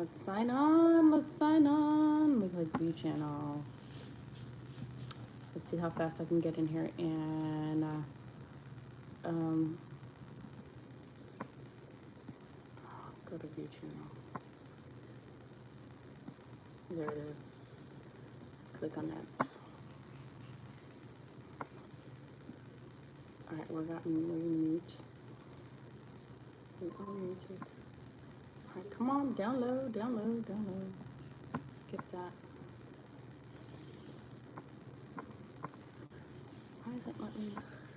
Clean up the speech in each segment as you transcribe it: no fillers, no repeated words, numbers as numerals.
Let's sign on. Let's sign on. We click view channel. Let's see how fast I can get in here and go to view channel. There it is. Click on that. All right, we're mute. We're muted. All right, come on, download. Skip that. Why is it letting me?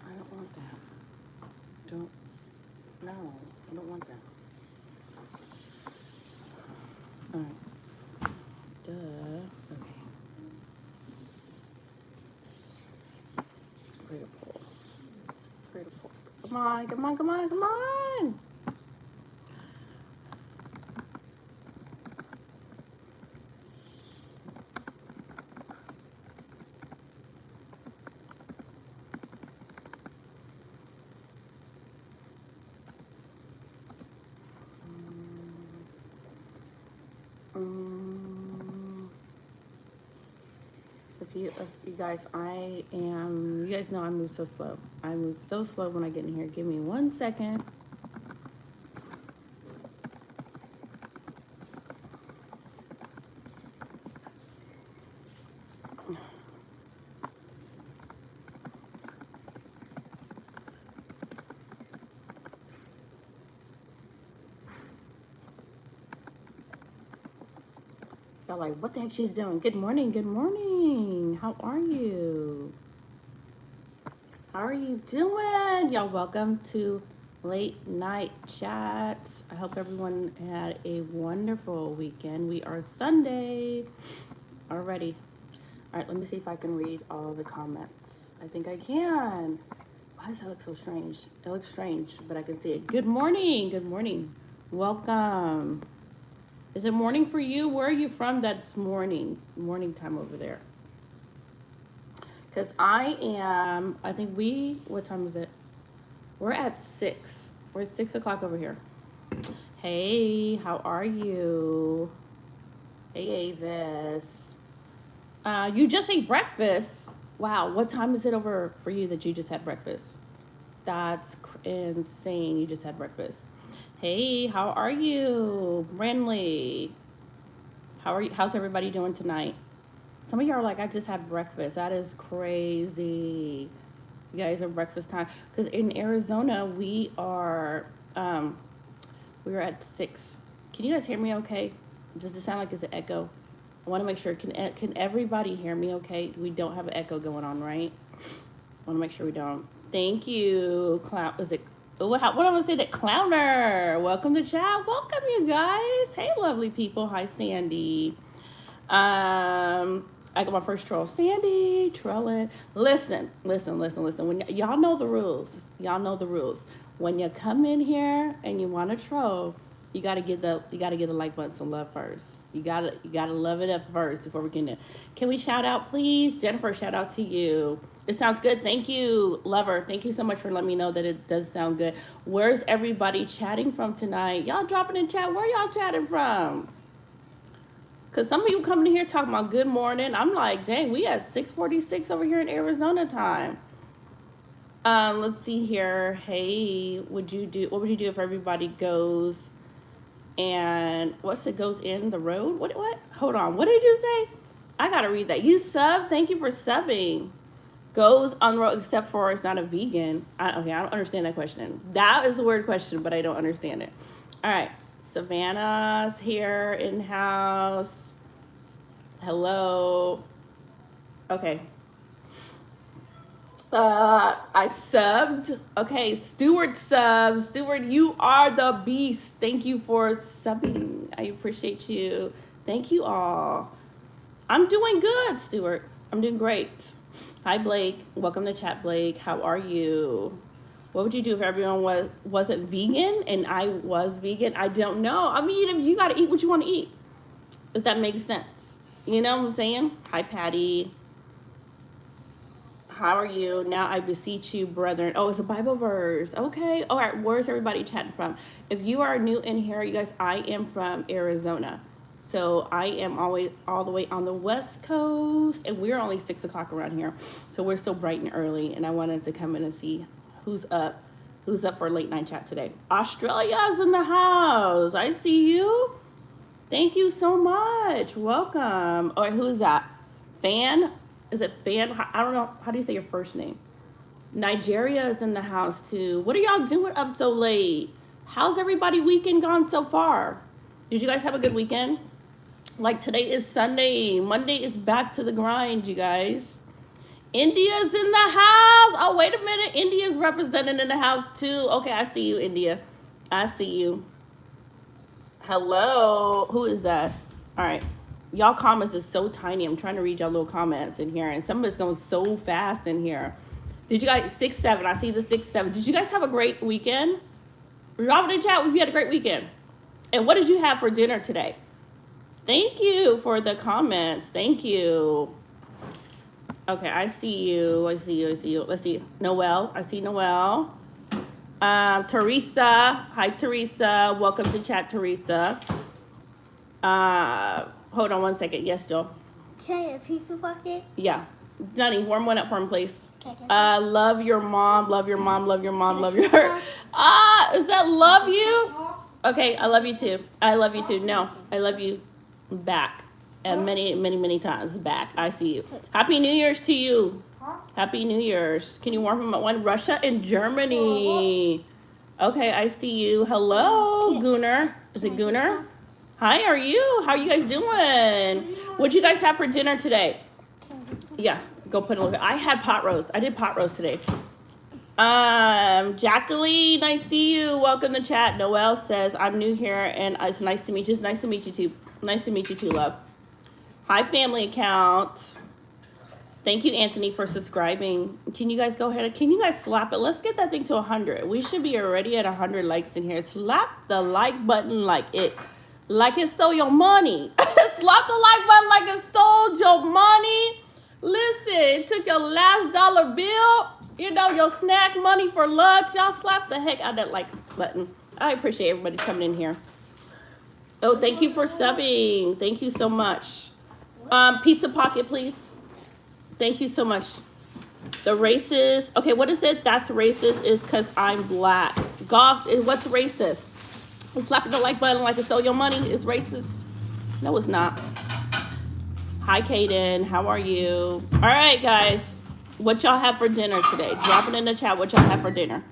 I don't want that. No, I don't want that. All right. Duh. Okay. Create a poll. Come on. If you guys, you guys know I move so slow. I move so slow when I get in here. Give me 1 second. Y'all like, what the heck she's doing? Good morning. How are you? How are you doing? Y'all welcome to Late Night Chats. I hope everyone had a wonderful weekend. We are Sunday already. All right, let me see if I can read all the comments. I think I can. Why does that look so strange? It looks strange, but I can see it. Good morning. Welcome. Is it morning for you? Where are you from? That's morning time over there. Because I think what time is it? We're at 6. We're at 6 o'clock over here. Hey, how are you? Hey, Avis. You just ate breakfast. Wow, what time is it over for you that you just had breakfast? That's insane. You just had breakfast. Hey, how are you? Brandley. How's everybody doing tonight? Some of y'all are like, I just had breakfast. That is crazy. You guys are breakfast time. Because in Arizona, we are at 6. Can you guys hear me okay? Does it sound like it's an echo? I want to make sure. Can everybody hear me okay? We don't have an echo going on, right? I want to make sure we don't. Thank you. What am I going to say? That Clowner. Welcome to chat. Welcome, you guys. Hey, lovely people. Hi, Sandy. I got my first troll. Sandy, trolling. Listen. When y'all know the rules. When you come in here and you want to troll, you gotta get the like button some love first. You gotta love it up first before we can. Can we shout out, please? Jennifer, shout out to you. It sounds good. Thank you, lover. Thank you so much for letting me know that it does sound good. Where's everybody chatting from tonight? Y'all dropping in chat. Where y'all chatting from? Because some of you coming in here talking about good morning. I'm like, dang, we at 6:46 over here in Arizona time. Let's see here. Hey, what would you do if everybody goes and goes in the road? What? Hold on. What did you say? I gotta read that. You sub? Thank you for subbing. Goes on the road except for it's not a vegan. I don't understand that question. That is the word question, but I don't understand it. All right. Savannah's here in house. Hello. Okay. I subbed. Okay, Stuart subs. Stuart, you are the beast. Thank you for subbing. I appreciate you. Thank you all. I'm doing good, Stuart. I'm doing great. Hi, Blake. Welcome to chat, Blake. How are you? What would you do if everyone wasn't vegan and I was vegan? I don't know. I mean, you got to eat what you want to eat. If that makes sense. You know what I'm saying? Hi, Patty. How are you? Now I beseech you, brethren. Oh, it's a Bible verse. Okay. All right. Where's everybody chatting from? If you are new in here, you guys, I am from Arizona. So I am always all the way on the West Coast, and we're only 6 o'clock around here. So we're still bright and early, and I wanted to come in and see who's up for a late night chat today. Australia's in the house. I see you. Thank you so much. Welcome. Or who's that? Fan? Is it Fan? I don't know. How do you say your first name? Nigeria is in the house too. What are y'all doing up so late? How's everybody weekend gone so far? Did you guys have a good weekend? Like today is Sunday. Monday is back to the grind, you guys. India's in the house. Oh, wait a minute. India's represented in the house too. Okay, I see you, India. I see you. Hello. Who is that? All right. Y'all comments is so tiny. I'm trying to read y'all little comments in here, and some of it's going so fast in here. Did you guys 6-7? I see the 6-7. Did you guys have a great weekend? Drop it in chat if you had a great weekend. And what did you have for dinner today? Thank you for the comments. Thank you. Okay, I see you. I see you. I see you. Let's see. Noelle. I see Noelle. Teresa. Hi, Teresa. Welcome to chat, Teresa. Hold on one second. Yes, Jill. Can I get a pizza bucket? Yeah. Johnny, warm one up for him, please. Love your mom. Love your mom. Love your mom. Love your. Is that love you? Okay, I love you too. I love you too. No, I love you back. And many, many, many times back. I see you. Happy New Year's to you. Happy New Year's. Can you warm him up one? Russia and Germany. Okay, I see you. Hello, Gunnar. Is it Gunnar? Hi, how are you? How are you guys doing? What'd you guys have for dinner today? Yeah, go put a look. I had pot roast. I did pot roast today. Jacqueline, I see you. Welcome to chat. Noelle says, I'm new here and it's nice to meet you. It's nice to meet you too. Nice to meet you too, love. Hi, family account. Thank you, Anthony, for subscribing. Can you guys go ahead and can you guys slap it? Let's get that thing to 100. We should be already at 100 likes in here. Slap the like button like it stole your money. Slap the like button like it stole your money. Listen, it took your last dollar bill, you know, your snack money for lunch. Y'all slap the heck out of that like button. I appreciate everybody's coming in here. Oh, thank you for subbing. Thank you so much. Pizza Pocket, please. Thank you so much. The racist. Okay, what is it? That's racist is because I'm black. Golf is what's racist? Slapping the like button like it stole your money is racist. No, it's not. Hi, Kaden. How are you? All right, guys. What y'all have for dinner today? Drop it in the chat what y'all have for dinner.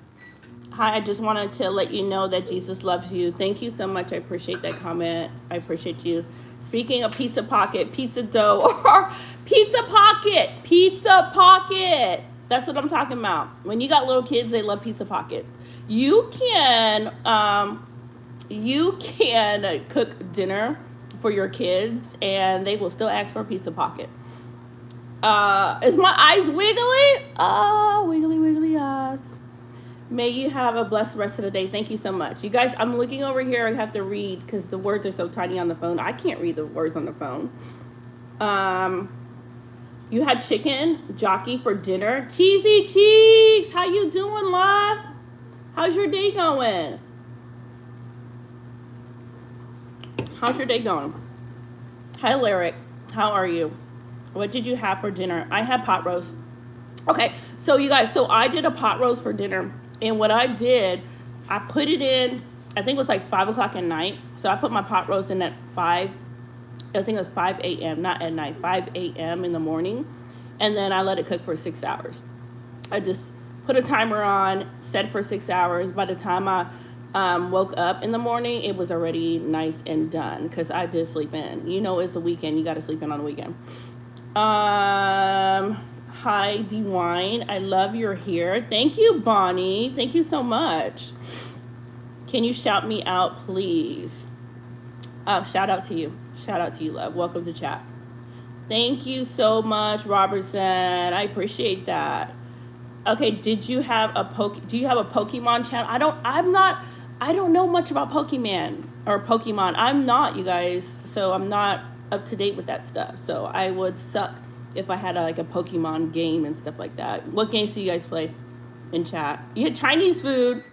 Hi, I just wanted to let you know that Jesus loves you. Thank you so much. I appreciate that comment. I appreciate you. Speaking of Pizza Pocket, pizza dough, or Pizza Pocket. Pizza Pocket. That's what I'm talking about. When you got little kids, they love Pizza Pocket. You can cook dinner for your kids and they will still ask for a Pizza Pocket. Is my eyes wiggly? Oh, wiggly, wiggly eyes. May you have a blessed rest of the day. Thank you so much. You guys, I'm looking over here. I have to read because the words are so tiny on the phone. I can't read the words on the phone. You had chicken jockey for dinner. Cheesy Cheeks. How you doing, love? How's your day going? How's your day going? Hi, Lyric. How are you? What did you have for dinner? I had pot roast. Okay, so you guys, so I did a pot roast for dinner. And what I did, I put it in, I think it was like 5 o'clock at night. So I put my pot roast in at 5, I think it was 5 a.m., not at night, 5 a.m. in the morning. And then I let it cook for 6 hours. I just put a timer on, set for 6 hours. By the time I woke up in the morning, it was already nice and done because I did sleep in. You know, it's a weekend. You got to sleep in on the weekend. Hi, D-Wine. I love your hair. Thank you, Bonnie. Thank you so much. Can you shout me out, please? Shout out to you. Shout out to you, love. Welcome to chat. Thank you so much, Robertson. I appreciate that. Okay, did you have do you have a Pokemon channel? I don't know much about Pokemon. I'm not, you guys. So I'm not up to date with that stuff. So I would suck if I had a Pokemon game and stuff like that. What games do you guys play in chat? You had Chinese food.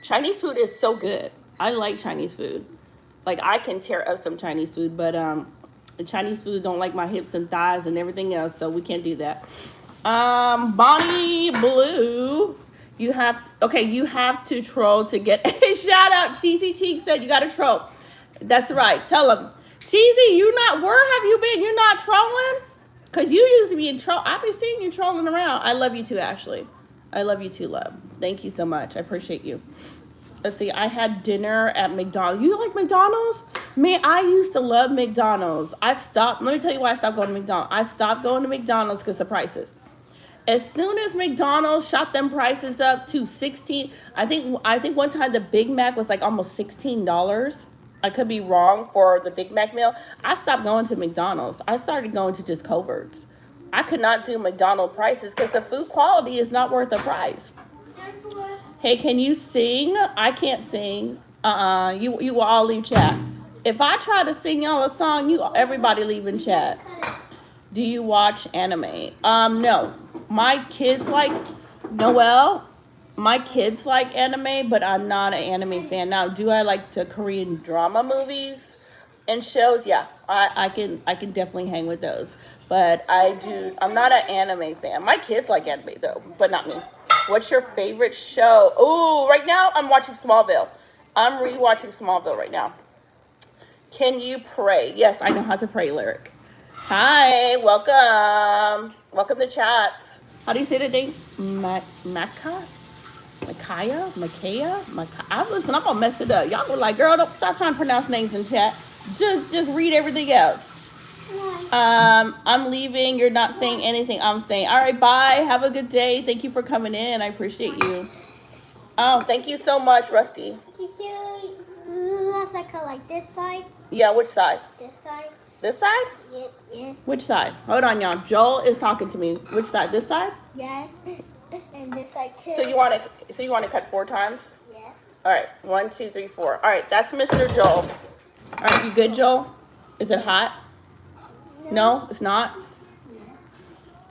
Chinese food is so good. I like Chinese food. Like I can tear up some Chinese food, but the Chinese food don't like my hips and thighs and everything else, so we can't do that. Bonnie Blue, you have to troll to get a shout out. Cheesy Cheek said you got to troll. That's right. Tell them, Cheesy, where have you been? You're not trolling? Cause you used to be in troll. I be seeing you trolling around. I love you too, Ashley. I love you too, love. Thank you so much. I appreciate you. Let's see. I had dinner at McDonald's. You like McDonald's? Man, I used to love McDonald's. I stopped. Let me tell you why I stopped going to McDonald's. I stopped going to McDonald's because of prices. As soon as McDonald's shot them prices up to 16, I think one time the Big Mac was like almost $16. I could be wrong for the Big Mac meal. I stopped going to McDonald's. I started going to just Coverts. I could not do McDonald's prices because the food quality is not worth the price. Hey, can you sing? I can't sing. You will all leave chat. If I try to sing y'all a song, everybody leave in chat. Do you watch anime? No. My kids like Noelle. My kids like anime, but I'm not an anime fan. Now, do I like the Korean drama movies and shows? Yeah, I can definitely hang with those. But I'm not an anime fan. My kids like anime though, but not me. What's your favorite show? Ooh, right now I'm watching Smallville. I'm rewatching Smallville right now. Can you pray? Yes, I know how to pray, Lyric. Hi, welcome. Welcome to chat. How do you say the name? Makaya? Listen, I'm gonna mess it up. Y'all were like, girl, don't stop trying to pronounce names in chat. Just read everything else. I'm leaving. You're not saying anything. I'm saying, all right, bye. Have a good day. Thank you for coming in. I appreciate you. Oh, thank you so much, Rusty. Like this side? Yeah, which side? This side? This side? Yes. Which side? Hold on, y'all. Joel is talking to me. Which side? This side? Yes. And this side too. So you want to cut 4 times? Yes. All right. 1, 2, 3, 4. All right. That's Mr. Joel. All right. You good, Joel? Is it hot? No, it's not.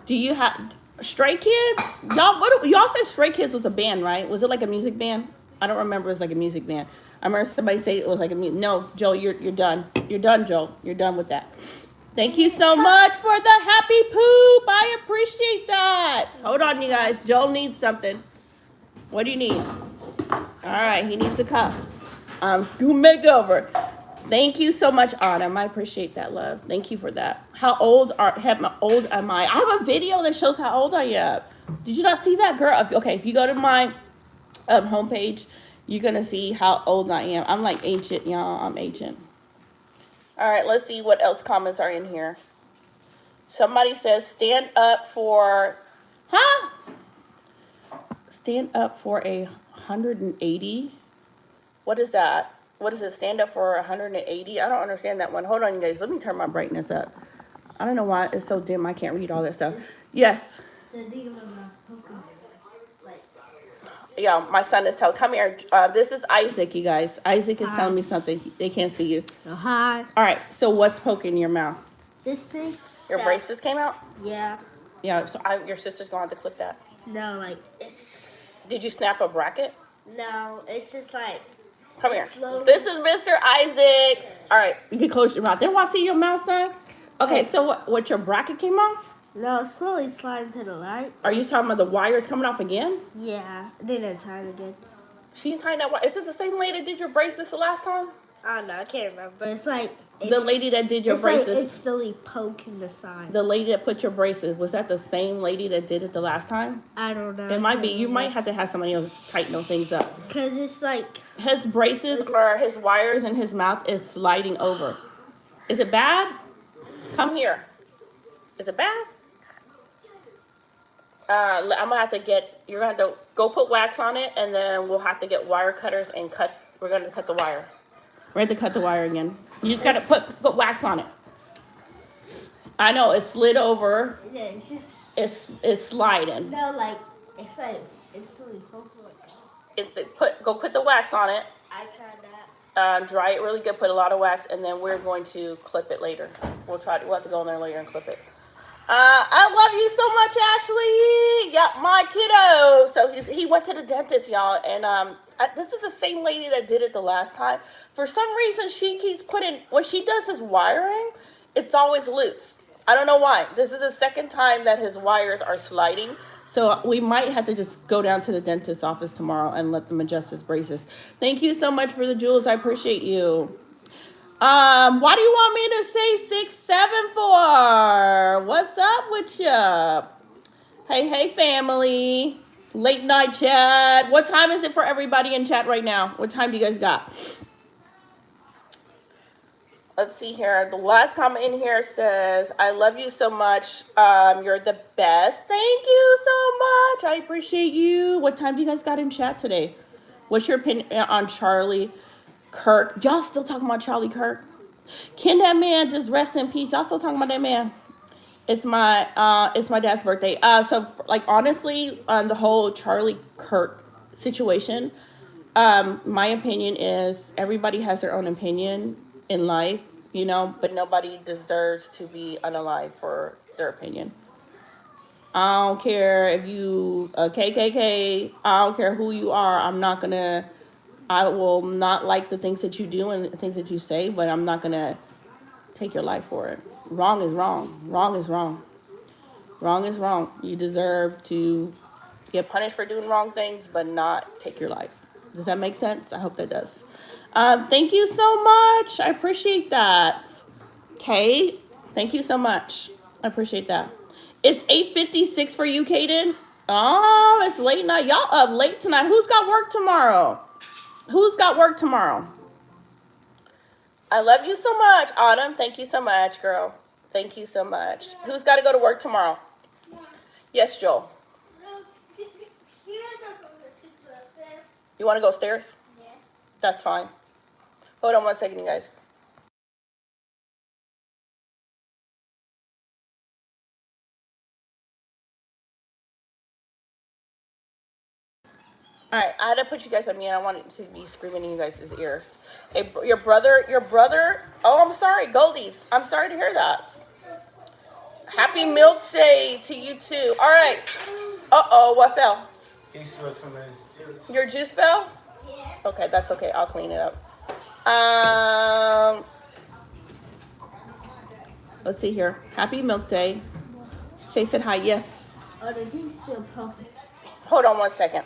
Do you have Stray Kids? Y'all said Stray Kids was a band, right? Was it like a music band? I don't remember. It was like a music band. I remember somebody say it was like a music. No, Joel, you're done. You're done, Joel. You're done with that. Thank you so much for the happy poop. I appreciate that. Hold on, you guys. Joel needs something. What do you need? All right, he needs a cup. School makeover. Thank you so much, Autumn. I appreciate that, love. Thank you for that. How old am I? I have a video that shows how old I am. Did you not see that, girl? Okay, if you go to my homepage, you're going to see how old I am. I'm like ancient, y'all. I'm ancient. All right, let's see what else comments are in here. Somebody says, stand up for, Stand up for 180? What is that? What is it? Stand up for 180? I don't understand that one. Hold on, you guys. Let me turn my brightness up. I don't know why it's so dim. I can't read all that stuff. Yes. Yeah, my son is telling. Come here. This is Isaac, you guys. Isaac is telling me something. They can't see you. Oh, hi. All right. So what's poking your mouth? This thing? Your braces came out? Yeah. Yeah. So your sister's gonna have to clip that. No, like it's. Did you snap a bracket? No, it's just like. Come here. Slowly. This is Mr. Isaac. All right. You can close your mouth. They don't want to see your mouth, son. Okay. So what? Your bracket came off? No, slowly slide to the right. Are you talking about the wires coming off again? Yeah, then it's tied again. She tied that wire. Is it the same lady that did your braces the last time? I don't know, I can't remember. It's like The lady that did your braces. Like it's slowly poking the side. The lady that put your braces, was that the same lady that did it the last time? I don't know. It might be. You might have to have somebody else tighten those things up. Because it's like His braces or his wires in his mouth is sliding over. Is it bad? Come here. Is it bad? I'm gonna have to you're gonna have to go put wax on it, and then we'll have to get wire cutters and we're gonna cut the wire. We're gonna cut the wire again. You just gotta put wax on it. I know, it slid over. yeah, it's just It's sliding. no, like it's slowly poking. Go put the wax on it. I tried that. Dry it really good, put a lot of wax, and then we're going to clip it later. We'll have to go in there later and clip it. I love you so much, Ashley. Yeah, my kiddo. So he went to the dentist, y'all, and this is the same lady that did it the last time. For some reason, she keeps putting, when she does his wiring, it's always loose. I don't know why. This is the second time that his wires are sliding. So we might have to just go down to the dentist's office tomorrow and let them adjust his braces. Thank you so much for the jewels. I appreciate you. Why do you want me to say 674? What's up with ya? Hey, family. Late night chat. What time is it for everybody in chat right now? What time do you guys got? Let's see here. The last comment in here says, I love you so much. You're the best. Thank you so much. I appreciate you. What time do you guys got in chat today? What's your opinion on Charlie Kirk? Y'all still talking about Charlie Kirk? Can that man just rest in peace? Y'all still talking about that man? It's my dad's birthday. So like honestly, on the whole Charlie Kirk situation, my opinion is everybody has their own opinion in life, you know, but nobody deserves to be unalive for their opinion. I don't care if you a KKK. I don't care who you are. I will not like the things that you do and the things that you say, but I'm not gonna take your life for it. Wrong is wrong. Wrong is wrong. Wrong is wrong. You deserve to get punished for doing wrong things, but not take your life. Does that make sense? I hope that does. Thank you so much. I appreciate that. Kate, thank you so much. I appreciate that. It's 8:56 for you, Kaden. Oh, it's late night. Y'all up late tonight. Who's got work tomorrow? Who's got work tomorrow? I love you so much, Autumn. Thank you so much, girl. Thank you so much. Who's got to go to work tomorrow? Yes, Joel. You want to go upstairs? Yeah. That's fine. Hold on one second, you guys. All right, I had to put you guys on mute. I wanted to be screaming in you guys' ears. Hey, your brother. Oh, I'm sorry, Goldie. I'm sorry to hear that. Happy Milk Day to you too. All right. Uh-oh, what fell? Your juice fell? Yeah. Okay, that's okay. I'll clean it up. Let's see here. Happy Milk Day. Shay said hi. Yes. Oh, the juice still pumping. Hold on one second.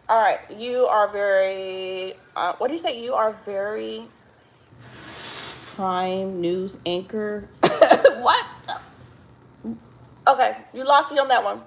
All right, you are very, what do you say? You are very prime news anchor. What? Okay, you lost me on that one.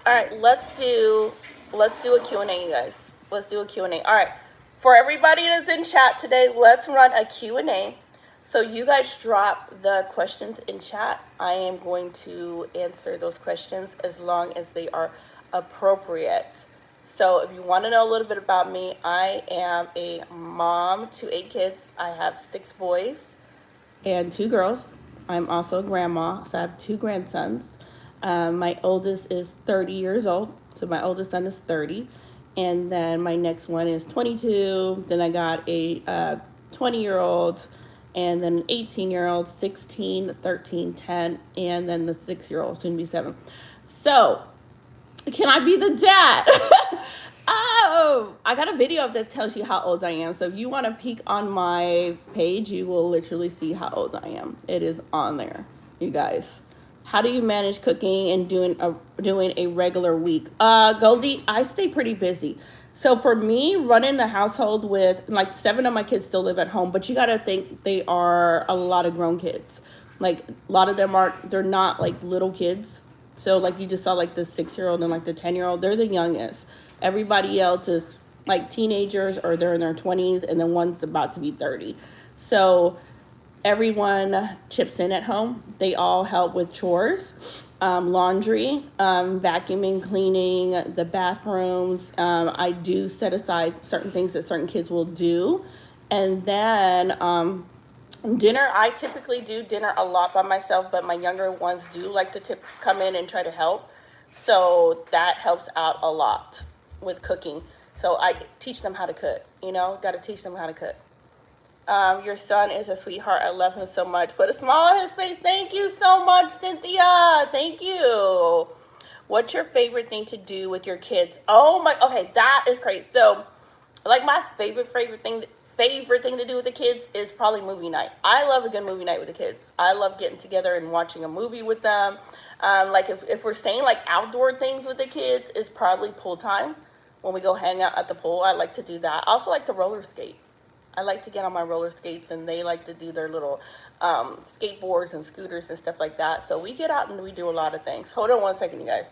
All right, let's do a Q&A, you guys. Let's do a Q&A. All right, for everybody that's in chat today, let's run a Q&A. So you guys drop the questions in chat. I am going to answer those questions as long as they are appropriate. So if you want to know a little bit about me, I am a mom to 8 kids. I have 6 boys and 2 girls. I'm also a grandma, so I have 2 grandsons. My oldest is 30 years old, so my oldest son is 30. And then my next one is 22. Then I got a 20-year-old, and then an 18-year-old, 16, 13, 10, and then the 6-year-old, soon to be 7. So, can I be the dad? Oh, I got a video that tells you how old I am. So if you want to peek on my page, you will literally see how old I am. It is on there, you guys. How do you manage cooking and doing a regular week? Goldie, I stay pretty busy. So for me, running the household with, like, 7 of my kids still live at home, but you got to think they are a lot of grown kids. Like, a lot of them they're not, like, little kids. So, like, you just saw, like, the 6-year-old and, like, the 10-year-old. They're the youngest. Everybody else is, like, teenagers or they're in their 20s, and then one's about to be 30. So everyone chips in at home. They all help with chores, laundry, vacuuming, cleaning, the bathrooms. I do set aside certain things that certain kids will do. And then Dinner, I typically do dinner a lot by myself, but my younger ones do like to come in and try to help. So that helps out a lot with cooking. So I teach them how to cook, got to teach them how to cook. Your son is a sweetheart. I love him so much. Put a smile on his face. Thank you so much, Cynthia. Thank you. What's your favorite thing to do with your kids? Oh my, okay, that is great. So, like my favorite thing to do with the kids is probably movie night. I love a good movie night with the kids. I love getting together and watching a movie with them. Like if we're saying like outdoor things with the kids, it's probably pool time. When we go hang out at the pool, I like to do that. I also like to roller skate. I like to get on my roller skates, and they like to do their little skateboards and scooters and stuff like that. So we get out and we do a lot of things. Hold on one second, you guys.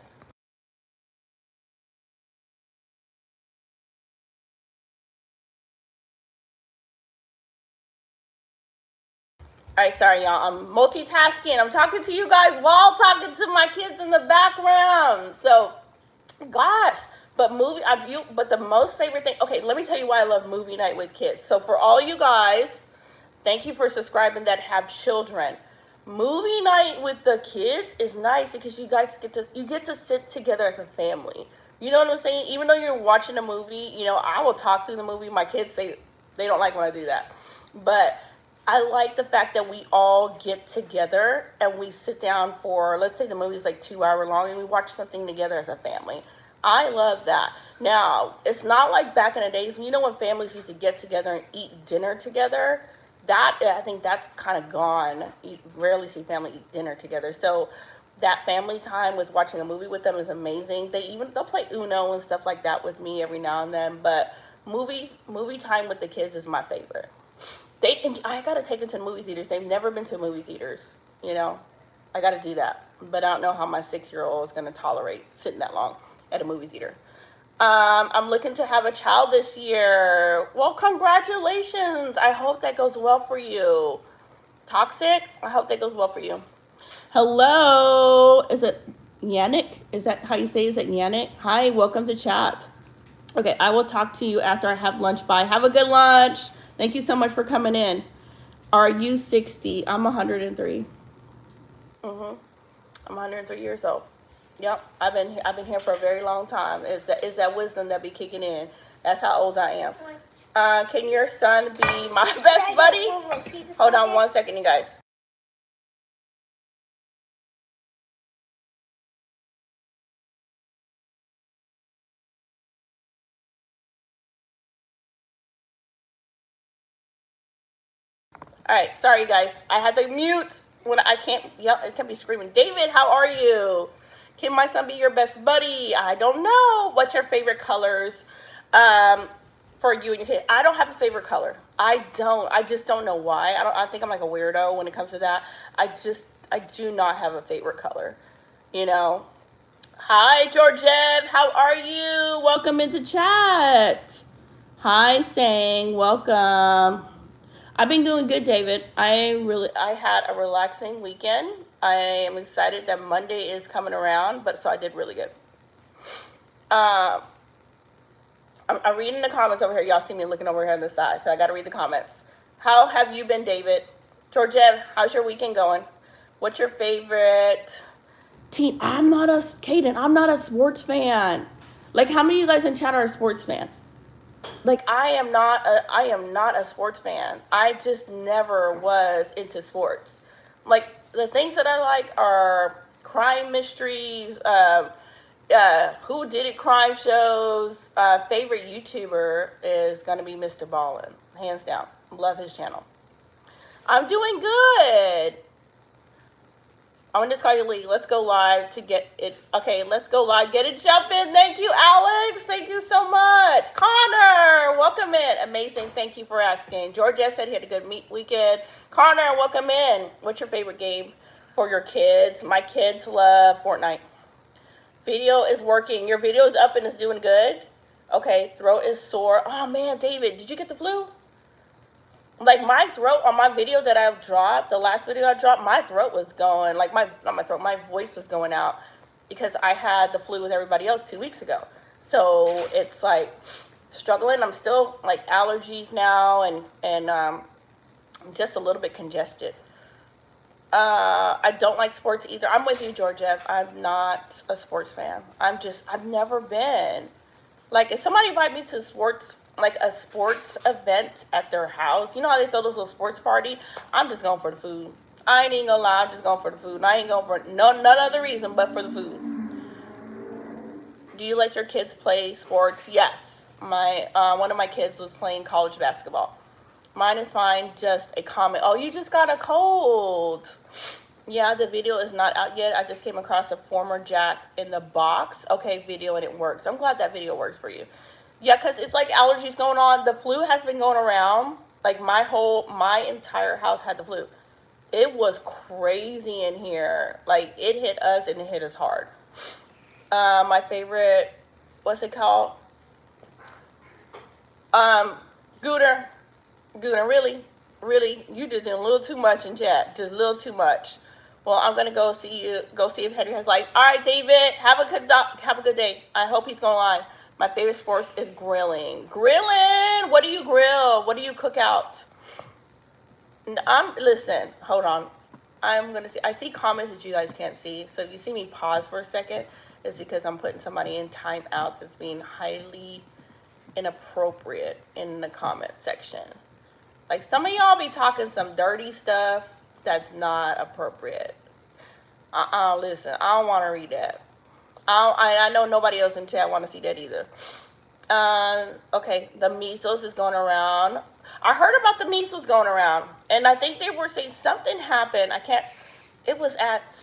All right, sorry, y'all. I'm multitasking. I'm talking to you guys while talking to my kids in the background. So, gosh, but the most favorite thing. Okay, let me tell you why I love movie night with kids. So for all you guys, thank you for subscribing that have children. Movie night with the kids is nice because you guys get to sit together as a family. You know what I'm saying? Even though you're watching a movie, I will talk through the movie. My kids say they don't like when I do that, but I like the fact that we all get together and we sit down for, let's say the movie's like 2 hours long, and we watch something together as a family. I love that. Now, it's not like back in the days, when families used to get together and eat dinner together. I think that's kind of gone. You rarely see family eat dinner together. So that family time with watching a movie with them is amazing. They'll play Uno and stuff like that with me every now and then, but movie time with the kids is my favorite. I gotta take them to movie theaters. They've never been to movie theaters. I gotta do that. But I don't know how my 6-year-old is gonna tolerate sitting that long at a movie theater. I'm looking to have a child this year. Well, congratulations. I hope that goes well for you. Toxic? I hope that goes well for you. Hello. Is it Yannick? Is that how you say it? Is it Yannick? Hi, welcome to chat. Okay, I will talk to you after I have lunch. Bye. Have a good lunch. Thank you so much for coming in. Are you 60? I'm 103. I'm 103 years old. Yep, I've been here for a very long time. It's that wisdom that be kicking in. That's how old I am. Can your son be my best buddy? Hold on one second, you guys. All right, sorry, you guys. I had to mute when I can't yell. I can't be screaming. David, how are you? Can my son be your best buddy? I don't know. What's your favorite colors for you and your kid? I don't have a favorite color. I just don't know why. I think I'm like a weirdo when it comes to that. I do not have a favorite color. Hi, Georgette. How are you? Welcome into chat. Hi, Sang. Welcome. I've been doing good, David. I had a relaxing weekend. I am excited that Monday is coming around, so I did really good. I'm reading the comments over here. Y'all see me looking over here on the side, so I got to read the comments. How have you been, David? Georgette, how's your weekend going? What's your favorite team? Kaden, I'm not a sports fan. Like, how many of you guys in chat are a sports fan? Like, I am not a sports fan. I just never was into sports. Like, the things that I like are crime mysteries, who did it crime shows. Favorite YouTuber is gonna be Mr. Ballin, hands down. Love his channel. I'm doing good. I'm gonna just call you Lee. Let's go live to get it. Okay, let's go live. Get it jumping. Thank you, Alex. Thank you so much. Connor, welcome in. Amazing. Thank you for asking. Georgia said he had a good weekend. Connor, welcome in. What's your favorite game for your kids? My kids love Fortnite. Video is working. Your video is up and it's doing good. Okay, throat is sore. Oh man, David, did you get the flu? Like, my throat on my video that I dropped, the last video I dropped, my throat was going, like, my voice was going out because I had the flu with everybody else 2 weeks ago. So it's like struggling. I'm still like allergies now and just a little bit congested. I don't like sports either. I'm with you, Georgia. I'm not a sports fan. I've never been. Like, if somebody invite me to sports, like a sports event at their house, you know how they throw those little sports party? I'm just going for the food. I ain't even gonna lie, I'm just going for the food. I ain't going for none other reason but for the food. Do you let your kids play sports? Yes. My one of my kids was playing college basketball. Mine is fine. Just a comment. Oh, you just got a cold. Yeah, the video is not out yet. I just came across a former Jack in the Box. Okay, video, and it works. I'm glad that video works for you. Yeah, because it's like allergies going on. The flu has been going around. Like my entire house had the flu. It was crazy in here. Like, it hit us and it hit us hard. My favorite, what's it called? Gooter, really, you just did a little too much in chat, just a little too much. Well, I'm gonna go see if Henry has life. All right, David, have a good day. I hope he's going live. My favorite sports is grilling. Grilling. What do you grill? What do you cook out? Listen. Hold on. I'm gonna see. I see comments that you guys can't see. So if you see me pause for a second, it's because I'm putting somebody in timeout that's being highly inappropriate in the comment section. Like, some of y'all be talking some dirty stuff that's not appropriate. Listen, I don't want to read that. I know nobody else in chat want to see that either. Okay, the measles is going around. I heard about the measles going around, and I think they were saying something happened. It was at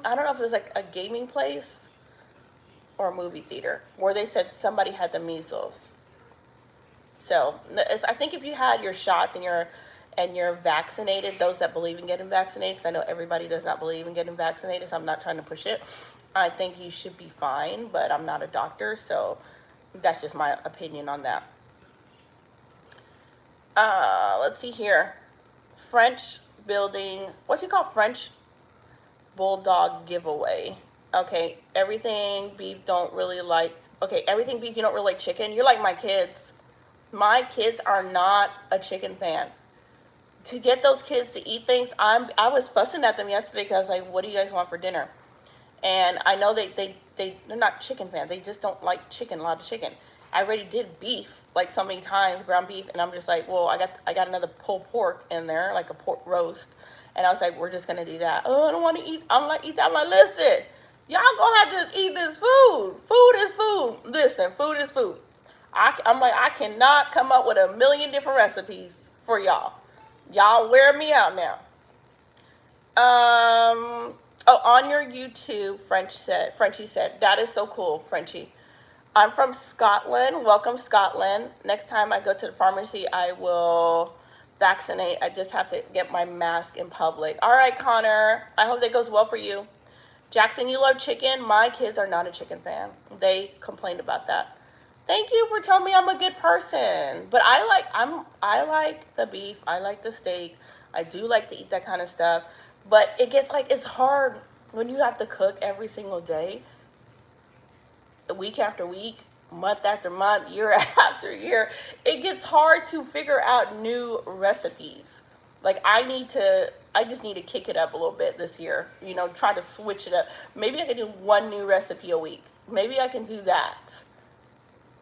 I don't know if it was like a gaming place or a movie theater, where they said somebody had the measles. So I think if you had your shots and you're vaccinated, those that believe in getting vaccinated, because I know everybody does not believe in getting vaccinated, so I'm not trying to push it. I think you should be fine, but I'm not a doctor, so that's just my opinion on that. Let's see here. French building, what's it called? French bulldog giveaway. Okay, everything beef don't really like. Okay, everything beef you don't really like chicken. You're like my kids. My kids are not a chicken fan. To get those kids to eat things, I was fussing at them yesterday because I was like, what do you guys want for dinner? And I know they're not chicken fans. They just don't like chicken, a lot of chicken. I already did beef like so many times, ground beef, and I'm just like, well, I got another pulled pork in there, like a pork roast. And I was like, we're just gonna do that. Oh, I don't want to eat. I don't like eat that. I'm like, listen, y'all gonna have to just eat this food. Food is food. Listen, food is food. I'm like, I cannot come up with a million different recipes for y'all. Y'all wear me out now. Oh, on your YouTube, Frenchie said, that is so cool, Frenchie. I'm from Scotland. Welcome, Scotland. Next time I go to the pharmacy, I will vaccinate. I just have to get my mask in public. All right, Connor. I hope that goes well for you. Jackson, you love chicken? My kids are not a chicken fan. They complained about that. Thank you for telling me I'm a good person. But I like the beef. I like the steak. I do like to eat that kind of stuff. But it gets like, it's hard when you have to cook every single day, week after week, month after month, year after year. It gets hard to figure out new recipes. Like, I just need to kick it up a little bit this year. You know, try to switch it up. Maybe I can do one new recipe a week. Maybe I can do that.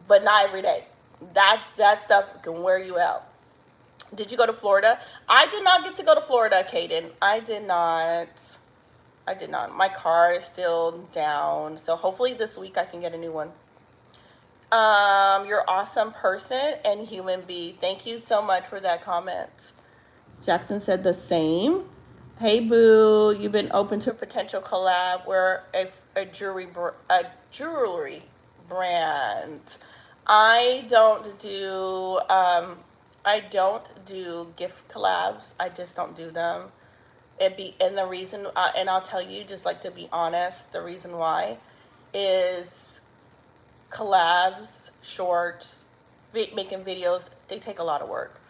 But not every day. That stuff can wear you out. Did you go to Florida? I did not get to go to Florida, Kaden. I did not. My car is still down. So hopefully this week I can get a new one. You're an awesome person and human being. Thank you so much for that comment. Jackson said the same. Hey, boo. You've been open to a potential collab. We're a jewelry brand. I don't do gift collabs. I just don't do them. And the reason, and I'll tell you, just like to be honest, the reason why is collabs, shorts, making videos, they take a lot of work.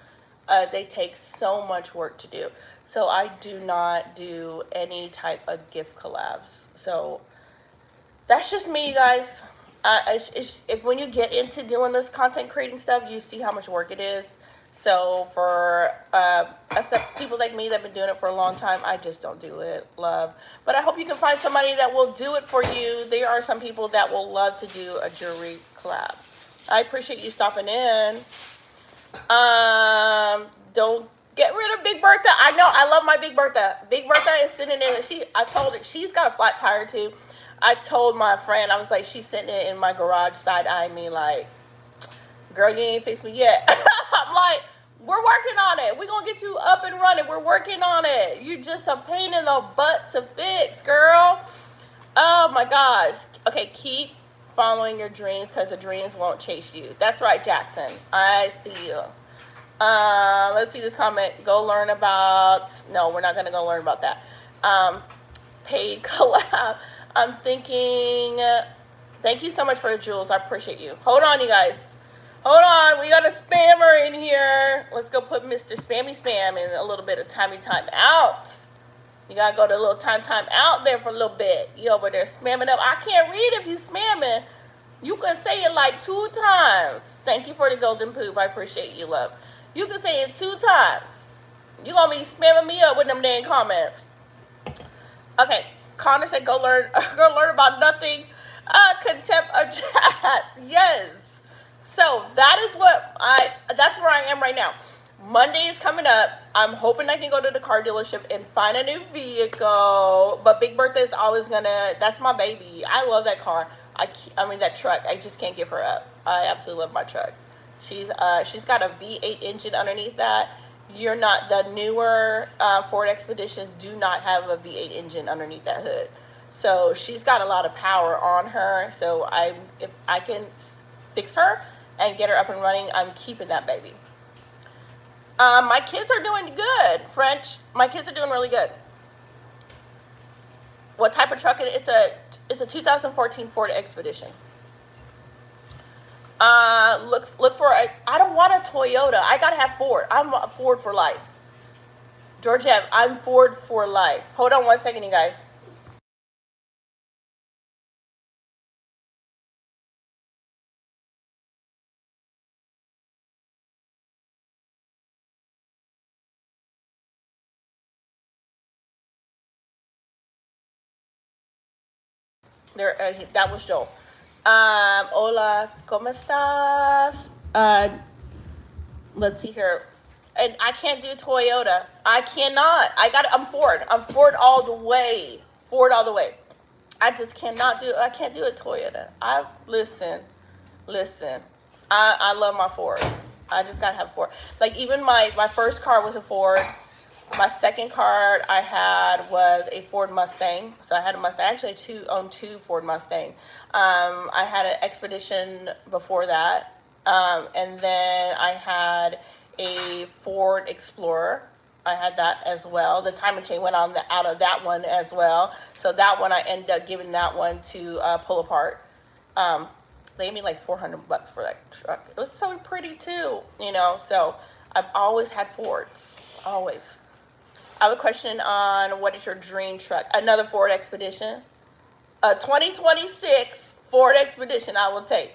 They take so much work to do. So I do not do any type of gift collabs. So that's just me, you guys. If when you get into doing this content creating stuff, you see how much work it is. So for except people like me that have been doing it for a long time, I just don't do it, love. But I hope you can find somebody that will do it for you. There are some people that will love to do a jewelry collab. I appreciate you stopping in. Don't get rid of Big Bertha. I know I love my Big Bertha. Big Bertha is sitting in. I told it she's got a flat tire too. I told my friend, I was like, she's sitting in my garage side eyeing me like, girl, you ain't fixed me yet. I'm like, we're working on it. We're going to get you up and running. We're working on it. You're just a pain in the butt to fix, girl. Oh, my gosh. Okay, keep following your dreams because the dreams won't chase you. That's right, Jackson. I see you. Let's see this comment. Go learn about... No, we're not going to go learn about that. Paid collab. I'm thinking... Thank you so much for the jewels. I appreciate you. Hold on, you guys. Hold on, we got a spammer in here. Let's go put Mr. Spammy Spam in a little bit of time out. You gotta go to a little time out there for a little bit. You over there spamming up. I can't read if you spamming. You can say it like 2 times. Thank you for the golden poop. I appreciate you, love. You can say it 2 times. You gonna be spamming me up with them damn comments. Okay, Connor said go learn about nothing. Contempt of chat. Yes. So that's where I am right now. Monday is coming up. I'm hoping I can go to the car dealership and find a new vehicle. But Big Bertha is always that's my baby. I love that car. I mean that truck. I just can't give her up. I absolutely love my truck. She's got a V8 engine underneath that. The newer Ford Expeditions do not have a V8 engine underneath that hood. So she's got a lot of power on her. So if I can fix her and get her up and running, I'm keeping that baby. My kids are doing good, French. My kids are doing really good. What type of truck? It's a 2014 Ford Expedition. Look for I don't want a Toyota. I gotta have Ford. I'm a Ford for life. Georgette, I'm Ford for life. Hold on 1 second, you guys. That was Joel. Hola, ¿cómo estás? Let's see here. And I can't do Toyota. I cannot. I'm Ford. I'm Ford all the way. Ford all the way. I just cannot do. I can't do a Toyota. Listen. I love my Ford. I just gotta have Ford. Like even my first car was a Ford. My second car I had was a Ford Mustang. So I had a Mustang. I actually owned two Ford Mustang. I had an Expedition before that. And then I had a Ford Explorer. I had that as well. The timing chain went out of that one as well. So that one I ended up giving that one to pull apart. They gave me like $400 for that truck. It was so pretty too, So I've always had Fords, always. I have a question on what is your dream truck? Another Ford Expedition. A 2026 Ford Expedition I will take.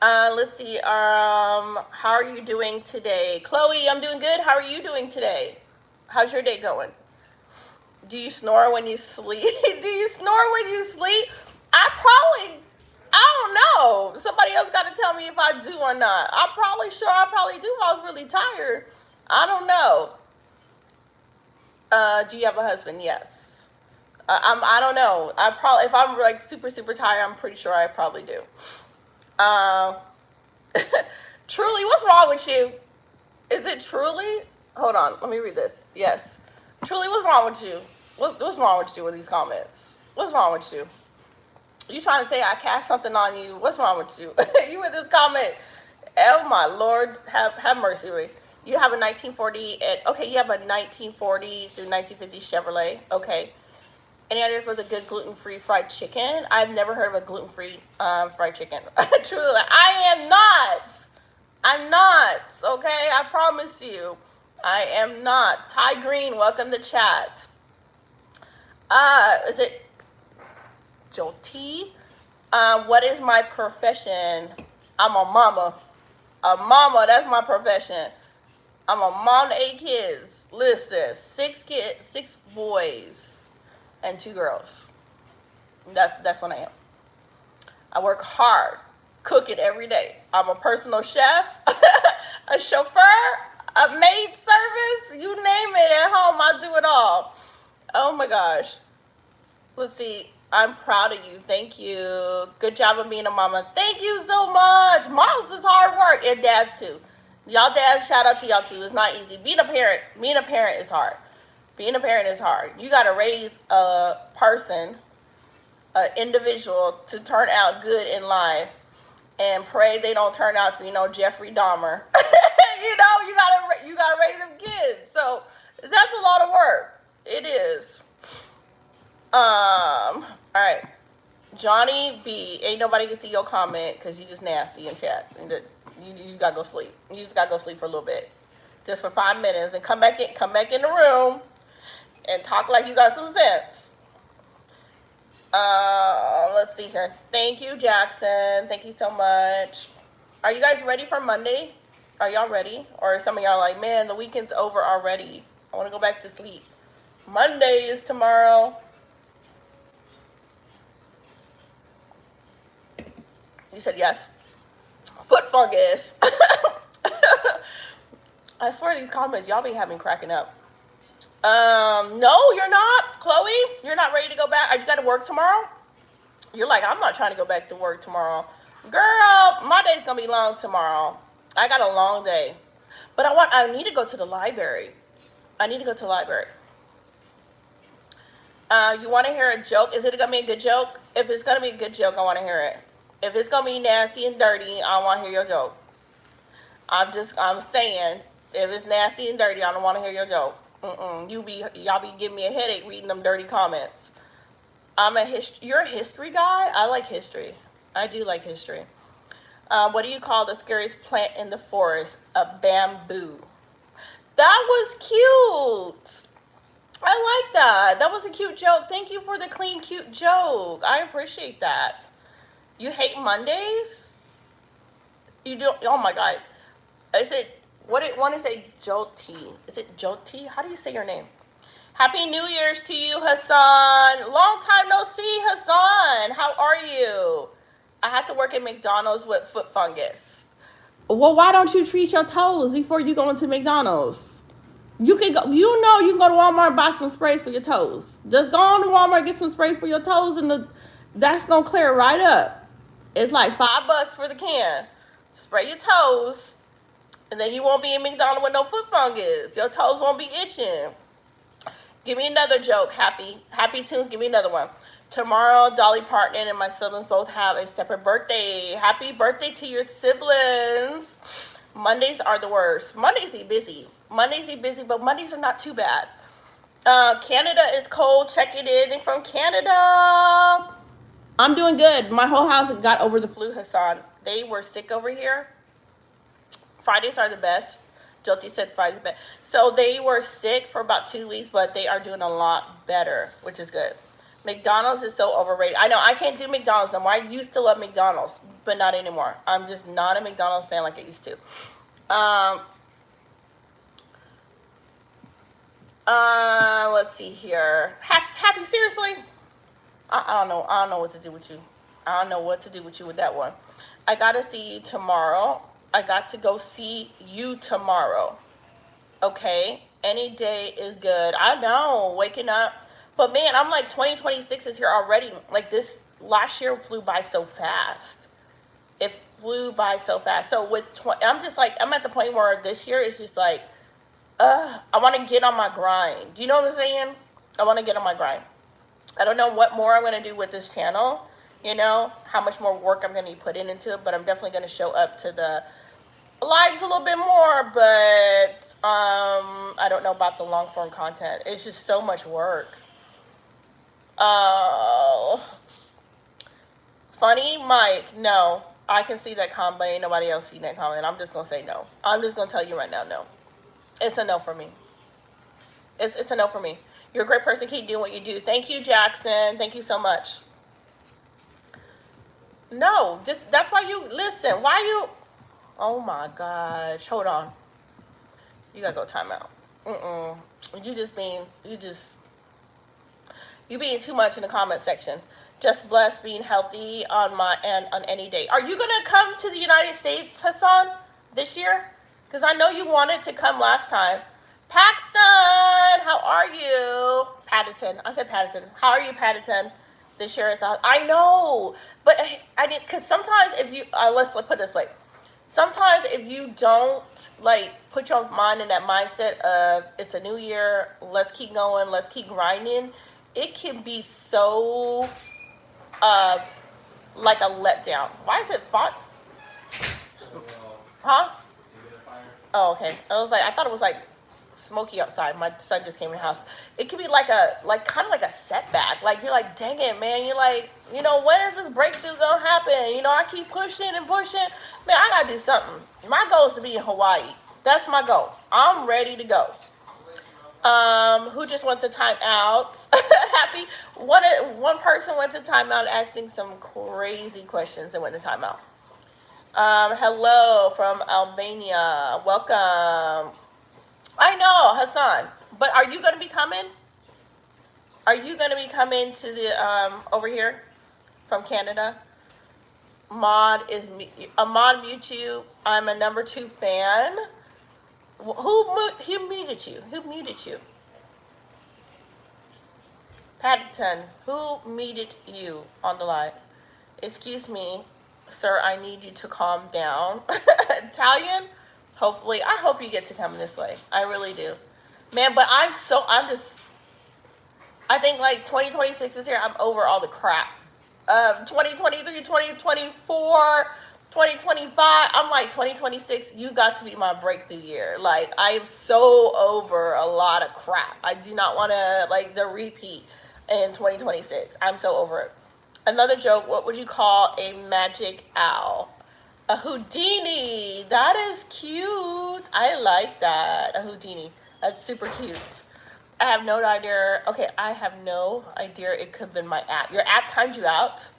Let's see. How are you doing today? Chloe, I'm doing good. How are you doing today? How's your day going? Do you snore when you sleep? Do you snore when you sleep? I don't know. Somebody else got to tell me if I do or not. I probably do if I was really tired. I don't know. Do you have a husband? Yes. I don't know. If I'm like super, super tired, I'm pretty sure I probably do. Truly, what's wrong with you? Is it Truly? Hold on, let me read this. Yes. Truly, what's wrong with you? What's wrong with you with these comments? What's wrong with you? You trying to say I cast something on you? What's wrong with you? You with this comment? Oh my Lord, have mercy, Rick. You have a 1940, okay, you have a 1940 through 1950 Chevrolet, okay. Any ideas for the good gluten-free fried chicken? I've never heard of a gluten-free fried chicken. Truly, I'm not, okay, I promise you. I am not. Ty Green, welcome to chat. Is it Joel T? What is my profession? I'm a mama. A mama, that's my profession. I'm a mom to 8 kids. Listen, 6 kids, 6 boys, and 2 girls. That's what I am. I work hard, cooking every day. I'm a personal chef, a chauffeur, a maid service, you name it at home, I do it all. Oh my gosh. Let's see. I'm proud of you. Thank you. Good job of being a mama. Thank you so much. Moms is hard work, and dads too. Y'all dads, shout out to y'all too. It's not easy. Being a parent is hard. Being a parent is hard. You got to raise a person, an individual, to turn out good in life, and pray they don't turn out to be no Jeffrey Dahmer. You gotta raise them kids. So that's a lot of work. It is. All right. Johnny B, ain't nobody can see your comment because you just nasty in chat. You gotta go sleep. You just gotta go sleep for a little bit, just for 5 minutes, and come back in the room and talk like you got some sense. Let's see here. Thank you, Jackson. Thank you so much. Are you guys ready for Monday? Are y'all ready? Or some of y'all like, man, the weekend's over already. I want to go back to sleep. Monday is tomorrow. You said yes. Foot fungus. I swear these comments, y'all be having cracking up. No, you're not. Chloe, you're not ready to go back. Are you got to work tomorrow? You're like, I'm not trying to go back to work tomorrow. Girl, my day's going to be long tomorrow. I got a long day. But I need to go to the library. You want to hear a joke? Is it going to be a good joke? If it's going to be a good joke, I want to hear it. If it's going to be nasty and dirty, I want to hear your joke. I'm saying, if it's nasty and dirty, I don't want to hear your joke. Y'all be giving me a headache reading them dirty comments. You're a history guy? I like history. I do like history. What do you call the scariest plant in the forest? A bamboo. That was cute. I like that. That was a cute joke. Thank you for the clean, cute joke. I appreciate that. You hate Mondays? You do? Oh my God. One is a Joti. Is it Joti? How do you say your name? Happy New Year's to you, Hassan. Long time no see, Hassan. How are you? I had to work at McDonald's with foot fungus. Well, why don't you treat your toes before you go into McDonald's? You can go. You can go to Walmart and buy some sprays for your toes. Just go on to Walmart, get some spray for your toes, and that's gonna clear right up. It's like $5 for the can. Spray your toes, and then you won't be in McDonald's with no foot fungus. Your toes won't be itching. Give me another joke, Happy Tunes. Give me another one. Tomorrow, Dolly Parton and my siblings both have a separate birthday. Happy birthday to your siblings. Mondays are the worst. Mondays are busy, but Mondays are not too bad. Canada is cold. Checking in from Canada. I'm doing good. My whole house got over the flu, Hassan. They were sick over here. Fridays are the best. Jyoti said Friday's the best. So they were sick for about 2 weeks, but they are doing a lot better, which is good. McDonald's is so overrated. I know, I can't do McDonald's no more. I used to love McDonald's, but not anymore. I'm just not a McDonald's fan like I used to. Let's see here. Happy, seriously? I don't know. I don't know what to do with you. I don't know what to do with you with that one. I got to see you tomorrow. I got to go see you tomorrow. Okay? Any day is good. I know. Waking up. But man, I'm like 2026 is here already. Like this last year flew by so fast. It flew by so fast. So I'm just like, I'm at the point where this year is just like, I want to get on my grind. Do you know what I'm saying? I want to get on my grind. I don't know what more I'm going to do with this channel, how much more work I'm going to be putting into it, but I'm definitely going to show up to the lives a little bit more, but I don't know about the long form content. It's just so much work. Oh, funny Mike, no, I can see that comment, but ain't nobody else seen that comment. I'm just going to say no. I'm just going to tell you right now, no. It's a no for me. It's a no for me. You're a great person. Keep doing what you do. Thank you, Jackson. Thank you so much. No, that's why you listen. Oh my gosh. Hold on. You gotta go timeout. You being too much in the comment section. Just blessed being healthy on any day. Are you gonna come to the United States, Hassan, this year? Because I know you wanted to come last time. Paxton, how are you? Paddington. I said Paddington. How are you, Paddington? This year is I know, but I did because sometimes if you let's put it this way. Sometimes if you don't like put your mind in that mindset of it's a new year, let's keep going, let's keep grinding, it can be so like a letdown. Why is it Fox? Huh? Oh, okay. I thought it was like smoky outside. My son just came in the house. It can be like kind of like a setback. Like you're like, dang it, man. You're like, when is this breakthrough gonna happen? I keep pushing and pushing. Man, I gotta do something. My goal is to be in Hawaii. That's my goal. I'm ready to go. Who just went to time out? Happy. One person went to time out asking some crazy questions and went to time out. Hello from Albania. Welcome. I know, Hassan. But are you going to be coming? Are you going to be coming to the over here from Canada? Mod mute you. I'm a number 2 fan. Who muted you? Who muted you? Paddington, who muted you on the live? Excuse me, sir, I need you to calm down. Italian? Hopefully, I hope you get to come this way. I really do. Man, but I think like 2026 is here. I'm over all the crap. 2023, 2024, 2025. I'm like 2026, you got to be my breakthrough year. Like, I am so over a lot of crap. I do not want to, like, the repeat in 2026. I'm so over it. Another joke, what would you call a magic owl? A Houdini. That is cute. I like that. A Houdini. That's super cute. I have no idea. Okay, I have no idea. It could have been my app. Your app timed you out?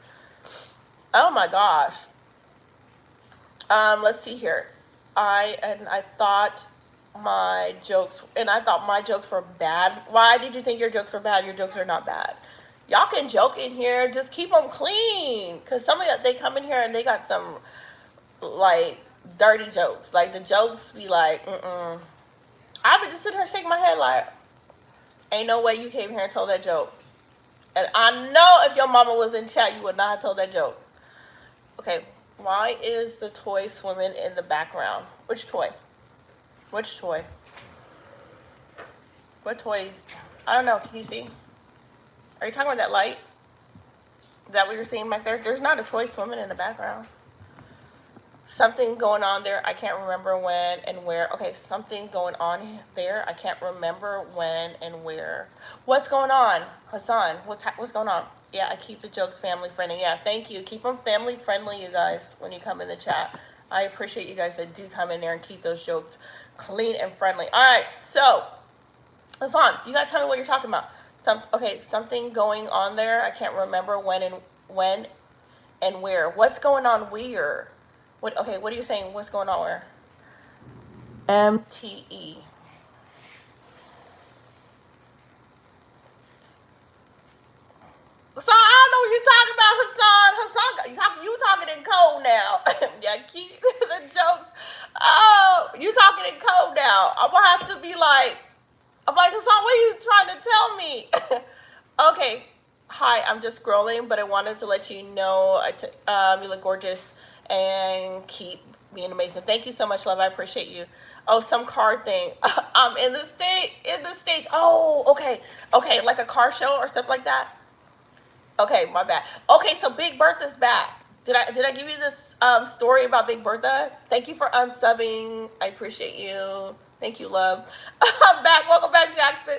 Oh my gosh. Let's see here. I thought my jokes were bad. Why did you think your jokes were bad? Your jokes are not bad. Y'all can joke in here. Just keep them clean. Because some of you, they come in here and they got some, like, dirty jokes. Like, the jokes be like, I would just sit here and shake my head like, ain't no way you came here and told that joke. And I know if your mama was in chat, you would not have told that joke. Okay, why is the toy swimming in the background? Which toy? Which toy? What toy? I don't know. Can you see? Are you talking about that light? Is that what you're seeing back there? There's not a toy swimming in the background. Something going on there. I can't remember when and where. Okay, something going on there. I can't remember when and where. What's going on, Hassan? What's going on? Yeah, I keep the jokes family friendly. Yeah, thank you. Keep them family friendly, you guys, when you come in the chat. I appreciate you guys that do come in there and keep those jokes clean and friendly. All right, so Hassan, you gotta tell me what you're talking about. Something going on there. I can't remember when and where. What's going on where? What are you saying? What's going on where? MTE. So I don't know what you're talking about, Hassan. You talking in code now. Yeah, keep the jokes. Oh, you talking in code now. I'm gonna have to be like, Hassan, what are you trying to tell me? Okay. Hi, I'm just scrolling, but I wanted to let you know you look gorgeous and keep being amazing. Thank you so much, love. I appreciate you. Oh, some car thing. In the States. Oh, okay, like a car show or stuff like that. Okay, my bad. Okay, so Big Bertha's back. Did I give you this story about Big Bertha? Thank you for unsubbing. I appreciate you. Thank you, love. I'm back. Welcome back, Jackson.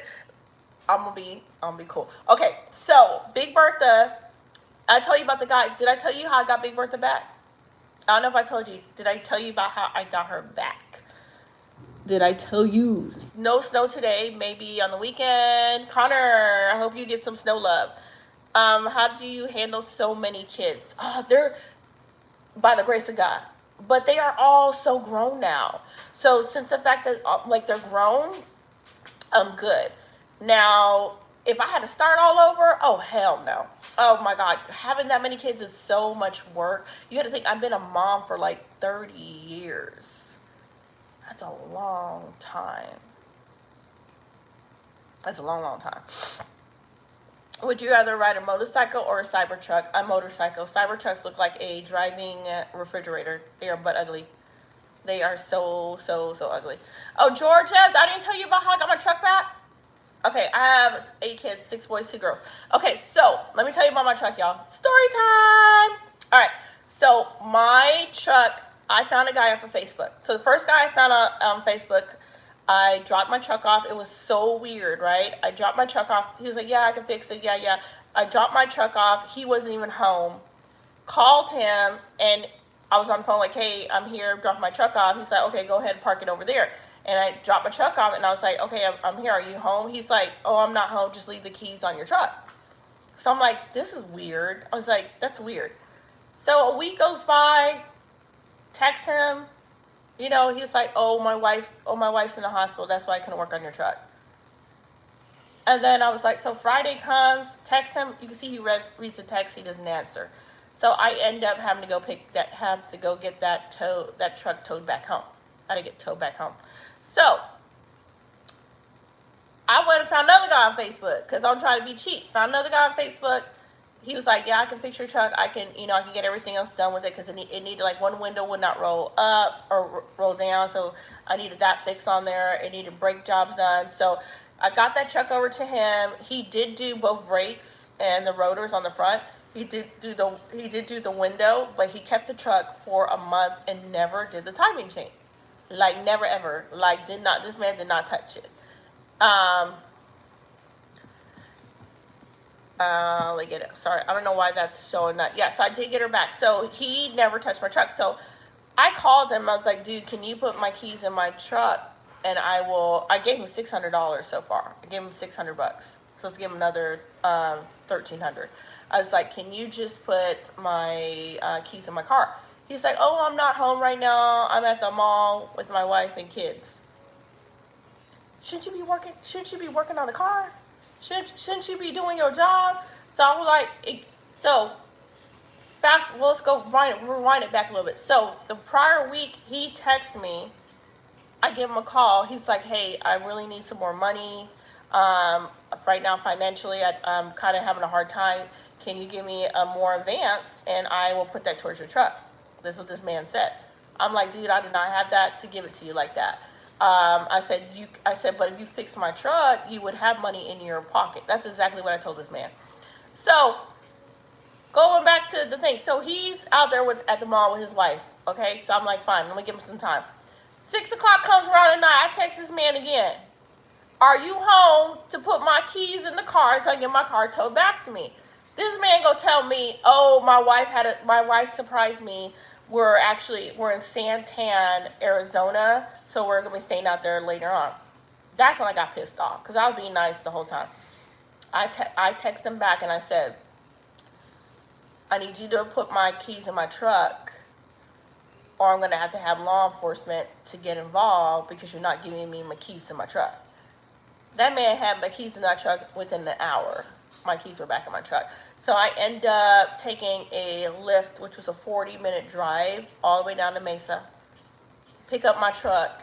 I'm gonna be cool. Okay, so Big Bertha. I told you about the guy. Did I tell you how I got Big Bertha back? I don't know if I told you. Did I tell you about how I got her back? Did I tell you? No snow today. Maybe on the weekend. Connor, I hope you get some snow love. How do you handle so many kids? Oh, they're by the grace of God. but they are all so grown now. So since the fact that like they're grown, I'm good. Now, if I had to start all over, oh hell no. Oh my God, having that many kids is so much work. You got to think I've been a mom for like 30 years. That's a long time. That's a long, long time. Would you rather ride a motorcycle or a Cybertruck? A motorcycle. Cybertrucks look like a driving refrigerator. They are but ugly. They are so ugly. Oh, Georgia, I didn't tell you about how I got my truck back. Okay, I have 8 kids, 6 boys, 2 girls. Okay, so let me tell you about my truck, y'all. Story time. All right, so my truck, I found a guy off of Facebook. So the first guy I found on Facebook, I dropped my truck off. It was so weird, right? I dropped my truck off. He was like, yeah, I can fix it. Yeah. I dropped my truck off. He wasn't even home. Called him, and I was on the phone like, hey, I'm here, drop my truck off. He's like, okay, go ahead and park it over there. And I dropped my truck off, and I was like, okay, I'm here. Are you home? He's like, oh, I'm not home. Just leave the keys on your truck. So I'm like, this is weird. I was like, that's weird. So a week goes by, text him. You know, he's like, oh, my wife's in the hospital. That's why I couldn't work on your truck. And then I was like, so Friday comes, text him. You can see he reads the text. He doesn't answer. So I end up having to go get that truck towed back home. I had to get towed back home. So I went and found another guy on Facebook because I'm trying to be cheap. Found another guy on Facebook. He was like, yeah, I can fix your truck. I can get everything else done with it because it needed like one window would not roll up or roll down. So I needed that fixed on there. It needed brake jobs done. So I got that truck over to him. He did do both brakes and the rotors on the front. He did do the window, but he kept the truck for a month and never did the timing chain. Like never ever. Like this man did not touch it. Let me get it. Sorry, I don't know why that's showing that. Yeah, so I did get her back. So he never touched my truck. So I called him. I was like, dude, can you put my keys in my truck? And I gave him $600 so far. I gave him $600. So let's give him another $1,300. I was like, can you just put my keys in my car? He's like, oh, I'm not home right now. I'm at the mall with my wife and kids. Shouldn't you be working on the car? Shouldn't you be doing your job? So I was like, let's go rewind it back a little bit. So the prior week, he texted me. I give him a call. He's like, hey, I really need some more money. Right now, financially, I'm kind of having a hard time. Can you give me a more advance, and I will put that towards your truck? This is what this man said. I'm like, dude, I do not have that to give it to you like that. I said, but if you fix my truck, you would have money in your pocket. That's exactly what I told this man. So going back to the thing. So he's out there at the mall with his wife. Okay. So I'm like, fine, let me give him some time. 6 o'clock comes around at night. I text this man again. Are you home to put my keys in the car so I can get my car towed back to me? This man gonna tell me, oh, my wife surprised me. We're in Santan, Arizona, so we're gonna be staying out there later on. That's when I got pissed off because I was being nice the whole time. I texted him back and I said, I need you to put my keys in my truck, or I'm gonna have to have law enforcement to get involved because you're not giving me my keys to my truck. That man had my keys in that truck within an hour. My keys were back in my truck. So I ended up taking a Lyft, which was a 40-minute drive all the way down to Mesa, pick up my truck,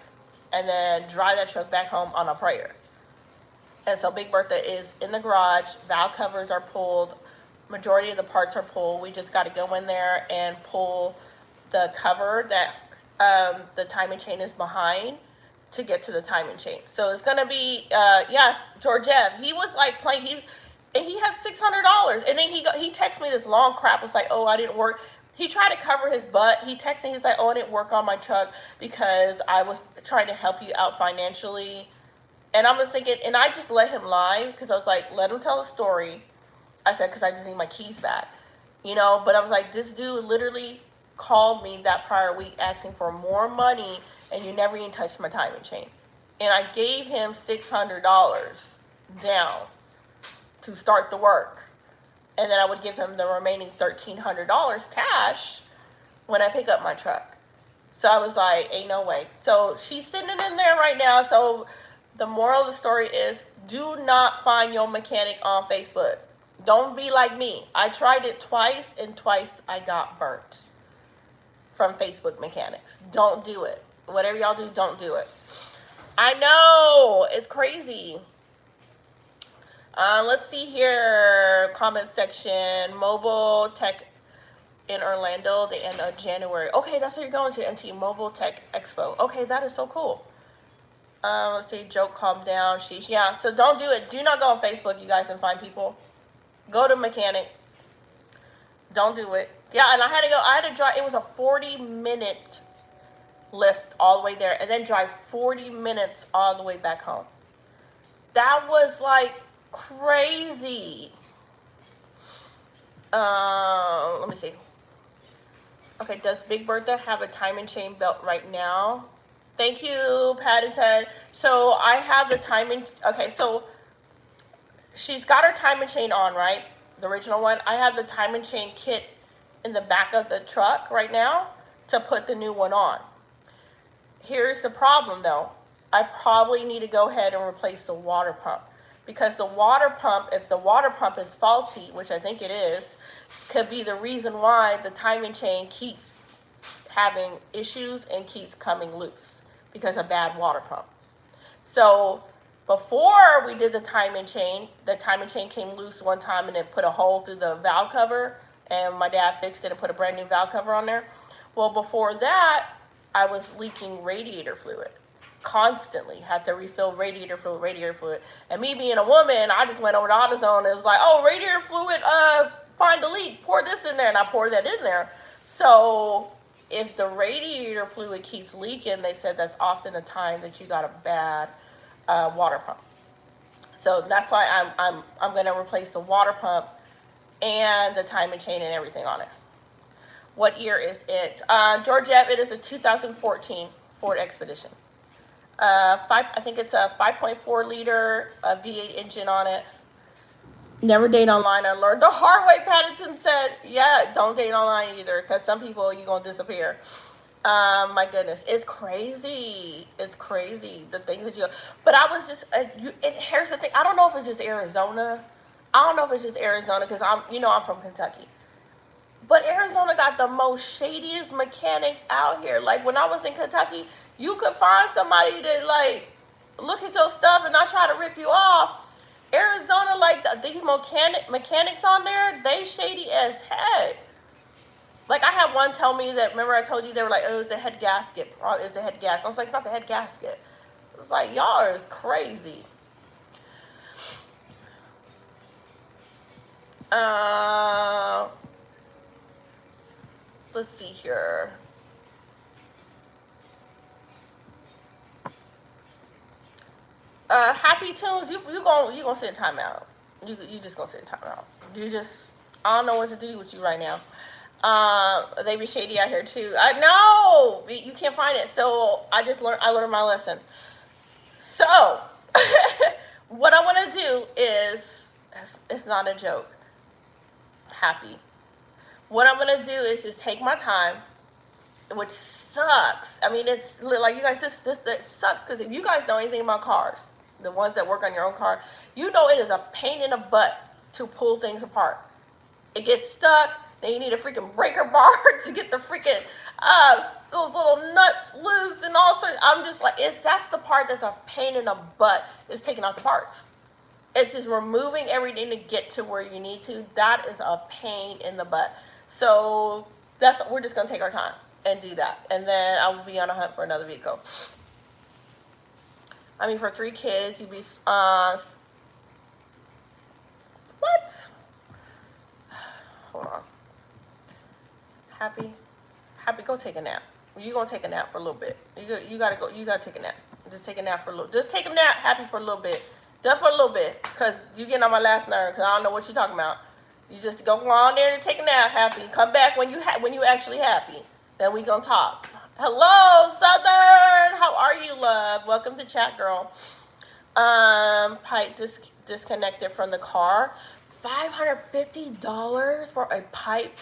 and then drive that truck back home on a prayer. And so Big Bertha is in the garage. Valve covers are pulled. Majority of the parts are pulled. We just got to go in there and pull the cover that the timing chain is behind to get to the timing chain. So it's going to be, yes, Georgiev, he was like playing, he had $600. And then he texted me this long crap. It's like, oh, I didn't work. He tried to cover his butt. He texted me, he's like, oh, I didn't work on my truck because I was trying to help you out financially. And I was thinking, and I just let him lie because I was like, let him tell a story. I said, because I just need my keys back, but I was like, this dude literally called me that prior week asking for more money, and you never even touched my timing chain. And I gave him $600 down to start the work. And then I would give him the remaining $1,300 cash when I pick up my truck. So I was like, ain't no way. So she's sitting in there right now. So the moral of the story is, do not find your mechanic on Facebook. Don't be like me. I tried it twice, and twice I got burnt from Facebook mechanics. Don't do it. Whatever y'all do, don't do it. I know. It's crazy. Let's see here. Comment section. Mobile Tech in Orlando, the end of January. Okay, that's where you're going to, MT Mobile Tech Expo. Okay, that is so cool. Let's see, joke, calm down, sheesh. Yeah, so don't do it. Do not go on Facebook, you guys, and find people. Go to mechanic. Don't do it. Yeah, and I had to drive, it was a 40-minute lift all the way there, and then drive 40 minutes all the way back home. That was like crazy. Let me see. Okay, does Big Bertha have a time and chain belt right now? Thank you, Paddington. So I have the timing. Okay, so she's got her time and chain on, right? The original one. I have the time and chain kit in the back of the truck right now to put the new one on. Here's the problem though. I probably need to go ahead and replace the water pump, because the water pump, if the water pump is faulty, which I think it is, could be the reason why the timing chain keeps having issues and keeps coming loose, because of bad water pump. So before we did the timing chain came loose one time and it put a hole through the valve cover, and my dad fixed it and put a brand new valve cover on there. Well, before that, I was leaking radiator fluid constantly. Had to refill radiator fluid. And me being a woman, I just went over to AutoZone and it was like, oh, radiator fluid, find the leak, pour this in there, and I poured that in there. So if the radiator fluid keeps leaking, they said that's often a time that you got a bad water pump. So that's why I'm going to replace the water pump and the timing chain and everything on it. What year is it? Georgette, it is a 2014 Ford Expedition. I think it's a 5.4 liter V8 engine on it. Never date online. I learned the hard way. Paddington said, yeah, don't date online either, because some people, you're going to disappear. My goodness. It's crazy. It's crazy, the things that you... But I was just... here's the thing. I don't know if it's just Arizona. I don't know if it's just Arizona, because I'm from Kentucky. But Arizona got the most shadiest mechanics out here. Like, when I was in Kentucky, you could find somebody to, like, look at your stuff and not try to rip you off. Arizona, like, these mechanics on there, they shady as heck. Like, I had one tell me that, remember I told you, they were like, oh, it's the head gasket. It's the head gasket. I was like, it's not the head gasket. It's like, y'all is crazy. Let's see here. Happy Tunes, you gonna sit in timeout. You just gonna sit in timeout. I don't know what to do with you right now. They be shady out here too. I know you can't find it. So I learned my lesson. So what I want to do is, it's not a joke. Happy. What I'm gonna do is just take my time, which sucks. I mean, it's like, you guys, this sucks, because if you guys know anything about cars, the ones that work on your own car, you know it is a pain in the butt to pull things apart. It gets stuck, then you need a freaking breaker bar to get the freaking those little nuts loose and all sorts. I'm just like, that's the part that's a pain in the butt, is taking off the parts. It's just removing everything to get to where you need to. That is a pain in the butt. So we're just gonna take our time and do that, and then I will be on a hunt for another vehicle. I mean, for 3 kids, you'd be what? Hold on. Happy, go take a nap. You're gonna take a nap for a little bit. You gotta go. You gotta take a nap. Just take a nap for a little. Just take a nap. Happy for a little bit. Just for a little bit, cause you getting on my last nerve. Cause I don't know what you're talking about. You just go on there to take a nap. Happy. Come back when you actually happy. Then we gonna talk. Hello, Southern. How are you, love? Welcome to chat, girl. Pipe disconnected from the car. $550 for a pipe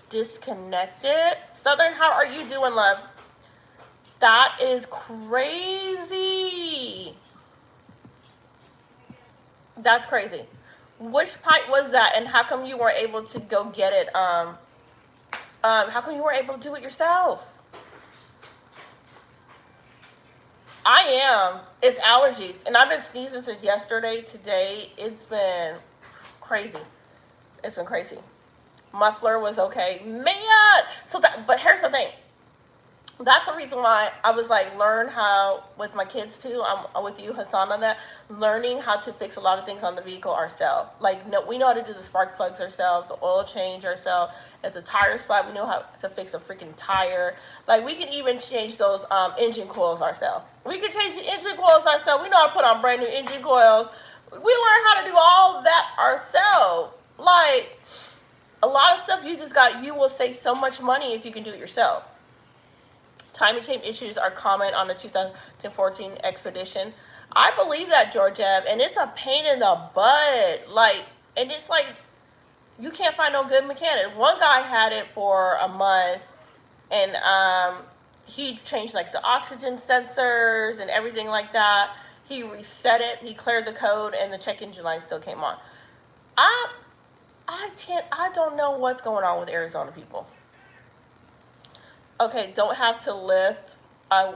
disconnected. Southern, how are you doing, love? That is crazy. That's crazy. Which pipe was that, and how come you weren't able to go get it? How come you weren't able to do it yourself? I am. It's allergies, and I've been sneezing since yesterday. Today, it's been crazy. It's been crazy. Muffler was okay, man. So that, but here's the thing. That's the reason why I was like, learn how, with my kids too, I'm with you, Hassan, on that, learning how to fix a lot of things on the vehicle ourselves. Like, no, we know how to do the spark plugs ourselves, the oil change ourselves. If the tire's flat, we know how to fix a freaking tire. Like, we can even change those engine coils ourselves. We can change the engine coils ourselves. We know how to put on brand new engine coils. We learn how to do all that ourselves. Like, a lot of stuff you will save so much money if you can do it yourself. Timing chain issues are common on the 2014 Expedition. I believe that, Georgiev, and it's a pain in the butt. Like, and it's like, you can't find no good mechanic. One guy had it for a month, and he changed like the oxygen sensors and everything like that. He reset it, he cleared the code, and the check engine light still came on. I don't know what's going on with Arizona people. Okay, don't have to lift. I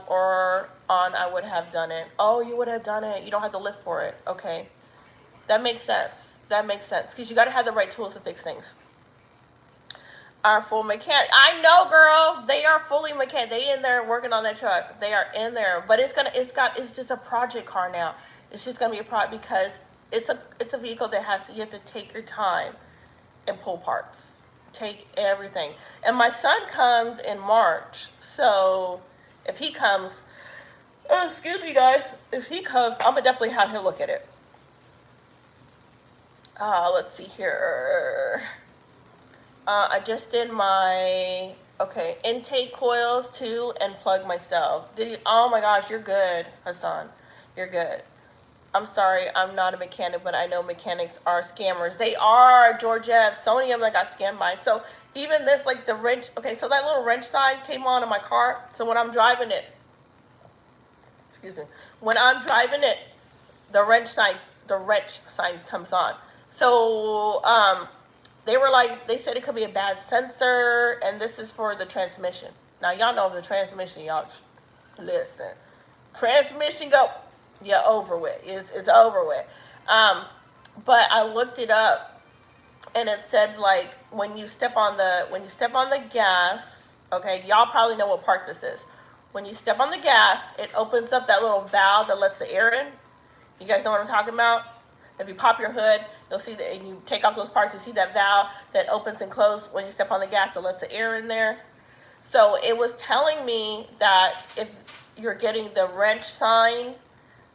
would have done it. Oh, you would have done it. You don't have to lift for it. Okay. That makes sense. That makes sense. Because you got to have the right tools to fix things. Our full mechanic. I know, girl. They are fully mechanic. They in there working on that truck. They are in there. But it's just a project car now. It's just gonna be a project because it's a vehicle that you have to take your time and pull parts. Take everything. And my son comes in March, so if he comes, oh, excuse me guys, if he comes, I'm gonna definitely have him look at it. Let's see here. I just did my intake coils too and plug myself. Oh my gosh, you're good, Hassan. You're good. I'm sorry, I'm not a mechanic, but I know mechanics are scammers. They are, Georgiev. So many of them that got scammed by. So even this, like the wrench, okay, so that little wrench sign came on in my car. So when I'm driving it, when I'm driving it, the wrench sign comes on. So they said it could be a bad sensor, and this is for the transmission. Now y'all know the transmission, y'all listen. Transmission go. Yeah, over with. It's over with. But I looked it up, and it said like when you step on the gas. Okay, y'all probably know what part this is. When you step on the gas, it opens up that little valve that lets the air in. You guys know what I'm talking about? If you pop your hood, you'll see that, and you take off those parts, you see that valve that opens and closes when you step on the gas that lets the air in there. So it was telling me that if you're getting the wrench sign,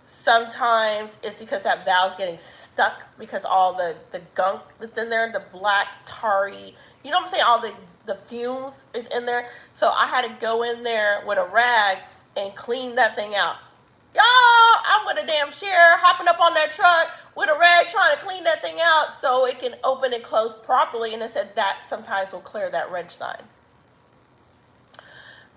sometimes it's because that valve's getting stuck because all the gunk that's in there, the black tarry, you know what I'm saying, all the fumes is in there. So I had to go in there with a rag and clean that thing out. Y'all, I'm with a damn chair hopping up on that truck with a rag trying to clean that thing out so it can open and close properly. And it said that sometimes will clear that wrench sign.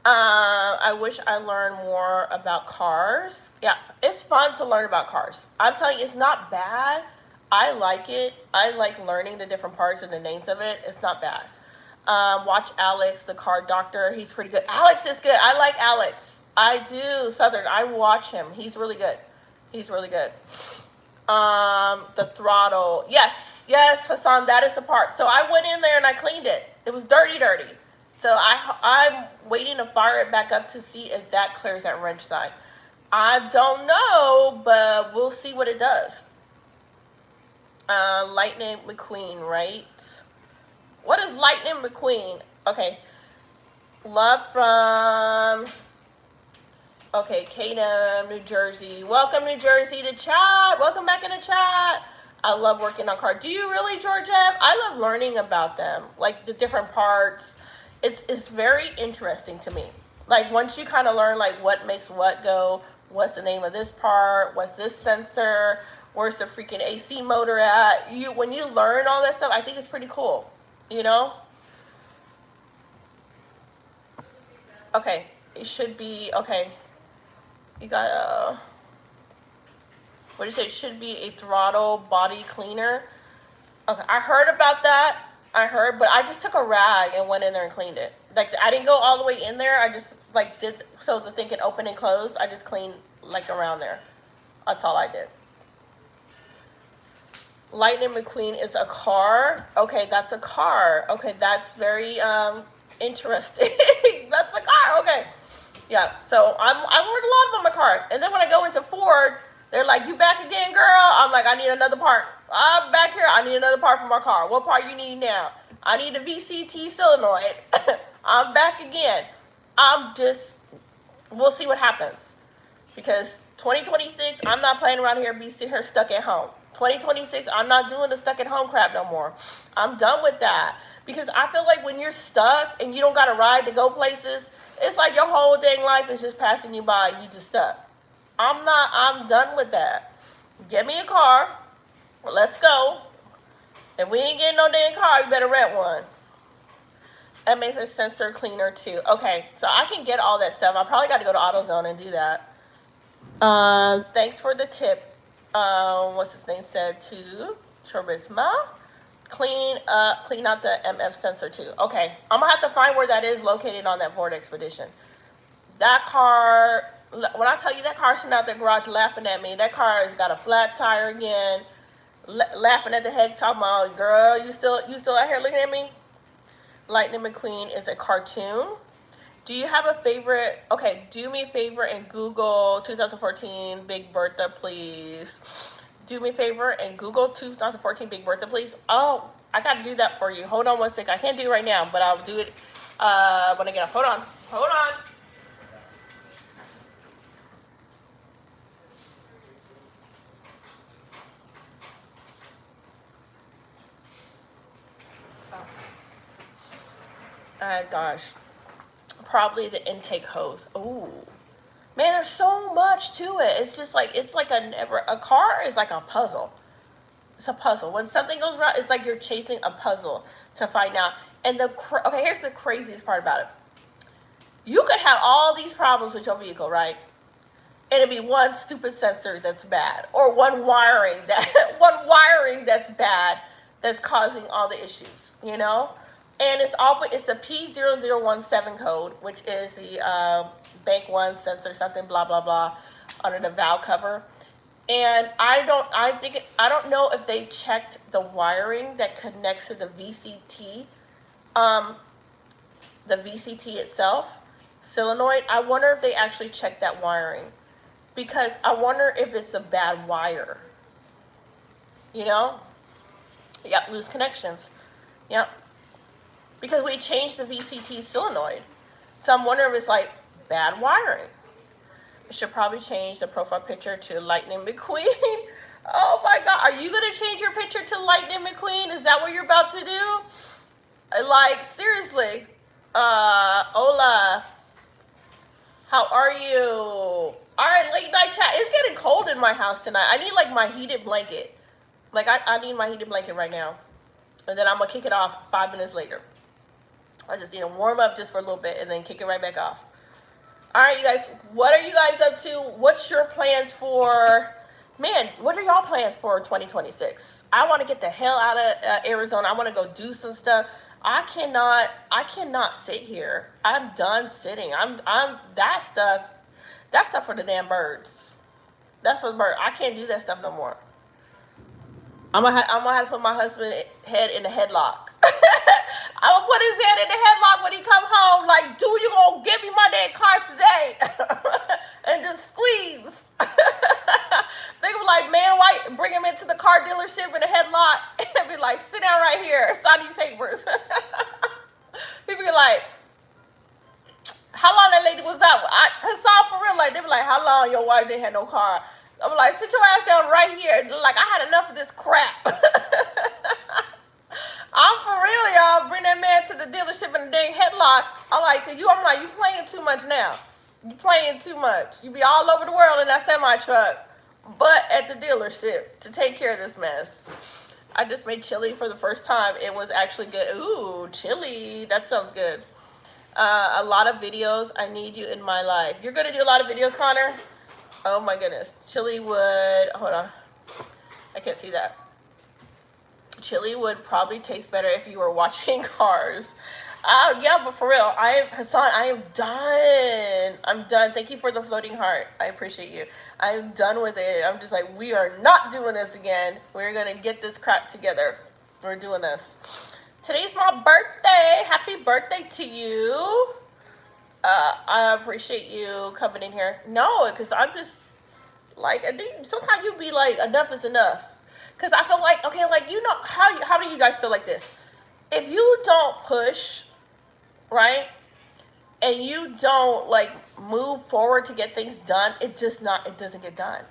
I wish I learned more about cars. Yeah, it's fun to learn about cars. I'm telling you, it's not bad. I like it. I like learning the different parts and the names of it. It's not bad. Watch Alex, the car doctor. He's pretty good. Alex is good. I like Alex. I do. Southern. I watch him. He's really good. He's really good. The throttle. Yes, Hassan, that is the part. So I went in there and I cleaned it. It was dirty. So I'm waiting to fire it back up to see if that clears that wrench side. I don't know, but we'll see what it does. Lightning McQueen, right? What is Lightning McQueen? Okay. Love from... Okay, Kadam, New Jersey. Welcome, New Jersey, to chat. Welcome back in the chat. I love working on cars. Do you really, Georgiev? I love learning about them, like the different parts. It's very interesting to me. Like once you kind of learn like what makes what go, what's the name of this part, what's this sensor, where's the freaking AC motor at? When you learn all that stuff, I think it's pretty cool, you know? Okay, it should be, okay, you got, what do you say? It should be a throttle body cleaner. Okay, I heard about that. But I just took a rag and went in there and cleaned it. Like, I didn't go all the way in there. I just, like, did, so the thing can open and close. I just cleaned, like, around there. That's all I did. Lightning McQueen is a car. Okay, that's a car. Okay, that's very, interesting. That's a car. Okay. Yeah, so I learned a lot about my car. And then when I go into Ford, they're like, you back again, girl? I'm like, I need another part. I'm back here. I need another part for my car. What part you need now? I need a VCT solenoid. I'm back again. We'll see what happens. Because 2026, I'm not playing around here, sitting here stuck at home. 2026, I'm not doing the stuck at home crap no more. I'm done with that. Because I feel like when you're stuck and you don't got a ride to go places, it's like your whole dang life is just passing you by and you just stuck. I'm done with that. Get me a car. Let's go. If we ain't getting no damn car, you better rent one. MFS sensor cleaner too. Okay, so I can get all that stuff. I probably got to go to AutoZone and do that. Thanks for the tip. What's his name said to Charisma. Clean out the MF sensor too. Okay, I'm gonna have to find where that is located on that Ford Expedition. That car, when I tell you that car sitting out there garage laughing at me, that car has got a flat tire again, laughing at the heck, talking about, girl, you still out here looking at me? Lightning McQueen is a cartoon. Do you have a favorite? Okay, do me a favor and Google 2014 Big Bertha, please. Do me a favor and Google 2014 Big Bertha, please. Oh, I got to do that for you. Hold on one second. I can't do it right now, but I'll do it when I get off. Hold on. Hold on. Gosh, probably the intake hose. Oh, man, there's so much to it. It's just like, a car is like a puzzle. It's a puzzle. When something goes wrong, it's like you're chasing a puzzle to find out. And okay, here's the craziest part about it. You could have all these problems with your vehicle, right? And it'd be one stupid sensor that's bad, or one wiring that's bad that's causing all the issues, you know? And it's a P0017 code, which is the bank one sensor something blah blah blah under the valve cover. And I don't know if they checked the wiring that connects to the VCT, itself, solenoid. I wonder if they actually checked that wiring, because I wonder if it's a bad wire. You know? Yep, loose connections. Yep. Because we changed the VCT solenoid. So I'm wondering if it's like bad wiring. I should probably change the profile picture to Lightning McQueen. Oh my God. Are you going to change your picture to Lightning McQueen? Is that what you're about to do? Like, seriously. Hola. How are you? All right, late night chat. It's getting cold in my house tonight. I need like my heated blanket. Like, I need my heated blanket right now. And then I'm going to kick it off 5 minutes later. I just need to warm up just for a little bit and then kick it right back off. All right, you guys, what are you guys up to? What's your plans for, man, what are y'all plans for 2026? I want to get the hell out of Arizona. I want to go do some stuff. I cannot sit here. I'm done sitting. That stuff for the damn birds. That's for the birds. I can't do that stuff no more. I'm gonna have to put my husband's head in a headlock. I'm gonna put his head in the headlock when he come home. Like, dude, you gonna give me my damn car today? And just squeeze. They were like, man, why bring him into the car dealership in a headlock and be like, sit down right here, sign these papers. People be like, how long that lady was out? It's all for real. Like, they be like, how long your wife didn't have no car? I'm like, sit your ass down right here. Like, I had enough of this crap. I'm for real, y'all. Bring that man to the dealership in a dang headlock. I'm like, you playing too much now. You playing too much. You be all over the world in that semi-truck, but at the dealership to take care of this mess. I just made chili for the first time. It was actually good. Ooh, chili. That sounds good. A lot of videos. I need you in my life. You're gonna do a lot of videos, Connor? Oh my goodness. Chili would, hold on. I can't see that. Chili would probably taste better if you were watching Cars. Yeah, but for real, Hassan, I am done. I'm done. Thank you for the floating heart. I appreciate you. I'm done with it. I'm just like, we are not doing this again. We're gonna get this crap together. We're doing this. Today's my birthday. Happy birthday to you. I appreciate you coming in here. No, because I'm just like, sometimes you be like, enough is enough. Because I feel like, okay, like, you know, how do you guys feel like this? If you don't push, right, and you don't, like, move forward to get things done, it doesn't get done.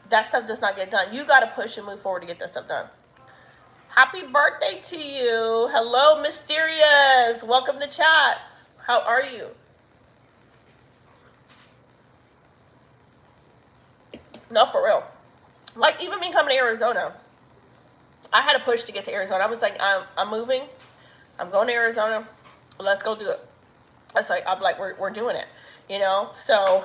That stuff does not get done. You got to push and move forward to get that stuff done. Happy birthday to you. Hello, Mysterious. Welcome to chat. How are you? No, for real. Like, even me coming to Arizona, I had to push to get to Arizona. I was like, I'm moving. I'm going to Arizona. Let's go do it. It's like, I'm like, we're doing it, you know? So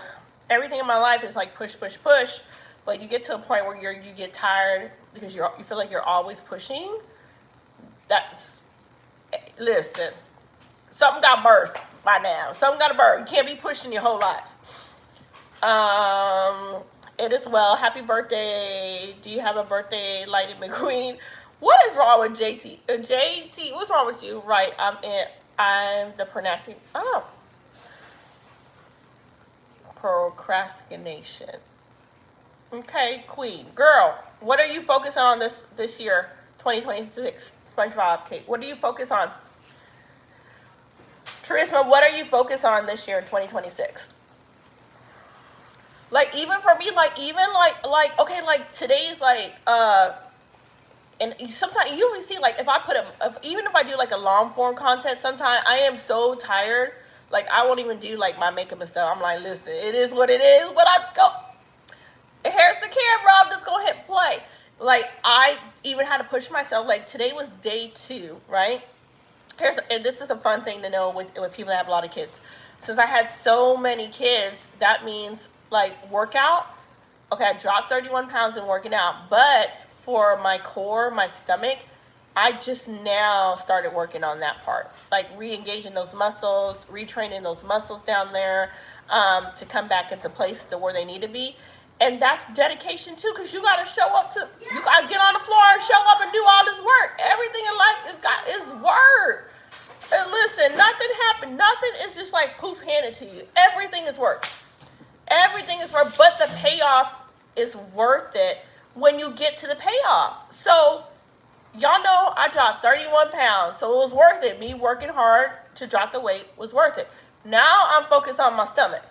everything in my life is like push, push, push. But you get to a point where you get tired because you feel like you're always pushing. Listen, something got birthed by now. Something got a birth. You can't be pushing your whole life. It is well. Happy birthday. Do you have a birthday, Lightning McQueen? What is wrong with JT? JT, what's wrong with you? Right, I'm the pronouncing. Oh. Procrastination. Okay, Queen. Girl, what are you focusing on this year, 2026? SpongeBob Kate, what do you focus on? Charisma, what are you focused on this year, 2026? Like, even for me, like, even like, okay, like, today's like, and sometimes you always see, like, even if I do like a long form content, sometimes I am so tired, like, I won't even do like my makeup and stuff. I'm like, listen, it is what it is, but I go, here's the camera, I'm just gonna hit play. Like, I even had to push myself. Like, today was day 2, right? And this is a fun thing to know with people that have a lot of kids. Since I had so many kids, that means, like, workout. Okay, I dropped 31 pounds in working out, but for my core, my stomach, I just now started working on that part. Like, re-engaging those muscles, retraining those muscles down there, to come back into place to where they need to be. And that's dedication too, because you gotta show up you gotta get on the floor and show up and do all this work. Everything in life is work. And listen, nothing happened. Nothing is just like poof handed to you. Everything is work. Everything is work, but the payoff is worth it when you get to the payoff. So y'all know I dropped 31 pounds, so it was worth it. Me working hard to drop the weight was worth it. Now I'm focused on my stomach.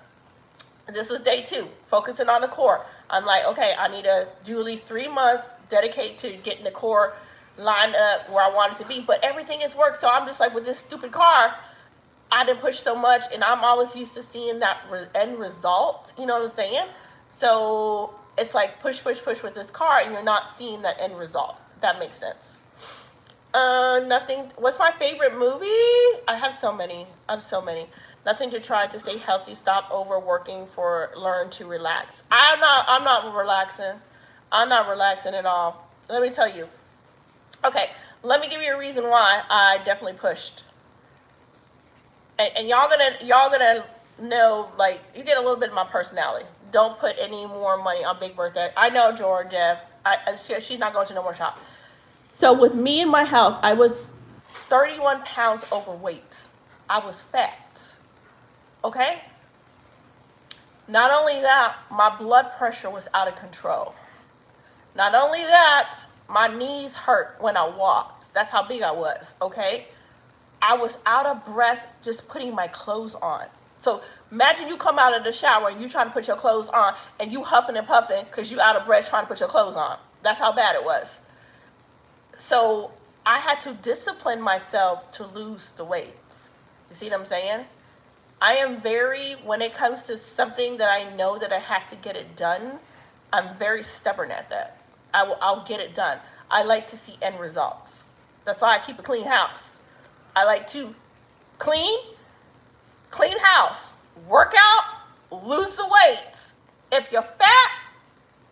This is day 2, focusing on the core. I'm like, okay, I need to do at least 3 months dedicated to getting the core lined up where I want it to be. But everything is work. So I'm just like, with this stupid car, I didn't push so much, and I'm always used to seeing that end result. You know what I'm saying? So it's like push, push, push with this car, and you're not seeing that end result. That makes sense. Nothing. What's my favorite movie? I have so many. Nothing to try to stay healthy. Stop overworking learn to relax. I'm not relaxing. I'm not relaxing at all. Let me tell you. Okay, let me give you a reason why I definitely pushed. And y'all gonna know, like, you get a little bit of my personality. Don't put any more money on Big Birthday. I know, George, Jeff. She's not going to no more shop. So with me and my health, I was 31 pounds overweight. I was fat. Okay? Not only that, my blood pressure was out of control. Not only that, my knees hurt when I walked. That's how big I was, okay? I was out of breath just putting my clothes on. So imagine you come out of the shower and you trying to put your clothes on and you huffing and puffing because you out of breath trying to put your clothes on. That's how bad it was. So I had to discipline myself to lose the weight. You see what I'm saying? I am when it comes to something that I know that I have to get it done, I'm very stubborn at that. I'll get it done. I like to see end results. That's why I keep a clean house. I like to clean, clean house, work out, lose the weight. If you're fat,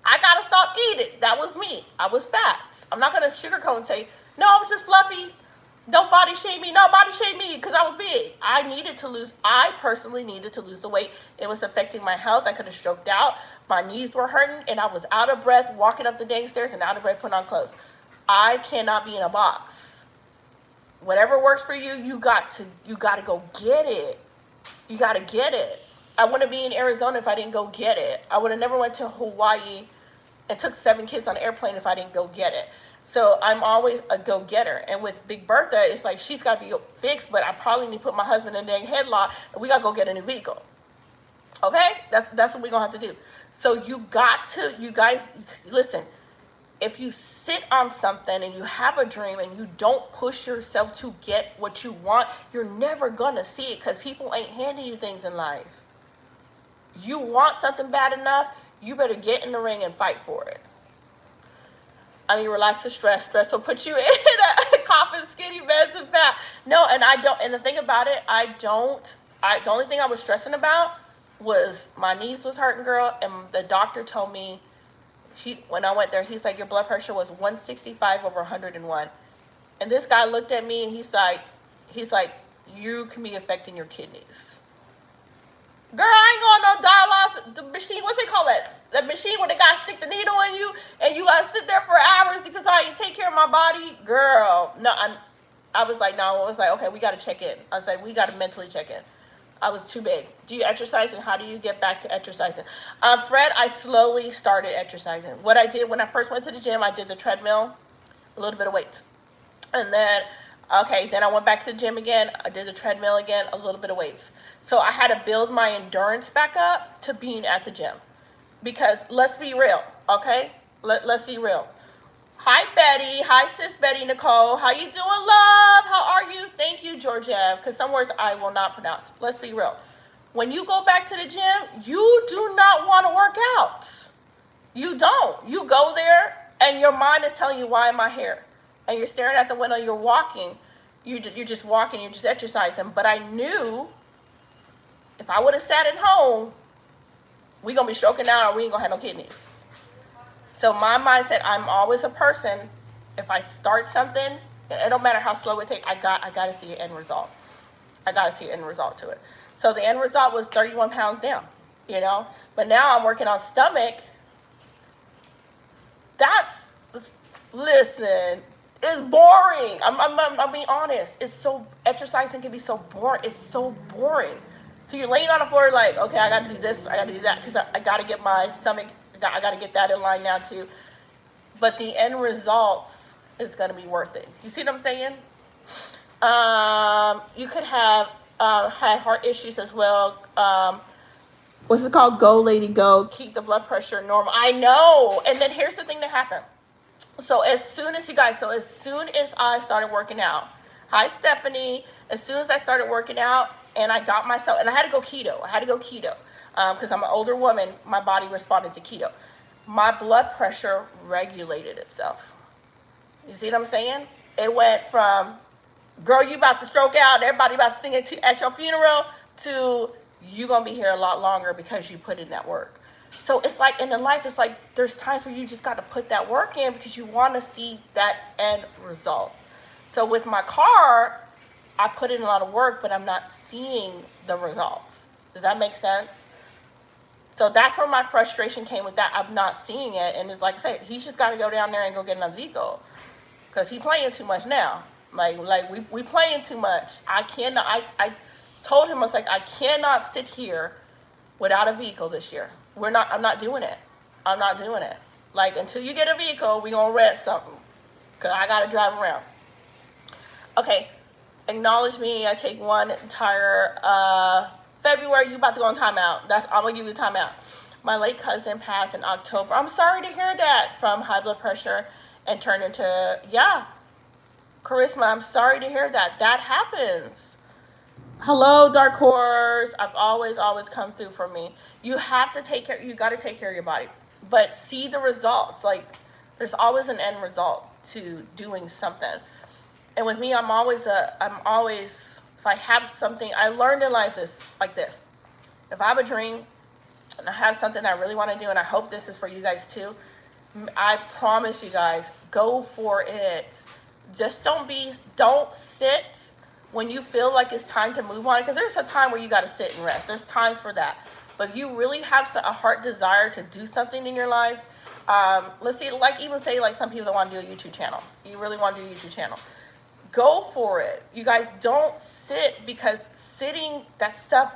I gotta stop eating. That was me. I was fat. I'm not gonna sugarcoat and say, no, I was just fluffy. Don't body shame me. No, body shame me because I was big. I personally needed to lose the weight. It was affecting my health. I could have stroked out. My knees were hurting and I was out of breath walking up the dang stairs and out of breath putting on clothes. I cannot be in a box. Whatever works for you, you got to go get it. You got to get it. I wouldn't be in Arizona if I didn't go get it. I would have never went to Hawaii and took 7 kids on an airplane if I didn't go get it. So I'm always a go-getter. And with Big Bertha, it's like she's got to be fixed, but I probably need to put my husband in a dang headlock and we got to go get a new vehicle. Okay? That's what we're going to have to do. So you guys, listen, if you sit on something and you have a dream and you don't push yourself to get what you want, you're never going to see it because people ain't handing you things in life. You want something bad enough, you better get in the ring and fight for it. I mean, relax the stress. Stress will put you in a coffin, skinny, mess, and fat. No, and I don't. And the thing about it, the only thing I was stressing about was my knees was hurting, girl. And the doctor told me, when I went there, he's like, your blood pressure was 165 over 101. And this guy looked at me and he's like, you can be affecting your kidneys. Girl, I ain't going no dialysis. The machine, what's they call it? The machine where they gotta stick the needle in you and you gotta sit there for hours because I didn't take care of my body. Girl, no, I was like, okay, we gotta check in. I was like, we gotta mentally check in. I was too big. Do you exercise and how do you get back to exercising? Fred, I slowly started exercising. What I did when I first went to the gym, I did the treadmill, a little bit of weights. And then I went back to the gym again. I did the treadmill again, a little bit of weights. So I had to build my endurance back up to being at the gym. Because let's be real, okay? Let's be real. Hi, Betty. Hi, sis Betty Nicole. How you doing, love? How are you? Thank you, Georgia. Because some words I will not pronounce. Let's be real. When you go back to the gym, you do not want to work out. You don't. You go there and your mind is telling you, why am I here? And you're staring at the window, you're walking. You're just walking, you're just exercising. But I knew if I would have sat at home, we going to be stroking out or we ain't going to have no kidneys. So my mindset, I'm always a person, if I start something, it don't matter how slow it takes, I got to see an end result. I got to see an end result to it. So the end result was 31 pounds down, you know. But now I'm working on stomach. Listen, it's boring. I'm being honest. Exercising can be so boring. It's so boring. So you're laying on the floor like, okay, I got to do this, I got to do that, because I got to get my stomach, I got to get that in line now too. But the end results is going to be worth it. You see what I'm saying? You could have had heart issues as well. What's it called? Go, lady, go. Keep the blood pressure normal. I know. And then here's the thing that happened. So as soon as I started working out, hi, Stephanie. As soon as I started working out and I got myself, and I had to go keto. Because I'm an older woman, my body responded to keto. My blood pressure regulated itself. You see what I'm saying? It went from, girl, you about to stroke out, everybody about to sing it at your funeral, to you going to be here a lot longer because you put in that work. So it's like, in life, it's like there's times where you just got to put that work in because you want to see that end result. So with my car, I put in a lot of work, but I'm not seeing the results. Does that make sense? So that's where my frustration came with that. I'm not seeing it. And it's like I said, he's just got to go down there and go get another vehicle. Because he's playing too much now. Like we playing too much. I told him, I was like, I cannot sit here without a vehicle this year. I'm not doing it. I'm not doing it. Like, until you get a vehicle, we going to rent something. Because I got to drive around. Okay. Acknowledge me. I take one entire February. You about to go on timeout. I'm going to give you a timeout. My late cousin passed in October. I'm sorry to hear that. From high blood pressure and turned into, Charisma, I'm sorry to hear that. That happens. Hello, Dark Horse. I've always come through for me. You got to take care of your body. But see the results. Like, there's always an end result to doing something. And with me, I'm always, if I have something, I learned in life like this. If I have a dream and I have something I really want to do, and I hope this is for you guys too, I promise you guys, go for it. Just don't sit when you feel like it's time to move on, because there's a time where you got to sit and rest. There's times for that. But if you really have a heart desire to do something in your life, let's see, like even say like some people that want to do a YouTube channel. You really want to do a YouTube channel. Go for it. You guys don't sit, because sitting, that stuff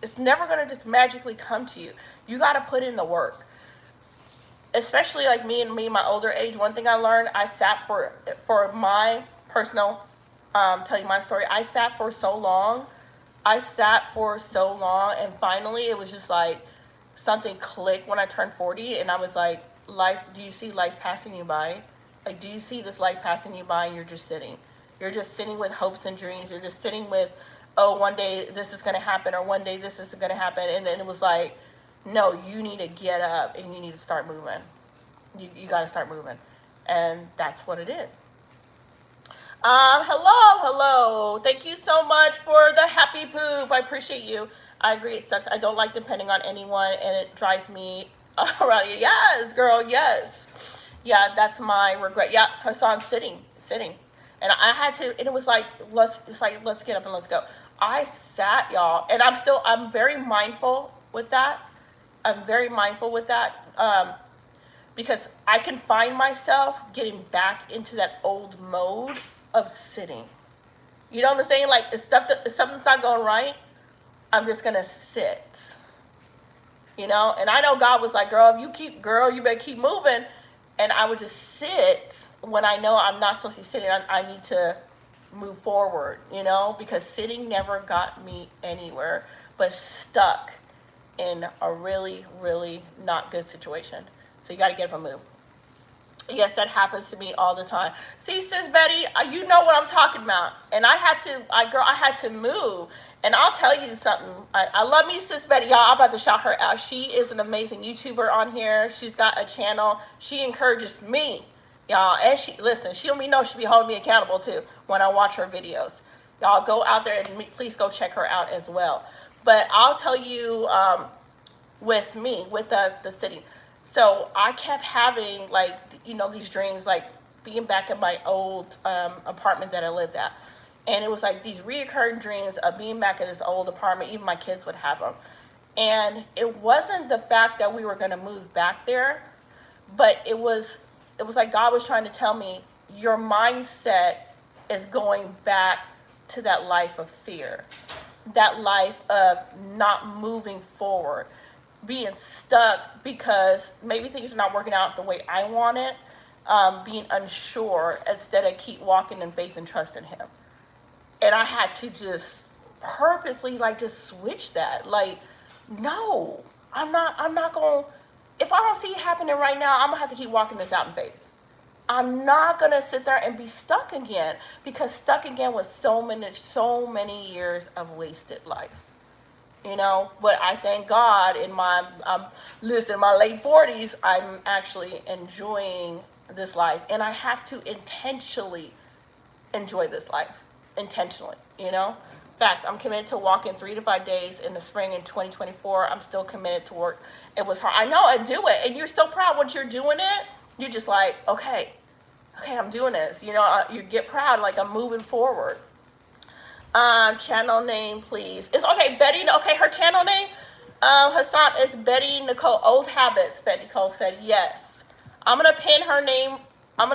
it's never going to just magically come to you. You got to put in the work. Especially like me, my older age, one thing I learned, I sat for my personal, tell you my story. I sat for so long, and finally it was just like something clicked when I turned 40, and I was like, do you see life passing you by? Like, do you see this life passing you by, and you're just sitting with hopes and dreams. You're just sitting with, oh, one day this is going to happen, or one day this is going to happen. And then it was like, no, you need to get up and you need to start moving. You got to start moving. And that's what it is. Hello. Thank you so much for the happy poop. I appreciate you. I agree, it sucks. I don't like depending on anyone, and it drives me around. Yes, girl, yes. Yeah, that's my regret. Yeah, I saw him sitting. And I had to, and it was like, let's get up and let's go. I sat, y'all, and I'm very mindful with that. Because I can find myself getting back into that old mode of sitting. You know what I'm saying? Like, if something's not going right, I'm just gonna sit. You know? And I know God was like, girl, you better keep moving. And I would just sit when I know I'm not supposed to be sitting. I need to move forward, you know? Because sitting never got me anywhere, but stuck in a really, really not good situation. So you got to get up and move. Yes, that happens to me all the time. See, Sis Betty, you know what I'm talking about. And I had to move. And I'll tell you something. I love me, Sis Betty. Y'all, I'm about to shout her out. She is an amazing YouTuber on here. She's got a channel. She encourages me, y'all. And she don't even know she be holding me accountable too when I watch her videos. Y'all go out there and please go check her out as well. But I'll tell you, with the city. So I kept having, like, you know, these dreams, like being back at my old apartment that I lived at. And it was like these reoccurring dreams of being back at this old apartment. Even my kids would have them. And it wasn't the fact that we were going to move back there, but it was like God was trying to tell me, your mindset is going back to that life of fear, that life of not moving forward, being stuck because maybe things are not working out the way I want it, being unsure instead of keep walking in faith and trust in Him. And I had to just purposely just switch that. Like, no, I'm not going, if I don't see it happening right now, I'm gonna have to keep walking this out in faith. I'm not gonna sit there and be stuck again, because stuck again with so many years of wasted life. You know, but I thank God in my late 40s, I'm actually enjoying this life, and I have to intentionally enjoy this life, intentionally, you know. Facts, I'm committed to walking 3 to 5 days in the spring in 2024. I'm still committed to work. It was hard. I know, I do it, and you're so proud once you're doing it. You're just like, okay, I'm doing this. You know, you get proud, like I'm moving forward. Channel name, please. It's okay, Betty. Okay, her channel name, Hassan, is Betty Nicole. Old Habits. Betty Nicole said yes. I'm gonna pin her name. All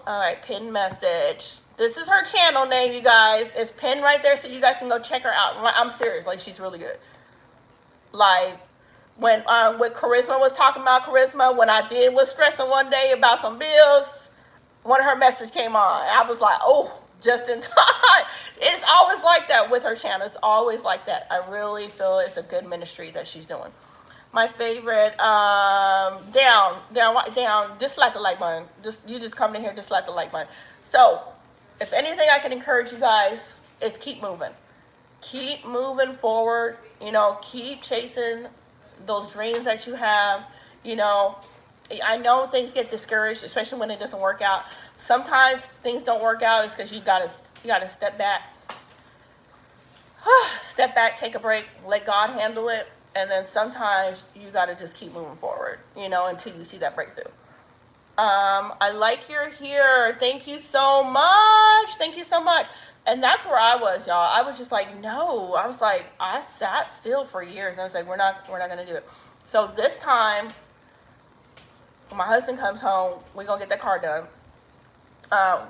right, pin message. This is her channel name, you guys. It's pinned right there, so you guys can go check her out. I'm serious. Like, she's really good. Like, when Charisma was talking about Charisma, when I was stressing one day about some bills, one of her messages came on. I was like, oh, just in time. It's always like that with her channel. It's always like that. I really feel it's a good ministry that she's doing. My favorite, down, just slap the like button. You just come in here, just slap the like button. So, if anything I can encourage you guys is keep moving. Keep moving forward. You know, keep chasing those dreams that you have. You know, I know things get discouraged, especially when it doesn't work out. Sometimes things don't work out. It's because you gotta step back, step back, take a break, let God handle it, and then sometimes you gotta just keep moving forward, until you see that breakthrough. I like you're here. Thank you so much. Thank you so much. And that's where I was, y'all. I was just like, no. I was like, I sat still for years, and I was like, we're not gonna do it. So this time, when my husband comes home, we're gonna get the car done,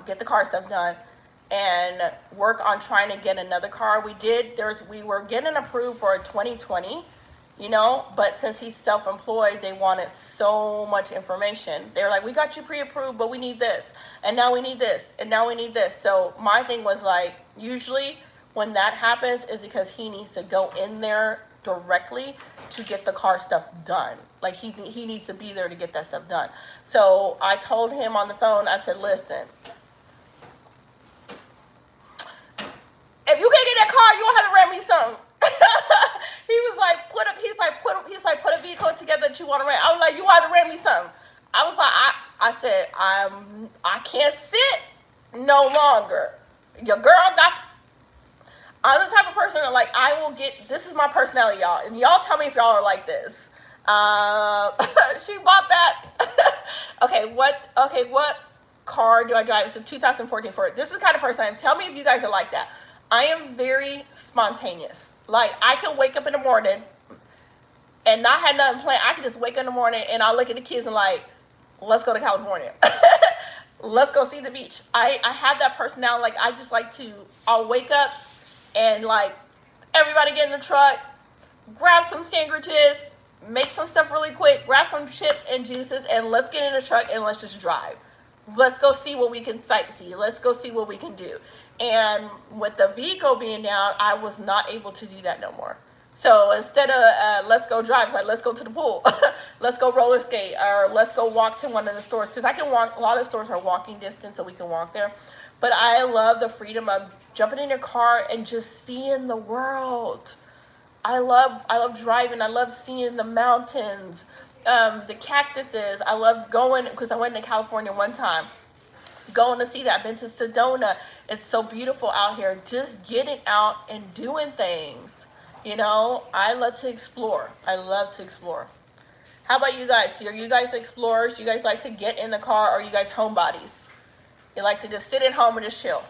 get the car stuff done, and work on trying to get another car. We were getting approved for a 2020. But since he's self-employed, they wanted so much information. They're like, we got you pre-approved, but we need this, and now we need this, and now we need this. So my thing was like, usually when that happens is because he needs to go in there directly to get the car stuff done. Like he needs to be there to get that stuff done. So I told him on the phone, I said, listen, if you can't get that car, you don't have to rent me something. He was like, put a vehicle together that you want to rent. I was like, you want to rent me something. I was like, I said, I can't sit no longer. Your girl got. I'm the type of person that like I will get. This is my personality, y'all, and y'all tell me if y'all are like this. She bought that. Okay, what car do I drive? It's a 2014 Ford. This is the kind of person I am. Tell me if you guys are like that. I am very spontaneous. Like, I can wake up in the morning and not have nothing planned. I can just wake up in the morning and I'll look at the kids and like, let's go to California. Let's go see the beach. I have that personality. Like, I just like to, I'll wake up and like, everybody get in the truck, grab some sandwiches, make some stuff really quick, grab some chips and juices, and let's get in the truck and let's just drive. Let's go see what we can sightsee. Let's go see what we can do. And with the vehicle being down, I was not able to do that no more. So instead of let's go drive, it's like, let's go to the pool. Let's go roller skate, or let's go walk to one of the stores. Because I can walk, a lot of stores are walking distance, so we can walk there. But I love the freedom of jumping in your car and just seeing the world. I love driving. I love seeing the mountains, the cactuses. I love going, because I went to California one time, going to see that. I've been to Sedona. It's so beautiful out here. Just getting out and doing things. I love to explore. I love to explore. How about you guys? Are you guys explorers? You guys like to get in the car, or are you guys homebodies? You like to just sit at home and just chill?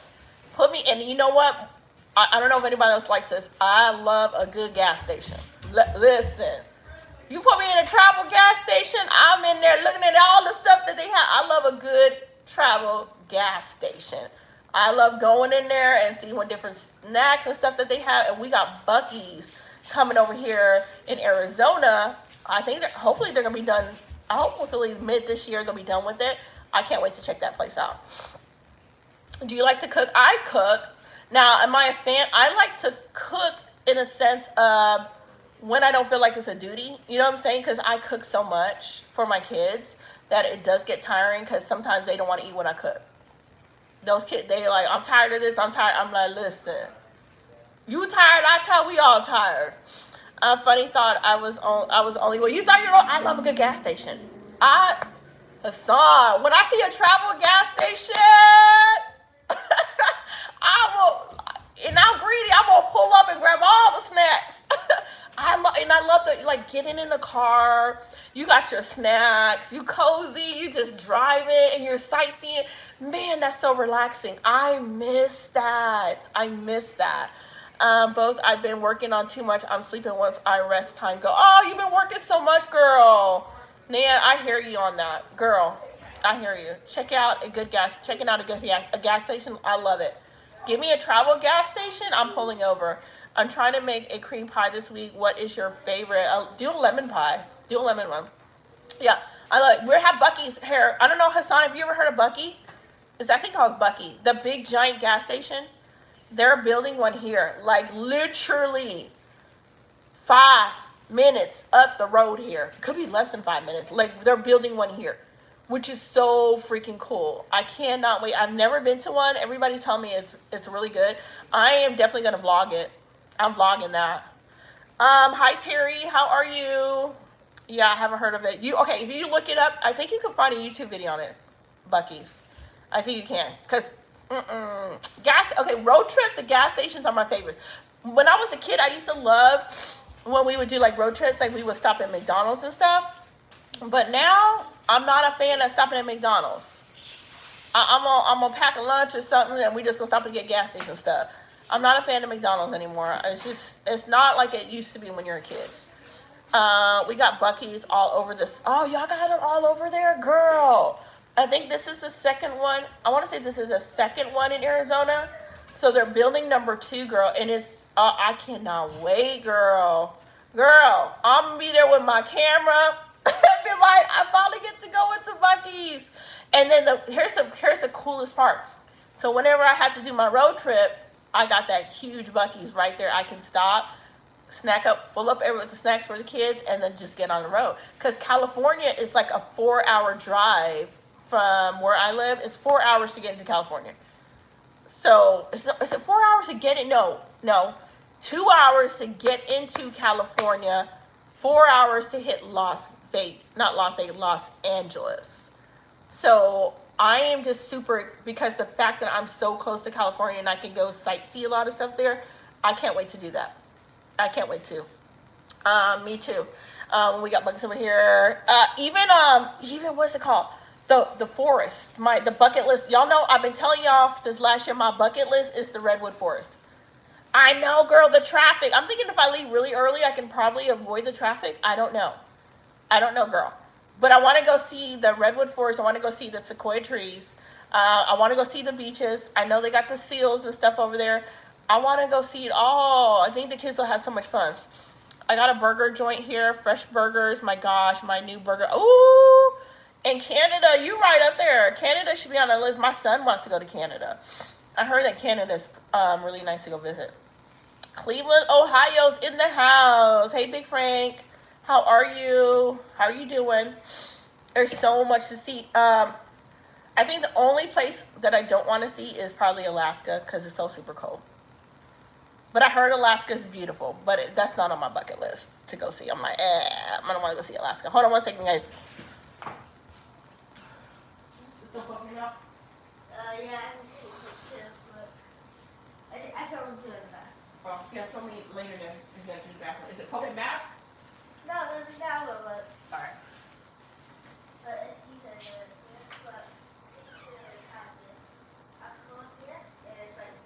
Put me in. You know what? I don't know if anybody else likes this. I love a good gas station. Listen. You put me in a travel gas station, I'm in there looking at all the stuff that they have. I love a good travel gas station. I love going in there and seeing what different snacks and stuff that they have. And we got Buc-ee's coming over here in Arizona. I think that hopefully they're going to be done. Hopefully mid this year they'll be done with it. I can't wait to check that place out. Do you like to cook? I cook. Now, am I a fan? I like to cook in a sense of when I don't feel like it's a duty. You know what I'm saying? Because I cook so much for my kids that it does get tiring, because sometimes they don't want to eat what I cook. Those kids, they like, I'm tired of this, I'm tired. I'm like, listen, you tired, I tired, we all tired. Funny thought, I was only, well, you thought I love a good gas station. Hassan, when I see a travel gas station, I'm greedy, I'm going to pull up and grab all the snacks. I love the, like, getting in the car, you got your snacks, you cozy, you just drive it, and you're sightseeing. Man, that's so relaxing. I miss that. Both, I've been working on too much. I'm sleeping once I rest time go. Oh, you've been working so much, girl. Man, I hear you on that. Girl, I hear you. Checking out a gas station, I love it. Give me a travel gas station, I'm pulling over. I'm trying to make a cream pie this week. What is your favorite? Do a lemon pie. Do a lemon one. Yeah, I love it. We have Buc-ee's here. I don't know, Hassan, have you ever heard of Buc-ee? I think called Buc-ee. The big giant gas station. They're building one here. Like literally 5 minutes up the road here. It could be less than 5 minutes. Like they're building one here, which is so freaking cool. I cannot wait. I've never been to one. Everybody tell me it's really good. I am definitely going to vlog it. I'm vlogging that. Hi, Terry. How are you? Yeah, I haven't heard of it. Okay, if you look it up, I think you can find a YouTube video on it. Buc-ee's. I think you can. Because, road trip, the gas stations are my favorite. When I was a kid, I used to love when we would do like road trips, like we would stop at McDonald's and stuff. But now, I'm not a fan of stopping at McDonald's. I'm gonna pack a lunch or something and we just go stop and get gas station stuff. I'm not a fan of McDonald's anymore. It's not like it used to be when you're a kid. We got Buc-ee's all over this. Oh, y'all got them all over there? Girl. I think this is the second one. I want to say this is the second one in Arizona. So they're building number 2, girl. And it's, I cannot wait, girl. Girl, I'm going to be there with my camera. Be like, I finally get to go into Buc-ee's. And then here's the coolest part. So whenever I had to do my road trip, I got that huge Buc-ee's right there. I can stop, snack up, fill up with the snacks for the kids, and then just get on the road. Because California is like a 4-hour drive from where I live. It's 4 hours to get into California. So is it 4 hours to get it? No. 2 hours to get into California, 4 hours to hit Los Angeles. So I am just super, because the fact that I'm so close to California and I can go sightsee a lot of stuff there, I can't wait to do that. I can't wait to. Me too. We got buckets over here. Even what's it called? The forest. The bucket list. Y'all know I've been telling y'all since last year my bucket list is the Redwood Forest. I know, girl, the traffic. I'm thinking if I leave really early, I can probably avoid the traffic. I don't know, girl. But I want to go see the Redwood Forest. I want to go see the sequoia trees. I want to go see the beaches. I know they got the seals and stuff over there. I want to go see it all. I think the kids will have so much fun. I got a burger joint here, Fresh Burgers. My gosh, my new burger. Ooh, and Canada, you right up there. Canada should be on our list. My son wants to go to Canada. I heard that Canada's really nice to go visit. Cleveland, Ohio's in the house. Hey, Big Frank. How are you? How are you doing? There's so much to see. I think the only place that I don't want to see is probably Alaska because it's so super cold. But I heard Alaska is beautiful, but that's not on my bucket list to go see. I'm like, I don't want to go see Alaska. Hold on one second, guys. Is this still poking out? Yeah, I can see it too, but I told him to in the back. Oh, yeah, so me later to go to the bathroom. Is it poking back? No, but Alright. it's either but I come up here and it's like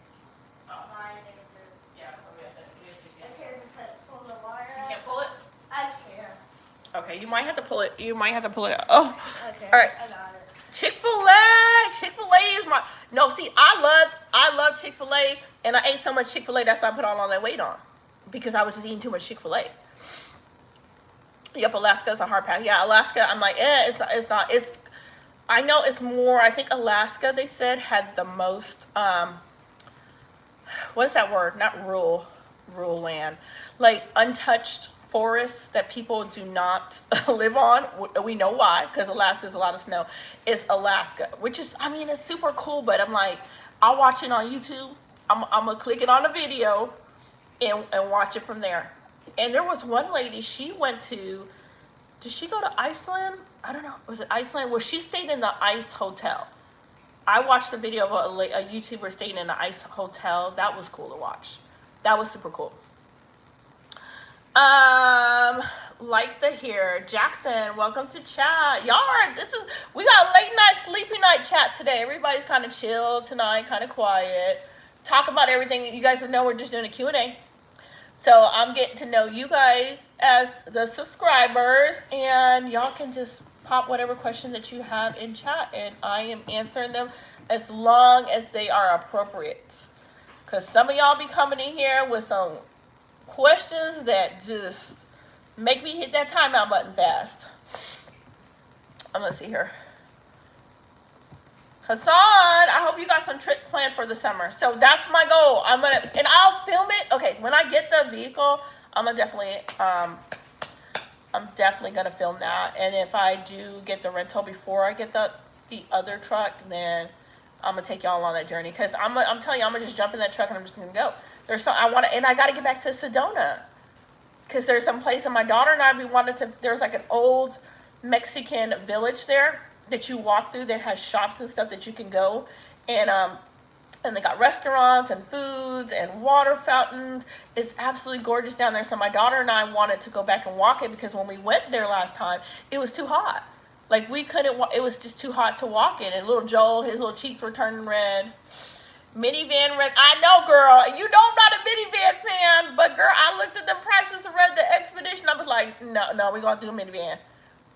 sliding through. Yeah, so we have to do this I again. can't just like pull the wire You out. can't pull it? I can. Okay, you might have to pull it. Oh, Okay. All right. I got it. Chick-fil-A. Chick-fil-A is my. No, see, I love Chick-fil-A, and I ate so much Chick-fil-A that's why I put all that weight on, because I was just eating too much Chick-fil-A. Yep, Alaska is a hard pass. Yeah, Alaska, I'm like, it's not. I know it's more. I think Alaska, they said, had the most. What is that word? Not rural land, like untouched forests that people do not live on. We know why, because Alaska is a lot of snow. It's Alaska, which is, I mean, it's super cool, but I'm like, I'll watch it on YouTube. I'm gonna click it on a video and watch it from there. And there was one lady, she went to, did she go to Iceland? I don't know, was it Iceland? Well, she stayed in the ice hotel. I watched the video of a YouTuber staying in an ice hotel. That was cool to watch. That was super cool. Like the hair. Jackson, welcome to chat. Y'all are, we got late night, sleepy night chat today. Everybody's kind of chill tonight, kind of quiet. Talk about everything. You guys would know we're just doing a Q&A. So I'm getting to know you guys as the subscribers, and y'all can just pop whatever question that you have in chat, and I am answering them as long as they are appropriate. Because some of y'all be coming in here with some questions that just make me hit that timeout button fast. I'm gonna see here. Hassan, I hope you got some trips planned for the summer. So that's my goal. And I'll film it. Okay, when I get the vehicle, I'm definitely gonna film that. And if I do get the rental before I get the other truck, then I'm gonna take y'all on that journey. Cause I'm telling you, I'm gonna just jump in that truck and I'm just gonna go. And I gotta get back to Sedona. because there's some place, and my daughter and I, we wanted to, there's like an old Mexican village there that you walk through that has shops and stuff that you can go, and they got restaurants and foods and water fountains. It's absolutely gorgeous down there. So my daughter and I wanted to go back and walk it, because when we went there last time, it was too hot. Like, we couldn't, it was just too hot to walk in. And little Joel, his little cheeks were turning red. Minivan rent. I know, girl. You know I'm not a minivan fan, but girl, I looked at the prices and read the Expedition. I was like, no, we're going to do a minivan.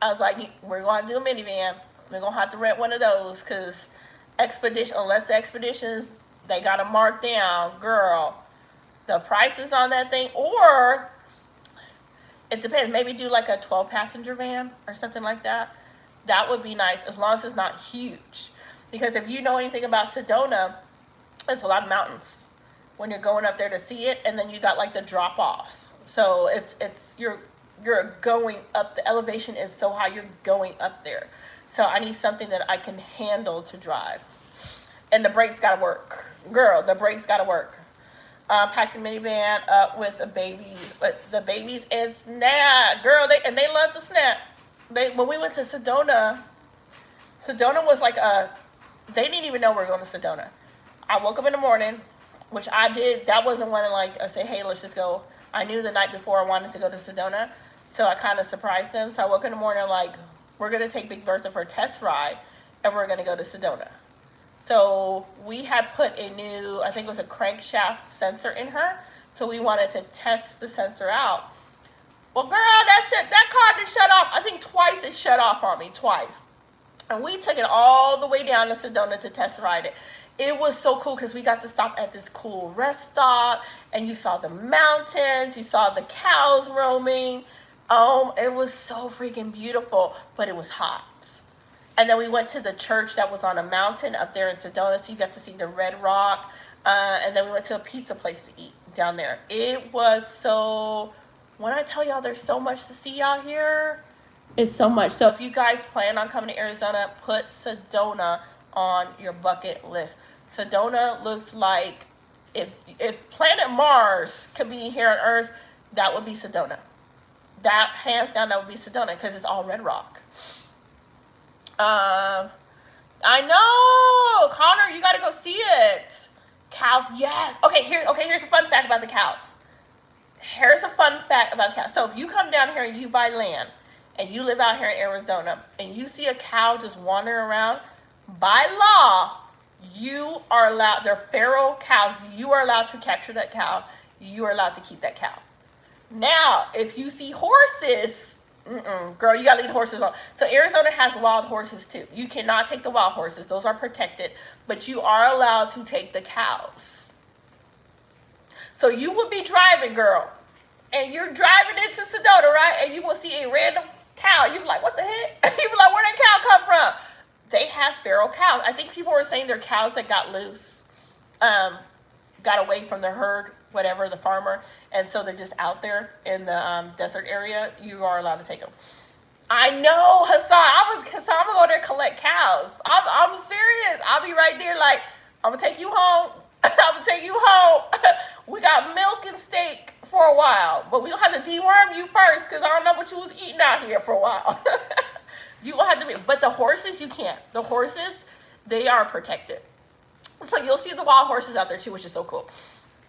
I was like, we're going to do a minivan. We're going to have to rent one of those, because Expedition, unless the Expeditions, they got to mark down, girl, the prices on that thing. Or it depends, maybe do like a 12-passenger van or something like that. That would be nice, as long as it's not huge. Because if you know anything about Sedona, it's a lot of mountains when you're going up there to see it, and then you got like the drop-offs. So you're going up, the elevation is so high, you're going up there. So I need something that I can handle to drive. And the brakes gotta work. Girl, the brakes gotta work. Packed the minivan up with the babies, but the babies and snack. Girl, they love to snack. When we went to Sedona was like they didn't even know we were going to Sedona. I woke up in the morning, which I did. That wasn't one of like, I said, hey, let's just go. I knew the night before I wanted to go to Sedona, so I kind of surprised them. So I woke up in the morning like, we're going to take Big Bertha for a test ride, and we're going to go to Sedona. So we had put a new, I think it was a crankshaft sensor in her, so we wanted to test the sensor out. Well, girl, that car just shut off. I think twice it shut off on me, twice. And we took it all the way down to Sedona to test ride it. It was so cool, because we got to stop at this cool rest stop, and you saw the mountains, you saw the cows roaming. It was so freaking beautiful, but it was hot. And then we went to the church that was on a mountain up there in Sedona, so you got to see the Red Rock. And then we went to a pizza place to eat down there. It was so, when I tell y'all there's so much to see out here, it's so much. So if you guys plan on coming to Arizona, put Sedona on your bucket list. Sedona looks like, if planet Mars could be here on Earth, that would be Sedona. That, hands down, that would be Sedona, because it's all red rock. I know, Connor, you gotta go see it. Cows, yes. Okay, here's a fun fact about the cows. Here's a fun fact about the cows. So if you come down here and you buy land, and you live out here in Arizona, and you see a cow just wandering around, by law, you are allowed, they're feral cows, you are allowed to capture that cow, you are allowed to keep that cow. Now, if you see horses, girl, you gotta leave horses on. So Arizona has wild horses too. You cannot take the wild horses, those are protected, but you are allowed to take the cows. So you would be driving, girl, and you're driving into Sedona, right? And you will see a random cow. You be like, what the heck? You be like, where did that cow come from? They have feral cows. I think people were saying they're cows that got loose, got away from the herd, whatever, the farmer, and so they're just out there in the desert area. You are allowed to take them. I know, Hassan, I'm gonna go there and collect cows. I'm serious. I'll be right there like, I'm gonna take you home. I'm gonna take you home. We got milk and steak for a while, but we gonna have to deworm you first, because I don't know what you was eating out here for a while. You gonna have to be, but the horses, you can't. The horses, they are protected. So you'll see the wild horses out there too, which is so cool.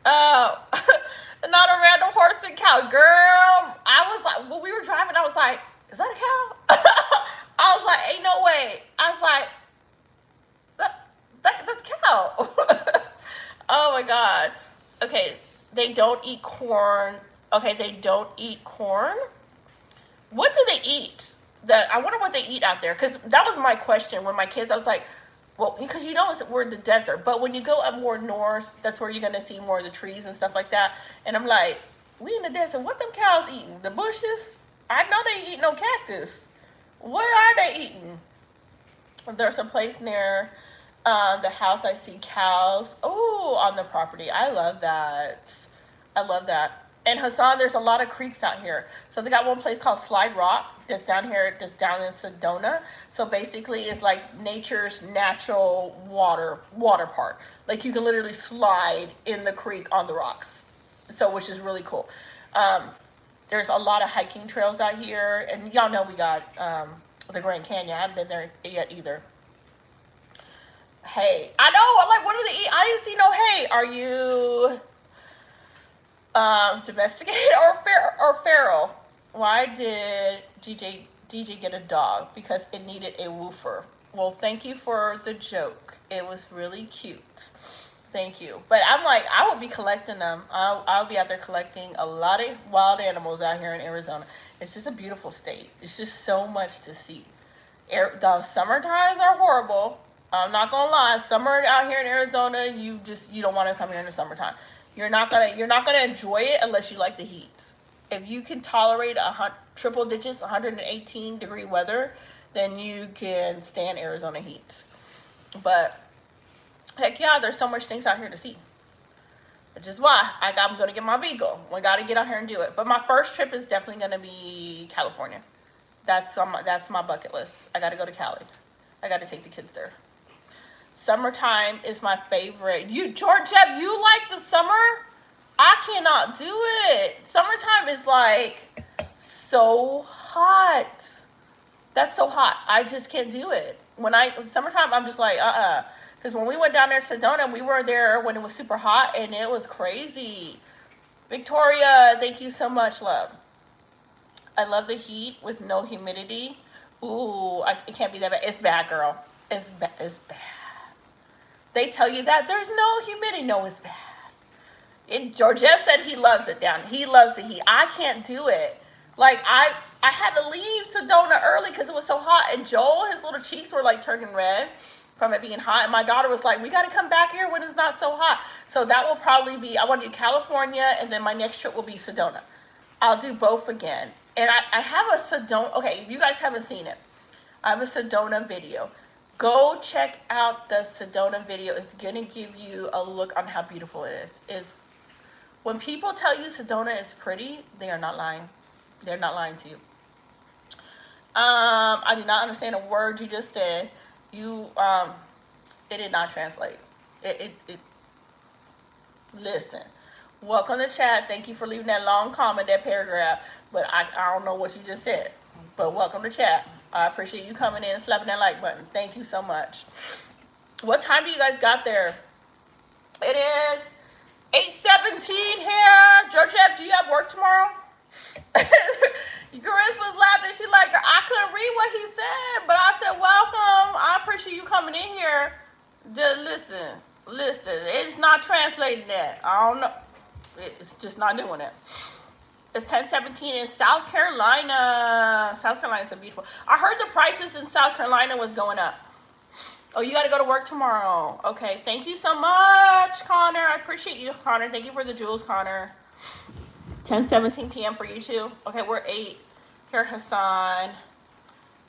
Not a random horse and cow. Girl, I was like, when we were driving, I was like, is that a cow? I was like, ain't no way. I was like, that's a cow. Oh my God. Okay, they don't eat corn. Okay, they don't eat corn. What do they eat? I wonder what they eat out there, because that was my question when my kids, I was like, well, because you know we're in the desert, but when you go up more north, that's where you're going to see more of the trees and stuff like that. And I'm like, we in the desert, what them cows eating? The bushes? I know they eat no cactus. What are they eating? There's a place near the house, I see cows. Oh, on the property. I love that. I love that. And Hassan, there's a lot of creeks out here. So they got one place called Slide Rock that's down here, that's down in Sedona. So basically it's like nature's natural water park. Like you can literally slide in the creek on the rocks. So, which is really cool. There's a lot of hiking trails out here, and y'all know we got the Grand Canyon. I haven't been there yet either. Hey, I know. I'm like, what are they? I didn't see no hey. Are you domesticated or feral? Why did DJ get a dog? Because it needed a woofer. Well, thank you for the joke. It was really cute. Thank you. But I'm like, I would be collecting them. I'll be out there collecting a lot of wild animals out here in Arizona. It's just a beautiful state. It's just so much to see. The summer times are horrible. I'm not gonna lie. Summer out here in Arizona, you don't want to come here in the summertime. You're not gonna enjoy it unless you like the heat. If you can tolerate triple digits, 118 degree weather, then you can stand Arizona heat. But heck yeah, there's so much things out here to see. Which is why I'm going to get my Vigo. We got to get out here and do it. But my first trip is definitely going to be California. That's my bucket list. I got to go to Cali. I got to take the kids there. Summertime is my favorite. Georgette, you like the summer? I cannot do it. Summertime is like so hot. That's so hot. I just can't do it. Summertime, I'm just like, Because when we went down there to Sedona, we were there when it was super hot, and it was crazy. Victoria, thank you so much, love. I love the heat with no humidity. Ooh, it can't be that bad. It's bad, girl. It's bad. They tell you that there's no humidity. No, it's bad. Georgette said he loves it down. He loves the heat. I can't do it. Like, I had to leave Sedona early because it was so hot. And Joel, his little cheeks were like turning red from it being hot. And my daughter was like, we got to come back here when it's not so hot. So that will probably be, I want to do California, and then my next trip will be Sedona. I'll do both again. And I have a Sedona, okay, if you guys haven't seen it, I have a Sedona video. Go check out the Sedona video. It's going to give you a look on how beautiful it is. When people tell you Sedona is pretty, they are not lying. They're not lying to you. I did not understand a word you just said. It did not translate. Listen. Welcome to chat. Thank you for leaving that long comment, that paragraph. But I don't know what you just said. But welcome to chat. I appreciate you coming in and slapping that like button. Thank you so much. What time do you guys got there? It is 8:17 here. Georgette, do you have work tomorrow? Chris was laughing. She like, I couldn't read what he said, but I said, welcome. I appreciate you coming in here. Just listen. It's not translating that. I don't know. It's just not doing it. It's 10:17 in South Carolina. South Carolina is so beautiful. I heard the prices in South Carolina was going up. Oh, you got to go to work tomorrow. Okay, thank you so much, Connor. I appreciate you, Connor. Thank you for the jewels, Connor. 10:17 p.m. for you too. Okay, we're 8. Here, Hassan.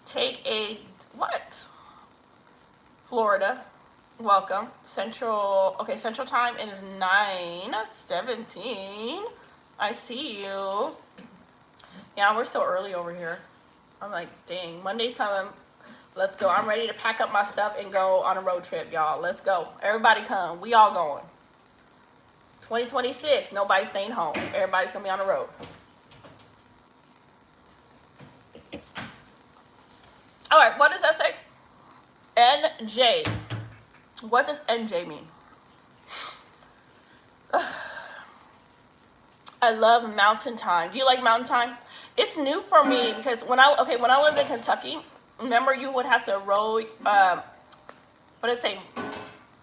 Take a, what? Florida. Welcome. Central time, it is 9:17. I see you. Yeah, we're still early over here. I'm like, dang, Monday's coming. Let's go. I'm ready to pack up my stuff and go on a road trip, y'all. Let's go. Everybody come. We all going. 2026, nobody's staying home. Everybody's going to be on the road. All right, what does that say? NJ. What does NJ mean? I love mountain time. Do you like mountain time? It's new for me because when I lived in Kentucky, remember you would have to roll, what did it say?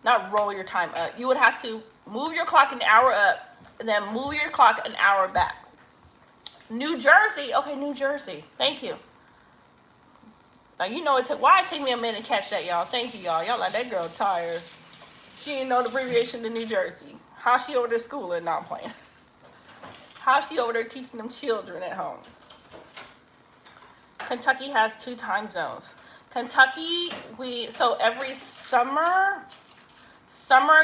Not roll your time up. You would have to move your clock an hour up and then move your clock an hour back. New Jersey. Okay, New Jersey. Thank you. Now, you know, why it took me a minute to catch that, y'all. Thank you, y'all. Y'all like, that girl tired. She didn't know the abbreviation to New Jersey. How she over there schooling? Not playing. How she over there teaching them children at home? Kentucky has 2 time zones. Kentucky, so every summer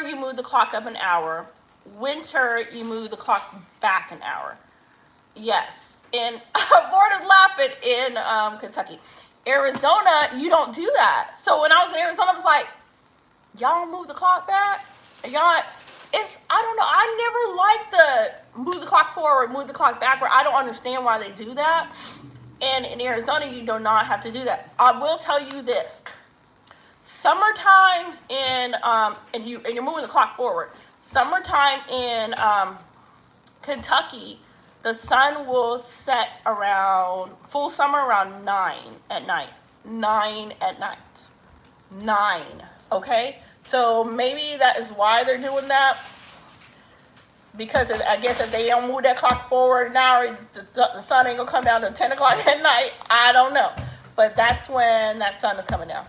you move the clock up an hour. Winter, you move the clock back an hour. Yes. And Florida's laughing in Kentucky. Arizona, you don't do that. So when I was in Arizona, I was like, y'all move the clock back? Y'all, I don't know. I never liked move the clock forward, move the clock backward. I don't understand why they do that. And in Arizona, you do not have to do that. I will tell you this. Summertime and you're moving the clock forward. Summertime in Kentucky, the sun will set around full summer around 9 at night. 9 at night. 9. Okay? So maybe that is why they're doing that. Because I guess if they don't move that clock forward now, the sun ain't gonna come down to 10 o'clock at night. I don't know. But that's when that sun is coming down.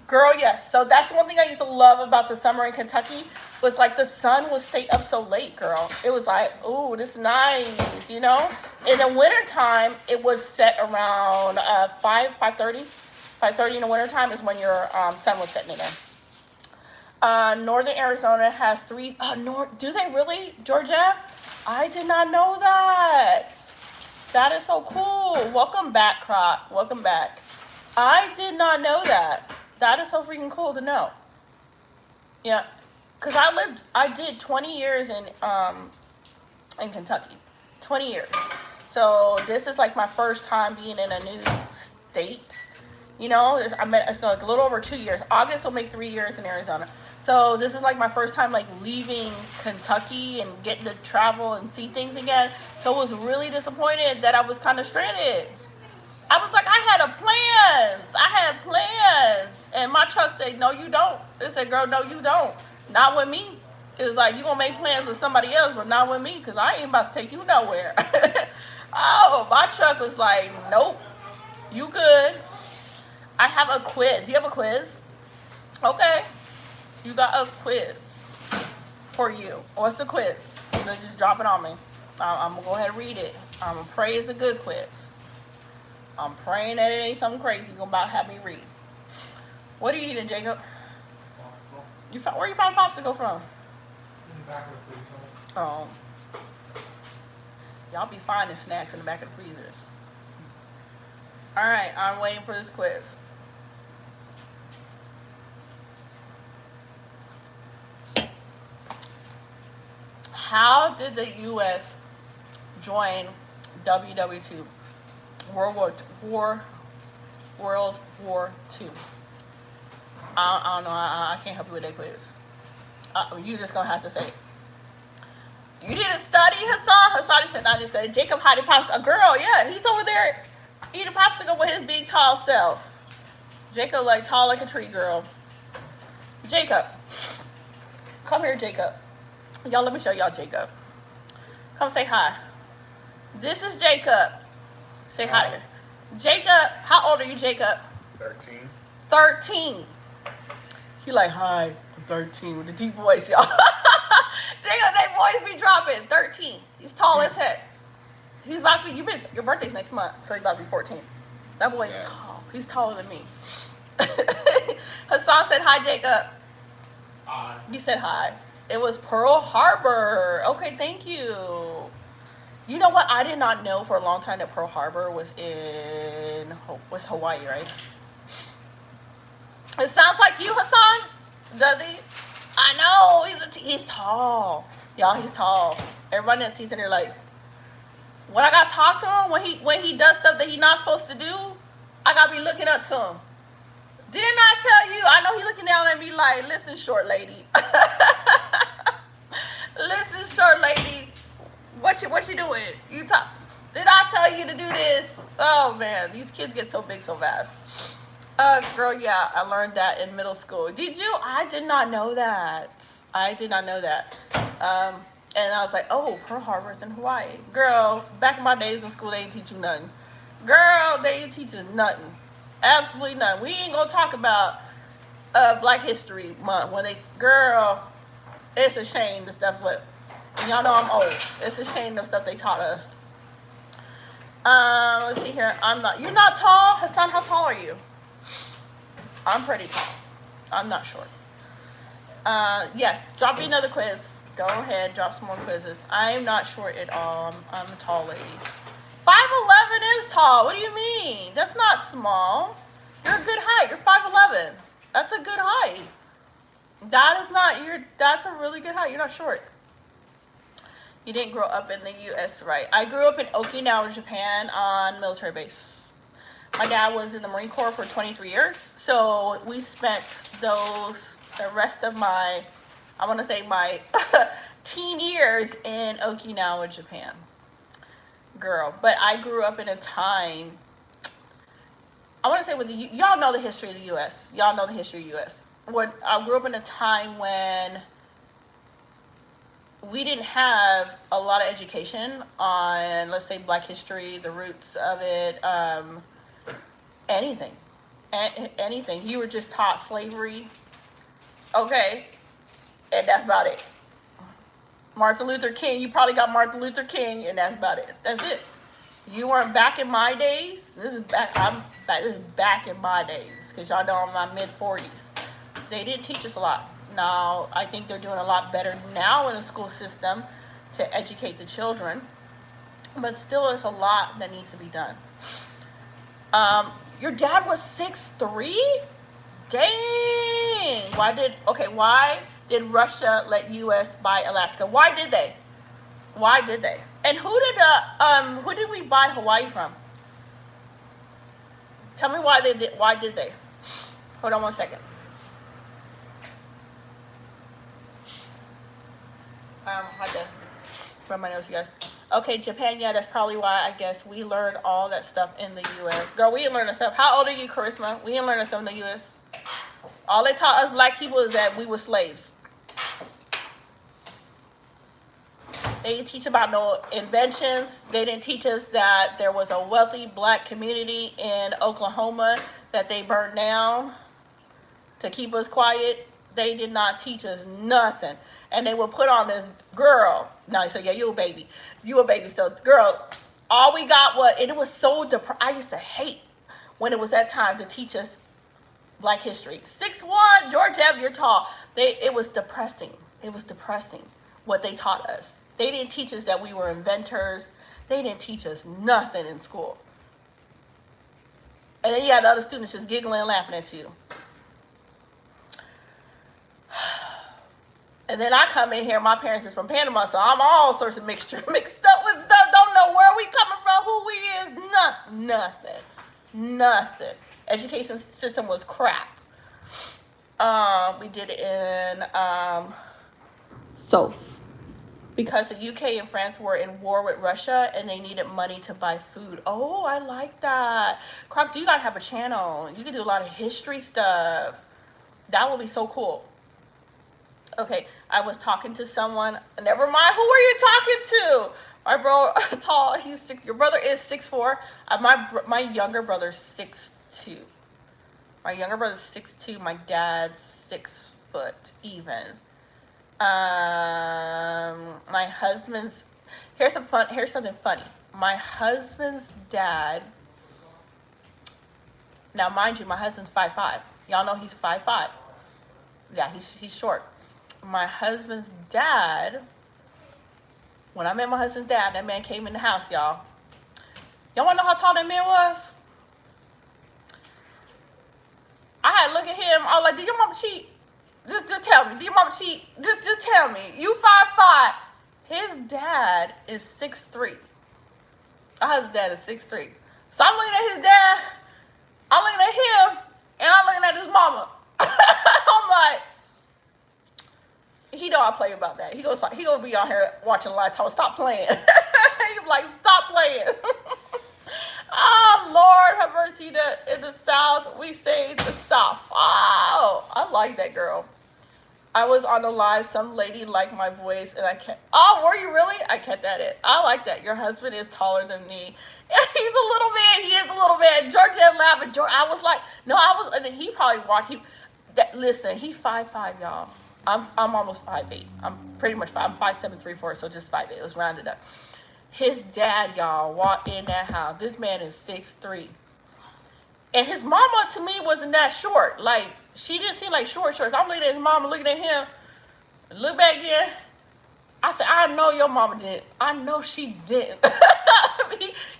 Girl, yes. So that's one thing I used to love about the summer in Kentucky was like the sun would stay up so late, girl. It was like, ooh, this is nice, you know? In the wintertime, it was set around 5:30. 5:30 in the wintertime is when your sun was setting in there. Northern Arizona has 3. Do they really, Georgia? I did not know that. That is so cool. Welcome back, Croc. Welcome back. I did not know that. That is so freaking cool to know. Yeah, because I did 20 years in Kentucky. 20 years. So this is like my first time being in a new state. You know, it's like a little over 2 years. August will make 3 years in Arizona. So this is like my first time like leaving Kentucky and getting to travel and see things again. So I was really disappointed that I was kind of stranded. I was like, I had plans. And my truck said, no, you don't. It said, girl, no, you don't. Not with me. It was like, you going to make plans with somebody else, but not with me, because I ain't about to take you nowhere. Oh, my truck was like, nope, you good. I have a quiz. You have a quiz? Okay. You got a quiz for you. What's the quiz? Just drop it on me. I'm going to go ahead and read it. I'm going to pray it's a good quiz. I'm praying that it ain't something crazy you're about to have me read. What are you eating, Jacob? Where you found popsicle from? In the back of the freezer. Oh. Y'all be finding snacks in the back of the freezers. Alright, I'm waiting for this quiz. How did the U.S. join WW2? World War II. I don't know. I can't help you with that quiz. You just gonna have to say it. You didn't study, Hassan? Hassan said, I didn't study. Jacob hiding popsicle. A girl, yeah, he's over there eating popsicle with his big tall self. Jacob like tall like a tree, girl. Jacob, come here, Jacob. Y'all, let me show y'all Jacob. Come say hi. This is Jacob. Say hi. Jacob, how old are you, Jacob? 13. 13. He like, hi, I'm 13 with a deep voice, y'all. Jacob, that voice be dropping. 13. He's tall as heck. He's about to be, your birthday's next month, so he's about to be 14. That boy is tall. He's taller than me. Hassan said, hi, Jacob. Hi. He said hi. It was Pearl Harbor. Okay, thank you. You know what? I did not know for a long time that Pearl Harbor was Hawaii, right? It sounds like you, Hassan. Does he? I know. He's tall. Y'all, he's tall. Everybody that sees it, they're like, when I got to talk to him, when he does stuff that he's not supposed to do, I got to be looking up to him. Didn't I tell you? I know he's looking down at me like, listen, short lady. Listen, short lady. What you doing? Did I tell you to do this? Oh man, these kids get so big so fast. Girl, yeah, I learned that in middle school. Did you? I did not know that. And I was like, oh, Pearl Harbor's in Hawaii. Girl, back in my days in school, they didn't teach you nothing. Girl, they didn't teach us nothing. Absolutely nothing. We ain't gonna talk about Black History Month girl, it's a shame the stuff, but y'all know I'm old. It's a shame the stuff they taught us. Let's see here. You're not tall? Hassan, how tall are you? I'm pretty tall. I'm not short. Yes, drop me another quiz. Go ahead, drop some more quizzes. I'm not short at all. I'm a tall lady. 5'11" is tall. What do you mean? That's not small. You're a good height. You're 5'11". That's a good height. That's a really good height. You're not short. You didn't grow up in the U.S., right? I grew up in Okinawa, Japan, on military base. My dad was in the Marine Corps for 23 years, so we spent the rest of my, I want to say my teen years in Okinawa, Japan. Girl, but I grew up in a time, I want to say y'all know the history of the U.S. Y'all know the history of the U.S. When I grew up in a time when we didn't have a lot of education on, let's say, Black history, the roots of it, anything. Anything. You were just taught slavery, okay, and that's about it. Martin Luther King, you probably got Martin Luther King, and that's about it. That's it. You weren't back in my days. This is back in my days, because y'all know I'm in my mid-40s. They didn't teach us a lot. Now, I think they're doing a lot better now in the school system to educate the children. But still, there's a lot that needs to be done. Your dad was 6'3"? Dang. Why did Russia let U.S. buy Alaska? Why did they? And who did we buy Hawaii from? Tell me why did they? Hold on one second. Had to rub my nose, you guys. Okay, Japan, yeah, that's probably why I guess we learned all that stuff in the U.S. Girl, we didn't learn that stuff. How old are you, Charisma? We didn't learn that stuff in the U.S. All they taught us Black people is that we were slaves. They didn't teach about no inventions. They didn't teach us that there was a wealthy Black community in Oklahoma that they burned down to keep us quiet. They did not teach us nothing. And they would put on this girl. Now, so yeah, you a baby. So, girl, all we got was, and it was so I used to hate when it was that time to teach us Black history. 6'1", George F., you're tall. It was depressing. It was depressing what they taught us. They didn't teach us that we were inventors. They didn't teach us nothing in school. And then you had the other students just giggling and laughing at you. And then I come in here, my parents is from Panama, so I'm all sorts of mixed up with stuff, don't know where we coming from, who we is, nothing. Education system was crap. We did it in SOF. Because the UK and France were in war with Russia and they needed money to buy food. Oh, I like that. Croc, you gotta have a channel. You can do a lot of history stuff. That would be so cool. Okay, I was talking to someone. Never mind. Who are you talking to? My bro, tall. He's 6. Your brother is 6'4". My younger brother's 6'2". My younger brother's 6'2". My dad's 6 foot even. My husband's. Here's something funny. My husband's dad. Now, mind you, my husband's 5'5". Y'all know he's 5'5". Yeah, he's short. My husband's dad, when I met my husband's dad, that man came in the house, y'all. Y'all want to know how tall that man was? I had to look at him. I was like, did your mama cheat? Just tell me. Did your mama cheat? Just tell me. You 5'5". His dad is 6'3". My husband's dad is 6'3". So I'm looking at his dad, I'm looking at him, and I'm looking at his mama. I'm like, he know I play about that. He gonna be out here watching a lot of talk. Stop playing. He be like, stop playing. Oh, Lord have mercy. In the South, we say the South. Oh, I like that, girl. I was on a live. Some lady liked my voice, and I kept. Oh, were you really? I kept that in. I like that. Your husband is taller than me. He's a little man. He is a little man. George didn't laugh. And I was like, no, and he probably watched. Listen, he's 5'5", y'all. I'm almost 5'8". I'm pretty much 5. I'm 5'7", 3/4. So just 5'8". Let's round it up. His dad, y'all, walked in that house. This man is 6'3". And his mama, to me, wasn't that short. Like, she didn't seem like short. I'm looking at his mama, looking at him. Look back again. I said, I know your mama didn't. I know she didn't.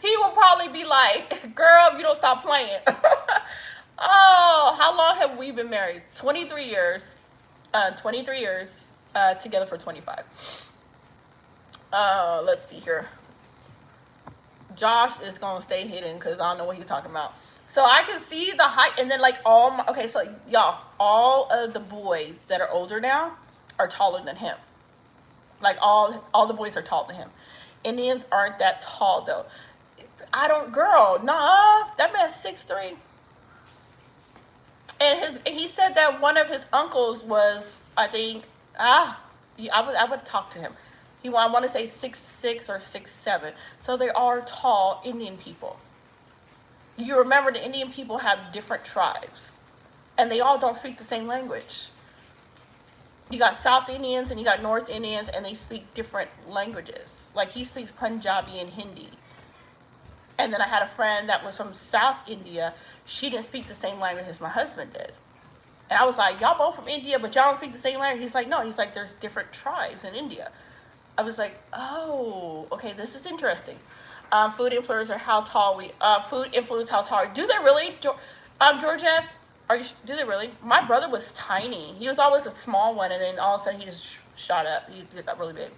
He will probably be like, girl, you don't stop playing. Oh, how long have we been married? 23 years. 23 years. Together for 25. Let's see here. Josh is gonna stay hidden because I don't know what he's talking about. So I can see the height, and then like so y'all, all of the boys that are older now are taller than him. Like all the boys are taller than him. Indians aren't that tall though. That man's 6'3". And he said that one of his uncles was, I think, I would talk to him. I want to say 6'6" or 6'7". So they are tall Indian people. You remember the Indian people have different tribes, and they all don't speak the same language. You got South Indians and you got North Indians, and they speak different languages. Like he speaks Punjabi and Hindi. And then I had a friend that was from South India. She didn't speak the same language as my husband did. And I was like, y'all both from India, but y'all don't speak the same language? He's like, no. He's like, there's different tribes in India. I was like, oh, okay, this is interesting. Food influence how tall we. Food influence how tall. Do they really? George F. Do they really? My brother was tiny. He was always a small one, and then all of a sudden he just shot up. He got really big.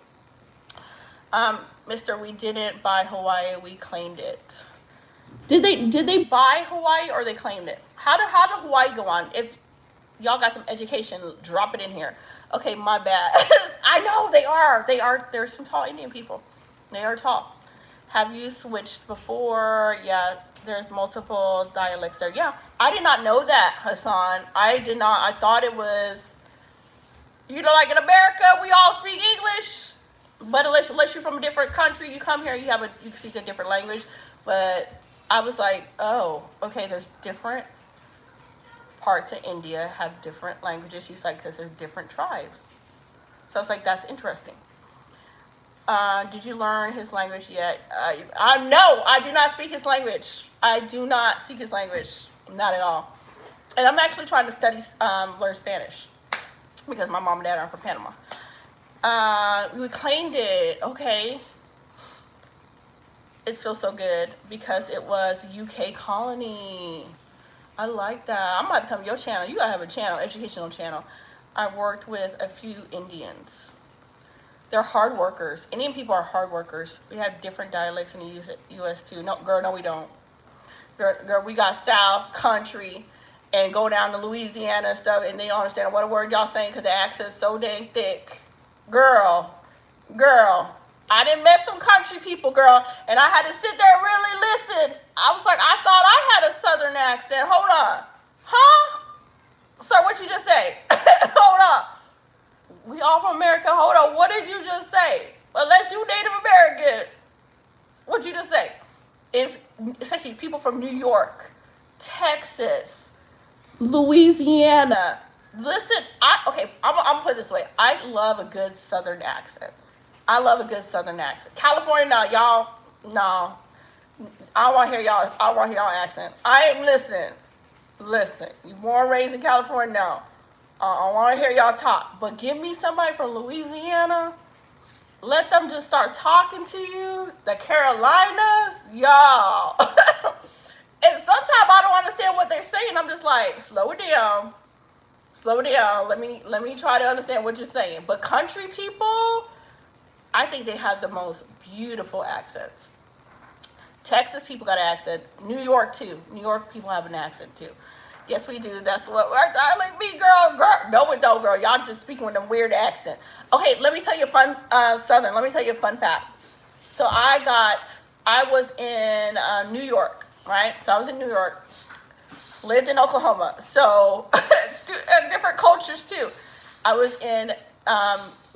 Mister, we didn't buy Hawaii. We claimed it. Did they buy Hawaii or they claimed it? How did Hawaii go on? If y'all got some education, drop it in here. Okay, my bad. I know they are. There's some tall Indian people. They are tall. Have you switched before? Yeah, there's multiple dialects there. Yeah, I did not know that, Hassan. I did not. I thought it was, like in America, we all speak English. But unless you're from a different country, you come here, you speak a different language. But I was like, oh, okay, there's different parts of India have different languages. She's like, because they're different tribes. So I was like, that's interesting. Did you learn his language yet? No, I do not speak his language. I do not speak his language. Not at all. And I'm actually trying to learn Spanish because my mom and dad are from Panama. We claimed it. Okay. It feels so good because it was UK colony. I like that. I'm about to come to your channel. You gotta have a channel, educational channel. I worked with a few Indians. They're hard workers. Indian people are hard workers. We have different dialects in the U.S. too. No, girl, no, we don't. Girl, we got South Country and go down to Louisiana and stuff, and they don't understand what a word y'all saying because the accent's so dang thick. Girl, I done met some country people, girl, and I had to sit there and really listen. I was like, I thought I had a southern accent. Hold on. Huh? Sir, what you just say? Hold on. We all from America. Hold on. What did you just say? Unless you Native American. What'd you just say? It's actually people from New York, Texas, Louisiana. Listen, I'm gonna put it this way. I love a good Southern accent. California, no, y'all, no. I don't want to hear y'all accent. Listen. You born and raised in California, no. I want to hear y'all talk. But give me somebody from Louisiana. Let them just start talking to you. The Carolinas, y'all. And sometimes I don't understand what they're saying. I'm just like, slow it down. Let me try to understand what you're saying. But country people, I think they have the most beautiful accents. Texas people got an accent. New York too. New York people have an accent too. Yes, we do. That's what our dialect be, girl. No, it don't, girl. Y'all just speaking with a weird accent. Okay, let me tell you a fun Southern. Let me tell you a fun fact. So I was in New York, right? So I was in New York. Lived in Oklahoma, so different cultures too. I was in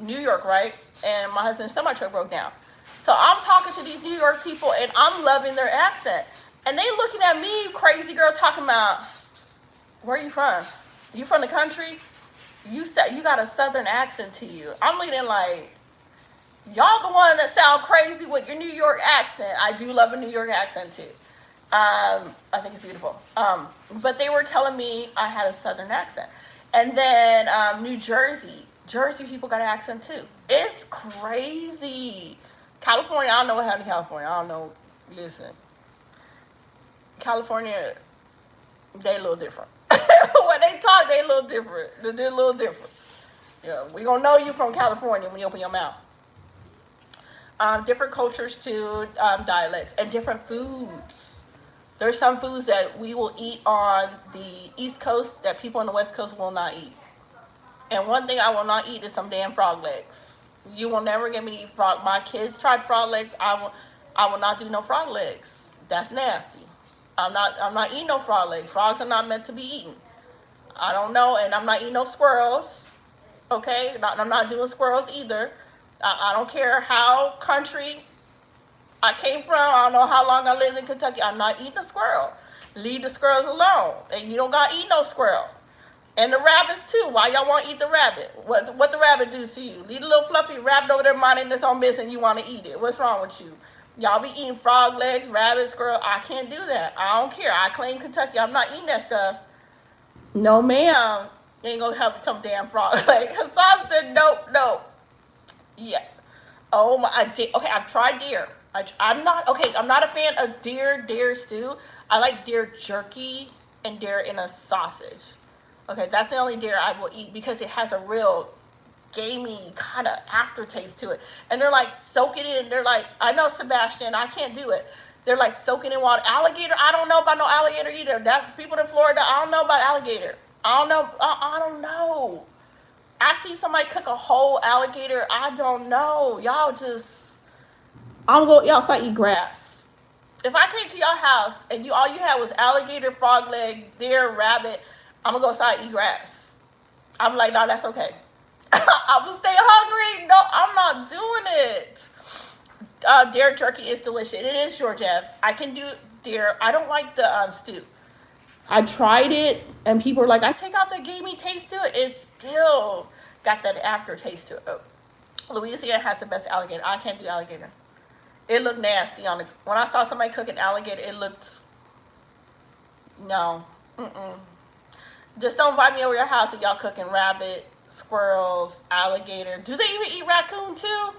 New York, right? And my husband's semi-truck broke down. So I'm talking to these New York people, and I'm loving their accent. And they looking at me, crazy girl, talking about, where are you from? You from the country? You got a Southern accent to you. I'm looking like, y'all the one that sound crazy with your New York accent. I do love a New York accent too. I think it's beautiful. But they were telling me I had a Southern accent. And then New Jersey people got an accent too. It's crazy. California, I don't know what happened in California. I don't know. Listen. California, they a little different. When they talk, they a little different. They're a little different. Yeah, we gonna know you from California when you open your mouth. different cultures too, dialects, and different foods. There's some foods that we will eat on the East Coast that people on the West Coast will not eat. And one thing I will not eat is some damn frog legs. You will never get me to eat frog. My kids tried frog legs. I will not do no frog legs. That's nasty. I'm not eating no frog legs. Frogs are not meant to be eaten. I don't know, and I'm not eating no squirrels. Okay, I'm not doing squirrels either. I don't care how country I came from. I don't know how long I lived in Kentucky. I'm not eating a squirrel. Leave the squirrels alone, and you don't gotta eat no squirrel. And the rabbits too. Why y'all want to eat the rabbit? What the rabbit do to you? Leave the little fluffy rabbit over there minding its own business, and you want to eat it. What's wrong with you? Y'all be eating frog legs, rabbit, squirrel. I can't do that. I don't care. I claim Kentucky. I'm not eating that stuff. No, ma'am. You ain't gonna have some damn frog leg. Hassan said nope. Yeah. Oh my. Okay, I've tried deer. I'm not a fan of deer stew. I like deer jerky and deer in a sausage. Okay, that's the only deer I will eat because it has a real gamey kind of aftertaste to it. And they're like soaking it in. They're like, I know, Sebastian, I can't do it. They're like soaking in water. Alligator, I don't know about no alligator either. That's people in Florida. I don't know about alligator. I don't know. I don't know. I see somebody cook a whole alligator. I don't know. Y'all just, I'm going to go outside eat grass. If I came to your house and all you had was alligator, frog leg, deer, rabbit, I'm going to go outside eat grass. I'm like, no, that's okay. I will stay hungry. No, I'm not doing it. Deer jerky is delicious. It is, Georgia. I can do deer. I don't like the stew. I tried it, and people were like, I take out the gamey taste to it. It's still got that aftertaste to it. Oh. Louisiana has the best alligator. I can't do alligator. It looked nasty on the. When I saw somebody cooking alligator, it looked. No. Just don't invite me over your house if y'all cooking rabbit, squirrels, alligator. Do they even eat raccoon too?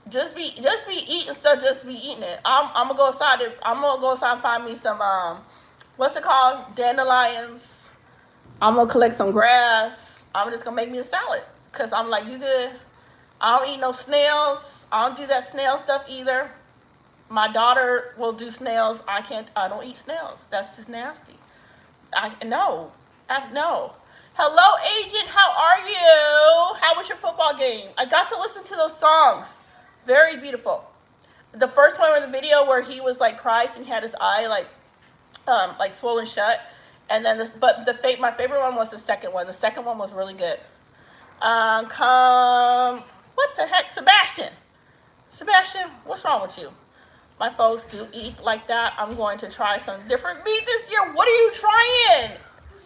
Just be eating stuff. Just be eating it. I'm gonna go outside. I'm gonna go outside and find me some what's it called? Dandelions. I'm gonna collect some grass. I'm just gonna make me a salad. Cause I'm like, you good? I don't eat no snails. I don't do that snail stuff either. My daughter will do snails. I don't eat snails. That's just nasty. No. Hello, agent. How are you? How was your football game? I got to listen to those songs. Very beautiful. The first one was the video where he was like Christ and he had his eye like swollen shut. And then my favorite one was the second one. The second one was really good. What the heck? Sebastian, what's wrong with you? My folks do eat like that. I'm going to try some different meat this year. What are you trying?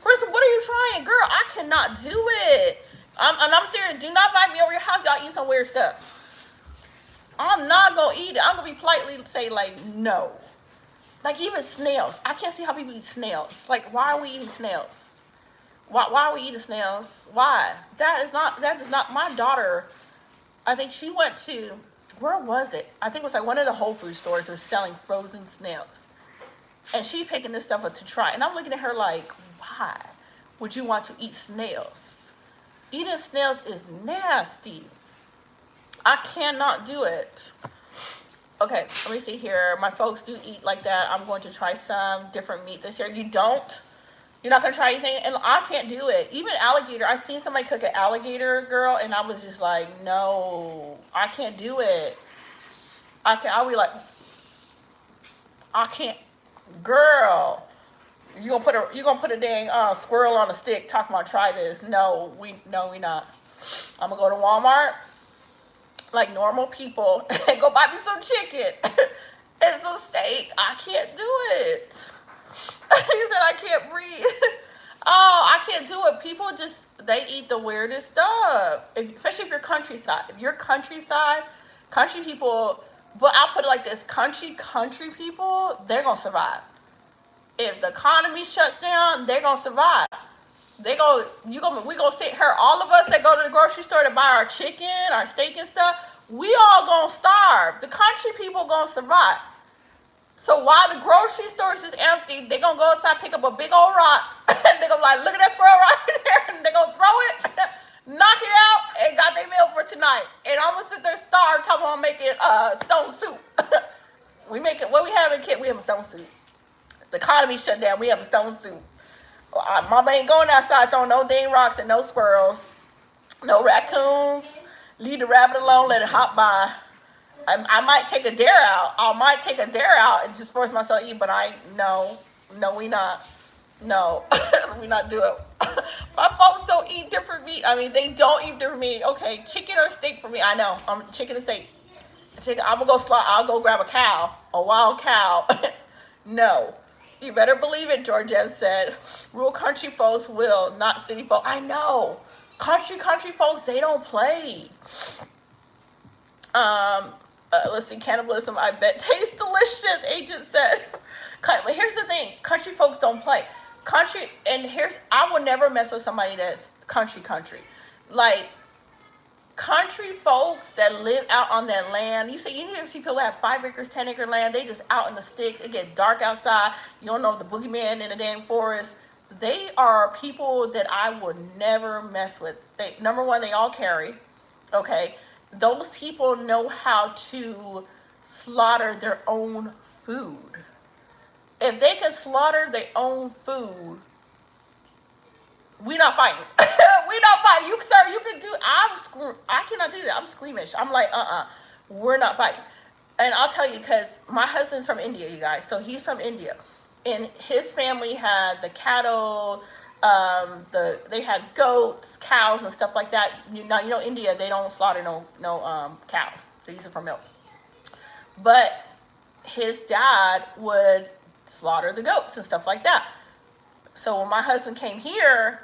Kristen, what are you trying? Girl, I cannot do it. I'm serious. Do not invite me over your house. Y'all eat some weird stuff. I'm not going to eat it. I'm going to be politely say, like, no. Like, even snails. I can't see how people eat snails. Like, why are we eating snails? Why are we eating snails? Why? That is not, my daughter, I think she went to, where was it? I think it was like one of the Whole Foods stores that was selling frozen snails. And she picking this stuff up to try. And I'm looking at her like, why would you want to eat snails? Eating snails is nasty. I cannot do it. Okay, let me see here. My folks do eat like that. I'm going to try some different meat this year. You don't? You're not going to try anything? And I can't do it. Even alligator. I seen somebody cook an alligator, girl, and I was just like, no, I can't do it. I'll be like, I can't. Girl, you gonna put a dang squirrel on a stick talking about try this. No, we not. I'm gonna go to Walmart like normal people and go buy me some chicken and some steak. I can't do it. He said I can't breathe. Oh, I can't do it. People they eat the weirdest stuff. Especially if you're countryside. If you're countryside, country people, but I'll put it like this, country people, they're gonna survive. If the economy shuts down, they're gonna survive. We gonna sit here, all of us that go to the grocery store to buy our chicken, our steak and stuff, we all gonna starve. The country people gonna survive. So while the grocery stores is empty, they gonna go outside, pick up a big old rock, and they gonna like, look at that squirrel right there, and they gonna throw it. knock it out, and got their meal for tonight. And I'm gonna sit there starved, talking about making stone soup. We make it. What we having, kid? We having stone soup. The economy shut down. We having stone soup. Mama ain't going outside throwing no dang rocks and no squirrels, no raccoons. Leave the rabbit alone. Let it hop by. I might take a dare out. I might take a dare out and just force myself to eat. But no, we not. No, we not do it. My folks don't eat different meat. I mean, they don't eat different meat. Okay, chicken or steak for me. I know. Chicken and steak. Chicken. I'm gonna go slaughter. I'll go grab a cow, a wild cow. No, you better believe it. Georgette said, "Rural country folks will, not city folks." I know. Country folks, they don't play. Let's see, cannibalism, I bet tastes delicious, Agent said. But here's the thing, country folks don't play. I will never mess with somebody that's country. Like, country folks that live out on that land, you never see people that have 5 acres, 10 acre land, they just out in the sticks, it get dark outside, you don't know the boogeyman in the damn forest. They are people that I would never mess with. Number one, they all carry, okay? Those people know how to slaughter their own food. If they can slaughter their own food, we not fighting. We not fighting. You, sir, you can do, I cannot do that. I'm squeamish. I'm like, we're not fighting. And I'll tell you, because my husband's from India, you guys. So he's from India. And his family had the cattle, they had goats, cows, and stuff like that. You know, India, they don't slaughter no cows. They use it for milk. But his dad would slaughter the goats and stuff like that. So when my husband came here,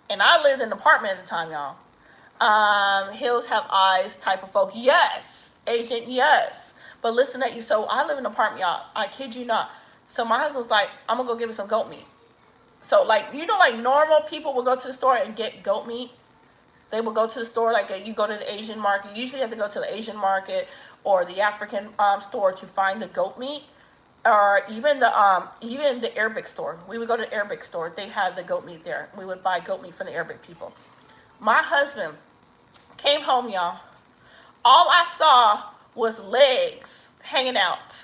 and I lived in an apartment at the time, y'all. Hills have eyes type of folk. Yes, Agent, yes. But listen at you. So I live in an apartment, y'all. I kid you not. So my husband's like, I'm going to go get me some goat meat. So, like, you know, like normal people will go to the store and get goat meat. They will go to the store, like you go to the Asian market. You usually have to go to the Asian market or the African store to find the goat meat. Or even the Arabic store. We would go to the Arabic store. They had the goat meat there. We would buy goat meat from the Arabic people. My husband came home, y'all. All I saw was legs hanging out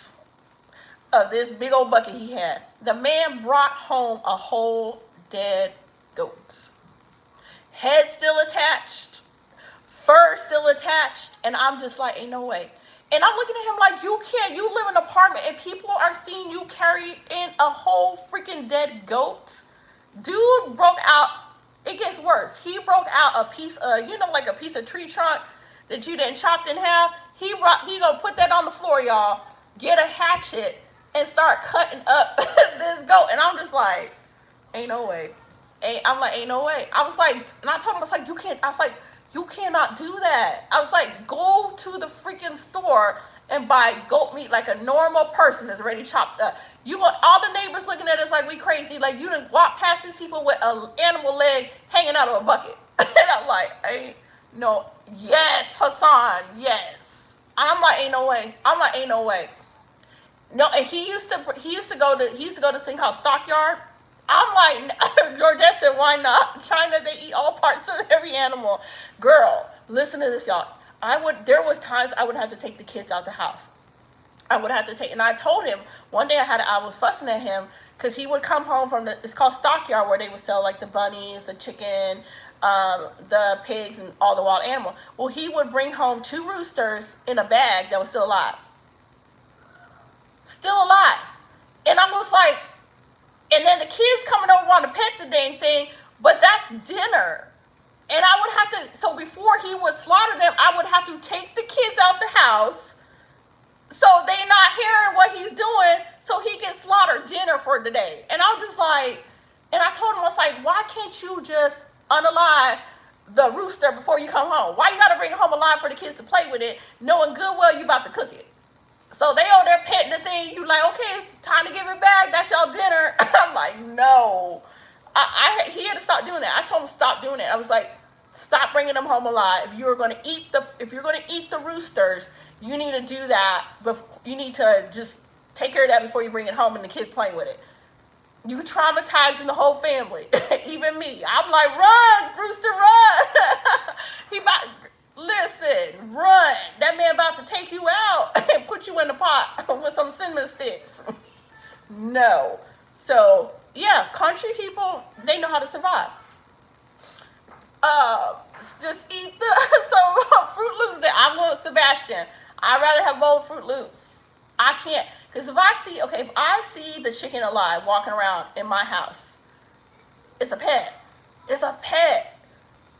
of this big old bucket he had. The man brought home a whole dead goat. Head still attached, fur still attached, and I'm just like, ain't no way. And I'm looking at him like, you live in an apartment and people are seeing you carry in a whole freaking dead goat. Dude broke out, it gets worse. He broke out a piece of, like a piece of tree trunk that you didn't chop in half. He gonna put that on the floor, y'all, get a hatchet, and start cutting up this goat. And I'm just like, ain't no way. I'm like, ain't no way. I was like, and I told him, you cannot do that. I was like, go to the freaking store and buy goat meat like a normal person that's already chopped up. You want all the neighbors looking at us like we crazy, like you done walk past these people with an animal leg hanging out of a bucket. And I'm like, yes, Hassan, yes. And I'm like, ain't no way. No, and he used to go to this thing called Stockyard. I'm like, Georgette said, why not? China, they eat all parts of every animal. Girl, listen to this, y'all. There was times I would have to take the kids out the house. And I told him, one day I was fussing at him because he would come home from it's called Stockyard, where they would sell like the bunnies, the chicken, the pigs, and all the wild animals. Well, he would bring home 2 roosters in a bag that was still alive. And I was like, and then the kids coming over want to pet the dang thing, but that's dinner. And I would have to, so before he would slaughter them, I would have to take the kids out the house so they not hearing what he's doing so he can slaughter dinner for the day. And I'm just like, and I told him, I was like, why can't you just unalive the rooster before you come home? Why you got to bring it home alive for the kids to play with it, knowing good well you about to cook it? So they over there petting the thing. You like, okay, it's time to give it back. That's y'all dinner. I'm like, no. He had to stop doing that. I told him stop doing it. I was like, stop bringing them home alive. If you're going to eat the roosters, you need to do that. But you need to just take care of that before you bring it home and the kids playing with it. You traumatizing the whole family, even me. I'm like, run, Brewster, run. He about, listen, run. That man about to take you out and put you in the pot with some cinnamon sticks. No. So, yeah, country people, they know how to survive. Just eat some Fruit Loops. I'm going with Sebastian. I'd rather have a bowl of Fruit Loops. I can't, because if I see the chicken alive walking around in my house, it's a pet. It's a pet.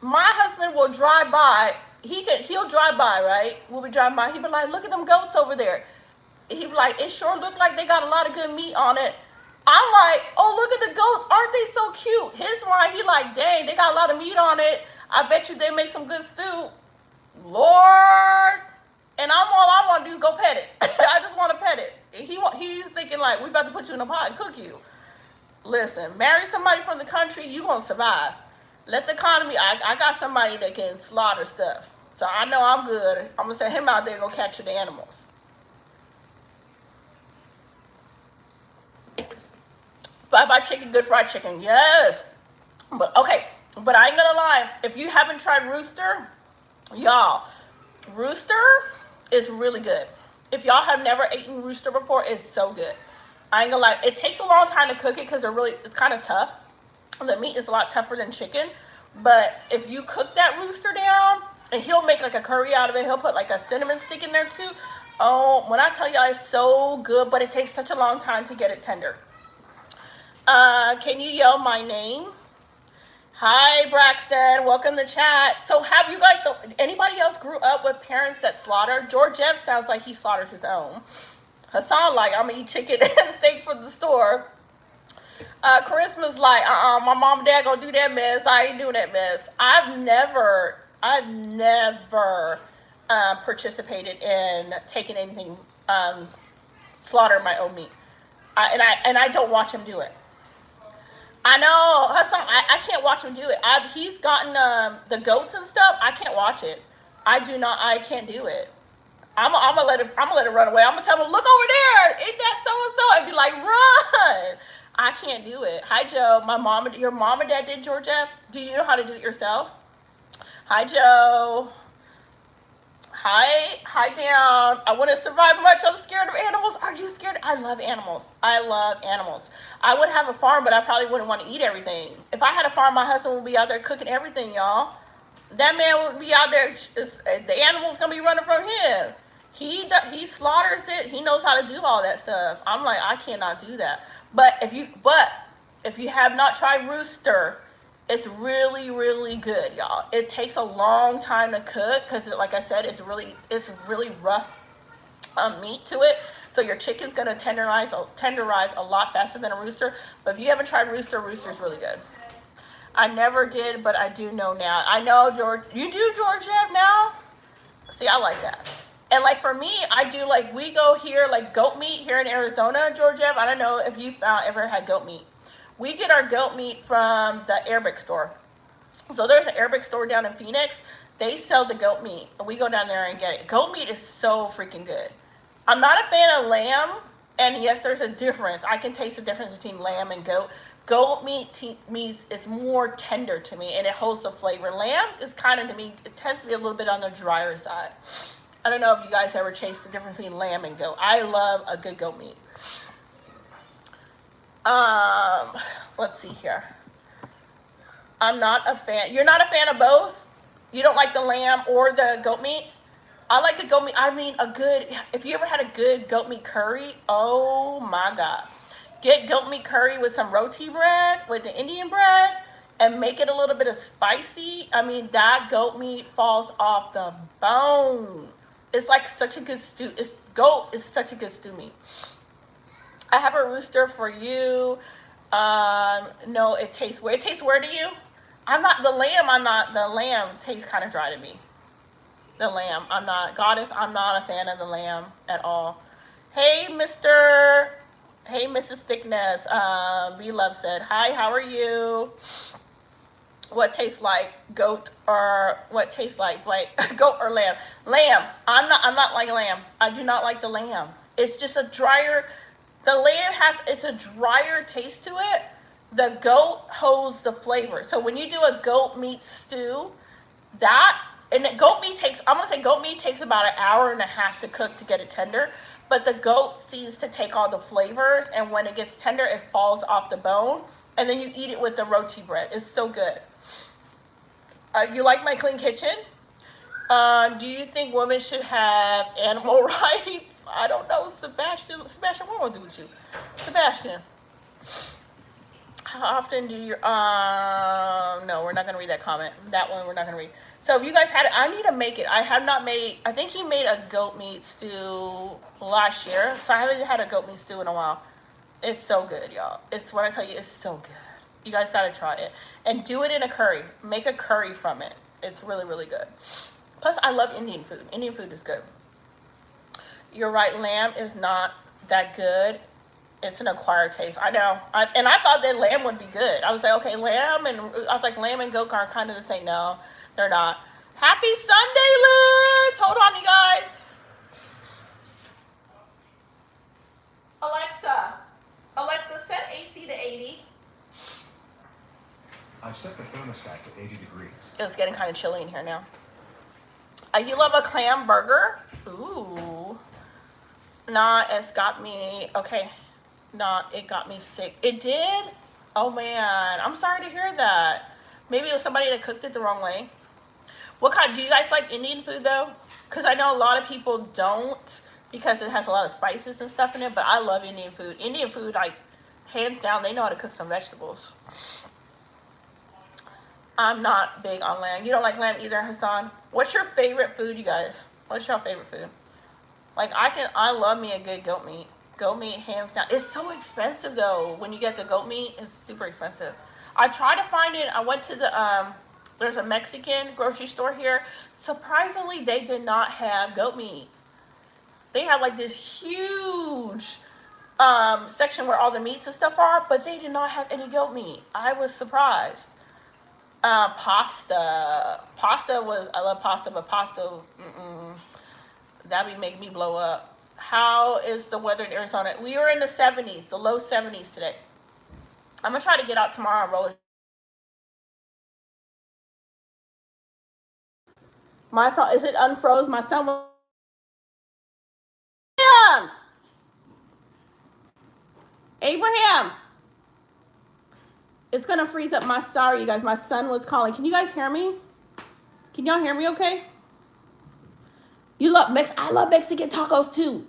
My husband will drive by. He'll drive by, right? We'll be driving by. He'll be like, look at them goats over there. He'll be like, it sure look like they got a lot of good meat on it. I'm like, oh, look at the goats. Aren't they so cute? His mind, he like, dang, they got a lot of meat on it. I bet you they make some good stew. Lord. And all I want to do is go pet it. I just want to pet it. He's thinking like, we about to put you in a pot and cook you. Listen, marry somebody from the country, you going to survive. Let the economy, I got somebody that can slaughter stuff. So I know I'm good. I'm going to send him out there and go capture the animals. Bye-bye chicken, good fried chicken. Yes. But, okay. But I ain't going to lie. If you haven't tried Rooster, y'all, Rooster is really good. If y'all have never eaten Rooster before, it's so good. I ain't gonna lie. It takes a long time to cook it because it's kind of tough. The meat is a lot tougher than chicken. But if you cook that Rooster down, and he'll make like a curry out of it. He'll put like a cinnamon stick in there too. Oh, when I tell y'all, it's so good, but it takes such a long time to get it tender. Can you yell my name? Hi, Braxton. Welcome to chat. So anybody else grew up with parents that slaughter? George Jeff sounds like he slaughters his own. Hassan like, I'm going to eat chicken and steak from the store. Charisma's like, my mom and dad going to do that mess. I ain't doing that mess. I've never participated in taking anything, slaughter my own meat. And I don't watch him do it. I know, Hassan, I can't watch him do it. He's gotten the goats and stuff. I can't watch it. I can't do it. I'm gonna let it run away. I'm gonna tell him, look over there. Ain't that so-and-so? And be like, run. I can't do it. Hi, Joe. Your mom and dad did Georgia. Do you know how to do it yourself? Hi, Joe. Hi, down. I wouldn't survive much. I'm scared of animals. Are you scared? I love animals. I would have a farm, but I probably wouldn't want to eat everything. If I had a farm, my husband would be out there cooking everything, y'all. That man would be out there. The animal's gonna be running from him. He slaughters it. He knows how to do all that stuff. I'm like, I cannot do that. But if you have not tried Rooster, it's really, really good, y'all. It takes a long time to cook because, like I said, it's really rough meat to it. So your chicken's gonna tenderize a lot faster than a Rooster. But if you haven't tried Rooster, Rooster's really good. I never did, but I do know now. I know, George. You do George Jeff now? See, I like that. And like for me, I do like, we go here like goat meat here in Arizona, George Jeff. I don't know if you ever had goat meat. We get our goat meat from the Arabic store. So there's an Arabic store down in Phoenix. They sell the goat meat, and we go down there and get it. Goat meat is so freaking good. I'm not a fan of lamb, and yes, there's a difference. I can taste the difference between lamb and goat. Goat meat is more tender to me, and it holds the flavor. Lamb is kind of, to me, it tends to be a little bit on the drier side. I don't know if you guys ever taste the difference between lamb and goat. I love a good goat meat. Let's see here. I'm not a fan. You're not a fan of both? You don't like the lamb or the goat meat? I like the goat meat. I mean, if you ever had a good goat meat curry, oh my God. Get goat meat curry with some roti bread, with the Indian bread, and make it a little bit of spicy. I mean, that goat meat falls off the bone. It's like such a good stew. Goat is such a good stew meat. I have a Rooster for you. No, it tastes weird. It tastes weird to you? The lamb tastes kind of dry to me. The lamb, Goddess, I'm not a fan of the lamb at all. Hey, Mrs. Thickness. B-Love said, hi, how are you? What tastes like goat or what tastes like goat or lamb? Lamb. I'm not like lamb. I do not like the lamb. It's just a drier. The lamb it's a drier taste to it. The goat holds the flavor. So when you do a goat meat stew, goat meat takes about an hour and a half to cook to get it tender. But the goat seems to take all the flavors, and when it gets tender, it falls off the bone, and then you eat it with the roti bread. It's so good. You like my clean kitchen? Do you think women should have animal rights? I don't know, Sebastian, what will I do with you? Sebastian, how often do you, no, we're not going to read that comment. That one we're not going to read. So if you guys had it, I need to make it. I have not made, I think he made a goat meat stew last year. So I haven't had a goat meat stew in a while. It's so good, y'all. It's what I tell you, it's so good. You guys got to try it. And do it in a curry. Make a curry from it. It's really, really good. Plus, I love Indian food. Indian food is good. You're right, lamb is not that good. It's an acquired taste. I know. And I thought that lamb would be good. I was like, okay, lamb and goat are kind of the same. No, they're not. Happy Sunday, Liz. Hold on, you guys. Alexa, set AC to 80. I've set the thermostat to 80 degrees. It's getting kind of chilly in here now. You love a clam burger? Ooh. Nah, it's got me, okay. Nah, it got me sick. It did? Oh, man. I'm sorry to hear that. Maybe it was somebody that cooked it the wrong way. Do you guys like Indian food, though? Because I know a lot of people don't because it has a lot of spices and stuff in it, but I love Indian food. Indian food, like, hands down, they know how to cook some vegetables. I'm not big on lamb. You don't like lamb either, Hassan? What's your favorite food, you guys? What's your favorite food? Like, I love me a good goat meat. Goat meat, hands down. It's so expensive, though. When you get the goat meat, it's super expensive. I tried to find it. I went to there's a Mexican grocery store here. Surprisingly, they did not have goat meat. They have, like, this huge section where all the meats and stuff are, but they did not have any goat meat. I was surprised. Pasta. I love pasta, but pasta, that be making me blow up. How is the weather in Arizona? We were in the 70s, the low 70s today. I'm going to try to get out tomorrow and roller. My fault. Is it unfroze? My son was... Abraham! It's going to freeze up. Sorry, you guys. My son was calling. Can you guys hear me? Can y'all hear me okay? I love Mexican tacos too.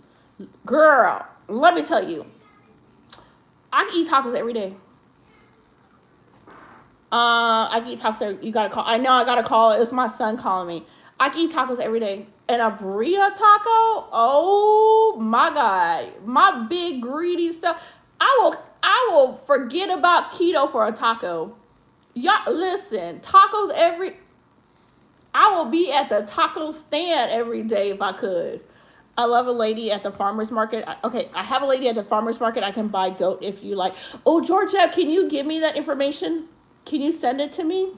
Girl, let me tell you. I can eat tacos every day. I can eat tacos you got to call. I know I got to call. It's my son calling me. I can eat tacos every day. And a burrito taco? Oh, my God. My big greedy stuff. I will forget about keto for a taco. Y'all, listen, I will be at the taco stand every day if I could. I love a lady at the farmer's market. I have a lady at the farmer's market. I can buy goat if you like. Oh, Georgia, can you give me that information? Can you send it to me?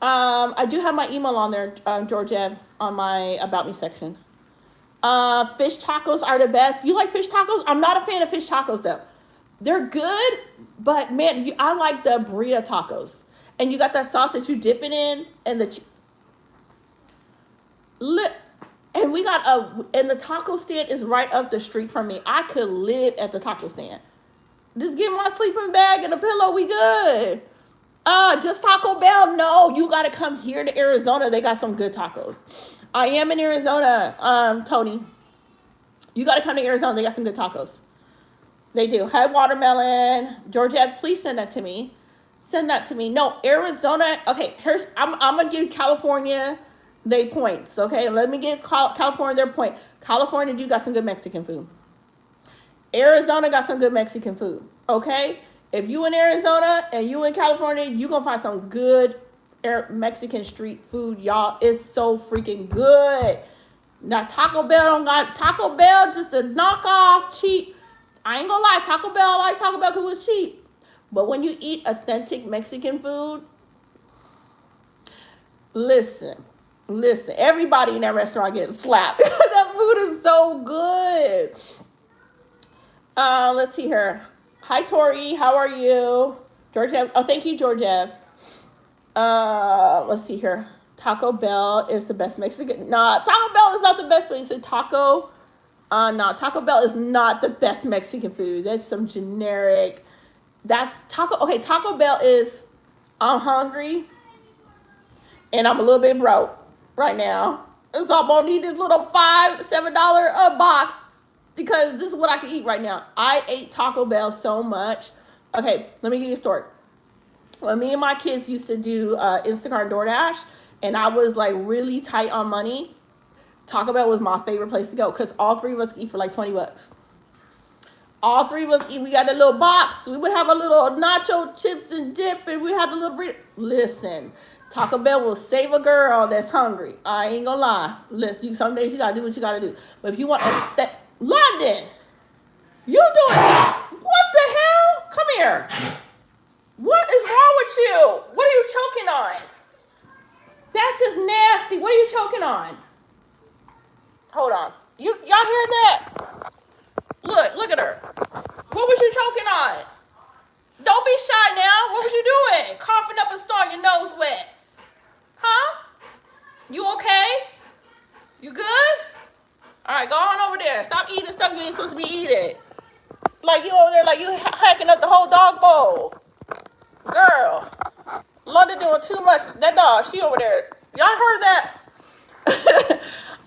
I do have my email on there, Georgia, on my About Me section. Fish tacos are the best. You like fish tacos? I'm not a fan of fish tacos, though. They're good, but, man, I like the burrito tacos. And you got that sauce that you dip it in, and and we got and the taco stand is right up the street from me. I could live at the taco stand. Just get my sleeping bag and a pillow, we good. Just Taco Bell? No, you got to come here to Arizona. They got some good tacos. I am in Arizona, Tony. You got to come to Arizona. They got some good tacos. They do. Head watermelon. Georgia, please send that to me. Send that to me. No, Arizona. Okay, I'm going to give California they points, okay? Let me give California their point. California do got some good Mexican food. Arizona got some good Mexican food, okay? If you in Arizona and you in California, you going to find some good Mexican street food, y'all. It's so freaking good. Now, Taco Bell just a knockoff, cheap. I ain't gonna lie, Taco Bell, I like Taco Bell because it was cheap. But when you eat authentic Mexican food, listen, everybody in that restaurant gets slapped. That food is so good. Let's see here. Hi, Tori. How are you? Georgiev. Oh, thank you, Georgiev. Let's see here. Taco Bell is the best Mexican. Nah, Taco Bell is not the best food. You said taco. No, Taco Bell is not the best Mexican food. That's some generic. That's taco. Okay, Taco Bell is. I'm hungry, and I'm a little bit broke right now, and so I'm gonna need this little $5-7 box because this is what I can eat right now. I ate Taco Bell so much. Okay, let me give you a story. When me and my kids used to do Instacart and DoorDash, and I was like really tight on money, Taco Bell was my favorite place to go because all three of us eat for like $20. All three of us eat. We got a little box. We would have a little nacho chips and dip, and we had a little burrito. Listen, Taco Bell will save a girl that's hungry. I ain't gonna lie. Listen, some days you gotta do what you gotta do. But if you want London, you doing that? What the hell? Come here. What is wrong with you? What are you choking on? That's just nasty. What are you choking on? Hold on. Y'all hear that? Look at her. What was you choking on? Don't be shy now. What was you doing? Coughing up a storm, your nose wet. Huh? You okay? You good? All right, go on over there. Stop eating stuff you ain't supposed to be eating. Like you over there, like you hacking up the whole dog bowl. Girl, London doing too much. That dog, she over there. Y'all heard that?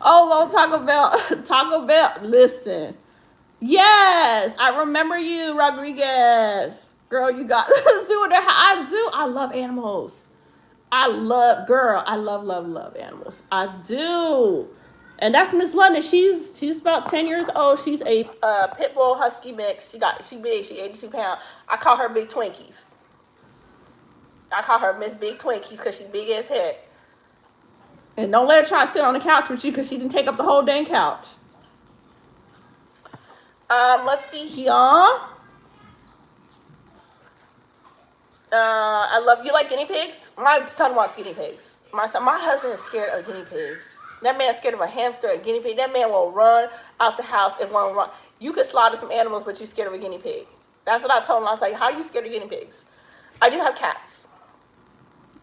Oh, Taco Bell. Taco Bell. Listen. Yes, I remember you, Rodriguez. Girl, you got zoo in there. I do. I love animals. I love animals. I do. And that's Miss London. She's about 10 years old. She's a pit bull husky mix. She big. She 82 pounds. I call her Big Twinkies. I call her Miss Big Twinkies because she's big as heck. And don't let her try to sit on the couch with you because she didn't take up the whole dang couch. Let's see here. I love you. Like guinea pigs? My son wants guinea pigs. My husband is scared of guinea pigs. That man's scared of a hamster, a guinea pig. That man will run out the house and run. You could slaughter some animals, but you're scared of a guinea pig. That's what I told him. I was like, how are you scared of guinea pigs? I do have cats.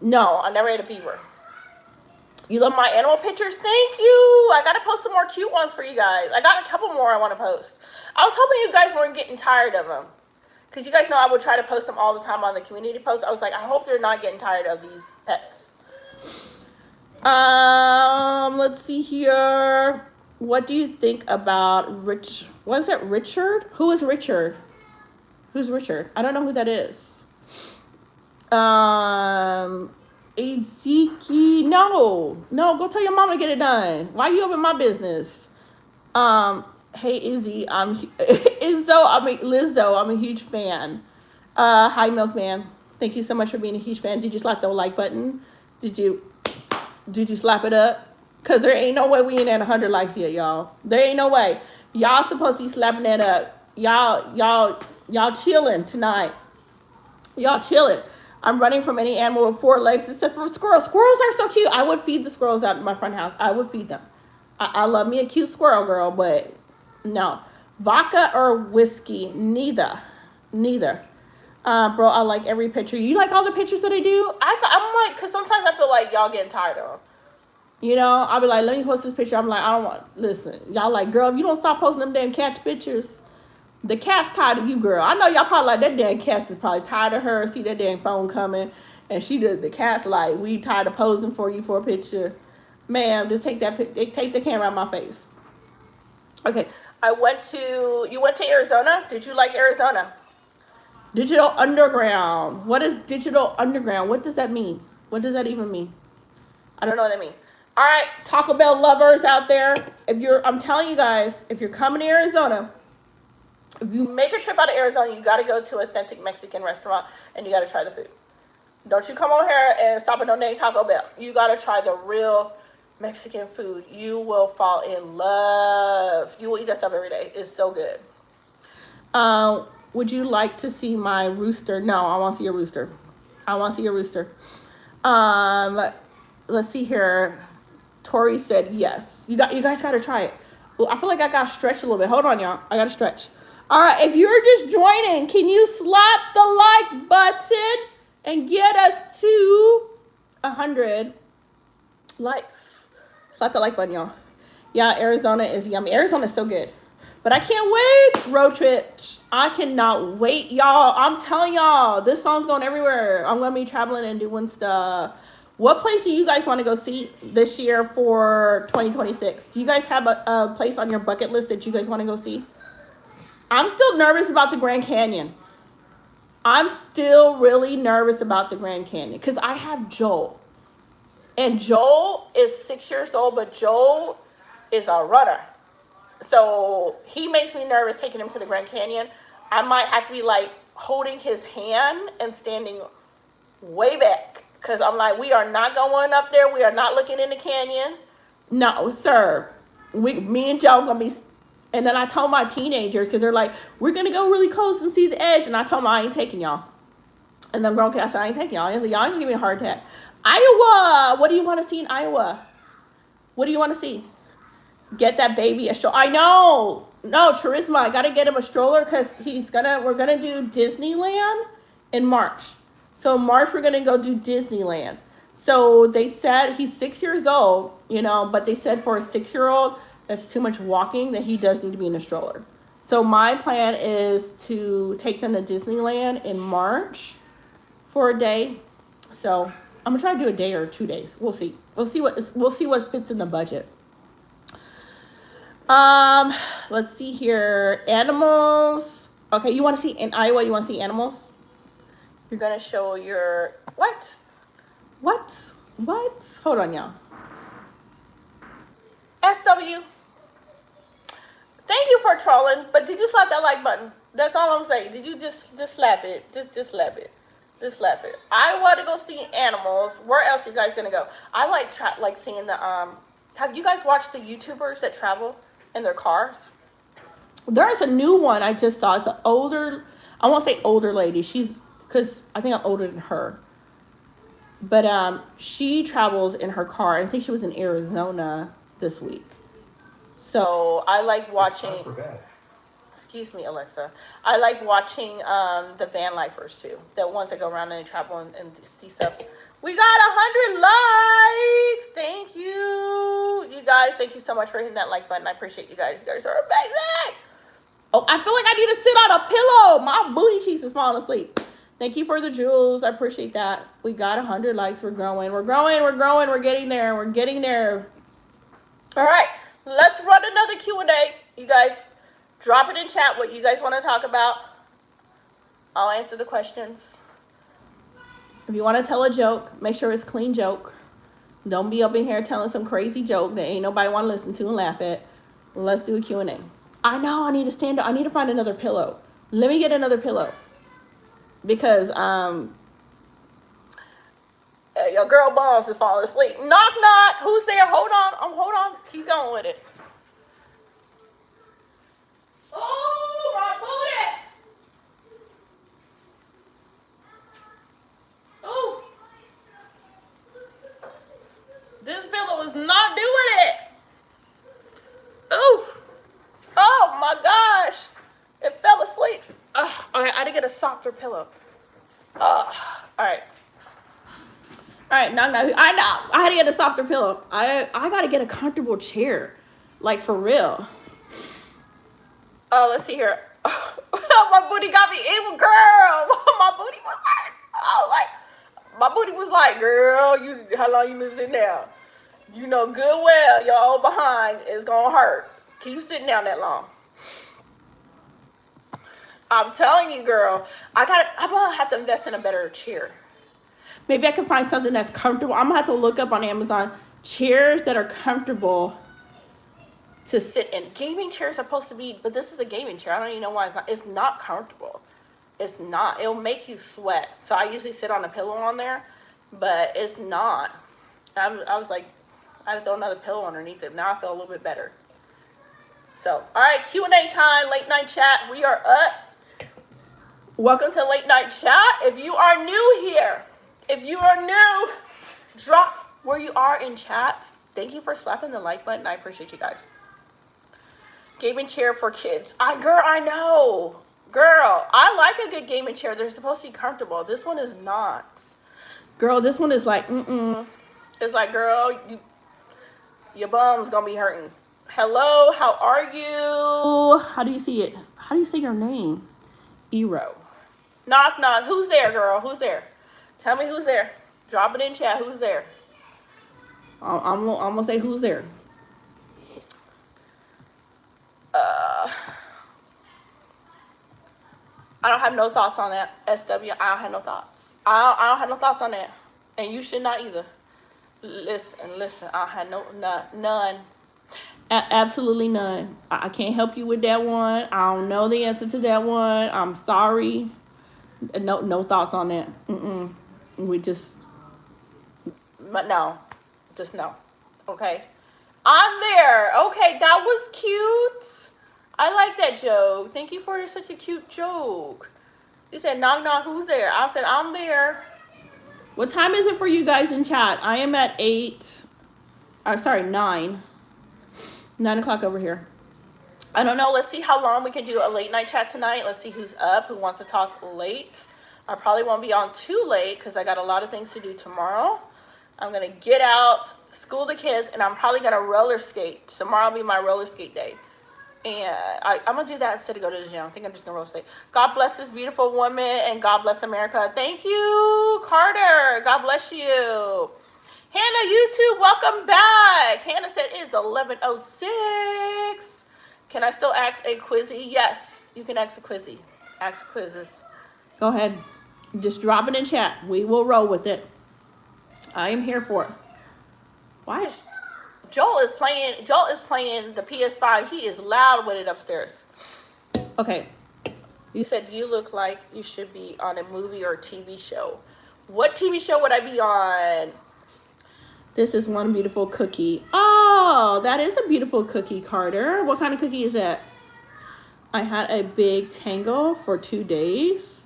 No, I never ate a beaver. You love my animal pictures? Thank you. I got to post some more cute ones for you guys. I got a couple more I want to post. I was hoping you guys weren't getting tired of them. Because you guys know I would try to post them all the time on the community post. I was like, I hope they're not getting tired of these pets. Let's see here. What do you think about was it Richard? Who is Richard? Who's Richard? I don't know who that is. Ezeki, no, go tell your mama to get it done. Why you up in my business? Hey Izzy, Lizzo, I'm a huge fan. Hi Milkman, thank you so much for being a huge fan. Did you slap the like button? Did you slap it up? Cause there ain't no way we ain't at 100 likes yet, y'all. There ain't no way. Y'all supposed to be slapping that up. Y'all chilling tonight. Y'all chilling. I'm running from any animal with 4 legs except for squirrels. Squirrels are so cute. I would feed the squirrels out in my front house. I would feed them. I love me a cute squirrel girl, but no. Vodka or whiskey? Neither. Bro, I like every picture. You like all the pictures that I do? I'm like, because sometimes I feel like y'all getting tired of them. You know, I'll be like, let me post this picture. I'm like, I don't want, listen. Y'all like, girl, if you don't stop posting them damn cat pictures, the cat's tired of you, girl. I know y'all probably like, that damn cat is probably tired of her. See that damn phone coming. And the cat's like, we tired of posing for you for a picture. Ma'am, just take the camera out of my face. Okay, you went to Arizona? Did you like Arizona? Digital Underground. What is Digital Underground? What does that mean? What does that even mean? I don't know what that means. All right, Taco Bell lovers out there. I'm telling you guys, if you're coming to Arizona, if you make a trip out of Arizona, you got to go to an authentic Mexican restaurant and you got to try the food. Don't you come over here and stop at no name Taco Bell. You got to try the real Mexican food. You will fall in love. You will eat that stuff every day. It's so good. Would you like to see my rooster? No, I want to see a rooster. Let's see here. Tori said yes. You guys got to try it. Well, I feel like I got to stretch a little bit. Hold on, y'all. I got to stretch. All right, if you're just joining, can you slap the like button and get us to 100 likes? Slap the like button, y'all. Yeah, Arizona is yummy. Arizona is so good. But I can't wait. Road trip. I cannot wait, y'all. I'm telling y'all, this song's going everywhere. I'm going to be traveling and doing stuff. What place do you guys want to go see this year for 2026? Do you guys have a place on your bucket list that you guys want to go see? I'm still nervous about the Grand Canyon. I'm still really nervous about the Grand Canyon because I have Joel. And Joel is 6 years old, but Joel is a runner. So he makes me nervous taking him to the Grand Canyon. I might have to be like holding his hand and standing way back because I'm like, we are not going up there. We are not looking in the canyon. No, sir. Me and Joe are going to be. And then I told my teenagers, because they're like, we're going to go really close and see the edge. And I told them I ain't taking y'all. And them grown kids, I said, I ain't taking y'all. I said, y'all ain't going to give me a heart attack. Iowa. What do you want to see in Iowa? What do you want to see? Get that baby a stroller. I know. No, Charisma, I got to get him a stroller because we're going to do Disneyland in March. So March, we're going to go do Disneyland. So they said he's 6 years old, but they said for a 6-year-old, that's too much walking, that he does need to be in a stroller. So my plan is to take them to Disneyland in March for a day. So I'm gonna try to do a day or 2 days. We'll see. We'll see what fits in the budget. Let's see here. Animals. Okay, you want to see in Iowa? You want to see animals? You're gonna show your what? Hold on, y'all. SW. Thank you for trolling, but did you slap that like button? That's all I'm saying. Did you just slap it? Just slap it. Just slap it. I want to go see animals. Where else are you guys gonna go? I like seeing the Have you guys watched the YouTubers that travel in their cars? There's a new one I just saw. It's an older. I won't say older lady. Because I think I'm older than her. But she travels in her car. I think she was in Arizona this week. So I like watching. It's time for bed. Excuse me, Alexa. I like watching the van lifers too. The ones that go around and travel and see stuff. We got 100 likes. Thank you. You guys, thank you so much for hitting that like button. I appreciate you guys. You guys are amazing. Oh, I feel like I need to sit on a pillow. My booty cheeks is falling asleep. Thank you for the jewels. I appreciate that. We got 100 likes. We're growing. We're getting there. We're getting there. All right. Let's run another Q&A. You guys, drop it in chat what you guys want to talk about. I'll answer the questions. If you want to tell a joke, make sure it's a clean joke. Don't be up in here telling some crazy joke that ain't nobody want to listen to and laugh at. Let's do a Q&A. I know I need to stand up. I need to find another pillow. Let me get another pillow. Because your girl Bones is falling asleep. Knock, knock. Who's there? Hold on. Keep going with it. Oh, my booty. Oh. This pillow is not doing it. Oh my gosh. It fell asleep. Okay, I had to get a softer pillow. All right. No. I know. I had to get a softer pillow. I got to get a comfortable chair. Like, for real. Oh, let's see here. My booty got me evil, girl. My booty was like, my booty was like, girl, how long you been sitting down? You know good well your old behind is going to hurt. Keep sitting down that long. I'm telling you, girl, I'm going to have to invest in a better chair. Maybe I can find something that's comfortable. I'm going to have to look up on Amazon chairs that are comfortable to sit in. Gaming chairs are supposed to be, but this is a gaming chair. I don't even know why it's not comfortable. It's not. It'll make you sweat. So I usually sit on a pillow on there, but it's not. I was like, I had to throw another pillow underneath it. Now I feel a little bit better. So, all right, Q&A time, late night chat. We are up. Welcome to late night chat. If you are new here, drop where you are in chat. Thank you for slapping the like button. I appreciate you guys. Gaming chair for kids. Girl, I know. Girl, I like a good gaming chair. They're supposed to be comfortable. This one is not. Girl, this one is like, mm-mm. It's like, girl, your bum's gonna be hurting. Hello, how are you? How do you see it? How do you say your name? Ero. Knock, knock. Who's there, girl? Who's there? Tell me who's there. Drop it in chat. Who's there? I'm gonna say who's there. I don't have no thoughts on that. SW, I don't have no thoughts. I don't have no thoughts on that. And you should not either. Listen. I don't have none. Absolutely none. I can't help you with that one. I don't know the answer to that one. I'm sorry. No thoughts on that. We just. But no. Just no. Okay. I'm there. Okay, that was cute. I like that joke. Thank you for such a cute joke. You said, knock, knock, who's there? I said, I'm there. What time is it for you guys in chat? I am at 9. 9 o'clock over here. I don't know. Let's see how long we can do a late night chat tonight. Let's see who's up, who wants to talk late. I probably won't be on too late because I got a lot of things to do tomorrow. I'm going to get out, school the kids, and I'm probably going to roller skate. Tomorrow will be my roller skate day. And I'm going to do that instead of go to the gym. I think I'm just going to roller skate. God bless this beautiful woman, and God bless America. Thank you, Carter. God bless you. Hannah, YouTube, welcome back. Hannah said it's 11:06. Can I still ask a quizzy? Yes, you can ask a quizzy. Ask quizzes. Go ahead. Just drop it in chat. We will roll with it. I am here for it. Why is Joel is playing the PS5. He is loud with it upstairs. Okay. You said you look like you should be on a movie or a TV show. What TV show would I be on? This is one beautiful cookie. Oh, that is a beautiful cookie, Carter. What kind of cookie is that? I had a big tango for 2 days.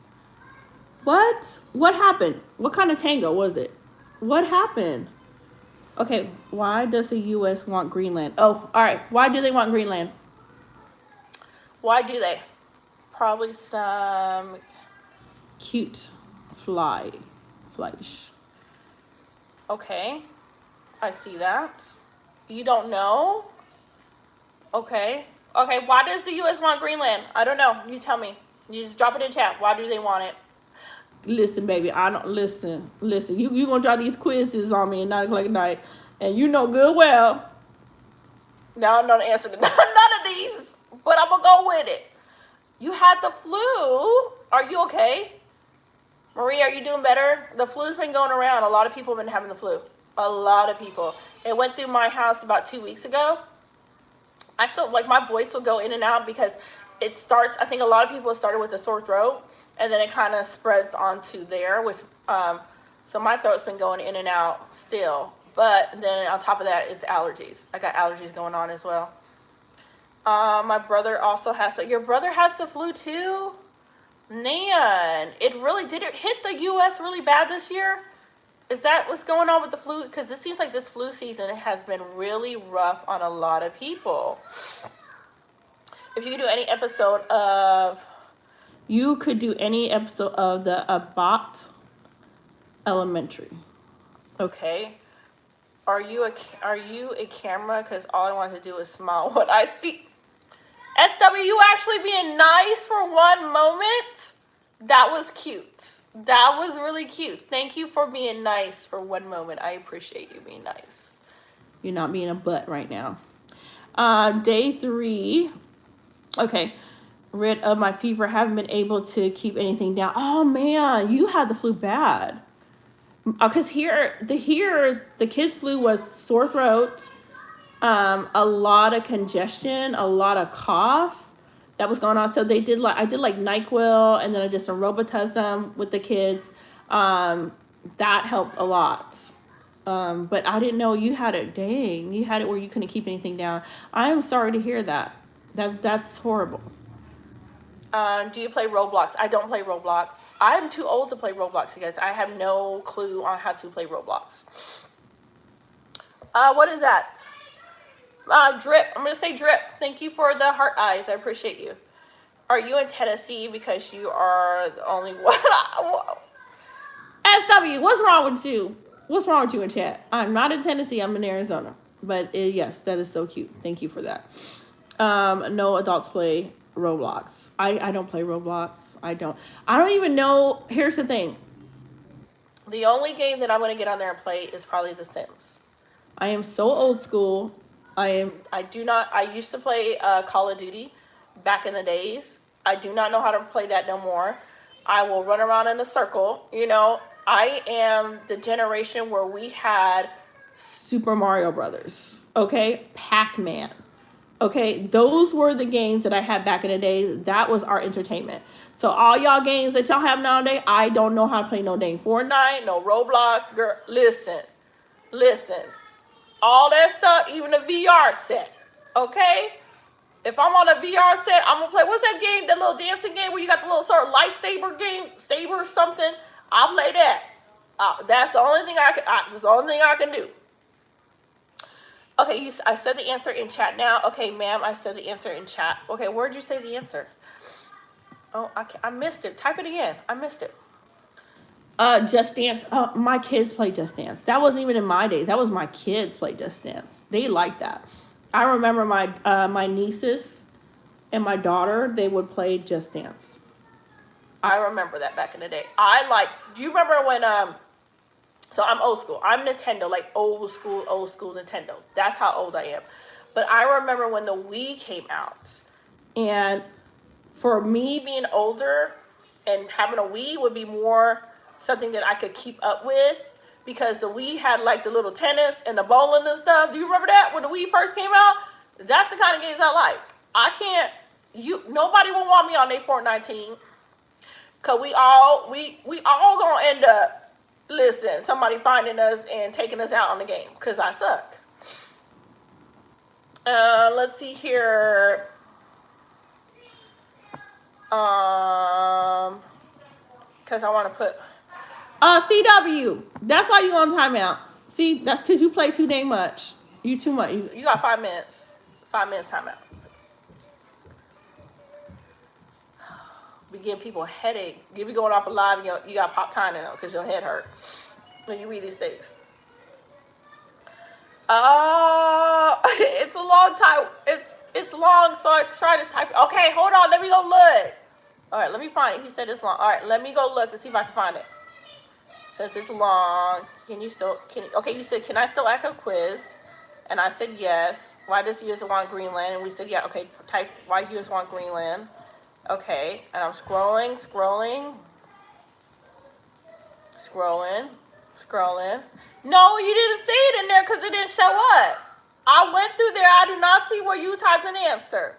What? What happened? What kind of tango was it? What happened? Okay, why does the U.S. want Greenland? Oh, all right. Why do they want Greenland? Why do they? Probably some cute flesh. Okay, I see that. You don't know? Okay. Why does the U.S. want Greenland? I don't know. You tell me. You just drop it in chat. Why do they want it? Listen, baby, I don't listen. You gonna draw these quizzes on me at 9 o'clock at night, and you know good well. Now I know the answer to none of these, but I'm gonna go with it. You had the flu. Are you okay? Marie, are you doing better? The flu's been going around. A lot of people have been having the flu. A lot of people. It went through my house about 2 weeks ago. I still, my voice will go in and out because it starts, I think a lot of people started with a sore throat, and then it kind of spreads onto there, which, so my throat's been going in and out still. But then on top of that is allergies. I got allergies going on as well. My brother also has, your brother has the flu too? Man, did it hit the U.S. really bad this year? Is that what's going on with the flu? Because it seems like this flu season has been really rough on a lot of people. If you could do any episode of... You could do any episode of the Abbott Elementary. Okay. Are you a camera? Because all I want to do is smile what I see. SW, you actually being nice for one moment? That was cute. That was really cute. Thank you for being nice for one moment. I appreciate you being nice. You're not being a butt right now. Day 3. Okay. Rid of my fever. Haven't been able to keep anything down. Oh, man. You had the flu bad. Because here, the kids' flu was sore throat, a lot of congestion, a lot of cough that was going on. So I did NyQuil, and then I did some Robitussin with the kids. That helped a lot. But I didn't know you had it. Dang, you had it where you couldn't keep anything down. I am sorry to hear that. That's horrible. Do you play Roblox? I don't play Roblox. I'm too old to play Roblox, you guys. I have no clue on how to play Roblox. What is that? Drip. I'm gonna say Drip. Thank you for the heart eyes. I appreciate you. Are you in Tennessee because you are the only one? SW, what's wrong with you? What's wrong with you in chat? I'm not in Tennessee. I'm in Arizona. But yes, that is so cute. Thank you for that. No adults play Roblox. I don't play Roblox. I don't even know. Here's the thing. The only game that I'm gonna get on there and play is probably The Sims. I am so old school. I used to play Call of Duty back in the days. I do not know how to play that no more. I will run around in a circle. You know, I am the generation where we had Super Mario Brothers. Okay, Pac-Man. Okay, those were the games that I had back in the day. That was our entertainment. So all y'all games that y'all have nowadays, I don't know how to play no dang Fortnite, no Roblox. Girl, listen. All that stuff, even the VR set. Okay? If I'm on a VR set, I'm gonna play, what's that game, the little dancing game where you got the little sort of lightsaber game, saber something? I'll play that. That's the only thing I can do. Okay, I said the answer in chat now. Okay, ma'am, I said the answer in chat. Okay, where'd you say the answer? Oh, I missed it. Type it again. I missed it. Just Dance. My kids play Just Dance. That wasn't even in my days. That was my kids play Just Dance. They like that. I remember my nieces and my daughter, they would play Just Dance. I remember that back in the day. Do you remember when, so I'm old school. I'm Nintendo, like old school Nintendo. That's how old I am. But I remember when the Wii came out. And for me being older and having a Wii would be more something that I could keep up with, because the Wii had like the little tennis and the bowling and stuff. Do you remember that when the Wii first came out? That's the kind of games I like. Nobody will want me on their Fortnite team, cause we all gonna end up, listen, somebody finding us and taking us out on the game, cause I suck. Let's see here. Cause I want to put. CW. That's why you on timeout. See, that's because you play too dang much. You too much. You got 5 minutes. 5 minutes timeout. Be giving people a headache. You be going off a live and you got pop time in it because your head hurt when you read these things. It's a long time. It's long, so I try to type it. Okay, hold on. Let me go look. All right, let me find it. He said it's long. All right, let me go look and see if I can find it. Since it's long, okay, you said, can I still echo quiz? And I said yes. Why does US want Greenland? And we said, yeah, okay, type why US want Greenland. Okay, and I'm scrolling. No, you didn't see it in there because it didn't show up. I went through there. I do not see where you type an answer.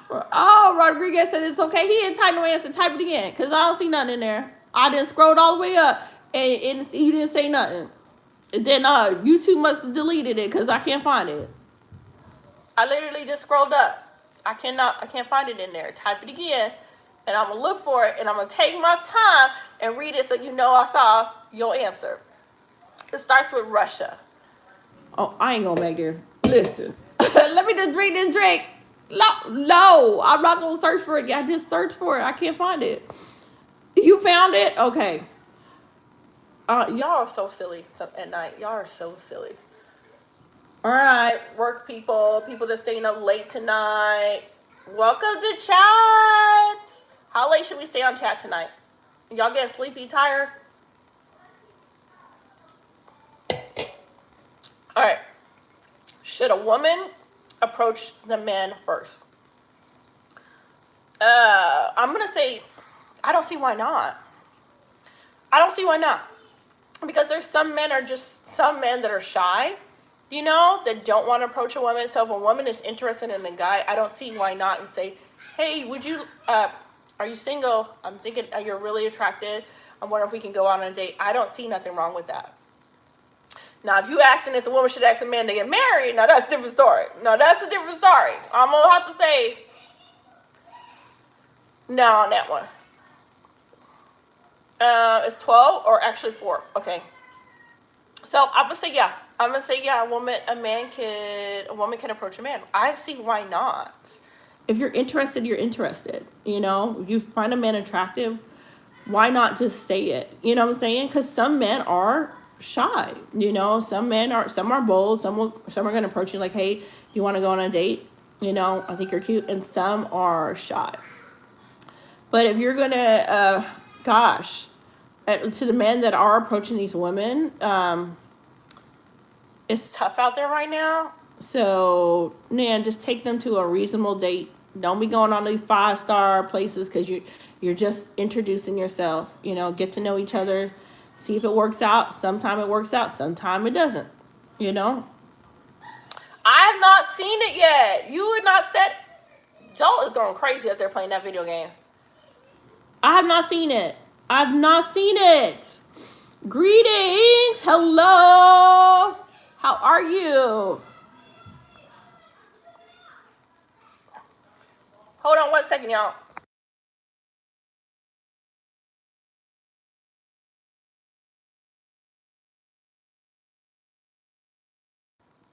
Oh, Rodriguez said it's okay. He didn't type no answer. Type it again because I don't see nothing in there. I didn't scroll all the way up and he didn't say nothing. And then YouTube must have deleted it because I can't find it. I literally just scrolled up. I can't find it in there. Type it again, and I'm gonna look for it, and I'm gonna take my time and read it so you know I saw your answer. It starts with Russia. Oh, I ain't going back there. Listen, let me just drink this drink. No, I'm not gonna search for it. I just searched for it. I can't find it. You found it? Okay. Y'all are so silly at night. Y'all are so silly. All right, work people that's staying up late tonight. Welcome to chat. How late should we stay on chat tonight? Y'all getting sleepy, tired? All right. Should a woman approach the man first? I'm going to say, I don't see why not. Because there's some men that are shy, you know, that don't want to approach a woman. So if a woman is interested in a guy, I don't see why not, and say, hey, would you, are you single? I'm thinking you're really attracted. I'm wondering if we can go out on a date. I don't see nothing wrong with that. Now, if you asking if the woman should ask a man to get married, now that's a different story. I'm going to have to say no on that one. It's 12 or actually 4. Okay. So I'm going to say, yeah, I'm gonna say, yeah, a woman can approach a man. I see why not. If you're interested, you're interested. You find a man attractive, why not just say it? You know what I'm saying? Because some men are shy. Some are bold. Some are gonna approach you like, hey, you want to go on a date? I think you're cute. And some are shy. But if you're gonna, to the men that are approaching these women, it's tough out there right now. So, man, just take them to a reasonable date. Don't be going on these 5-star places because you're just introducing yourself. Get to know each other. See if it works out. Sometime it works out. Sometime it doesn't. I have not seen it yet. You had not said. Joel is going crazy out there playing that video game. I have not seen it. I've not seen it. Greetings. Hello. How are you? Hold on 1 second, y'all.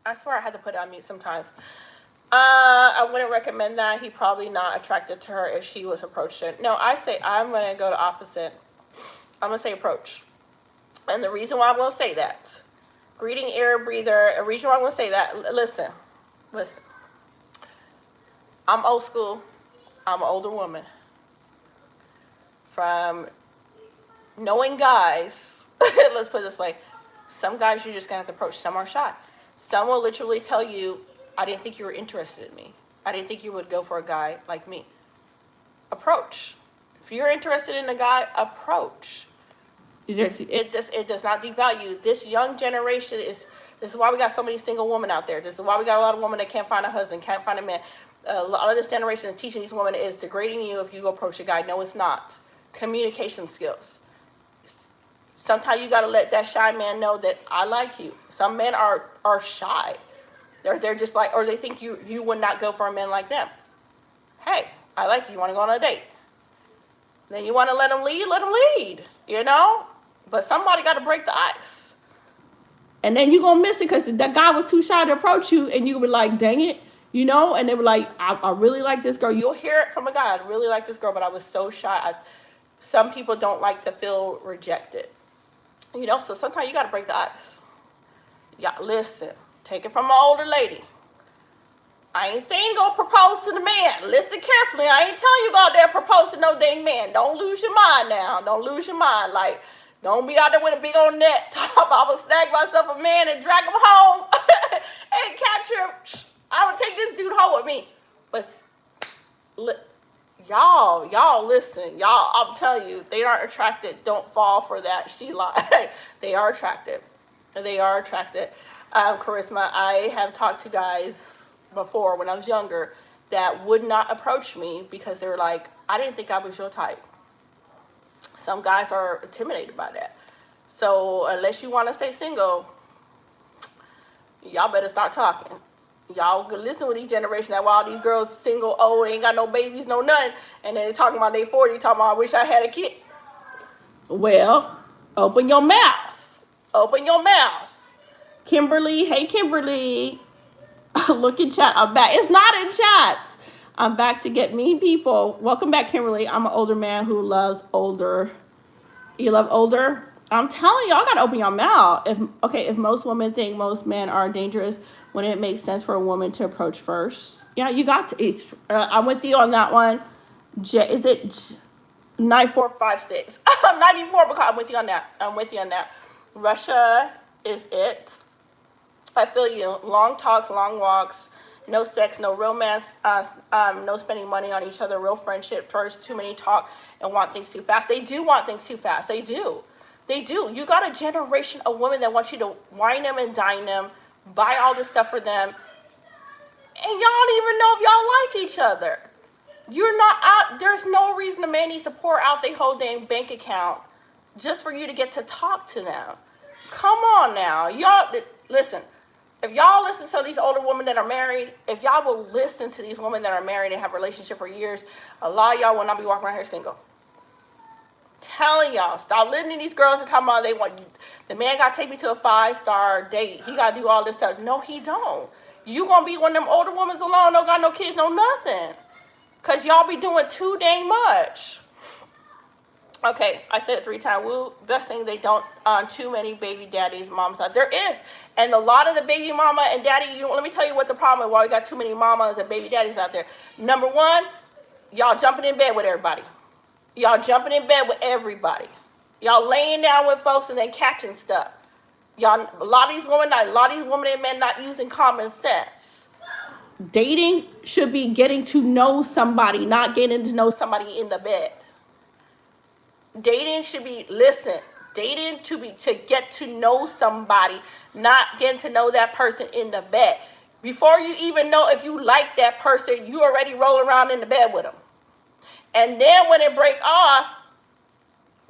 I swear I had to put it on mute sometimes. I wouldn't recommend that. He probably not attracted to her if she was approached it. No, I'm going to go to opposite. I'm going to say approach. And the reason why I'm going to say that, greeting air breather, a reason why I'm going to say that, listen. I'm old school. I'm an older woman. From knowing guys, let's put it this way, some guys you're just going to have to approach. Some are shy. Some will literally tell you, I didn't think you were interested in me. I didn't think you would go for a guy like me. Approach. If you're interested in a guy, approach. It does not devalue. This young generation this is why we got so many single women out there. This is why we got a lot of women that can't find a husband, can't find a man. A lot of this generation is teaching these women is degrading you if you go approach a guy. No, it's not. Communication skills. Sometimes you got to let that shy man know that I like you. Some men are shy. They're just like, or they think you would not go for a man like them. Hey, I like you. You want to go on a date? Then you want to let them lead, But somebody got to break the ice. And then you're going to miss it because that guy was too shy to approach you. And you were like, dang it, And they were like, I really like this girl. You'll hear it from a guy. I really like this girl, but I was so shy. Some people don't like to feel rejected. So sometimes you got to break the ice. Yeah, listen. Take it from an older lady. I ain't saying go propose to the man. Listen carefully. I ain't telling you go out there and propose to no dang man. Don't lose your mind now. Don't lose your mind. Like, don't be out there with a big old net top. I would snag myself a man and drag him home and catch him. I would take this dude home with me. But y'all listen. Y'all, I'm telling you, they aren't attracted. Don't fall for that. She lied. They are attracted. They are attracted. Charisma, I have talked to guys before when I was younger that would not approach me because they were like, I didn't think I was your type. Some guys are intimidated by that. So unless you want to stay single, y'all better start talking. Y'all listen with each generation that while these girls single, old, ain't got no babies, no nothing, and then they talking about they 40, talking about I wish I had a kid. Well, open your mouth. Open your mouth. Kimberly, hey Kimberly. Look in chat. I'm back. It's not in chat. I'm back to get mean people. Welcome back, Kimberly. I'm an older man who loves older. You love older? I'm telling y'all gotta open your mouth. If most women think most men are dangerous, when it makes sense for a woman to approach first. Yeah, you got to. I'm with you on that one. Is it 9456? I'm 94 because I'm with you on that. Russia is it. I feel you. Long talks, long walks, no sex, no romance, no spending money on each other, real friendship first, too many talk and want things too fast. They do want things too fast. They do. You got a generation of women that want you to wine them and dine them, buy all this stuff for them, and y'all don't even know if y'all like each other. You're not out. There's no reason a man needs to pour out their whole dang bank account just for you to get to talk to them. Come on now. Y'all, listen. If y'all listen to these older women that are married, if y'all will listen to these women that are married and have a relationship for years, a lot of y'all will not be walking around here single. telling y'all, stop listening to these girls and talking about they want you. The man got to take me to a 5-star date. He got to do all this stuff. No, he don't. You going to be one of them older women alone, no got no kids, no nothing. Because y'all be doing too dang much. Okay, I said it 3 times. Woo, best thing they don't too many baby daddies, moms out there is, and a lot of the baby mama and daddy. Let me tell you what the problem is. Why we got too many mamas and baby daddies out there. Number one, y'all jumping in bed with everybody. Y'all jumping in bed with everybody. Y'all laying down with folks and then catching stuff. Y'all, a lot of these women and men not using common sense. Dating should be getting to know somebody, not getting to know somebody in the bed. Dating should be, dating to get to know somebody, not getting to know that person in the bed. Before you even know if you like that person, you already roll around in the bed with them. And then when it breaks off,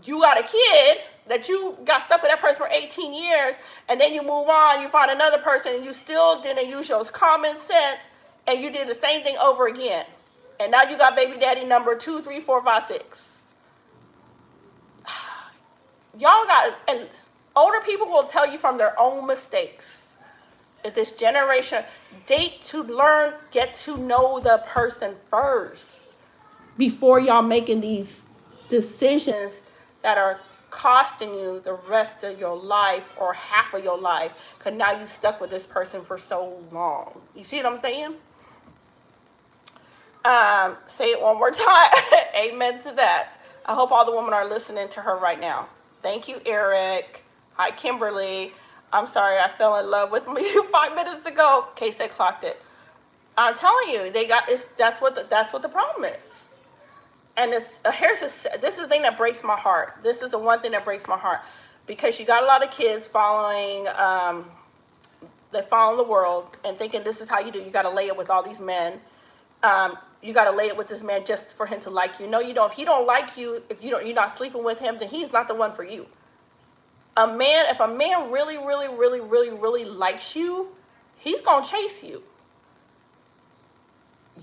you got a kid that you got stuck with that person for 18 years, and then you move on, you find another person, and you still didn't use your common sense, and you did the same thing over again. And now you got baby daddy number 2, 3, 4, 5, 6. Y'all got, and older people will tell you from their own mistakes. If this generation, date to learn, get to know the person first Before y'all making these decisions that are costing you the rest of your life or half of your life, because now you stuck with this person for so long. You see what I'm saying? Say it one more time. Amen to that. I hope all the women are listening to her right now. Thank you, Eric. Hi, Kimberly. I'm sorry, I fell in love with you 5 minutes ago. K-State clocked it. I'm telling you, they got this. That's what the problem is. And this is the thing that breaks my heart. This is the one thing that breaks my heart, because you got a lot of kids following, they follow the world and thinking this is how you do. You got to lay it with all these men. You got to lay it with this man just for him to like you. No, you don't. If he don't like you, you're not sleeping with him, then he's not the one for you. If a man really, really, really, really, really likes you, he's gonna chase you.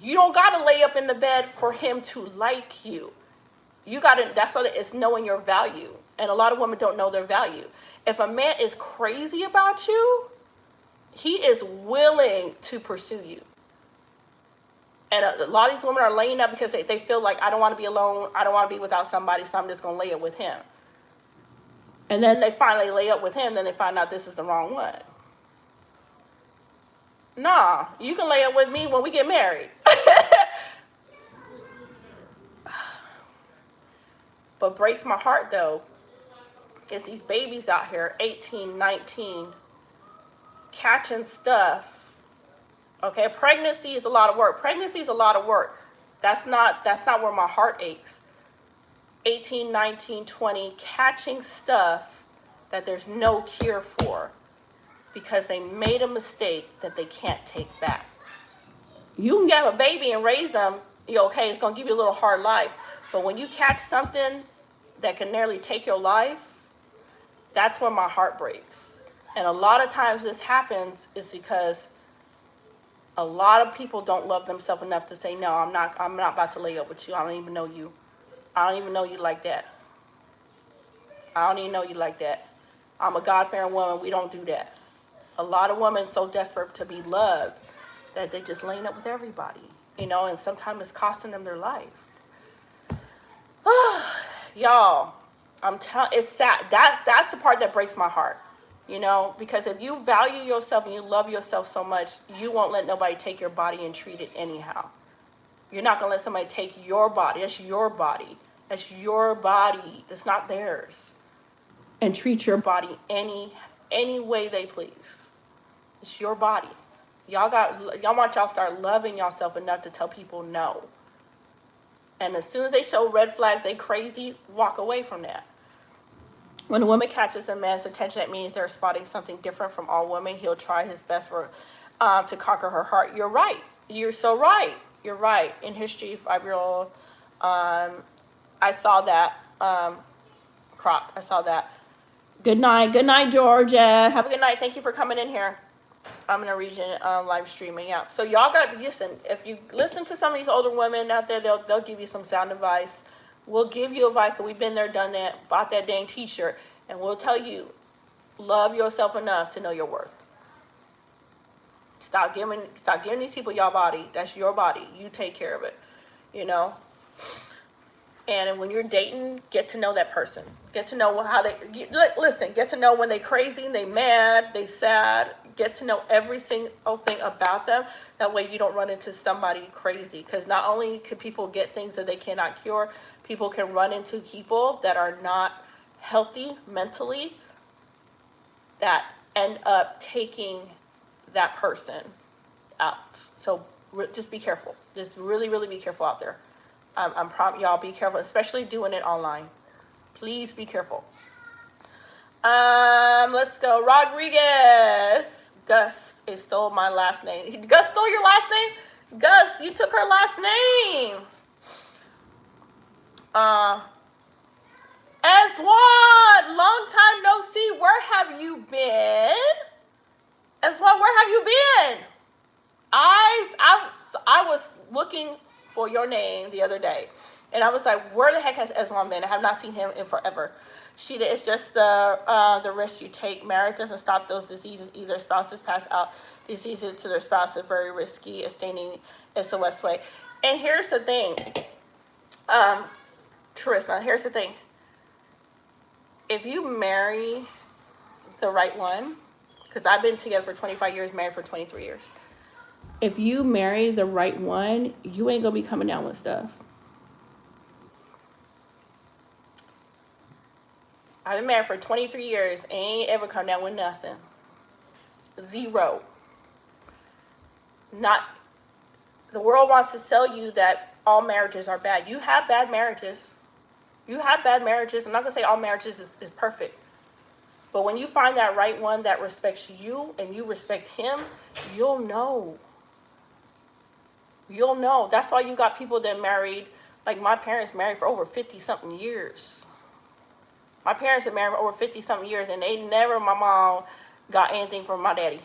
You don't gotta lay up in the bed for him to like you. That's what it's knowing your value. And a lot of women don't know their value. If a man is crazy about you, he is willing to pursue you. And a lot of these women are laying up because they feel like, I don't want to be alone. I don't want to be without somebody, so I'm just going to lay it with him. And then they finally lay up with him, then they find out this is the wrong one. Nah, you can lay up with me when we get married. But breaks my heart, though, is these babies out here, 18, 19, catching stuff. Okay, pregnancy is a lot of work. Pregnancy is a lot of work. That's not where my heart aches. 18, 19, 20, catching stuff that there's no cure for because they made a mistake that they can't take back. You can have a baby and raise them, okay, it's going to give you a little hard life. But when you catch something that can nearly take your life, that's when my heart breaks. And a lot of times this happens is because a lot of people don't love themselves enough to say, no, I'm not about to lay up with you. I don't even know you. I don't even know you like that. I don't even know you like that. I'm a God-fearing woman. We don't do that. A lot of women so desperate to be loved that they just laying up with everybody, and sometimes it's costing them their life. Y'all, it's sad. That's the part that breaks my heart. Because if you value yourself and you love yourself so much, you won't let nobody take your body and treat it anyhow. You're not going to let somebody take your body. That's your body. That's your body. It's not theirs. And treat your body any way they please. It's your body. Y'all want y'all start loving yourself enough to tell people no. And as soon as they show red flags, they crazy, walk away from that. When a woman catches a man's attention, that means they're spotting something different from all women. He'll try his best to conquer her heart. You're right. You're so right. You're right. In history, 5-year-old, I saw that. Croc, I saw that. Good night. Good night, Georgia. Have a good night. Thank you for coming in here. I'm in a region live streaming. Yeah. So y'all got to listen. If you listen to some of these older women out there, they'll give you some sound advice. We'll give you advice, because we've been there, done that, bought that dang t-shirt, and we'll tell you, love yourself enough to know your worth. Stop giving these people your body. That's your body. You take care of it, you know? And when you're dating, get to know that person. Get to know how they, listen, get to know when they crazy, they mad, they sad. Get to know every single thing about them. That way you don't run into somebody crazy. Because not only can people get things that they cannot cure, people can run into people that are not healthy mentally that end up taking that person out. So just be careful. Just really, really be careful out there. Y'all be careful, especially doing it online. Please be careful. Let's go. Rodriguez. Gus, it stole my last name. Gus stole your last name? Gus, you took her last name. Eswan, long time no see. Where have you been? Eswan, where have you been? I was looking for your name the other day, and I was like, where the heck has Eswan been? I have not seen him in forever. Sheeta, it's just the risk you take. Marriage doesn't stop those diseases either. Spouses pass out diseases to their spouse is very risky. Abstaining is the best way. And here's the thing, Charisma, here's the thing. If you marry the right one, because I've been together for 25 years, married for 23 years. If you marry the right one, you ain't going to be coming down with stuff. I've been married for 23 years. Ain't ever come down with nothing. Zero. Not. The world wants to sell you that all marriages are bad. You have bad marriages. You have bad marriages. I'm not going to say all marriages is perfect. But when you find that right one that respects you and you respect him, you'll know. You'll know. That's why you got people that married, like my parents married for over 50-something years. My parents have married for over 50-something years, and my mom got anything from my daddy.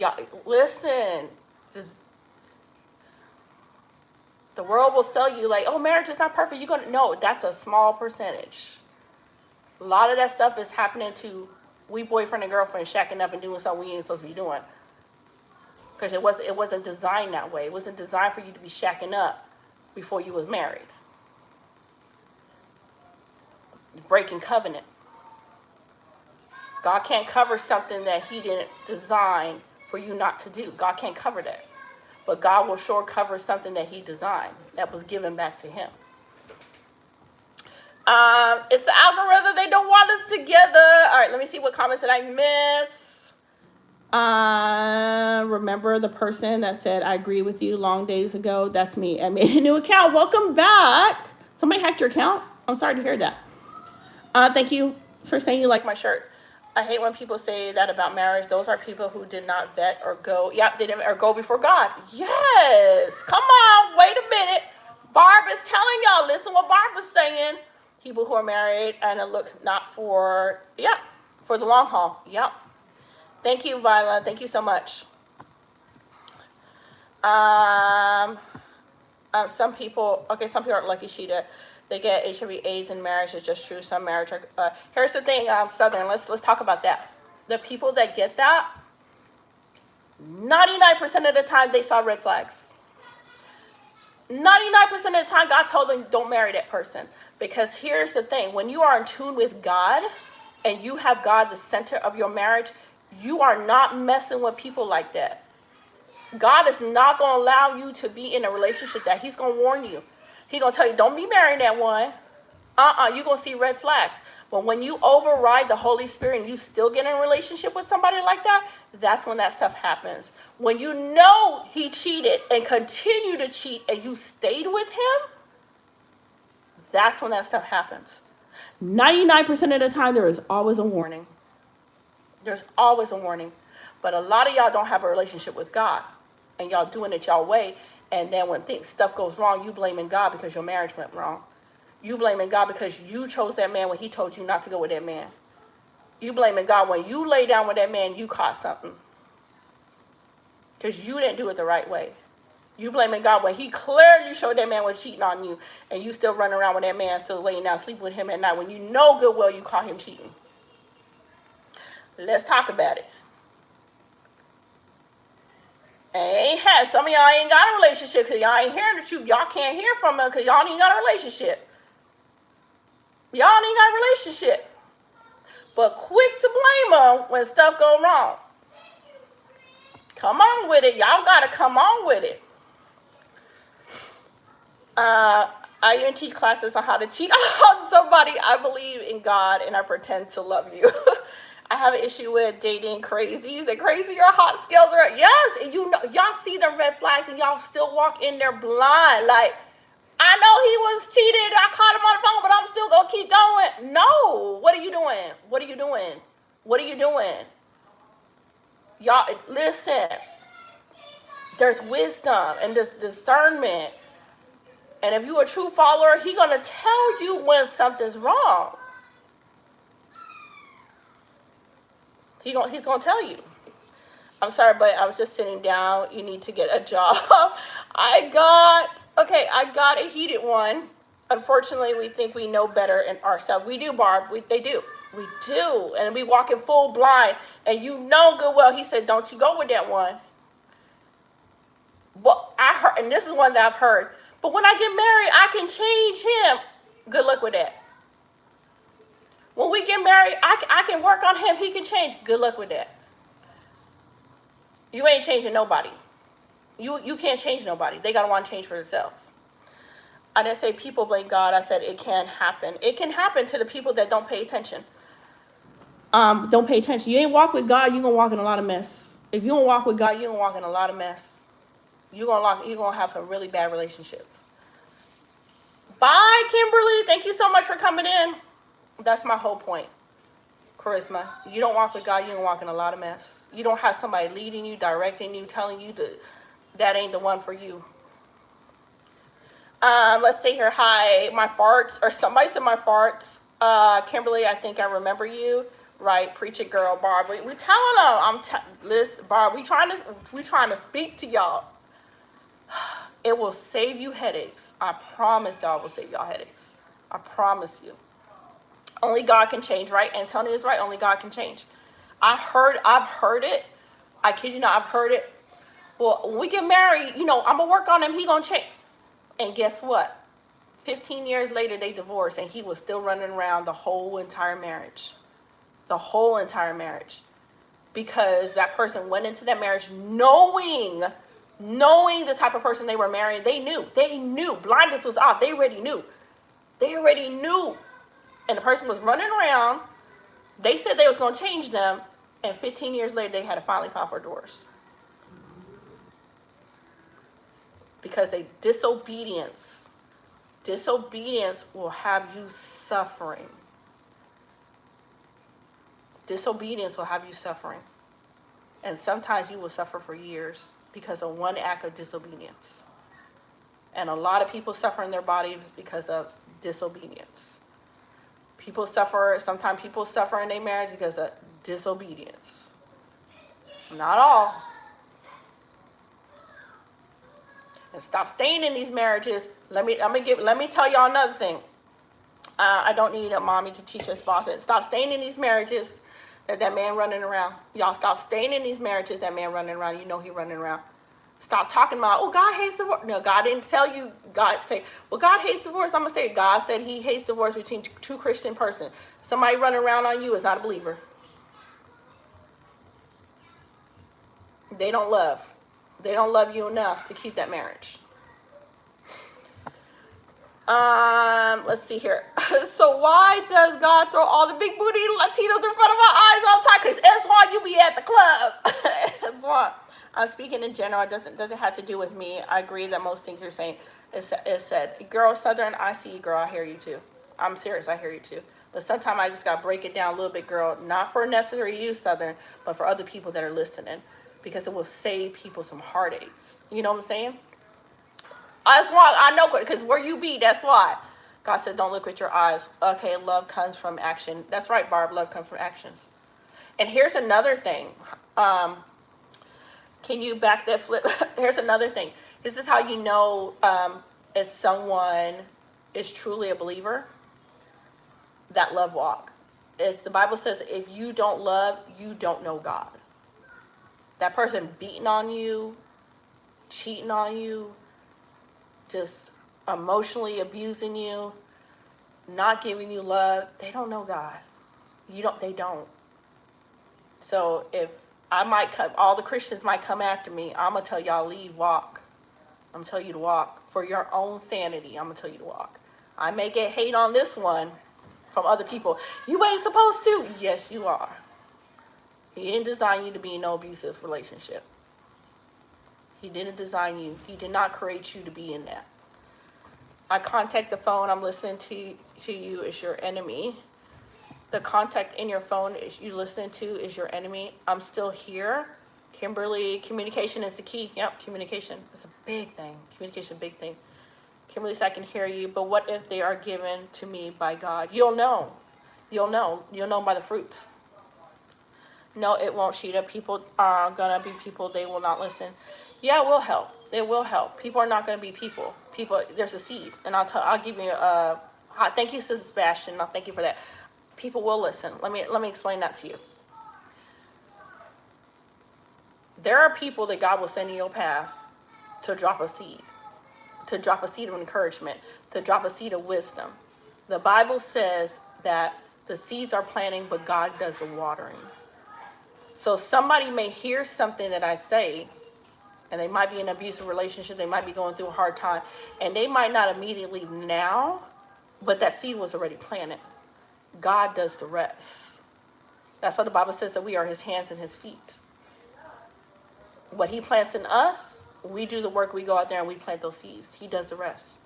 Y'all, listen. The world will sell you like, oh, marriage is not perfect. You're gonna no, that's a small percentage. A lot of that stuff is happening to we boyfriend and girlfriend shacking up and doing something we ain't supposed to be doing. Because it wasn't designed that way. It wasn't designed for you to be shacking up before you was married. Breaking covenant. God can't cover something that he didn't design for you not to do. God can't cover that. But God will sure cover something that he designed that was given back to him. It's the algorithm. They don't want us together. All right, let me see what comments did I miss. Remember the person that said, I agree with you long days ago? That's me. I made a new account. Welcome back. Somebody hacked your account? I'm sorry to hear that. Thank you for saying you like my shirt. I hate when people say that about marriage. Those are people who did not vet or go. Yep, they didn't or go before God. Yes. Come on. Wait a minute. Barb is telling y'all. Listen what Barb was saying. People who are married and look not for, for the long haul. Yep. Thank you, Viola. Thank you so much. Some people aren't lucky, Sheeta. They get HIV/AIDS in marriage. It's just true. Some marriage are. Here's the thing, Southern. Let's talk about that. The people that get that, 99% of the time they saw red flags. 99% of the time, God told them don't marry that person. Because here's the thing: when you are in tune with God, and you have God the center of your marriage, you are not messing with people like that. God is not going to allow you to be in a relationship that he's going to warn you. He's going to tell you, don't be marrying that one. You're going to see red flags. But when you override the Holy Spirit and you still get in a relationship with somebody like that, that's when that stuff happens. When you know he cheated and continue to cheat and you stayed with him, that's when that stuff happens. 99% of the time, there is always a warning. There's always a warning. But a lot of y'all don't have a relationship with God. And y'all doing it y'all way. And then when stuff goes wrong, you blaming God because your marriage went wrong. You blaming God because you chose that man when he told you not to go with that man. You blaming God when you lay down with that man, you caught something. Because you didn't do it the right way. You blaming God when he clearly showed that man was cheating on you, and you still running around with that man, still laying down, sleeping with him at night when you know good well you caught him cheating. Let's talk about it. And some of y'all ain't got a relationship because y'all ain't hearing the truth. Y'all can't hear from him because y'all ain't got a relationship. Y'all ain't got a relationship. But quick to blame him when stuff go wrong. Come on with it. Y'all got to come on with it. I even teach classes on how to cheat on somebody. I believe in God and I pretend to love you. I have an issue with dating crazies. The crazier hot scales are up. Yes, and you know, y'all see the red flags and y'all still walk in there blind. Like, I know he was cheated. I caught him on the phone, but I'm still going to keep going. No. What are you doing? What are you doing? What are you doing? Y'all, listen. There's wisdom and there's discernment. And if you're a true follower, he's going to tell you when something's wrong. He's going to tell you. I'm sorry, but I was just sitting down. You need to get a job. I got a heated one. Unfortunately, we think we know better in ourselves. We do, Barb. They do. We do. And we walk in full blind. And you know good well, he said, don't you go with that one. But I heard, and this is one that I've heard, but when I get married, I can change him. Good luck with that. When we get married, I can work on him. He can change. Good luck with that. You ain't changing nobody. You can't change nobody. They got to want to change for themselves. I didn't say people blame God. I said it can happen. It can happen to the people that don't pay attention. Don't pay attention. You ain't walk with God, you're going to walk in a lot of mess. If you don't walk with God, you're going to walk in a lot of mess. You're going to have some really bad relationships. Bye, Kimberly. Thank you so much for coming in. That's my whole point. Charisma. You don't walk with God, you're going to walk in a lot of mess. You don't have somebody leading you, directing you, telling you that ain't the one for you. Let's see here. Hi, my farts, or somebody said my farts. Kimberly, I think I remember you. Right, preach it, girl. Barb, we telling them. Listen, Barb, we trying to speak to y'all. It will save you headaches. I promise y'all, it will save y'all headaches. I promise you. Only God can change, right? Antonia is right. Only God can change. I've heard it. I kid you not, I've heard it. Well, when we get married, I'm gonna work on him. He gonna change. And guess what? 15 years later, they divorced, and he was still running around the whole entire marriage. The whole entire marriage. Because that person went into that marriage knowing the type of person they were marrying. They knew. Blindness was off. They already knew. And the person was running around. They said they was going to change them. And 15 years later, they had to finally file for divorce. Because disobedience will have you suffering. Disobedience will have you suffering. And sometimes you will suffer for years because of one act of disobedience. And a lot of people suffer in their body because of disobedience. Sometimes people suffer in their marriage because of disobedience. Not all. And stop staying in these marriages. Let me tell y'all another thing. I don't need a mommy to teach us bosses. Stop staying in these marriages that man running around. Y'all stop staying in these marriages that man running around. You know he running around. Stop talking about, oh, God hates divorce. No, God didn't tell you. God say, well, God hates divorce. I'm going to say, God said he hates divorce between two Christian person. Somebody running around on you is not a believer. They don't love. They don't love you enough to keep that marriage. Let's see here. So why does God throw all the big booty Latinos in front of our eyes all the time? Because that's why you be at the club. That's why. I'm speaking in general. It doesn't have to do with me. I agree that most things you're saying is said. Girl, Southern, I see you, girl. I hear you too. I'm serious. I hear you too. But sometimes I just got to break it down a little bit, girl. Not for necessary use, Southern, but for other people that are listening. Because it will save people some heartaches. You know what I'm saying? That's why I know, because where you be, that's why. God said, don't look with your eyes. Okay, love comes from action. That's right, Barb. Love comes from actions. And here's another thing. Can you back that flip? Here's another thing. This is how you know if someone is truly a believer. That love walk. It's the Bible says if you don't love, you don't know God. That person beating on you, cheating on you, just emotionally abusing you, not giving you love, they don't know God. They don't. So if all the Christians might come after me, I'm going to tell y'all leave, walk. I'm going to tell you to walk. For your own sanity, I'm going to tell you to walk. I may get hate on this one from other people. You ain't supposed to. Yes, you are. He didn't design you to be in no abusive relationship. He didn't design you. He did not create you to be in that. I contact the phone I'm listening to you is your enemy. The contact in your phone is you listen to is your enemy. I'm still here. Kimberly, communication is the key. Yep, communication is a big thing. Communication, big thing. Kimberly said, I can hear you, but what if they are given to me by God? You'll know. You'll know. You'll know by the fruits. No, it won't, Sheeta. People are going to be people. They will not listen. Yeah, it will help. It will help. People are not going to be people. People, there's a seed. And I'll give you thank you, Sister Sebastian. I'll thank you for that. People will listen. Let me explain that to you. There are people that God will send in your path to drop a seed of encouragement, to drop a seed of wisdom. The Bible says that the seeds are planting, but God does the watering. So somebody may hear something that I say, and they might be in an abusive relationship, they might be going through a hard time, and they might not immediately now, but that seed was already planted. God does the rest. That's why the Bible says that we are his hands and his feet. What he plants in us, we do the work, we go out there and we plant those seeds. He does the rest.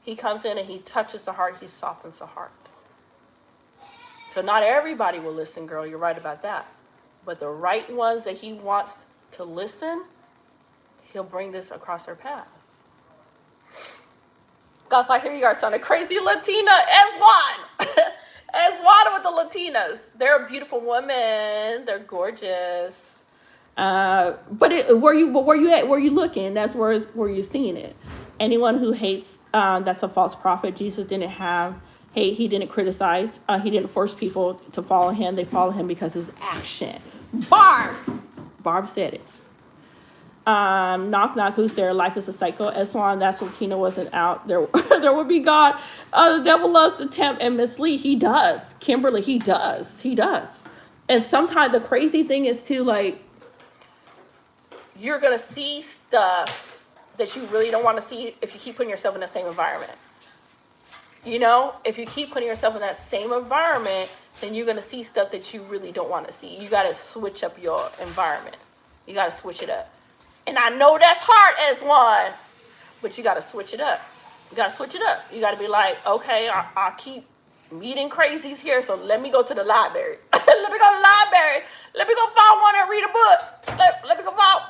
He comes in and he touches the heart, he softens the heart. So not everybody will listen, girl, you're right about that. But the right ones that he wants to listen, he'll bring this across their path. Guys, I hear you guys sounding crazy. Latina, Eswan. Eswan with the Latinas. They're a beautiful woman. They're gorgeous. But where you looking, that's where you're seeing it. Anyone who hates, that's a false prophet. Jesus didn't have hate. He didn't criticize. He didn't force people to follow him. They follow him because of his action. Barb said it. Knock knock, who's there? Life is a cycle. Eswan, that's what Tina wasn't out there. There would be God. The devil loves to tempt and mislead. He does. Kimberly, he does. And sometimes the crazy thing is too, like, You're going to see stuff that you really don't want to see if you keep putting yourself in the same environment. You know, if you keep putting yourself in that same environment, then you're going to see stuff that you really don't want to see. You got to switch up your environment. You got to switch it up. And I know that's hard as one, but you got to switch it up. You got to switch it up. You got to be like, okay, I keep meeting crazies here, so let me go to the library. Let me go to the library. Let me go find one and read a book. Let me go find.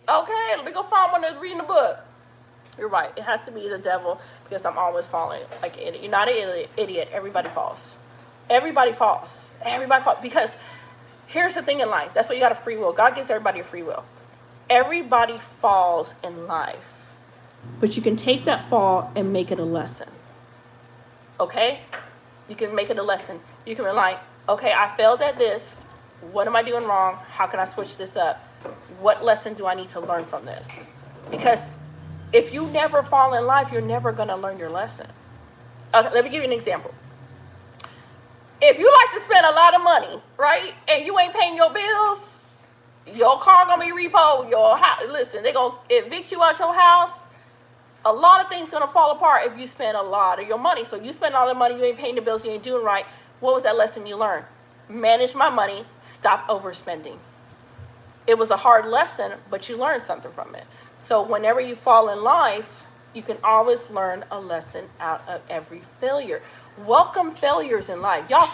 Okay, let me go find one that's reading a book. You're right. It has to be the devil because I'm always falling like an idiot. You're not an idiot. Everybody falls. Everybody falls. Everybody falls. Because here's the thing in life. That's why you got a free will. God gives everybody a free will. Everybody falls in life. but you can take that fall and make it a lesson. Okay? You can make it a lesson. You can be like, okay, I failed at this. What am I doing wrong? How can I switch this up? What lesson do I need to learn from this? Because if you never fall in life, you're never going to learn your lesson. Okay, let me give you an example. If you like to spend a lot of money, right, and you ain't paying your bills, your car going to be repoed, your house, listen, they're going to evict you out your house. A lot of things going to fall apart if you spend a lot of your money. So you spend all the money, you ain't paying the bills, you ain't doing right. What was that lesson you learned? Manage my money, stop overspending. It was a hard lesson, but you learned something from it. So whenever you fall in life, you can always learn a lesson out of every failure. Welcome failures in life. Y'all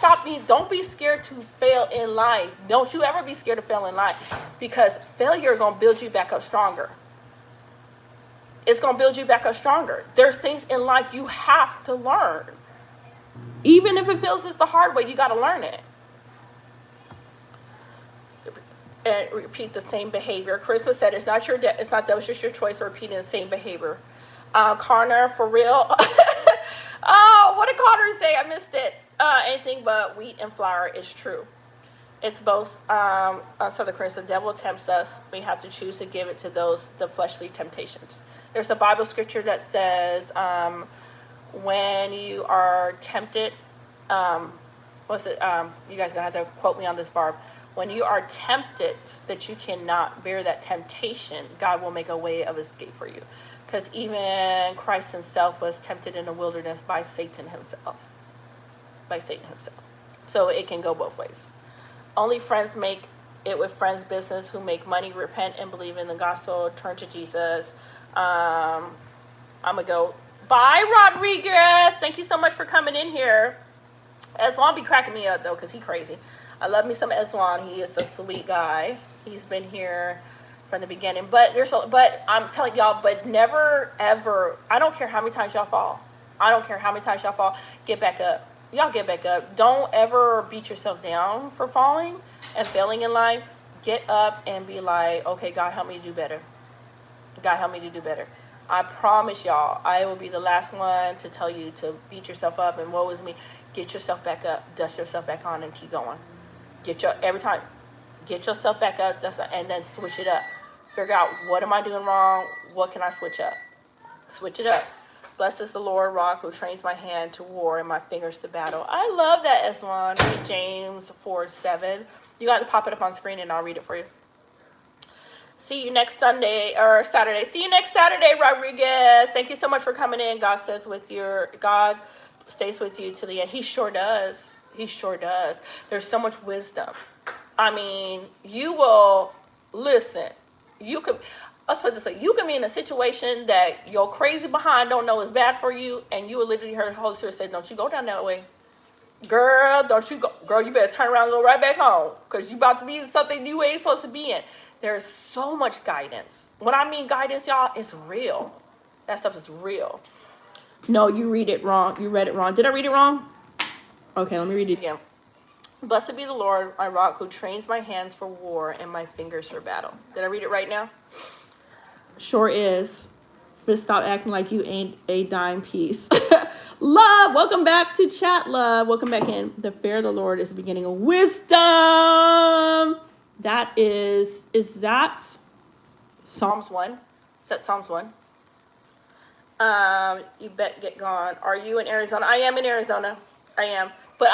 don't be scared to fail in life. Don't you ever be scared to fail in life, because failure is going to build you back up stronger. It's going to build you back up stronger. There's things in life you have to learn. Even if it feels it's the hard way, you got to learn it. and repeat the same behavior. Christmas said it's not it's not that was just your choice of repeating the same behavior. Connor, for real. Oh, what did Connor say? I missed it. Anything but wheat and flour is true. It's both. Southern Chris, the devil tempts us. We have to choose to give it to the fleshly temptations. There's a Bible scripture that says, when you are tempted, what's it? You guys are gonna have to quote me on this, Barb. When you are tempted that you cannot bear that temptation, God will make a way of escape for you. Because even Christ himself was tempted in the wilderness by Satan himself. So it can go both ways. Only friends make it with friends' business who make money. Repent and believe in the gospel. Turn to Jesus. I'm going to go. Bye, Rodriguez. Thank you so much for coming in here. Eswan be cracking me up, though, because he's crazy. I love me some Eswan. He is a sweet guy. He's been here from the beginning. But I'm telling y'all, but never, ever, I don't care how many times y'all fall. Get back up. Y'all get back up. Don't ever beat yourself down for falling and failing in life. Get up and be like, okay, God, help me to do better. I promise y'all, I will be the last one to tell you to beat yourself up and woe is me. Get yourself back up, dust yourself back on, and keep going. Every time, get yourself back up, and then switch it up. Figure out, what am I doing wrong? What can I switch up? Switch it up. Blessed is the Lord rock who trains my hand to war and my fingers to battle. I love that, Eswan. Read James 4:7. You got to pop it up on screen and I'll read it for you. See you next Sunday or Saturday. See you next Saturday, Rodriguez. Thank you so much for coming in. God stays with you to the end. He sure does. There's so much wisdom. I mean, you will listen. Let's put it this way. You can be in a situation that your crazy behind don't know is bad for you, and you will literally hear the Holy Spirit say, don't you go down that way. Girl, don't you go. Girl, you better turn around and go right back home, because you about to be in something you ain't supposed to be in. There's so much guidance. When I mean guidance, y'all, it's real. That stuff is real. No, you read it wrong. You read it wrong. Did I read it wrong? Okay, let me read it again. Blessed be the Lord, my rock, who trains my hands for war and my fingers for battle. Did I read it right now? Sure is. But stop acting like you ain't a dime piece. Love, welcome back to chat, love. Welcome back in. The fear of the Lord is the beginning of wisdom. That is that Psalms 1? Is that Psalms 1? You bet get gone. Are you in Arizona? I am in Arizona. I am. But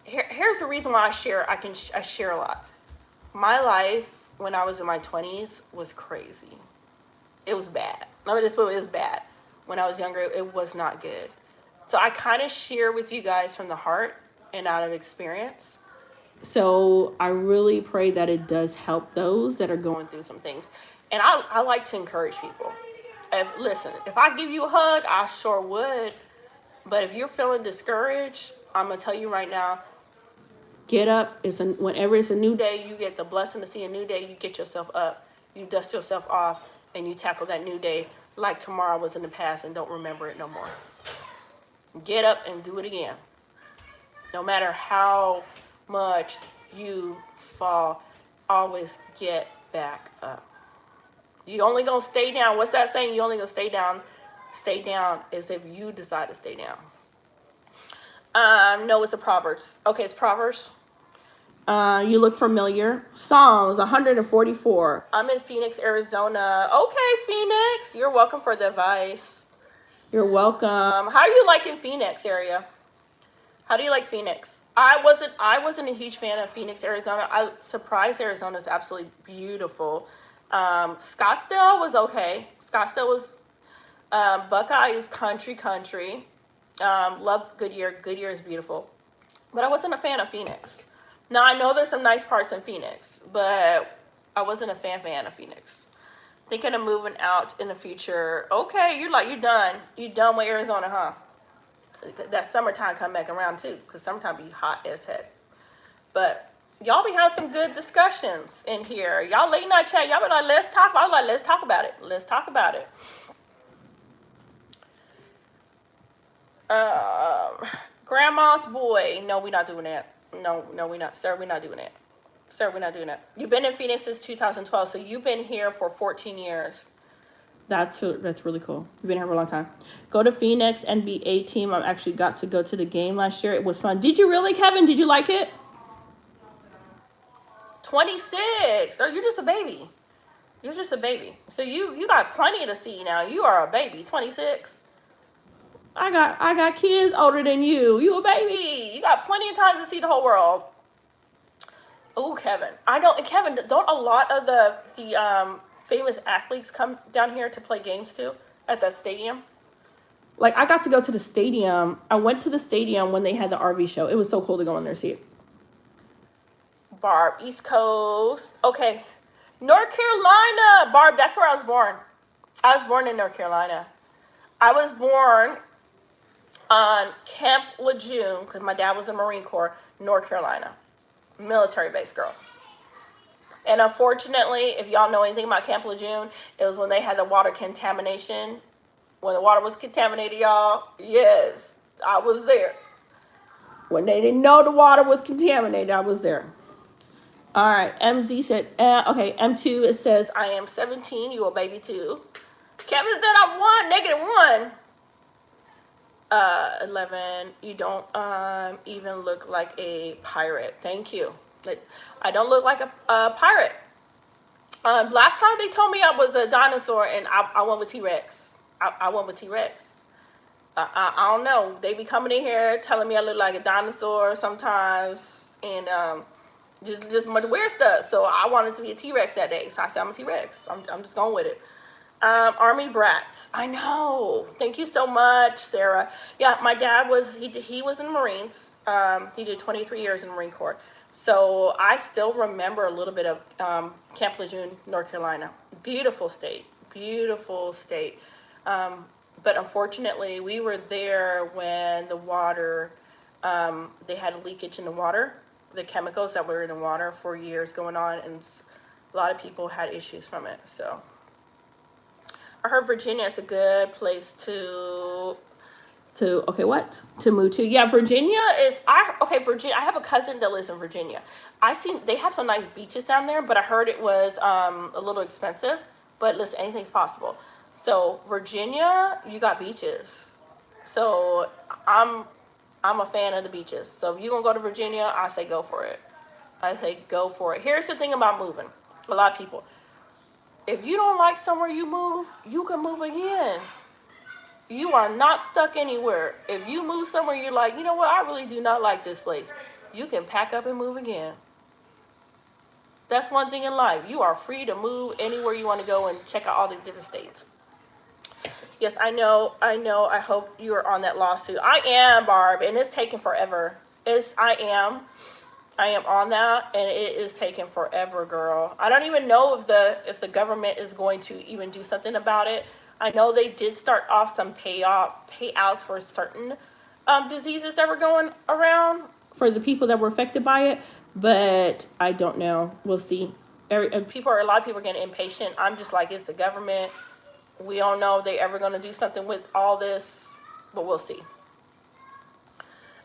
here's the reason why I share a lot. My life when I was in my 20s was crazy. It was bad. Let me just put it was bad. When I was younger, it was not good. So I kind of share with you guys from the heart and out of experience. So I really pray that it does help those that are going through some things. And I like to encourage people. If I give you a hug, I sure would. But if you're feeling discouraged, I'm going to tell you right now, get up. Whenever it's a new day, you get the blessing to see a new day, you get yourself up. You dust yourself off and you tackle that new day like tomorrow was in the past and don't remember it no more. Get up and do it again. No matter how much you fall, always get back up. You only gonna stay down. What's that saying? You only gonna stay down. Stay down as if you decide to stay down. No, it's a Proverbs. Okay, it's Proverbs. You look familiar. Psalms 144. I'm in Phoenix, Arizona. Okay, Phoenix. You're welcome for the advice. You're welcome. How are you liking Phoenix area? How do you like Phoenix? I wasn't a huge fan of Phoenix, Arizona. Surprised Arizona is absolutely beautiful. Scottsdale was okay. Scottsdale was Buckeye is country. Love Goodyear. Goodyear is beautiful. But I wasn't a fan of Phoenix. Now, I know there's some nice parts in Phoenix, but I wasn't a fan of Phoenix. Thinking of moving out in the future. Okay, you're done. You done with Arizona, huh? That summertime come back around too, because summertime be hot as heck. But y'all be having some good discussions in here. Y'all late night chat. Y'all be like, let's talk about it. Let's talk about it. Grandma's boy. No, we're not doing that. No, we're not, sir. We're not doing it. Sir, we're not doing it. You've been in Phoenix since 2012, so you've been here for 14 years. That's really cool. You've been here for a long time. Go to Phoenix NBA team. I actually got to go to the game last year. It was fun. Did you really, Kevin? Did you like it? 26. Oh, you're just a baby. You're just a baby. So you got plenty to see now. You are a baby. 26. I got kids older than you. You a baby. You got plenty of time to see the whole world. Oh, Kevin. I know, Kevin, don't a lot of the famous athletes come down here to play games too at that stadium? Like, I got to go to the stadium. I went to the stadium when they had the RV show. It was so cool to go in there and see it. Barb, East Coast. Okay. North Carolina. Barb, that's where I was born. I was born in North Carolina. I was born on Camp Lejeune because my dad was in the Marine Corps, North Carolina. Military base, girl. And unfortunately, if y'all know anything about Camp Lejeune, it was when they had the water contamination. When the water was contaminated, y'all, yes, I was there. When they didn't know the water was contaminated, I was there. All right, MZ said, okay, M2, it says, I am 17, you a baby too. Kevin said, I'm 1, -1. 11, you don't even look like a pirate. Thank you. I don't look like a pirate. Last time they told me I was a dinosaur, and I went with T-Rex. I went with T-Rex. I don't know. They be coming in here telling me I look like a dinosaur sometimes, and just much weird stuff. So I wanted to be a T-Rex that day, so I said I'm a T-Rex. I'm just going with it. Army brat. I know. Thank you so much, Sarah. Yeah, my dad was, he was in the Marines. He did 23 years in the Marine Corps. So I still remember a little bit of Camp Lejeune, North Carolina. Beautiful state. Beautiful state. But unfortunately, we were there when the water, they had a leakage in the water. The chemicals that were in the water for years going on, and a lot of people had issues from it. So I heard Virginia is a good place to move to. Yeah, Virginia is, Virginia, I have a cousin that lives in Virginia. They have some nice beaches down there, but I heard it was a little expensive. But listen, anything's possible. So Virginia, you got beaches. So I'm a fan of the beaches. So if you're gonna go to Virginia, I say go for it. Here's the thing about moving. A lot of people, if you don't like somewhere you move, you can move again. You are not stuck anywhere. If you move somewhere, you're like, you know what, I really do not like this place. You can pack up and move again. That's one thing in life. You are free to move anywhere you want to go and check out all the different states. Yes, I know. I hope you are on that lawsuit. I am, Barb, and it's taking forever. I am on that, and it is taking forever, girl. I don't even know if the government is going to even do something about it. I know they did start off some payouts for certain diseases that were going around for the people that were affected by it, but I don't know. We'll see. A lot of people are getting impatient. I'm just like, it's the government. We don't know if they're ever going to do something with all this, but we'll see.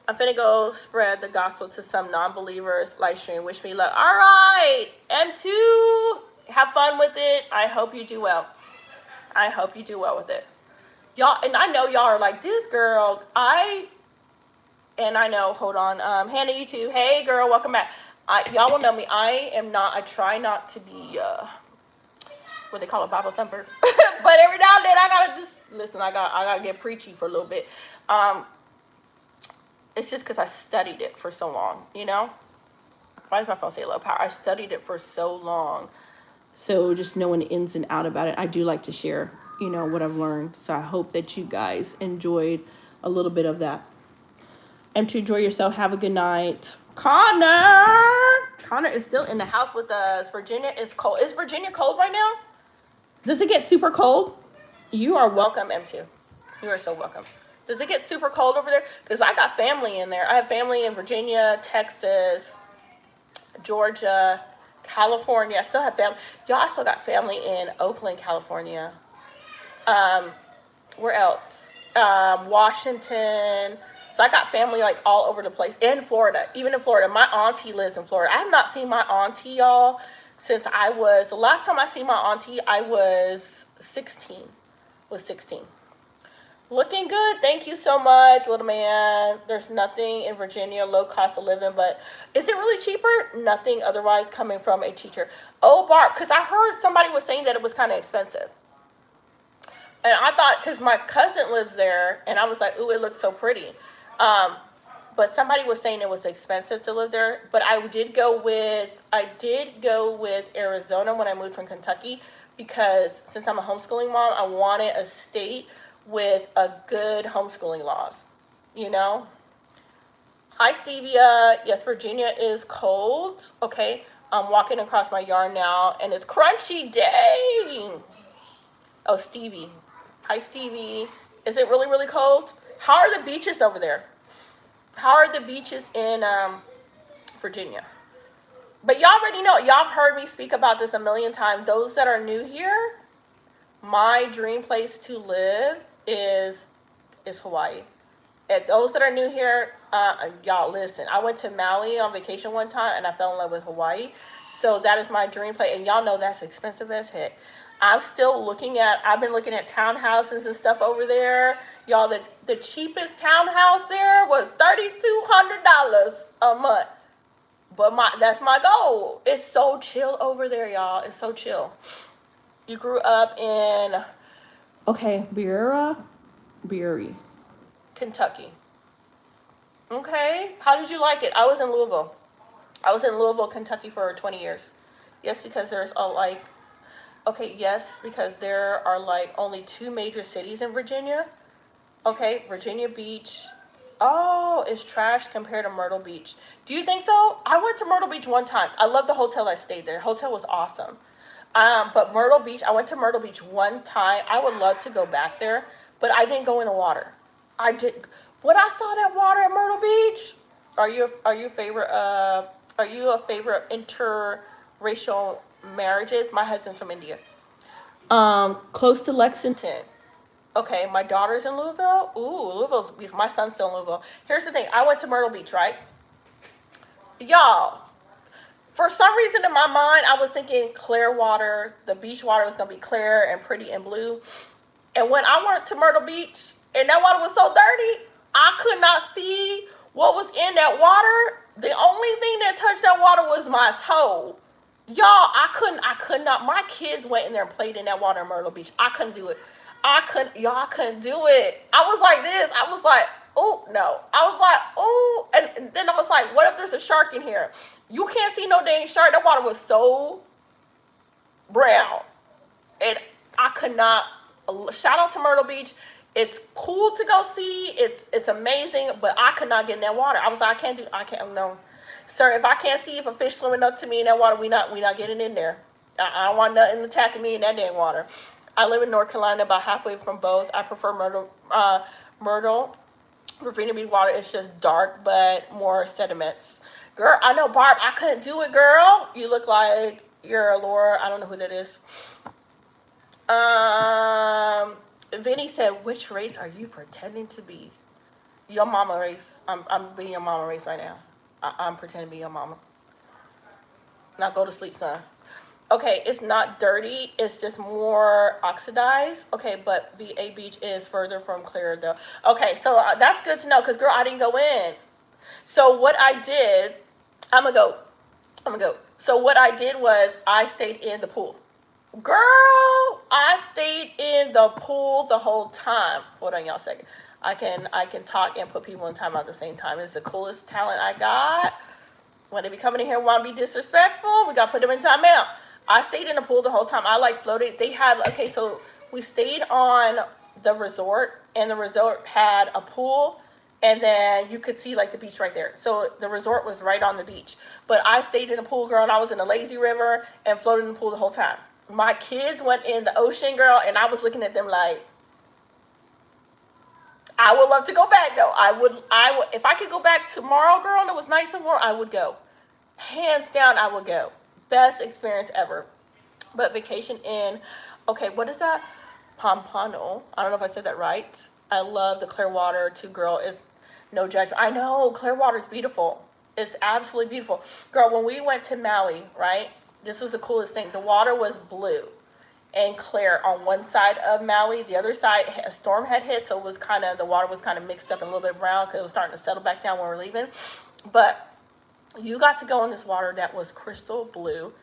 I'm finna go spread the gospel to some non-believers. Live stream. Wish me luck. All right, M2. Have fun with it. I hope you do well. I hope you do well with it. Y'all, and I know y'all are like, this girl, I know, hold on. Hannah, you too. Hey, girl, welcome back. Y'all will know me. I try not to be, what they call a Bible thumper. But every now and then I gotta just, listen, I gotta get preachy for a little bit. It's just because I studied it for so long, you know? Why does my phone say low power? I studied it for so long. So just knowing the ins and out about it, I do like to share, you know, what I've learned. So I hope that you guys enjoyed a little bit of that. And to enjoy yourself, have a good night. Connor is still in the house with us. Virginia is cold. Is Virginia cold right now? Does it get super cold? You are welcome, M2. You are so welcome. Does it get super cold over there? Because I got family in there. I have family in Virginia, Texas, Georgia, California. I still have family. Y'all, I still got family in Oakland, California. Where else? Washington. So I got family like all over the place in Florida, even in Florida. My auntie lives in Florida. I have not seen my auntie, y'all, since the last time I seen my auntie, I was 16. Was 16. Looking good. Thank you so much, little man. There's nothing in Virginia, low cost of living, but is it really cheaper? Nothing otherwise coming from a teacher. Oh, Barb, because I heard somebody was saying that it was kind of expensive. And I thought, because my cousin lives there, and I was like, ooh, it looks so pretty. But somebody was saying it was expensive to live there. But I did go with Arizona when I moved from Kentucky, because since I'm a homeschooling mom, I wanted a state with a good homeschooling laws, you know? Hi, Stevia. Yes, Virginia is cold. Okay, I'm walking across my yard now, and it's crunchy day. Oh, Stevie. Hi, Stevie. Is it really, really cold? How are the beaches over there? How are the beaches in Virginia? But y'all already know. Y'all have heard me speak about this a million times. Those that are new here, my dream place to live is Hawaii. If those that are new here, y'all listen. I went to Maui on vacation one time, and I fell in love with Hawaii. So that is my dream place. And y'all know that's expensive as heck. I've been looking at townhouses and stuff over there. Y'all, the cheapest townhouse there was $3,200 a month. But that's my goal. It's so chill over there, y'all. It's so chill. You grew up in Beery. Kentucky. Okay. How did you like it? I was in Louisville. Kentucky for 20 years. Yes, because because there are like only 2 major cities in Virginia. Okay, Virginia Beach. Oh, it's trash compared to Myrtle Beach. Do you think so? I went to Myrtle Beach one time. I love the hotel I stayed there. The hotel was awesome. But Myrtle Beach, I went to Myrtle Beach one time. I would love to go back there, but I didn't go in the water. When I saw that water at Myrtle Beach, are you a favorite interracial marriages? My husband's from India. Close to Lexington. Okay, my daughter's in Louisville. Ooh, Louisville's beautiful. My son's still in Louisville. Here's the thing. I went to Myrtle Beach, right? Y'all, for some reason in my mind, I was thinking clear water. The beach water was going to be clear and pretty and blue. And when I went to Myrtle Beach, and that water was so dirty, I could not see what was in that water. The only thing that touched that water was my toe. Y'all, I could not. My kids went in there and played in that water in Myrtle Beach. I couldn't do it. I couldn't do it. I was like this. I was like, oh, no. I was like, oh. And then I was like, what if there's a shark in here? You can't see no dang shark. That water was so brown. And I could not. Shout out to Myrtle Beach. It's cool to go see. It's amazing. But I could not get in that water. I was like, no. Sir, if I can't see if a fish swimming up to me in that water, we not getting in there. I don't want nothing attacking me in that dang water. I live in North Carolina, about halfway from both. I prefer Myrtle. Virginia Beach water is just dark, but more sediments. Girl, I know, Barb, I couldn't do it, girl. You look like you're Laura. I don't know who that is. Vinny said, which race are you pretending to be? Your mama race. I'm being your mama race right now. I'm pretending to be your mama. Now go to sleep, son. Okay, it's not dirty. It's just more oxidized. Okay, but VA Beach is further from clear, though. Okay, so that's good to know, because, girl, I didn't go in. So what I did, I'm going to go. So what I did was I stayed in the pool. Girl, I stayed in the pool the whole time. Hold on, y'all a second. I can talk and put people in time at the same time. It's the coolest talent I got. When they be coming in here and want to be disrespectful, we got to put them in timeout. I stayed in the pool the whole time. I floated. So we stayed on the resort, and the resort had a pool, and then you could see the beach right there. So the resort was right on the beach. But I stayed in the pool, girl, and I was in the lazy river and floated in the pool the whole time. My kids went in the ocean, girl, and I was looking at them like, I would love to go back, though. I would, if I could go back tomorrow, girl, and it was nice and warm, I would go. Hands down, I would go. Best experience ever. But vacation in, okay, what is that? Pompano. I don't know if I said that right. I love the Clearwater too, girl. No judgment. I know Clearwater is beautiful. It's absolutely beautiful. Girl, when we went to Maui, right? This is the coolest thing. The water was blue and clear on one side of Maui. The other side, a storm had hit, so it was kind of, the water was kind of mixed up and a little bit brown because it was starting to settle back down when we were leaving. But you got to go in this water that was crystal blue.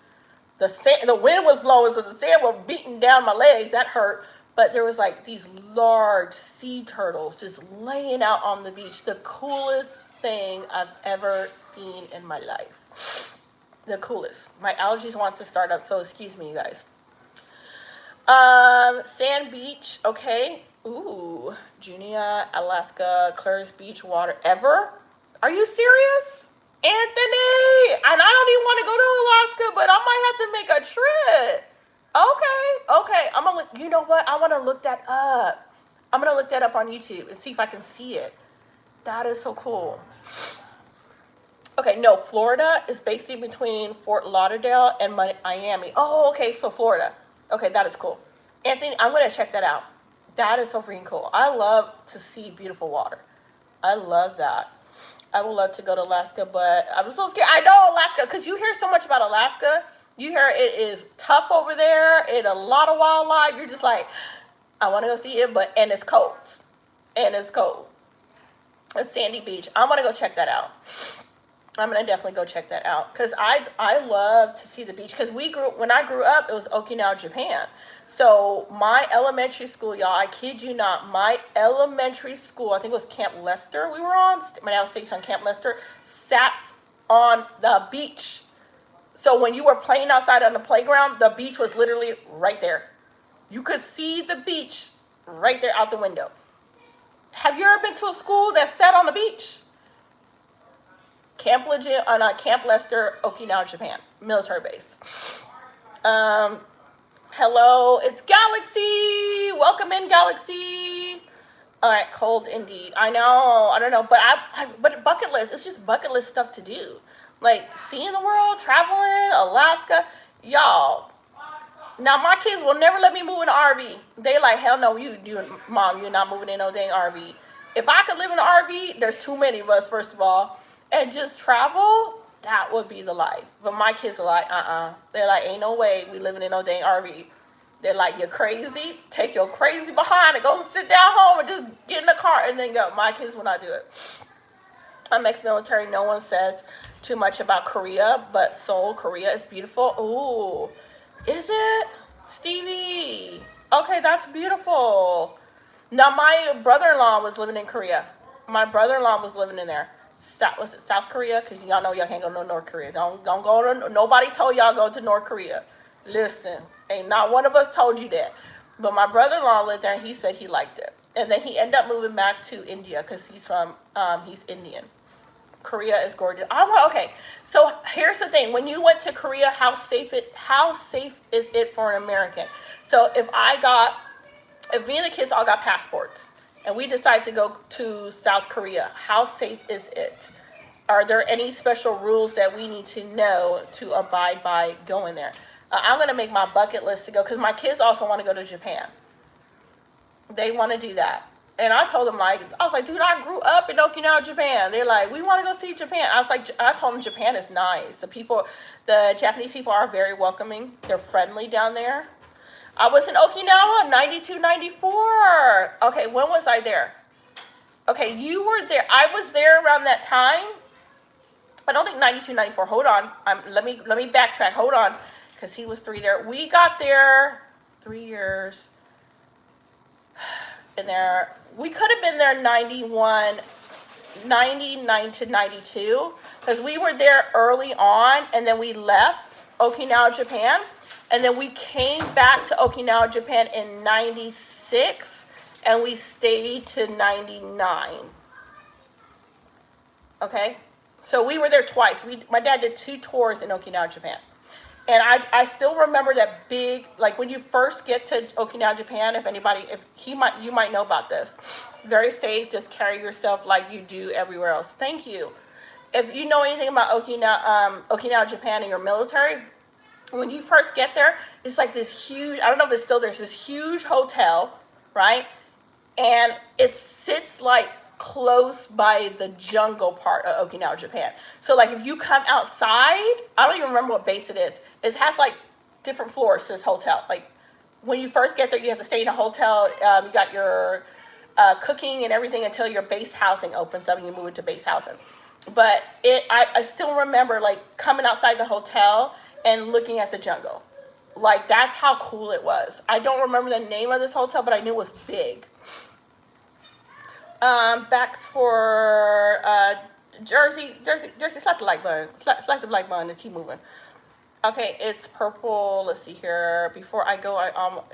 The wind was blowing, so the sand was beating down my legs. That hurt. But there was like these large sea turtles just laying out on the beach. The coolest thing I've ever seen in my life. The coolest. My allergies want to start up, so excuse me, you guys. Sand beach, okay. Ooh, Junia, Alaska, clearest beach water ever. Are you serious, Anthony? And I don't even want to go to Alaska, but I might have to make a trip. Okay. I'm gonna look. You know what? I want to look that up. I'm gonna look that up on YouTube and see if I can see it. That is so cool. Okay, no, Florida is basically between Fort Lauderdale and Miami. Oh, okay, so Florida. Okay, that is cool. Anthony, I'm gonna check that out. That is so freaking cool. I love to see beautiful water. I love that. I would love to go to Alaska, but I'm so scared. I know Alaska, because you hear so much about Alaska. You hear it is tough over there, and a lot of wildlife. You're just like, I want to go see it, and it's cold. It's Sandy Beach. I want to go check that out. I'm going to definitely go check that out, because I love to see the beach, because when I grew up, it was Okinawa, Japan. So my elementary school, y'all, I kid you not, my elementary school, I think it was Camp Lester we were on, my dad was stationed on Camp Lester, sat on the beach. So when you were playing outside on the playground, the beach was literally right there. You could see the beach right there out the window. Have you ever been to a school that sat on the beach? Camp Lester, Okinawa, Japan, military base. Hello, it's Galaxy. Welcome in, Galaxy. All right, cold indeed. I know. I don't know, but bucket list. It's just bucket list stuff to do. Like seeing the world, traveling, Alaska, y'all. Now my kids will never let me move in an RV. They like, hell no, Mom, you're not moving in no dang RV. If I could live in an RV, there's too many of us, first of all, and just travel, that would be the life. But my kids are like, They're like, ain't no way we living in no dang RV. They're like, you're crazy. Take your crazy behind and go sit down home and just get in the car and then go. My kids will not do it. I'm ex-military. No one says too much about Korea, but Seoul, Korea is beautiful. Ooh, is it, Stevie? Okay, that's beautiful. Now, my brother-in-law was living in Korea. My brother-in-law was living in there. Was it South Korea? Because y'all know y'all can't go to North Korea. Don't go to, nobody told y'all go to North Korea. Listen, ain't not one of us told you that. But my brother-in-law lived there and he said he liked it. And then he ended up moving back to India because he's Indian. Korea is gorgeous. Okay, so here's the thing. When you went to Korea, how safe is it for an American? So if me and the kids all got passports and we decide to go to South Korea, how safe is it? Are there any special rules that we need to know to abide by going there? I'm going to make my bucket list to go because my kids also want to go to Japan. They want to do that. And I told them, I was like, dude, I grew up in Okinawa, Japan. They're like, we want to go see Japan. I told them Japan is nice. The Japanese people are very welcoming. They're friendly down there. I was in Okinawa, 92, 94. Okay, when was I there? Okay, you were there. I was there around that time. I don't think 92, 94. Hold on. Let me backtrack. Hold on. Because he was 3 there. We got there 3 years. In there, we could have been there 99 to 92 because we were there early on and then we left Okinawa, Japan, and then we came back to Okinawa, Japan in 96 and we stayed to 99. Okay, so we were there twice. My dad did 2 tours in Okinawa, Japan. And I still remember that big, like when you first get to Okinawa, Japan, you might know about this. Very safe, just carry yourself like you do everywhere else. Thank you. If you know anything about Okinawa, Japan and your military, when you first get there, it's like this huge, I don't know if it's still, there's this huge hotel, right? And it sits like close by the jungle part of Okinawa, Japan. So like if you come outside, I don't even remember what base it is. It has like different floors to this hotel. Like when you first get there, you have to stay in a hotel. You got your cooking and everything until your base housing opens up and you move into base housing. But I still remember like coming outside the hotel and looking at the jungle. Like that's how cool it was. I don't remember the name of this hotel, but I knew it was big. Backs for Jersey, select the like button. Select the like button to keep moving. Okay, it's purple. Let's see here. Before I go,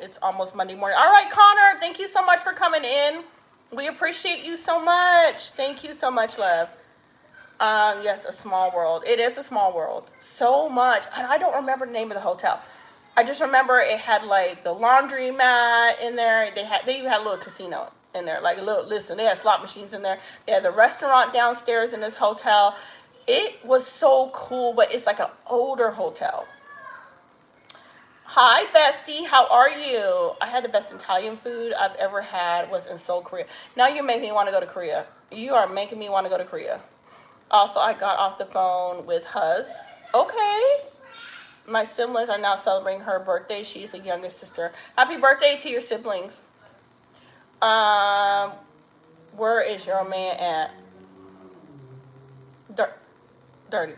it's almost Monday morning. All right, Connor, thank you so much for coming in. We appreciate you so much. Thank you so much, love. Yes, a small world. It is a small world. So much. And I don't remember the name of the hotel. I just remember it had like the laundry mat in there. They even had a little casino in there. Like they had slot machines in there. They had the restaurant downstairs in this hotel. It was so cool, but it's like an older hotel. Hi, bestie. How are you? I had the best Italian food I've ever had was in Seoul, Korea. Now you make me want to go to Korea. You are making me want to go to Korea. Also, I got off the phone with Huz. Okay. My siblings are now celebrating her birthday. She's the youngest sister. Happy birthday to your siblings. Where is your man at? Dirty,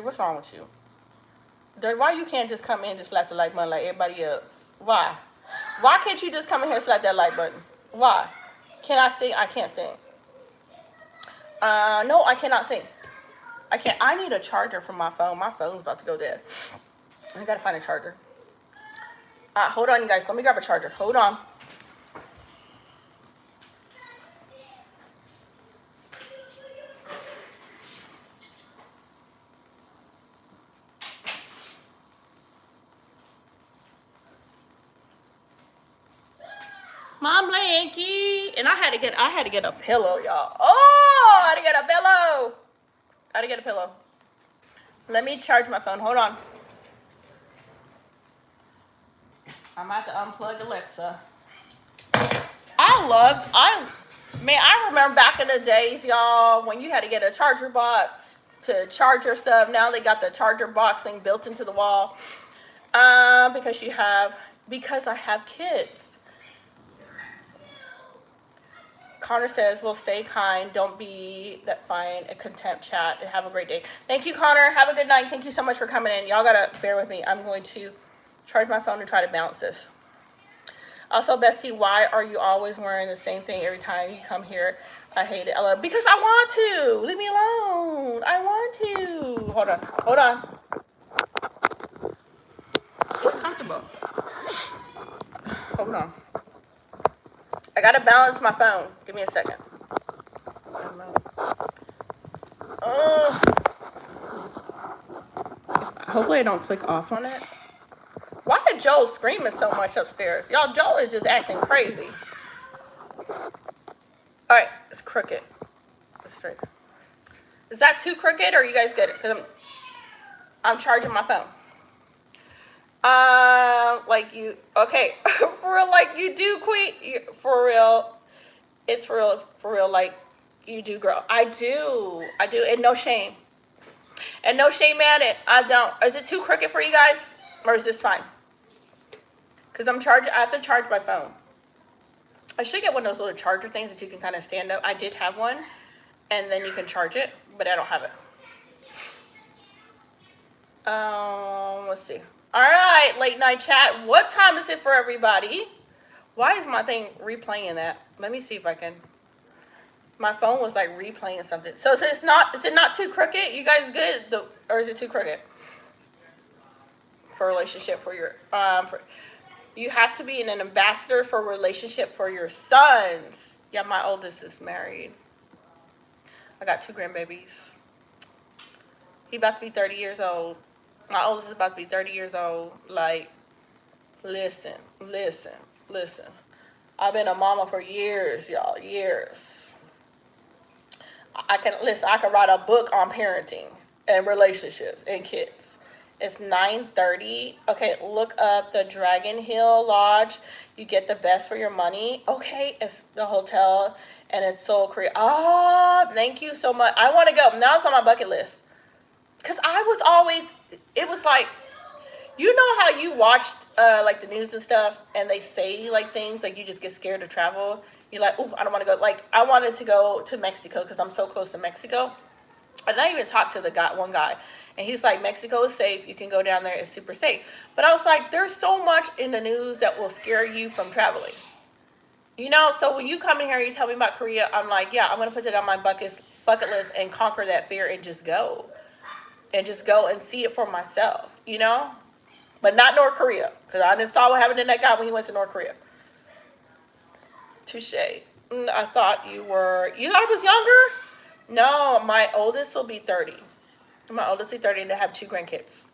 what's wrong with you? Dirty, why you can't just come in and just slap the like button like everybody else? Why? Why can't you just come in here and slap that like button? Why? Can I sing? I can't sing. No, I cannot sing. I can't. I need a charger for my phone. My phone's about to go dead. I gotta find a charger. Hold on, you guys. Let me grab a charger. Hold on. My blankie, and I had to get a pillow, y'all. Oh, I had to get a pillow. Let me charge my phone. Hold on. I'm about to unplug Alexa. I remember back in the days, y'all, when you had to get a charger box to charge your stuff. Now they got the charger box thing built into the wall. Because I have kids. Connor says, well, stay kind. Don't be that fine. A contempt chat. And have a great day. Thank you, Connor. Have a good night. Thank you so much for coming in. Y'all got to bear with me. I'm going to charge my phone and try to balance this. Also, Bestie, why are you always wearing the same thing every time you come here? I hate it. I love it. Because I want to. Leave me alone. I want to. Hold on. It's comfortable. Hold on. I gotta balance my phone. Give me a second. Hopefully I don't click off on it. Why is Joel screaming so much upstairs? Y'all, Joel is just acting crazy. Alright, it's crooked. It's straight. Is that too crooked or you guys get it? Because I'm charging my phone. Okay, for real, like you do, Queen, for real, it's for real, like you do, girl. I do, and no shame at it. I don't. Is it too crooked for you guys, or is this fine? Because I have to charge my phone. I should get one of those little charger things that you can kind of stand up. I did have one, and then you can charge it, but I don't have it. Let's see. All right, late night chat. What time is it for everybody? Why is my thing replaying that? Let me see if I can. My phone was like replaying something. So is it not too crooked? You guys good? Or is it too crooked? For a relationship for your you have to be an ambassador for a relationship for your sons. Yeah, my oldest is married. I got 2 grandbabies. He about to be 30 years old. My oldest is about to be 30 years old. Like, listen. I've been a mama for years, y'all. Years. I can write a book on parenting and relationships and kids. It's 9:30. Okay, look up the Dragon Hill Lodge. You get the best for your money. Okay, it's the hotel and it's Seoul, Korea. Ah, thank you so much. I want to go. Now it's on my bucket list. Because I was always, it was like, you know how you watched like the news and stuff and they say like things like you just get scared to travel. You're like, oh, I don't want to go. Like I wanted to go to Mexico because I'm so close to Mexico. And I even talked to one guy, and he's like, Mexico is safe. You can go down there. It's super safe. But I was like, there's so much in the news that will scare you from traveling. You know, so when you come in here and you tell me about Korea, I'm like, yeah, I'm going to put it on my bucket list and conquer that fear and just go. And just go and see it for myself, you know? But not North Korea, because I just saw what happened to that guy when he went to North Korea. Touche. I thought you thought I was younger? No, my oldest will be 30. My oldest will be 30 and I have 2 grandkids.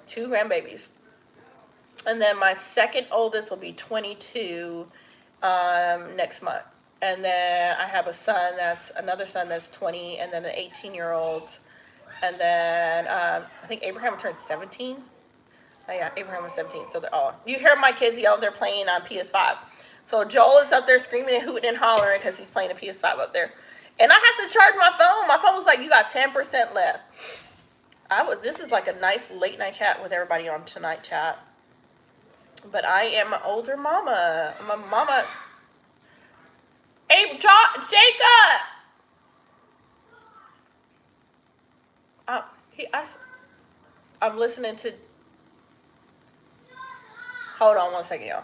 2 grandbabies. And then my second oldest will be 22 next month. And then I have another son that's 20, and then an 18-year-old. And then I think Abraham turned 17. Oh yeah, Abraham was 17. So you hear my kids yell, they're playing on PS5. So Joel is up there screaming and hooting and hollering because he's playing a PS5 up there. And I have to charge my phone. My phone was like, you got 10% left. This is like a nice late night chat with everybody on Tonight Chat. But I am an older mama. I'm a mama. Hey, Jacob! I'm listening to... Hold on one second, y'all.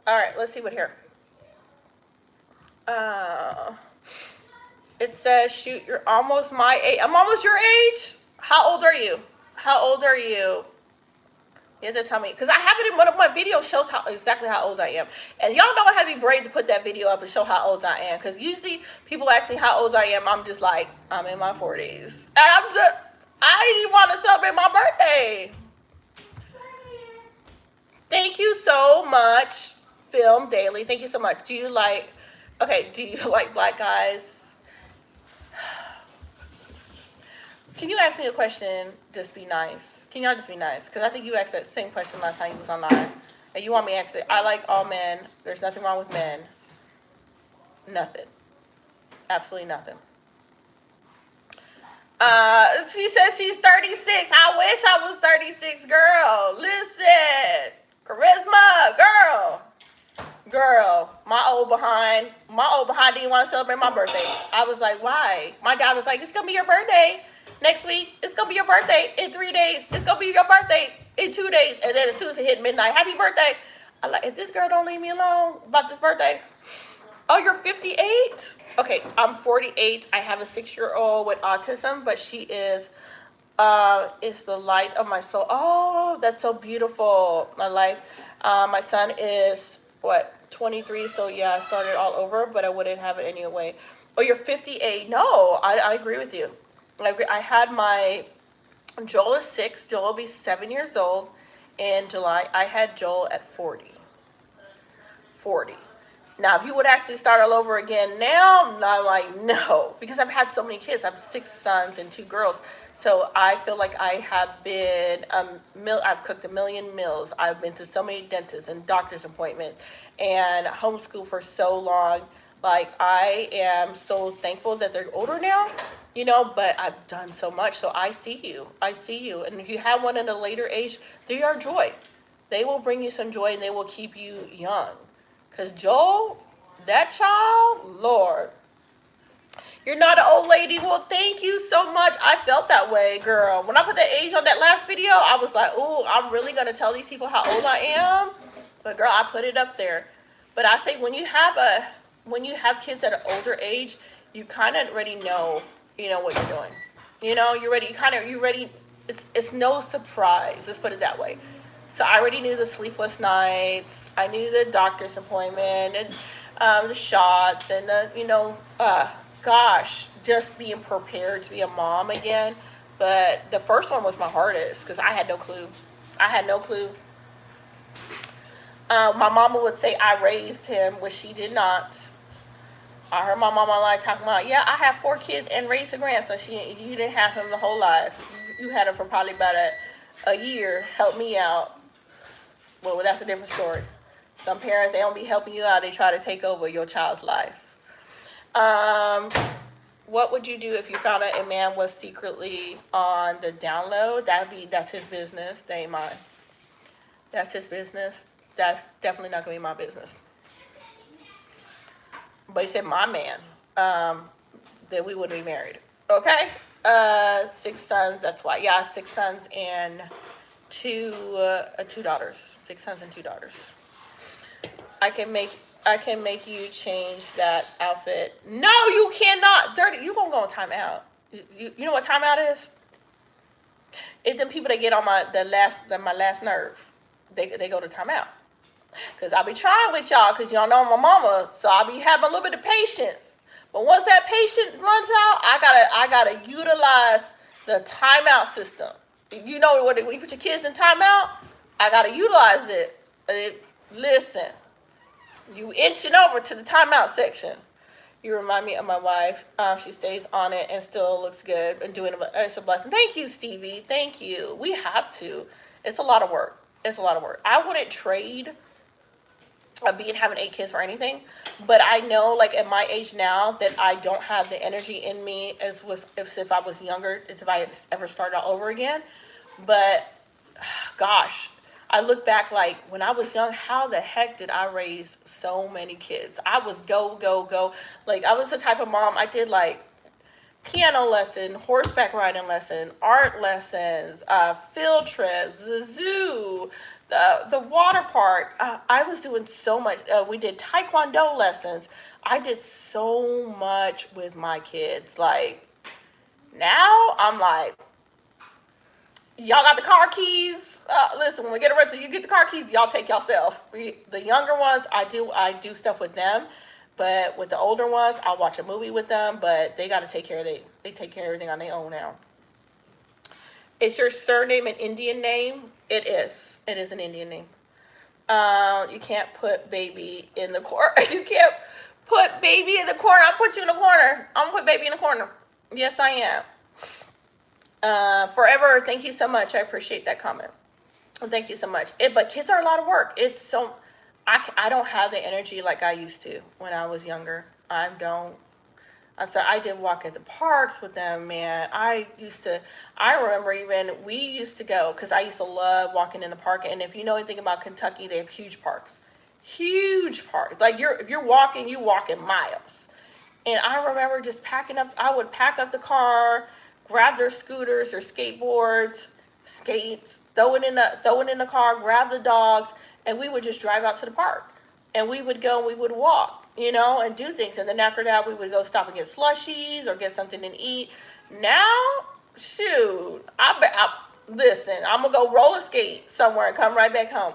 All right, let's see what here. It says, shoot, you're almost my age. I'm almost your age? How old are you? How old are you? You have to tell me. Because I have it in one of my videos, shows exactly how old I am. And y'all know I had to be brave to put that video up and show how old I am. Because usually people ask me how old I am. I'm just like, I'm in my 40s. And I want to celebrate my birthday. Thank you so much, Film Daily. Thank you so much. Do you like black guys? Can you ask me a question? Just be nice. Can y'all just be nice? Because I think you asked that same question last time you was online. And you want me to ask it. I like all men. There's nothing wrong with men. Nothing. Absolutely nothing. She says she's 36. I wish I was 36, girl. Listen. Charisma, girl. My old behind didn't want to celebrate my birthday. I was like, why? My dad was like, it's gonna be your birthday next week. It's gonna be your birthday in 3 days. It's gonna be your birthday in 2 days. And then as soon as it hit midnight, happy birthday. I'm like, if this girl don't leave me alone about this birthday. Oh, you're 58? Okay, I'm 48. I have a 6-year-old with autism, but she is the light of my soul. Oh, that's so beautiful. My life. My son is 23. So yeah, I started all over, but I wouldn't have it anyway. Oh, you're 58. No, I agree with you. I agree. I had Joel is 6. Joel will be 7 years old in July. I had Joel at 40. Now, if you would actually start all over again now, I'm like, no, because I've had so many kids. I have 6 sons and 2 girls. So I feel like I have been, I've cooked a million meals. I've been to so many dentists and doctor's appointments and homeschool for so long. Like, I am so thankful that they're older now, but I've done so much. So I see you. And if you have one at a later age, they are joy. They will bring you some joy and they will keep you young. Because Joel, that child, Lord, you're not an old lady. Well, thank you so much. I felt that way, girl. When I put that age on that last video, I was like, ooh, I'm really going to tell these people how old I am. But, girl, I put it up there. But I say when you have kids at an older age, you kind of already know, what you're doing. You're ready. You're ready. It's no surprise. Let's put it that way. So I already knew the sleepless nights. I knew the doctor's appointment and the shots and gosh, just being prepared to be a mom again. But the first one was my hardest because I had no clue. I had no clue. My mama would say I raised him, which she did not. I heard my mama like talking about, yeah, I have 4 kids and raised a grandson. You didn't have him the whole life. You had him for probably about a year. Help me out. Well, that's a different story. Some parents, they don't be helping you out. They try to take over your child's life. What would you do if you found out a man was secretly on the download? That's his business. That ain't mine. That's his business. That's definitely not gonna be my business. But he said my man. That we wouldn't be married. Okay. 6 sons. That's why. Yeah, 6 sons and two daughters. 6 sons and 2 daughters. I can make you change that outfit. No, you cannot. Dirty. You gonna go on timeout. You know what timeout is? It's the people that get on my last nerve. They go to timeout. Cause I be trying with y'all, cause y'all know my mama, so I be having a little bit of patience. But once that patience runs out, I gotta utilize the timeout system. You know when you put your kids in timeout, I gotta utilize it. Listen, you inching over to the timeout section. You remind me of my wife. She stays on it and still looks good and doing it. It's a blessing. Thank you, Stevie. Thank you. We have to. It's a lot of work. It's a lot of work. I wouldn't trade having 8 kids for anything, but I know, like at my age now, that I don't have the energy in me as if I was younger, as if I ever started all over again. But gosh, I look back, like when I was young, how the heck did I raise so many kids? I was go. Like I was the type of mom, I did like piano lesson, horseback riding lesson, art lessons, field trips, the zoo, the water park. I was doing so much. We did taekwondo lessons. I did so much with my kids. Like now I'm like, y'all got the car keys. Listen, when we get a rental, you get the car keys. Y'all take yourself. The younger ones, I do stuff with them. But with the older ones, I'll watch a movie with them. But they got to take care of they take care of everything on their own now. Is your surname an Indian name? It is. It is an Indian name. You can't put baby in the corner. You can't put baby in the corner. I'll put you in the corner. I'm gonna put baby in the corner. Yes, I am. Forever. Thank you so much. I appreciate that comment. Thank you so much. But kids are a lot of work. It's so. I don't have the energy like I used to when I was younger. I don't. So I did walk at the parks with them, man. I remember even, we used to go, because I used to love walking in the park. And if you know anything about Kentucky, they have huge parks. Huge parks. Like if you're walking, you walking miles. And I remember just packing up, I would pack up the car, grab their scooters or skateboards, skates, throw it in the car, grab the dogs, and we would just drive out to the park. And we would go and we would walk, and do things. And then after that, we would go stop and get slushies or get something to eat. Now, shoot, listen, I'm going to go roller skate somewhere and come right back home.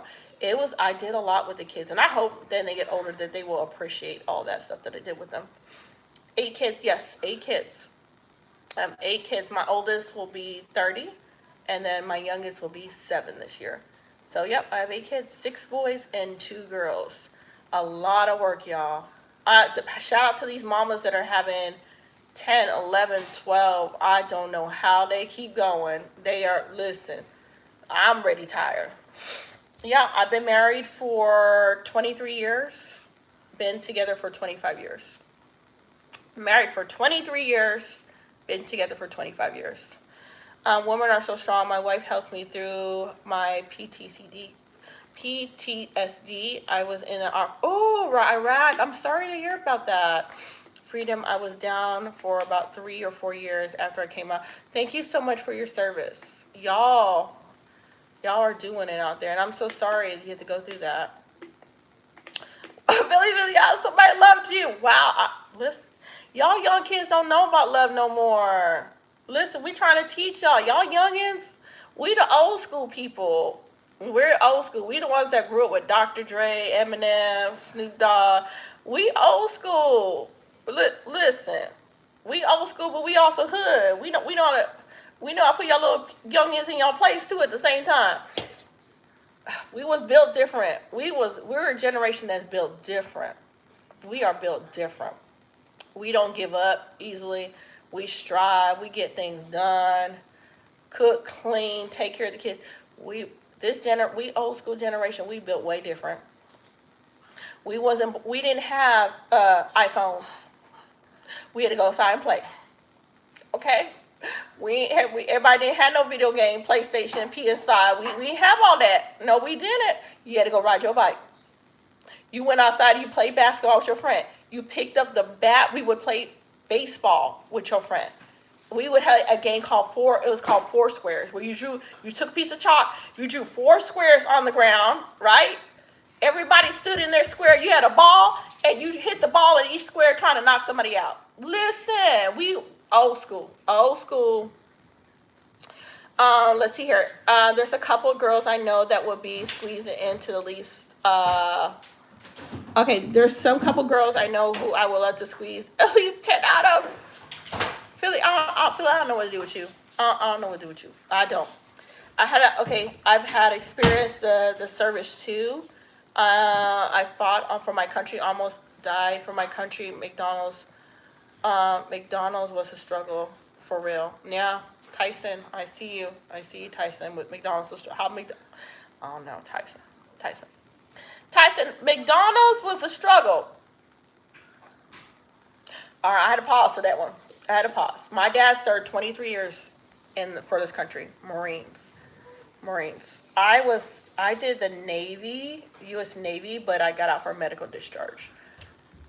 I did a lot with the kids. And I hope then they get older that they will appreciate all that stuff that I did with them. 8 kids, yes, 8 kids. 8 kids. My oldest will be 30. And then my youngest will be 7 this year. So, yep, I have 8 kids, 6 boys and 2 girls. A lot of work, y'all. Shout out to these mamas that are having 10, 11, 12. I don't know how they keep going. Listen, I'm ready tired. Yeah, I've been married for 23 years. Been together for 25 years. Married for 23 years. Been together for 25 years. Women are so strong. My wife helps me through my PTSD. I was in Iraq. I'm sorry to hear about that. Freedom, I was down for about 3 or 4 years after I came out. Thank you so much for your service. Y'all are doing it out there, and I'm so sorry you had to go through that. Billy, somebody loved you. Wow. Listen, y'all young kids don't know about love no more. Listen, we trying to teach y'all. Y'all youngins, we the old school people. We're old school. We the ones that grew up with Dr. Dre, Eminem, Snoop Dogg. We old school. Listen, We old school, but we also hood. We know how to put y'all little youngins in y'all place too at the same time. We was built different. We're a generation that's built different. We are built different. We don't give up easily. We strive. We get things done. Cook, clean, take care of the kids. We old school generation. We built way different. We didn't have iPhones. We had to go outside and play. Okay. Everybody didn't have no video game, PlayStation, PS5. We didn't have all that. No, we didn't. You had to go ride your bike. You went outside, you played basketball with your friend. You picked up the bat. We would play baseball with your friend. We would have a game called it was called Four Squares, where you took a piece of chalk, you drew 4 squares on the ground, right? Everybody stood in their square. You had a ball, and you hit the ball in each square trying to knock somebody out. Listen, we old school. Let's see here. There's a couple of girls I know that would be squeezing into the least. Okay, there's some couple girls I know who I would love to squeeze at least 10 out of. Philly, I don't know what to do with you. I don't know what to do with you. I don't. I've had experience the service too. I fought for my country, almost died for my country. McDonald's was a struggle for real. Yeah, Tyson, I see you, Tyson, with McDonald's. I don't know, Tyson, McDonald's was a struggle. All right, I had to pause for that one. My dad served 23 years for this country, Marines. I did the Navy, U.S. Navy, but I got out for medical discharge.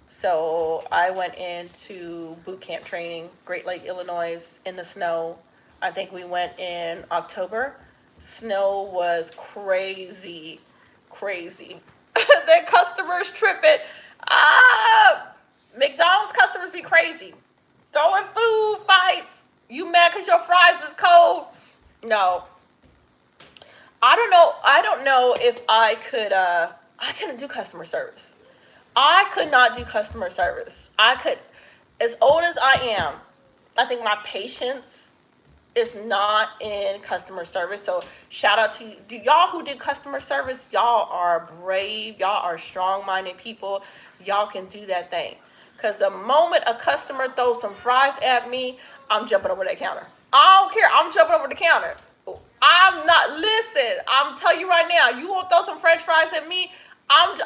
So I went into boot camp training, Great Lake, Illinois, in the snow. I think we went in October. Snow was crazy. The customers tripping. McDonald's customers be crazy. Throwing food fights. You mad because your fries is cold? No. I don't know if I couldn't do customer service. I could not do customer service. As old as I am, I think my patience is not in customer service. So shout out to y'all who did customer service. Y'all are brave. Y'all are strong-minded people. Y'all can do that thing. Because the moment a customer throws some fries at me, I'm jumping over that counter. I don't care. I'm jumping over the counter. I'm telling you right now, you won't throw some French fries at me, I'm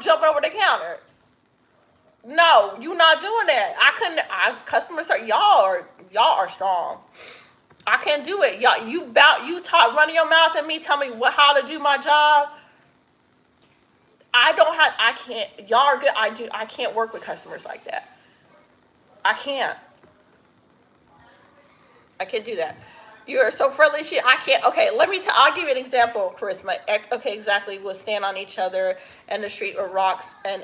jumping over the counter. No, you're not doing that. Customer service, y'all are strong. I can't do it. Y'all, you running your mouth at me, tell me how to do my job. I can't, y'all are good. I can't work with customers like that. I can't do that. You are so friendly, shit. I can't. Okay, I'll give you an example, Charisma. Okay, exactly. We'll stand on each other in the street with rocks and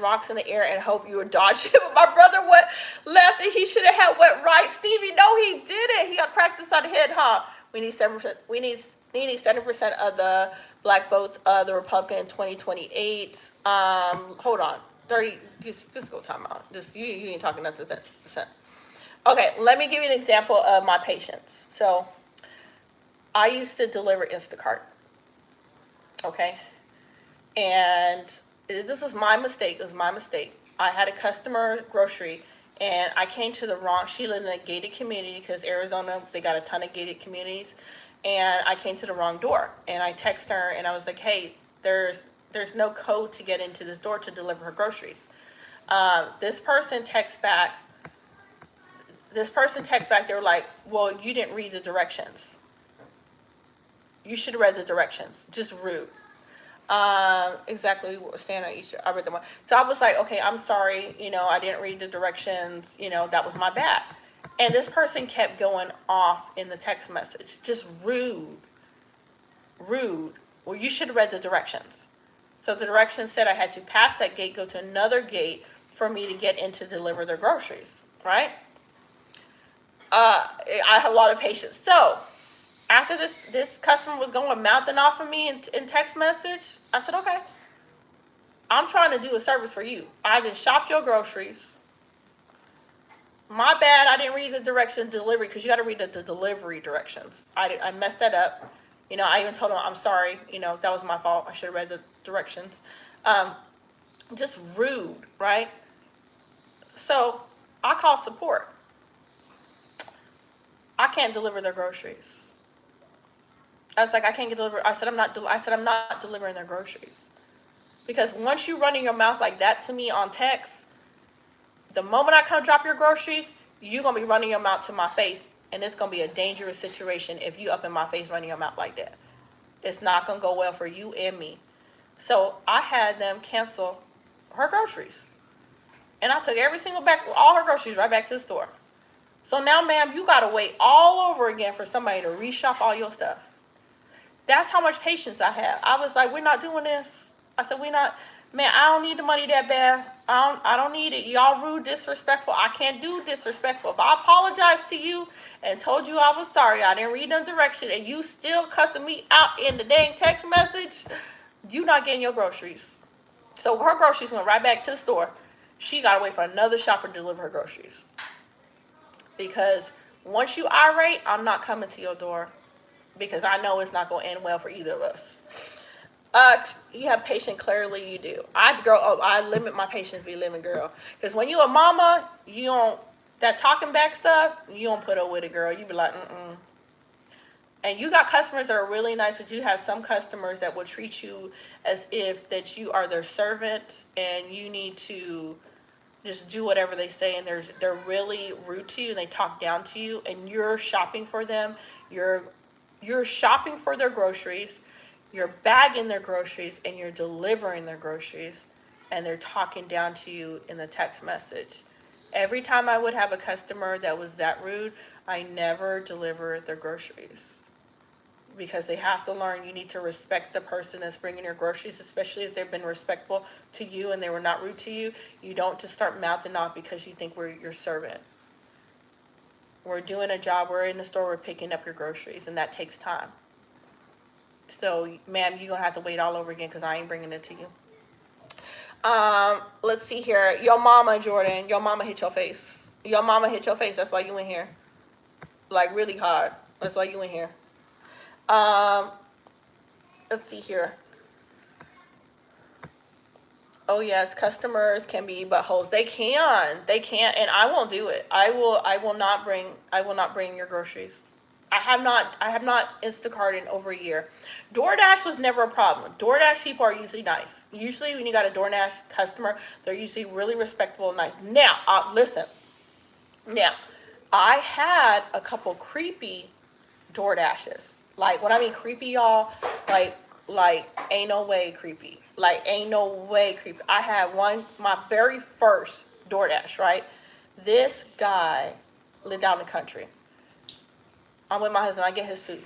rocks in the air and hope you would dodge it. But my brother went left and he should have went right. Stevie, no, he didn't. He got cracked upside the head, huh? We need 7%. We need 70% of the black votes of the Republican in 2028. Hold on. 30. Just go time out. You ain't talking nothing. Percent. Okay, let me give you an example of my patience. So, I used to deliver Instacart. Okay? And this was my mistake. It was my mistake. I had a customer grocery, and I came to the wrong, she lived in a gated community because Arizona, they got a ton of gated communities. And I came to the wrong door. And I texted her, and I was like, hey, there's no code to get into this door to deliver her groceries. This person texts back, they were like, well, you didn't read the directions. You should have read the directions. Just rude. Exactly. Stand on each. I read them. So I was like, okay, I'm sorry. I didn't read the directions. That was my bad. And this person kept going off in the text message. Just rude. Well, you should have read the directions. So the directions said I had to pass that gate, go to another gate for me to get in to deliver their groceries. Right? I have a lot of patience. So after this customer was mouthing off of me in text message, I said, okay, I'm trying to do a service for you. I just shopped your groceries. My bad. I didn't read the direction delivery because you got to read the delivery directions. I messed that up. You know, I even told him I'm sorry. You know, that was my fault. I should have read the directions. Just rude, right? So I called support. I can't deliver their groceries. I was like, I can't get delivered. I said I'm not delivering their groceries, because once you running your mouth like that to me on text, the moment I come drop your groceries, you're gonna be running your mouth to my face, and it's gonna be a dangerous situation if you up in my face running your mouth like that. It's not gonna go well for you and me. So I had them cancel her groceries, and I took all her groceries right back to the store. So now, ma'am, you gotta wait all over again for somebody to reshop all your stuff. That's how much patience I have. I was like, we're not doing this. I said, man, I don't need the money that bad. I don't need it. Y'all rude, disrespectful. I can't do disrespectful. If I apologized to you and told you I was sorry, I didn't read the direction, and you still cussing me out in the dang text message, you not getting your groceries. So her groceries went right back to the store. She got to wait for another shopper to deliver her groceries. Because once you irate, I'm not coming to your door, because I know it's not going to end well for either of us. You have patience, clearly you do. I limit my patience, be living, girl. Because when you a mama, you don't, that talking back stuff, you don't put up with it, girl. You be like, And you got customers that are really nice, but you have some customers that will treat you as if that you are their servant and you need to just do whatever they say, and they're really rude to you and they talk down to you, and you're shopping for them. You're shopping for their groceries, you're bagging their groceries, and you're delivering their groceries, and they're talking down to you in the text message. Every time I would have a customer that was that rude, I never delivered their groceries, because they have to learn you need to respect the person that's bringing your groceries, especially if they've been respectful to you and they were not rude to you. You don't just start mouthing off because you think we're your servant. We're doing a job. We're in the store. We're picking up your groceries, and that takes time. So, ma'am, you're going to have to wait all over again because I ain't bringing it to you. Let's see here. Your mama, Jordan, your mama hit your face. Your mama hit your face. That's why you in here. Like, really hard. That's why you in here. Let's see here. Oh yes, customers can be buttholes. They can, and I won't do it. I will not bring your groceries. I have not Instacart in over a year. DoorDash was never a problem. DoorDash people are usually nice. Usually when you got a DoorDash customer, they're usually really respectable and nice. Now, listen. Now, I had a couple creepy DoorDashes. Like, when I mean creepy, y'all, like ain't no way creepy. Like, ain't no way creepy. I had one, my very first DoorDash, right? This guy lived out in the country. I'm with my husband. I get his food.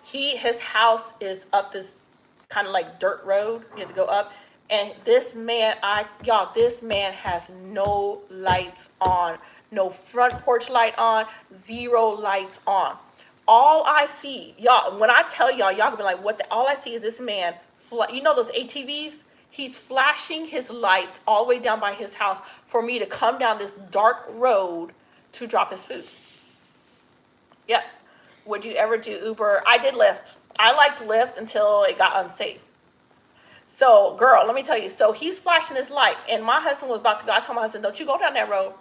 His house is up this kind of like dirt road. You have to go up. And this man, this man has no lights on. No front porch light on. Zero lights on. All I see, y'all, when I tell y'all gonna be like, all I see is this man, you know those ATVs? He's flashing his lights all the way down by his house for me to come down this dark road to drop his food. Yep. Would you ever do Uber? I did Lyft. I liked Lyft until it got unsafe. So, girl, let me tell you. So he's flashing his light, and my husband was about to go. I told my husband, don't you go down that road.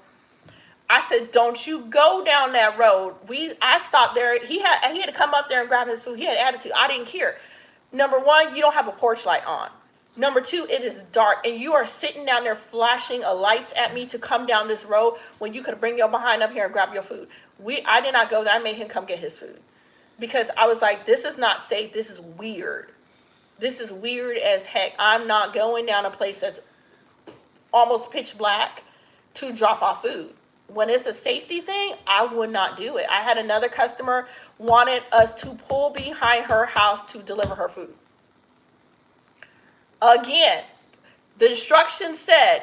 I said, don't you go down that road. I stopped there. He had to come up there and grab his food. He had attitude. I didn't care. Number one, you don't have a porch light on. Number two, it is dark, and you are sitting down there flashing a light at me to come down this road when you could bring your behind up here and grab your food. I did not go there. I made him come get his food because I was like, this is not safe. This is weird. This is weird as heck. I'm not going down a place that's almost pitch black to drop off food. When it's a safety thing, I would not do it. I had another customer wanted us to pull behind her house to deliver her food. Again, the instructions said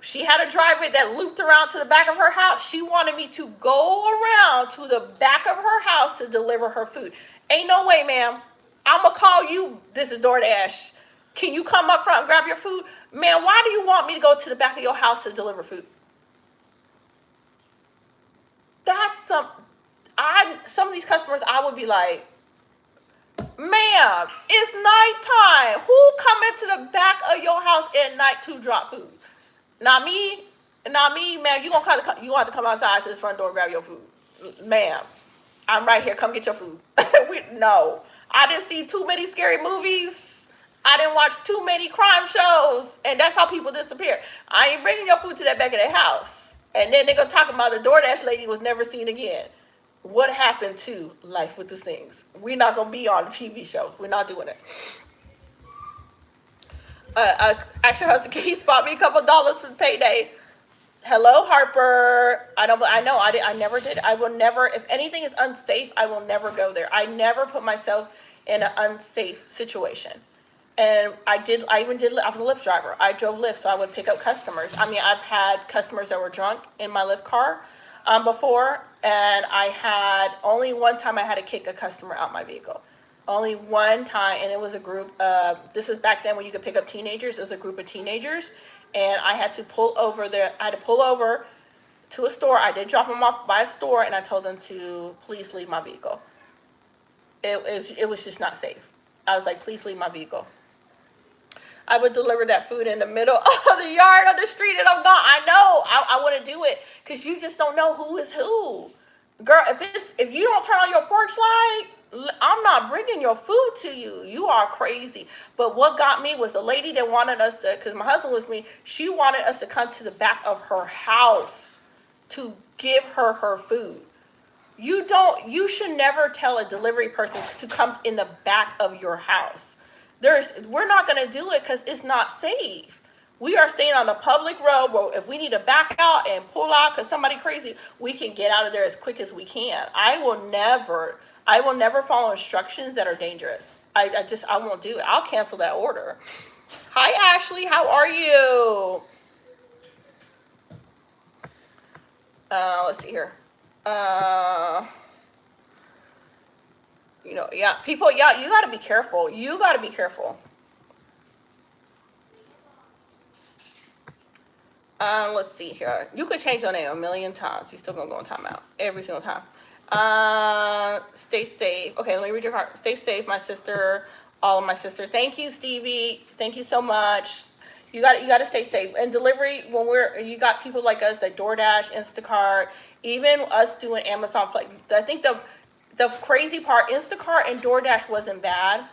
she had a driveway that looped around to the back of her house. She wanted me to go around to the back of her house to deliver her food. Ain't no way, ma'am. I'm going to call you. This is DoorDash. Can you come up front and grab your food? Man, why do you want me to go to the back of your house to deliver food? some of these customers, I would be like, ma'am, it's nighttime. Who come into the back of your house at night to drop food? Not me, ma'am. You have to come outside to this front door and grab your food, ma'am. I'm right here. Come get your food. No, I didn't see too many scary movies. I didn't watch too many crime shows, and that's how people disappear. I ain't bringing your food to that back of their house, and then they gonna talk about the DoorDash lady was never seen again. What happened to Life with the Sings? We're not gonna be on the TV shows. We're not doing it. Actually, husband, can he spot me a couple dollars for payday? Hello, Harper. I never did. I will never, if anything is unsafe, I will never go there. I never put myself in an unsafe situation. And I was a Lyft driver. I drove Lyft, so I would pick up customers. I mean, I've had customers that were drunk in my Lyft car before, and I had only one time I had to kick a customer out my vehicle. Only one time, and it was a group of, this is back then when you could pick up teenagers. It was a group of teenagers, and I had to pull over to a store. I did drop them off by a store, and I told them to please leave my vehicle. It was just not safe. I was like, please leave my vehicle. I would deliver that food in the middle of the yard on the street, and I'm gone. I know I want to do it because you just don't know who is who. Girl, if you don't turn on your porch light, I'm not bringing your food to you. You are crazy. But what got me was the lady that wanted us to, because my husband was me, she wanted us to come to the back of her house to give her her food. You should never tell a delivery person to come in the back of your house. We're not going to do it because it's not safe. We are staying on the public road where if we need to back out and pull out because somebody crazy, we can get out of there as quick as we can. I will never follow instructions that are dangerous. I won't do it. I'll cancel that order. Hi, Ashley. How are you? Let's see here. People, you got to be careful. You got to be careful. Let's see here. You could change your name a million times. You're still going to go in timeout every single time. Stay safe. Okay, let me read your heart. Stay safe, my sister, all of my sisters. Thank you, Stevie. Thank you so much. You got to stay safe. And delivery, you got people like us like DoorDash, Instacart, even us doing Amazon Flex. I think the crazy part, Instacart and DoorDash wasn't bad.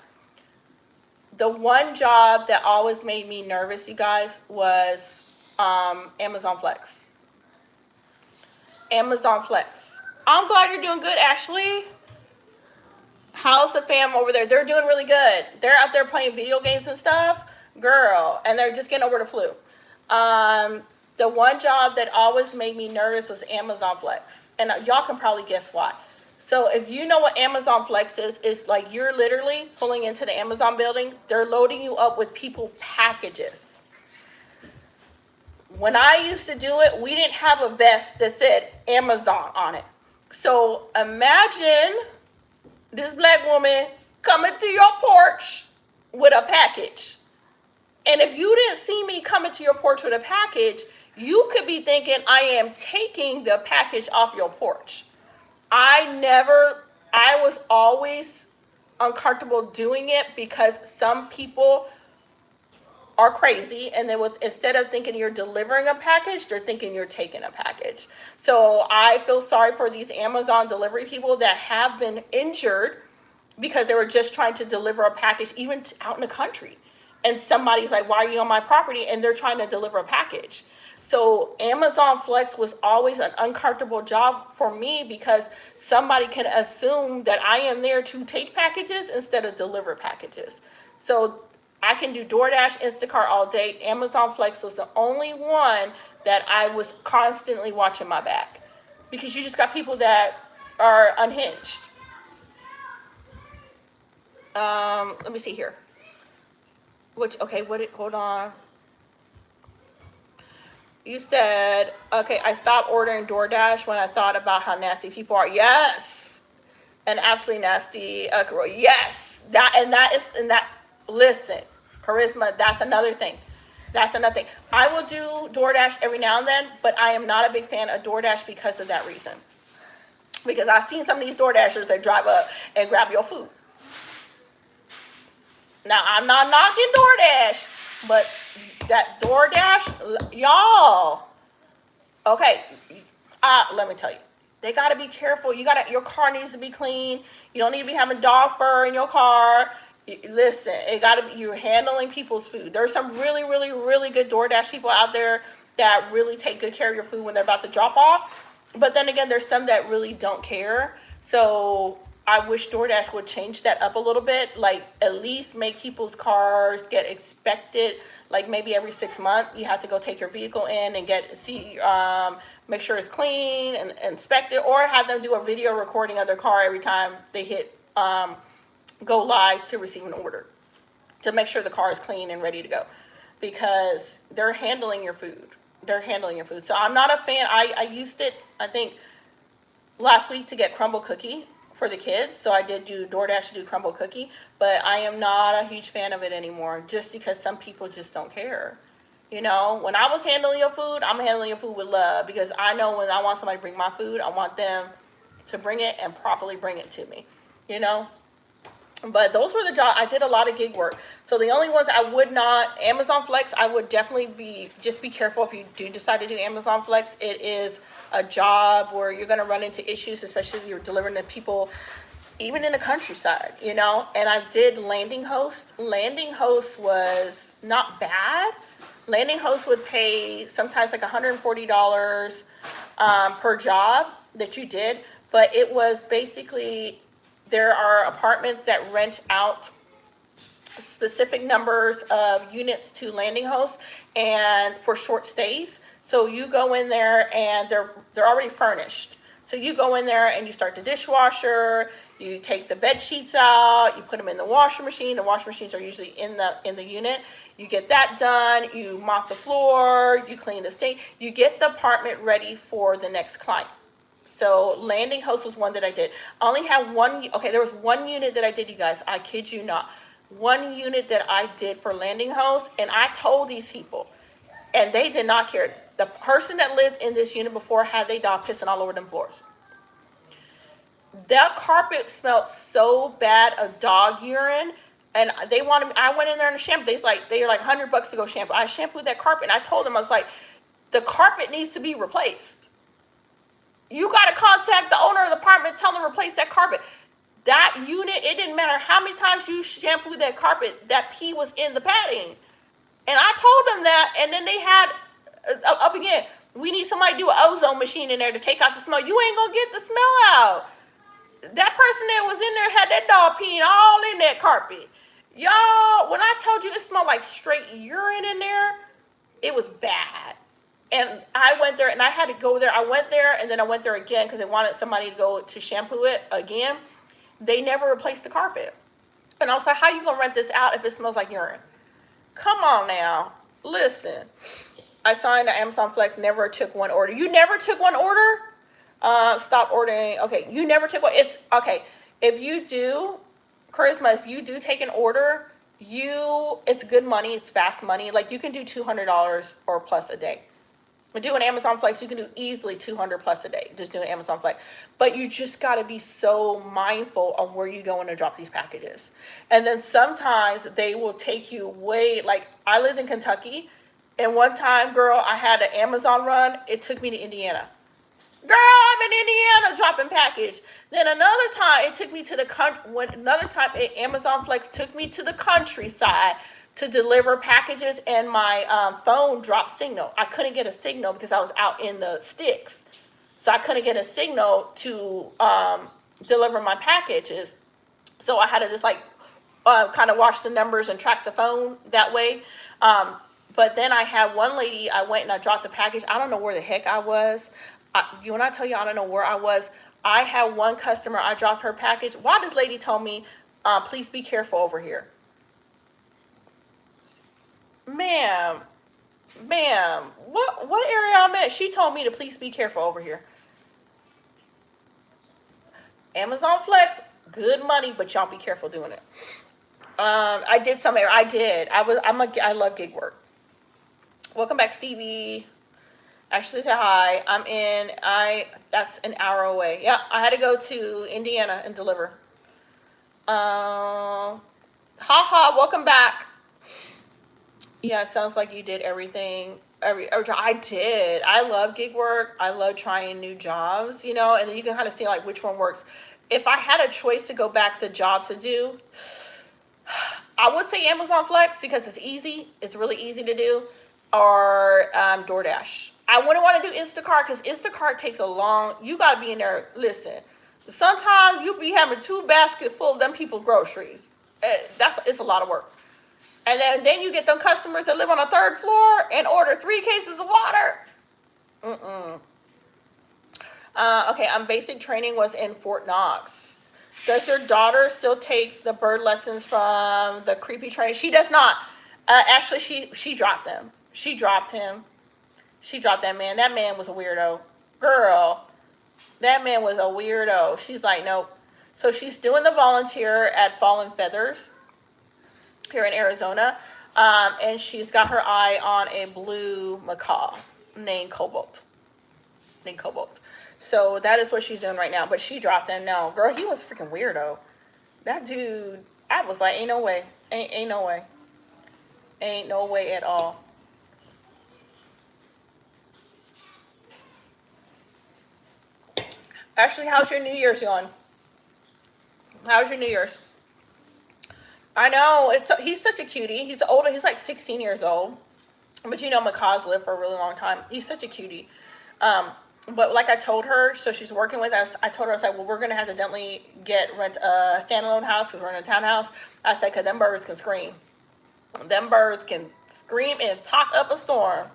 The one job that always made me nervous, you guys, was Amazon Flex. Amazon Flex. I'm glad you're doing good, Ashley. How's the fam over there? They're doing really good. They're out there playing video games and stuff. Girl, and they're just getting over the flu. The one job that always made me nervous was Amazon Flex. And y'all can probably guess why. So if you know what Amazon Flex is, it's like you're literally pulling into the Amazon building. They're loading you up with people packages. When I used to do it, we didn't have a vest that said Amazon on it. So imagine this black woman coming to your porch with a package. And if you didn't see me coming to your porch with a package, you could be thinking I am taking the package off your porch. I was always uncomfortable doing it because some people are crazy, and instead of thinking you're delivering a package, they're thinking you're taking a package. So I feel sorry for these Amazon delivery people that have been injured because they were just trying to deliver a package, even out in the country. And somebody's like, why are you on my property? And they're trying to deliver a package. So Amazon Flex was always an uncomfortable job for me because somebody can assume that I am there to take packages instead of deliver packages. So I can do DoorDash, Instacart all day. Amazon Flex was the only one that I was constantly watching my back because you just got people that are unhinged. Let me see here. Hold on. You said, okay, I stopped ordering DoorDash when I thought about how nasty people are. Yes. And absolutely nasty. Yes. Listen, Charisma, that's another thing. I will do DoorDash every now and then, but I am not a big fan of DoorDash because of that reason. Because I've seen some of these DoorDashers that drive up and grab your food. Now, I'm not knocking DoorDash, but that DoorDash, y'all, okay, let me tell you, they got to be careful. Your car needs to be clean. You don't need to be having dog fur in your car. Listen, you're handling people's food. There's some really, really, really good DoorDash people out there that really take good care of your food when they're about to drop off. But then again, there's some that really don't care. So I wish DoorDash would change that up a little bit. Like, at least make people's cars get inspected. Like, maybe every 6 months, you have to go take your vehicle in and make sure it's clean and inspect it. Or have them do a video recording of their car every time they hit go live to receive an order, to make sure the car is clean and ready to go. Because they're handling your food. So I'm not a fan. I used it, I think, last week to get crumble cookie for the kids. So I did do DoorDash to do crumble cookie. But I am not a huge fan of it anymore, just because some people just don't care. You know, when I was handling your food, I'm handling your food with love. Because I know when I want somebody to bring my food, I want them to bring it and properly bring it to me. You know? But those were the jobs. I did a lot of gig work. So the only ones I would not, Amazon Flex, I would definitely just be careful if you do decide to do Amazon Flex. It is a job where you're going to run into issues, especially if you're delivering to people, even in the countryside, you know. And I did Landing Host. Landing Host was not bad. Landing Host would pay sometimes like $140 per job that you did. But it was basically, there are apartments that rent out specific numbers of units to Landing Host and for short stays. So you go in there and they're already furnished. So you go in there and you start the dishwasher, you take the bed sheets out, you put them in the washing machine. The washing machines are usually in the unit. You get that done, you mop the floor, you clean the sink, you get the apartment ready for the next client. So Landing Host was one that I did. I only have there was one unit that I did, you guys. I kid you not. One unit that I did for Landing Host, and I told these people, and they did not care. The person that lived in this unit before had their dog pissing all over them floors. That carpet smelled so bad of dog urine, and I went in there and shampoo. They were like $100 to go shampoo. I shampooed that carpet, and I told them, I was like, the carpet needs to be replaced. You got to contact the owner of the apartment, tell them to replace that carpet. That unit, it didn't matter how many times you shampooed that carpet, that pee was in the padding. And I told them that, and then they had, up again, we need somebody to do an ozone machine in there to take out the smell. You ain't going to get the smell out. That person that was in there had that dog peeing all in that carpet. Y'all, when I told you it smelled like straight urine in there, it was bad. And I went there, and I had to go there. I went there, and then I went there again because they wanted somebody to go to shampoo it again. They never replaced the carpet. And I was like, how you going to rent this out if it smells like urine? Come on now. Listen. I signed the Amazon Flex, never took one order. You never took one order? Stop ordering. Okay, you never took one. Okay, if you do, Charisma, if you do take an order, it's good money. It's fast money. Like, you can do $200 or plus a day. But doing Amazon Flex, you can do easily $200 plus a day, just doing Amazon Flex. But you just got to be so mindful of where you going to drop these packages. And then sometimes they will take you like, I lived in Kentucky, and one time, girl, I had an Amazon run. It took me to Indiana. Girl, I'm in Indiana dropping package. Then another time, it took me to the country. Another time, Amazon Flex took me to the countryside to deliver packages, and my phone dropped signal. I couldn't get a signal because I was out in the sticks. So I couldn't get a signal to deliver my packages. So I had to just kind of watch the numbers and track the phone that way. But then I had one lady, I went and I dropped the package. I don't know where the heck I was. When I tell you I don't know where I was, I had one customer, I dropped her package. Why this lady told me, please be careful over here. Ma'am, what area I'm at? She told me to please be careful over here. Amazon Flex, good money, but y'all be careful doing it. I did some. I love gig work. Welcome back, Stevie. Ashley said hi. I'm in. That's an hour away. Yeah, I had to go to Indiana and deliver. Haha, welcome back. Yeah, it sounds like you did everything. I did. I love gig work. I love trying new jobs, and then you can kind of see like which one works. If I had a choice to go back to jobs to do, I would say Amazon Flex because it's easy. It's really easy to do. Or DoorDash. I wouldn't want to do Instacart because Instacart takes you got to be in there. Listen, sometimes you be having 2 baskets full of them people's groceries. It's a lot of work. And then you get them customers that live on a 3rd floor and order 3 cases of water. Okay, basic training was in Fort Knox. Does your daughter still take the bird lessons from the creepy trainer? She does not. Actually, she dropped him. She dropped him. She dropped that man. That man was a weirdo. Girl, that man was a weirdo. She's like, nope. So she's doing the volunteer at Fallen Feathers here in Arizona. And she's got her eye on a blue macaw named Cobalt. So that is what she's doing right now. But she dropped him. No, girl, he was a freaking weirdo. That dude, I was like, ain't no way. Ain't no way. Ain't no way at all. Ashley, how's your New Year's going? How's your New Year's? I know, he's such a cutie. He's older. He's like 16 years old. But macaws live for a really long time. He's such a cutie. But like I told her, so she's working with us. I told her, I was like, well, we're going to have to definitely rent a standalone house because we're in a townhouse. I said, because them birds can scream. Them birds can scream and talk up a storm.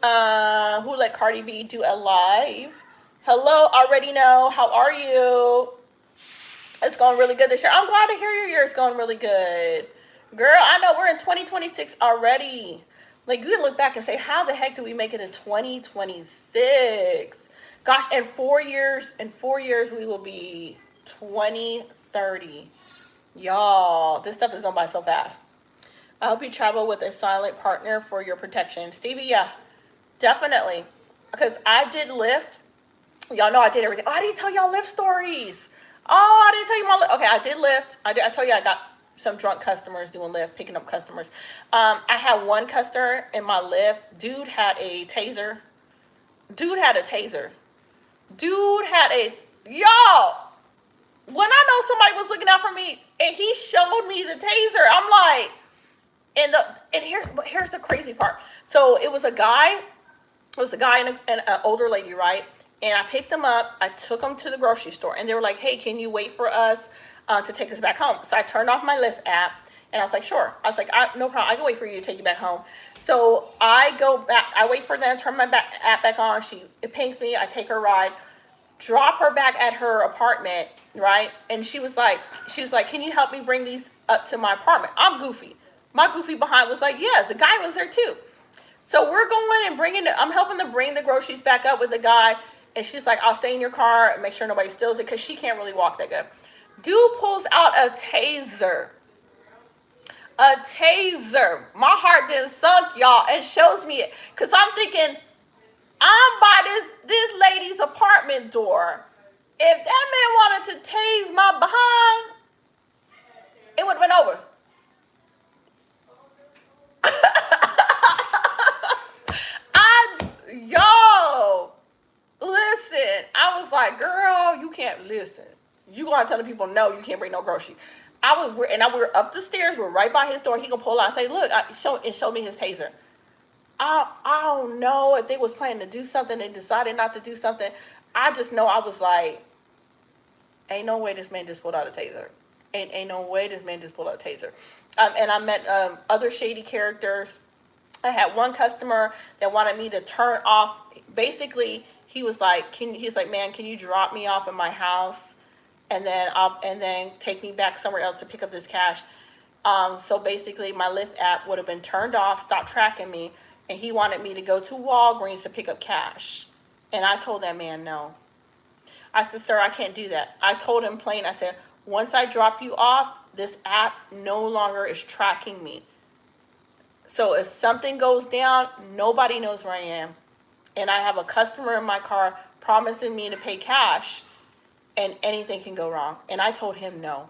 Who let Cardi B do a live? Hello, already know. How are you? It's going really good this year. I'm glad to hear your year's going really good. Girl, I know we're in 2026 already. Like, you can look back and say, how the heck do we make it to 2026? Gosh, in 4 years, we will be 2030. Y'all, this stuff is going by so fast. I hope you travel with a silent partner for your protection. Stevie, yeah, definitely. Because I did Lyft. Y'all know I did everything. Oh, I didn't tell y'all Lyft stories. Oh, I didn't tell you my Lyft. Okay, I did Lyft. I told you I got some drunk customers doing Lyft, picking up customers. I had one customer in my Lyft. Dude had a taser. Y'all, when I know somebody was looking out for me and he showed me the taser, I'm like, and here's the crazy part. So it was a guy and an older lady, right? And I picked them up. I took them to the grocery store. And they were like, hey, can you wait for us to take us back home? So I turned off my Lyft app. And I was like, sure. I was like, no problem. I can wait for you to take you back home. So I go back. I wait for them to turn my app back on. It pings me. I take her ride. Drop her back at her apartment, right? And she was like, can you help me bring these up to my apartment? I'm goofy. My goofy behind was like, yes, the guy was there too. So we're going and I'm helping to bring the groceries back up with the guy. And she's like, I'll stay in your car and make sure nobody steals it because she can't really walk that good. Dude pulls out a taser. My heart didn't sunk, y'all, and shows me it. Because I'm thinking, I'm by this lady's apartment door. If that man wanted to tase my behind, it would have been over. Listen, I was like, girl, you can't listen. You gonna tell the people, no, you can't bring no grocery. We were up the stairs. We're right by his door. He gonna pull out and say, look, show me his taser. I don't know if they was planning to do something. They decided not to do something. I just know I was like, ain't no way this man just pulled out a taser. Ain't no way this man just pulled out a taser. And I met other shady characters. I had one customer that wanted me to turn off. Basically, he was like, man, can you drop me off at my house, and then take me back somewhere else to pick up this cash. So basically, my Lyft app would have been turned off, stopped tracking me, and he wanted me to go to Walgreens to pick up cash. And I told that man no. I said, sir, I can't do that. I told him plain. I said, once I drop you off, this app no longer is tracking me. So if something goes down, nobody knows where I am. and I have a customer in my car promising me to pay cash, and anything can go wrong. And I told him no.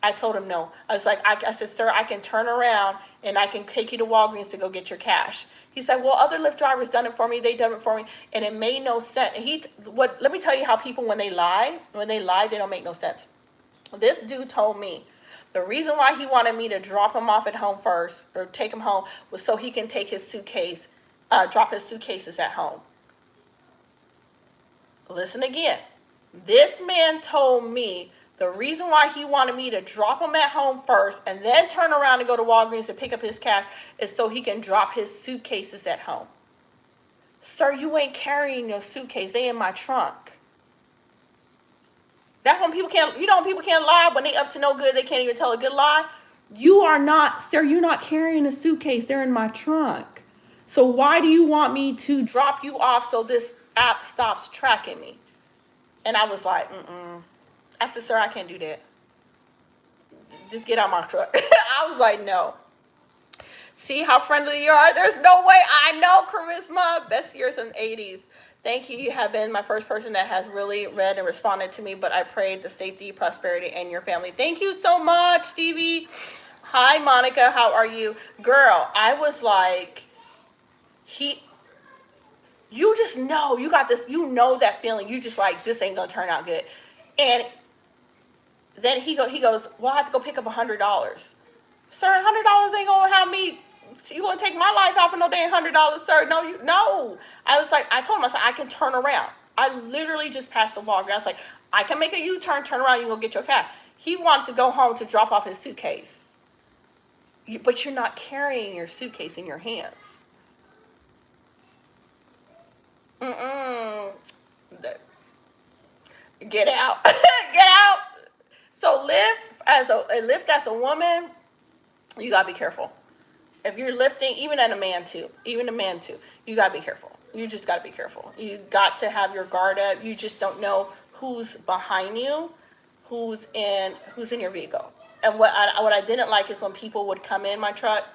I told him no. I was like, I said, sir, I can turn around and I can take you to Walgreens to go get your cash. He said, well, other Lyft drivers done it for me. They done it for me. And it made no sense. And let me tell you how people, when they lie, they don't make no sense. This dude told me the reason why he wanted me to drop him off at home first, or take him home, was so he can take his suitcase, drop his suitcases at home. Listen again. This man told me the reason why he wanted me to drop him at home first and then turn around and go to Walgreens to pick up his cash is so he can drop his suitcases at home. Sir, you ain't carrying your suitcase. They in my trunk. That's when people can't, when people can't lie, when they up to no good, they can't even tell a good lie. You are not, sir, you're not carrying a suitcase. They're in my trunk. So why do you want me to drop you off so this app stops tracking me? And I was like, I said, sir, I can't do that. Just get out my truck. I was like, no. See how friendly you are? There's no way. I know, Charisma. Best years in the 80s. Thank you. You have been my first person that has really read and responded to me, but I prayed the safety, prosperity, and your family. Thank you so much, Stevie. Hi, Monica. How are you? Girl, I was like, you just know, you got this, you know that feeling. You just like, this ain't going to turn out good. And then he goes, well, I have to go pick up $100. Sir, $100 ain't going to have me, you going to take my life out for no damn $100, sir. No. I was like, I told him, I said, I can turn around. I literally just passed the Walgreens. I was like, I can make a U-turn, turn around, you can go get your cash. He wanted to go home to drop off his suitcase. But you're not carrying your suitcase in your hands. Get out. Get out. So Lyft as a woman, you gotta be careful. If you're lifting, even a man too, you gotta be careful. You just gotta be careful. You got to have your guard up. You just don't know who's behind you, who's in your vehicle. And what I didn't like is when people would come in my truck,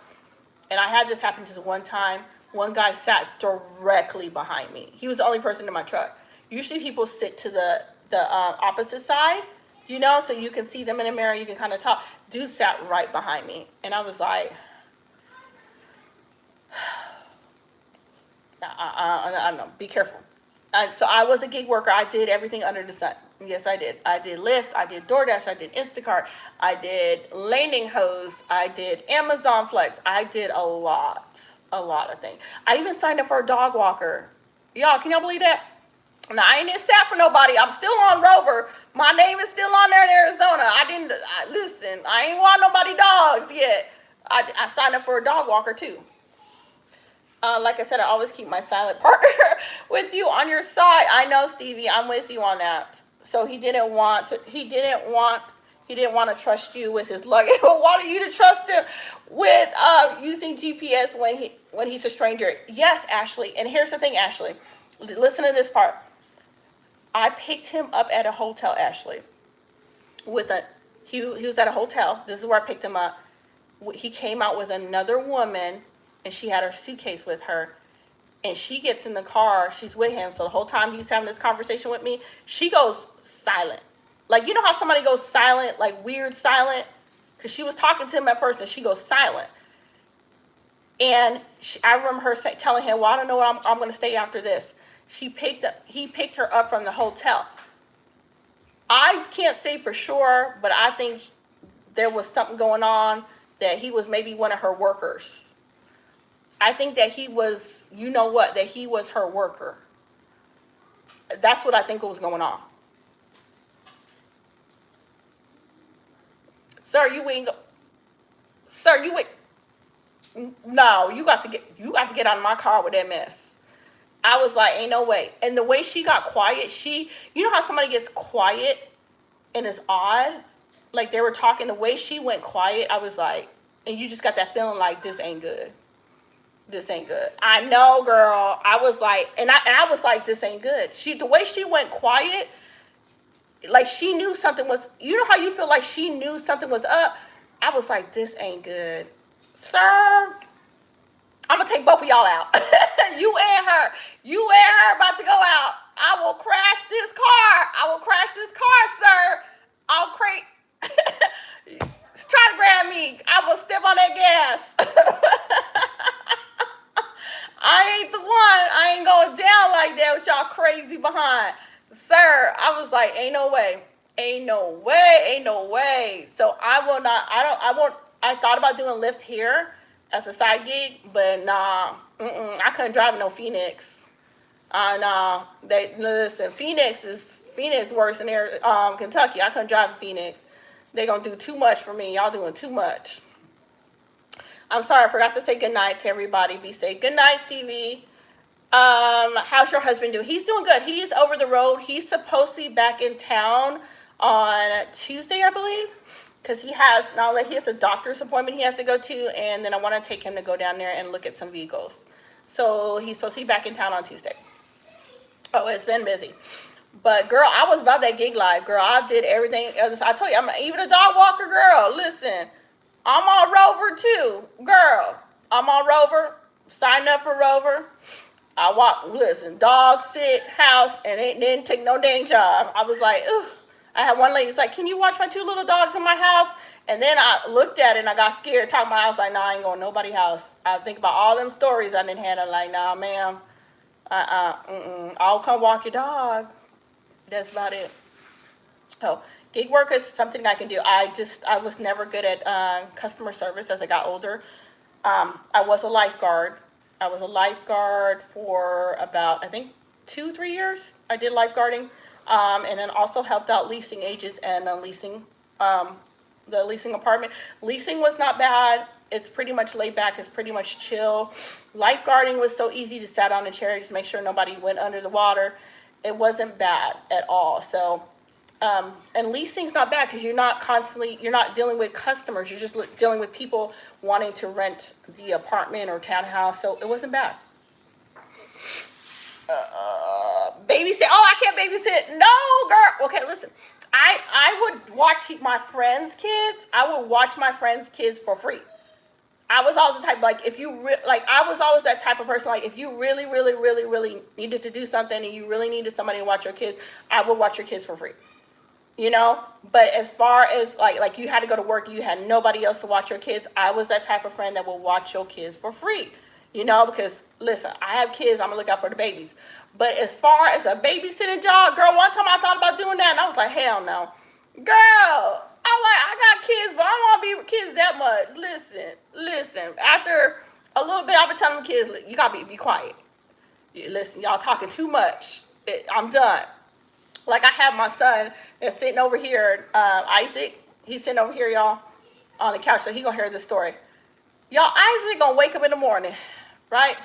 and I had this happen just one time. One guy sat directly behind me. He was the only person in my truck. Usually people sit to the opposite side, so you can see them in the mirror, you can kind of talk. Dude sat right behind me, and I was like, I don't know, be careful. So I was a gig worker. I did everything under the sun. Yes, I did. I did Lyft, I did DoorDash, I did Instacart, I did Landing Host, I did Amazon Flex. I did a lot of things. I even signed up for a dog walker. Y'all, can y'all believe that? Now, I ain't in stat for nobody. I'm still on Rover. My name is still on there in Arizona. Listen, I ain't want nobody dogs yet. I signed up for a dog walker too. Like I said, I always keep my silent partner with you on your side. I know, Stevie, I'm with you on that. So he didn't want to trust you with his luggage, but wanted you to trust him with using GPS when he's a stranger. Yes, Ashley. And here's the thing, Ashley. Listen to this part. I picked him up at a hotel, Ashley. He was at a hotel. This is where I picked him up. He came out with another woman, and she had her suitcase with her. And she gets in the car. She's with him. So the whole time he's having this conversation with me, she goes silent. Like, you know how somebody goes silent, like weird silent? Because she was talking to him at first, and she goes silent. And I remember her telling him, well, I don't know what I'm going to stay after this. He picked her up from the hotel. I can't say for sure, but I think there was something going on, that he was maybe one of her workers. I think that he was, that he was her worker. That's what I think was going on. Sir, you ain't. No, you got to get out of my car with that mess. I was like, ain't no way. And the way she got quiet, you know how somebody gets quiet and it's odd? Like they were talking, the way she went quiet, I was like, and you just got that feeling like, this ain't good. This ain't good. I know, girl. I was like, and I was like, this ain't good. The way she went quiet, like she knew something was, you know how you feel like she knew something was up? I was like, this ain't good. Sir, I'm going gonna take both of y'all out. You and her about to go out. I will crash this car, sir. I'll try to grab me. I will step on that gas. I ain't the one. I ain't going down like that with y'all crazy behind. Sir, I was like, ain't no way. So I thought about doing Lyft here as a side gig, but nah, I couldn't drive no Phoenix. Nah, Phoenix worse than Kentucky. I couldn't drive in Phoenix. They gonna do too much for me. Y'all doing too much. I'm sorry, I forgot to say goodnight to everybody. Be safe. Good night, Stevie. How's your husband doing? He's doing good. He's over the road. He's supposed to be back in town on Tuesday, I believe, because he has a doctor's appointment he has to go to, and then I want to take him to go down there and look at some vehicles. So he's supposed to be back in town on Tuesday. Oh, it's been busy. But girl, I was about that gig life, girl. I did everything. I told you, I'm even a dog walker, girl. Listen, I'm on Rover too, girl. I'm on Rover. Sign up for Rover. I walk. Listen, dog sit house, and it didn't take no dang job. I was like, ooh. I had one lady who's like, can you watch my 2 little dogs in my house? And then I looked at it and I got scared. Talking about, I was like, nah, I ain't going to nobody's house. I think about all them stories I didn't have. I'm like, nah, ma'am. I'll come walk your dog. That's about it. So gig work is something I can do. I was never good at customer service as I got older. I was a lifeguard. I was a lifeguard for about, I think, 2-3 years. I did lifeguarding. And then also helped out leasing agents and leasing the leasing apartment. Leasing was not bad. It's pretty much laid back. It's pretty much chill. Lifeguarding was so easy. Just sat on a chair, just make sure nobody went under the water. It wasn't bad at all. So, and leasing's not bad because you're not dealing with customers. You're just dealing with people wanting to rent the apartment or townhouse. So it wasn't bad. Babysit. Oh, I can't babysit. No, girl. Okay, listen. I would watch my friends' kids. I would watch my friends' kids for free. I was always the type, like, I was always that type of person, like, if you really, really, really, really needed to do something and you really needed somebody to watch your kids, I would watch your kids for free. You know? But as far as, like you had to go to work and you had nobody else to watch your kids, I was that type of friend that would watch your kids for free. You know, because, listen, I have kids, I'm going to look out for the babies. But as far as a babysitting job, girl, one time I thought about doing that, and I was like, hell no. Girl, I got kids, but I don't want to be with kids that much. Listen. After a little bit, I've been telling the kids, you got to be quiet. Listen, y'all talking too much. I'm done. Like, I have my son that's sitting over here, Isaac. He's sitting over here, y'all, on the couch, so he going to hear this story. Y'all, Isaac going to wake up in the morning. Right?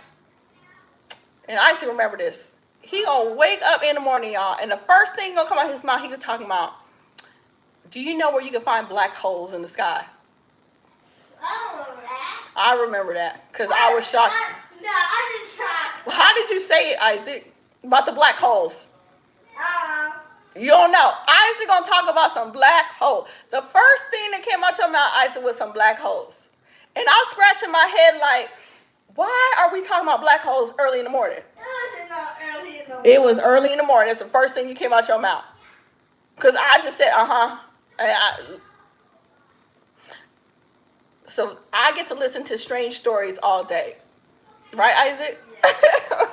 And I still remember this. He gonna wake up in the morning, y'all, and the first thing gonna come out of his mouth, he was talking about, do you know where you can find black holes in the sky? I don't remember that. I remember that, because I was shocked. No, I didn't try. How did you say it, Isaac, about the black holes? You don't know. Isaac gonna talk about some black hole. The first thing that came out your mouth, Isaac, was some black holes. And I was scratching my head like, why are we talking about black holes early in the morning? It was early in the morning. It's the first thing you came out your mouth. Because I just said, So I get to listen to strange stories all day. Right, Isaac? Yeah.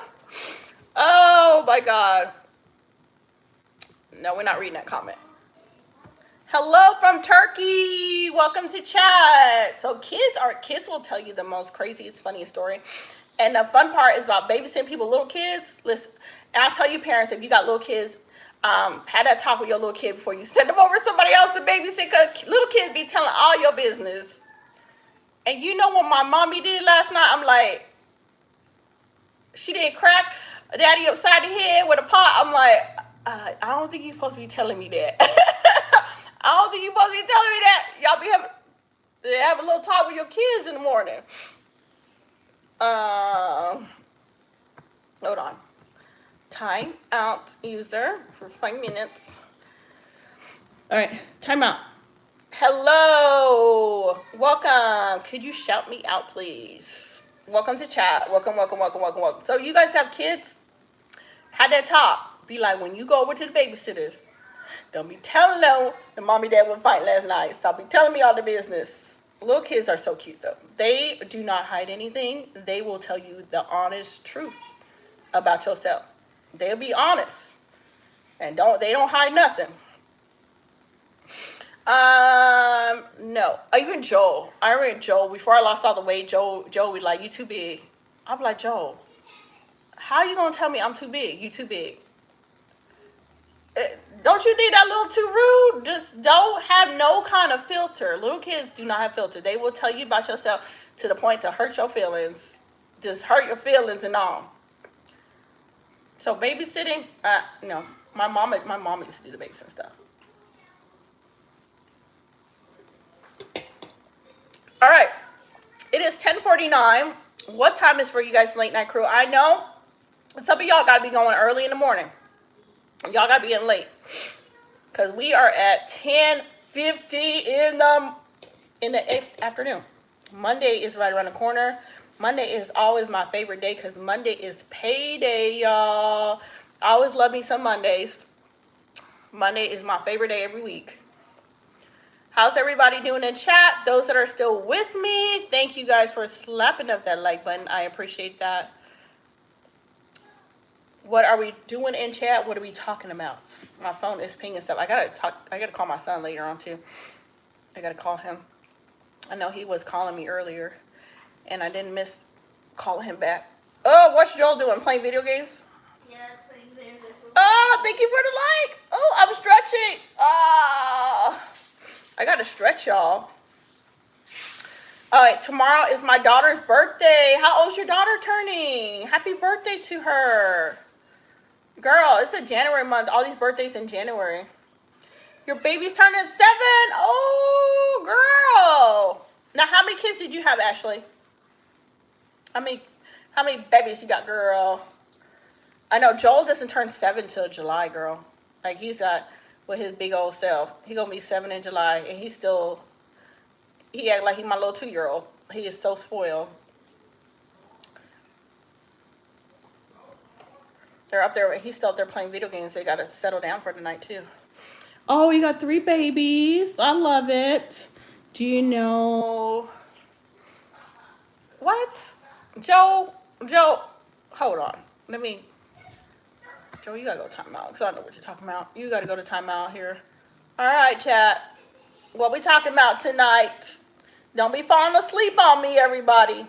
Oh, my God. No, we're not reading that comment. Hello from Turkey. Welcome to chat. So kids will tell you the most craziest, funniest story. And the fun part is about babysitting people, little kids. Listen, and I'll tell you parents, if you got little kids, have that talk with your little kid before you send them over to somebody else to babysit, because little kids be telling all your business. And you know what my mommy did last night? I'm like, she did crack daddy upside the head with a pot. I'm like, I don't think you're supposed to be telling me that. I don't think you're supposed to be telling me that. Y'all be have a little talk with your kids in the morning. Hold on. Time out, user, for 5 minutes. All right, time out. Hello, welcome. Could you shout me out, please? Welcome to chat. Welcome, welcome, welcome, welcome, welcome. So you guys have kids? Had that talk. Be like, when you go over to the babysitters, don't be telling them the mommy dad would fight last night. Stop be telling me all the business. Little kids are so cute though. They do not hide anything. They will tell you the honest truth about yourself. They'll be honest. And they don't hide nothing. No. Even Joel. I remember Joel, before I lost all the weight, Joel would like, you too big. I'm like, Joel, how you gonna tell me I'm too big? You too big. Don't you think that a little too rude? Just don't have no kind of filter. Little kids do not have filter. They will tell you about yourself to the point to hurt your feelings. Just hurt your feelings and all. So babysitting, no. My mom used to do the babysitting stuff. All right. It is 10:49. What time is for you guys late night crew? I know some of y'all got to be going early in the morning. Y'all got to be in late. Because we are at 10:50 in the afternoon. Monday is right around the corner. Monday is always my favorite day because Monday is payday, y'all. I always love me some Mondays. Monday is my favorite day every week. How's everybody doing in chat? Those that are still with me, thank you guys for slapping up that like button. I appreciate that. What are we doing in chat? What are we talking about? My phone is pinging stuff. I gotta call my son later on too. I gotta call him. I know he was calling me earlier and I didn't miss calling him back. Oh, what's Joel doing? Playing video games? Yeah, that's playing video games. Oh, thank you for the like. Oh, I'm stretching. Oh, I got to stretch, y'all. All right, tomorrow is my daughter's birthday. How old's your daughter turning? Happy birthday to her. Girl, it's a January month. All these birthdays in January. Your baby's turning 7. Oh, girl. Now, how many kids did you have, Ashley? How many babies you got, girl? I know Joel doesn't turn 7 till July, girl. Like, he's got with his big old self. He gonna be 7 in July, and he act like he my little 2-year-old. He is so spoiled. They're up there, he's still up there playing video games. They gotta settle down for the night too. Oh, you got 3 babies. I love it. Do you know what? Joe, hold on. Joe, you gotta go timeout because I don't know what you're talking about. You gotta go to timeout here. All right, chat. What we talking about tonight? Don't be falling asleep on me, everybody.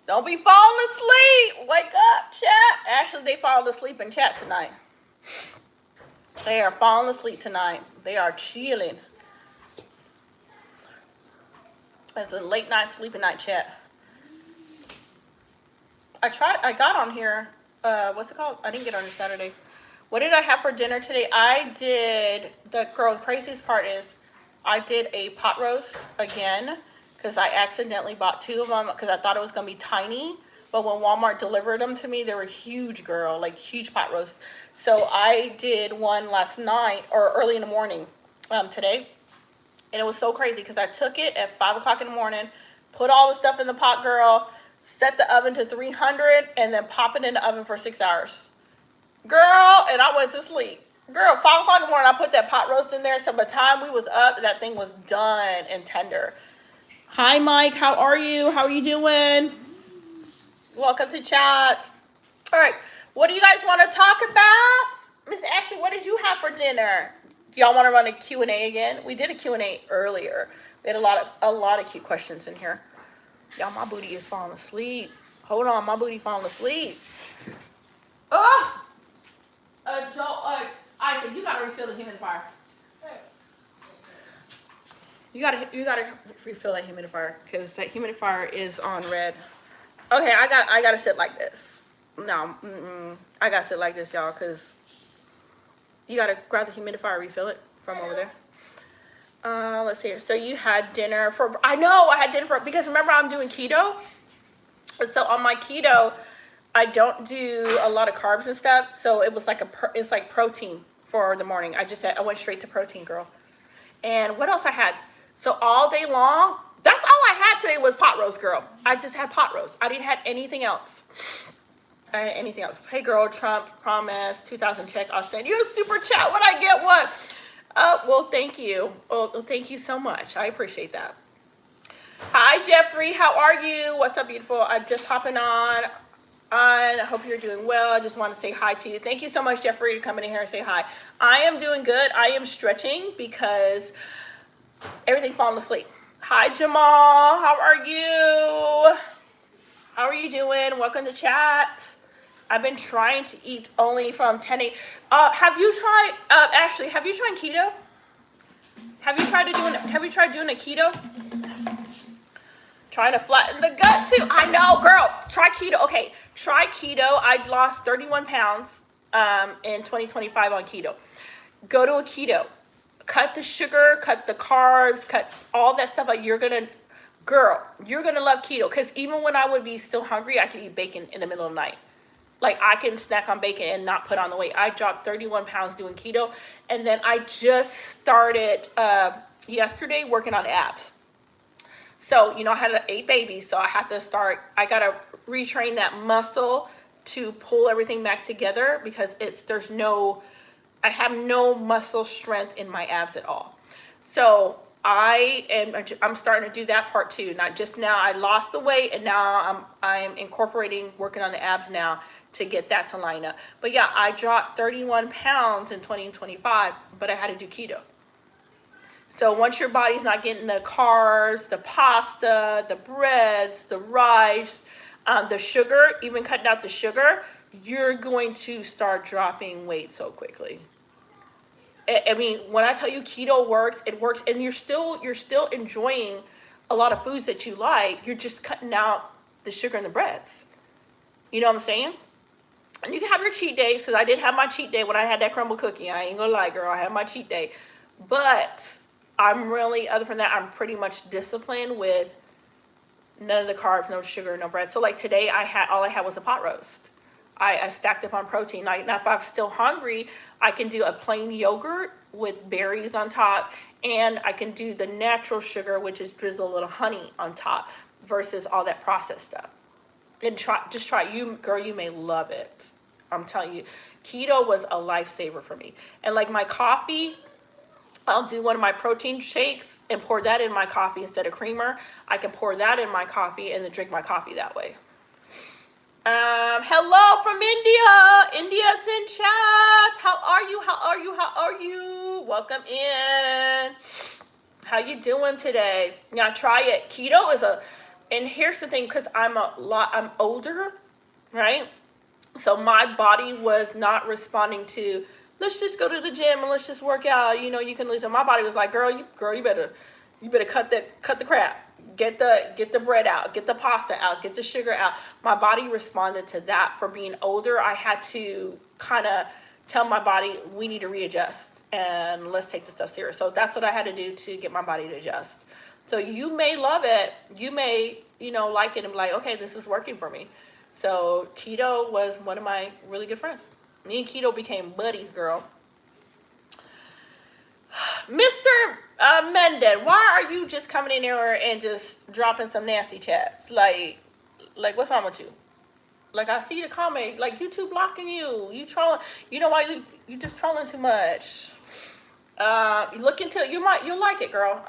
Don't be falling asleep. Wake up, chat. Actually, they falling asleep in chat tonight. They are falling asleep tonight. They are chilling. It's a late night sleeping night chat. I got on here. What's it called? I didn't get on it Saturday. What did I have for dinner today? The craziest part is I did a pot roast again because I accidentally bought 2 of them because I thought it was going to be tiny. But when Walmart delivered them to me, they were huge, girl, like huge pot roast. So I did one last night or early in the morning today. And it was so crazy because I took it at 5 o'clock in the morning, put all the stuff in the pot, girl, set the oven to 300, and then pop it in the oven for 6 hours. Girl, and I went to sleep. Girl, 5 o'clock in the morning, I put that pot roast in there. So by the time we was up, that thing was done and tender. Hi, Mike. How are you? How are you doing? Welcome to chat. All right. What do you guys want to talk about? Miss Ashley, what did you have for dinner? Do y'all want to run a Q&A again? We did a Q&A earlier. We had a lot of cute questions in here. Y'all, my booty is falling asleep. Hold on, my booty falling asleep. Oh! Isaac, you gotta refill the humidifier. You gotta refill that humidifier because that humidifier is on red. Okay, I gotta sit like this. No, I gotta sit like this, y'all, because you gotta grab the humidifier, refill it from over there. Let's see here. So you had dinner for, I had dinner for, because remember I'm doing keto. And so on my keto, I don't do a lot of carbs and stuff. So it was like it's like protein for the morning. I went straight to protein, girl. And what else I had? So all day long, That's all I had today was pot roast, girl. I just had pot roast. I didn't have anything else. Anything else? Hey, girl, Trump promise 2,000 check. I'll send you a super chat when I get one. Well, thank you. Well, thank you so much. I appreciate that. Hi, Jeffrey. How are you? What's up, beautiful? I'm just hopping on. I hope you're doing well. I just want to say hi to you. Thank you so much, Jeffrey, for coming in here and say hi. I am doing good. I am stretching because everything's falling asleep. Hi, Jamal. How are you? How are you doing? Welcome to chat. I've been trying to eat only from 10 a.m. Have you tried, Ashley, have you tried keto? Have you tried doing a keto? Trying to flatten the gut too. I know, girl. Try keto. Okay, try keto. I lost 31 pounds in 2025 on keto. Go to a keto. Cut the sugar, cut the carbs, cut all that stuff out. You're gonna love keto. Because even when I would be still hungry, I could eat bacon in the middle of the night. Like, I can snack on bacon and not put on the weight. I dropped 31 pounds doing keto. And then I just started yesterday working on abs. So, I had 8 babies. So I got to retrain that muscle to pull everything back together because I have no muscle strength in my abs at all. So I'm starting to do that part too. Not just now. I lost the weight and now I'm incorporating working on the abs now to get that to line up. But yeah, I dropped 31 pounds in 2025, but I had to do keto. So once your body's not getting the carbs, the pasta, the breads, the rice, the sugar, even cutting out the sugar, you're going to start dropping weight so quickly. I mean, when I tell you keto works, it works, and you're still enjoying a lot of foods that you like. You're just cutting out the sugar and the breads. You know what I'm saying? And you can have your cheat days, because I did have my cheat day when I had that crumble cookie. I ain't gonna lie, girl, I had my cheat day. But I'm really, other than that, I'm pretty much disciplined with none of the carbs, no sugar, no bread. So like today, all I had was a pot roast. I stacked up on protein. Now, if I'm still hungry, I can do a plain yogurt with berries on top, and I can do the natural sugar, which is drizzle a little honey on top, versus all that processed stuff. And just try. You, girl, you may love it. I'm telling you, keto was a lifesaver for me. And like my coffee, I'll do one of my protein shakes and pour that in my coffee instead of creamer. I can pour that in my coffee and then drink my coffee that way. Hello from India. India's in chat. How are you? How are you? How are you? Welcome in. How you doing today? Now try it. Keto is and here's the thing, because I'm older, right? So my body was not responding to, let's just go to the gym and let's just work out. You can lose it. My body was like, girl, you better cut the crap. Get the bread out, get the pasta out, get the sugar out. My body responded to that. For being older, I had to kind of tell my body, we need to readjust and let's take this stuff serious. So that's what I had to do to get my body to adjust. So you may love it. You may, like it and be like, okay, this is working for me. So keto was one of my really good friends. Me and keto became buddies, girl. Mr. Mendon, why are you just coming in here and just dropping some nasty chats? Like what's wrong with you? Like, I see the comment, like, YouTube blocking you. You trolling. You know why you just trolling too much. Look into it. You'll like it, girl.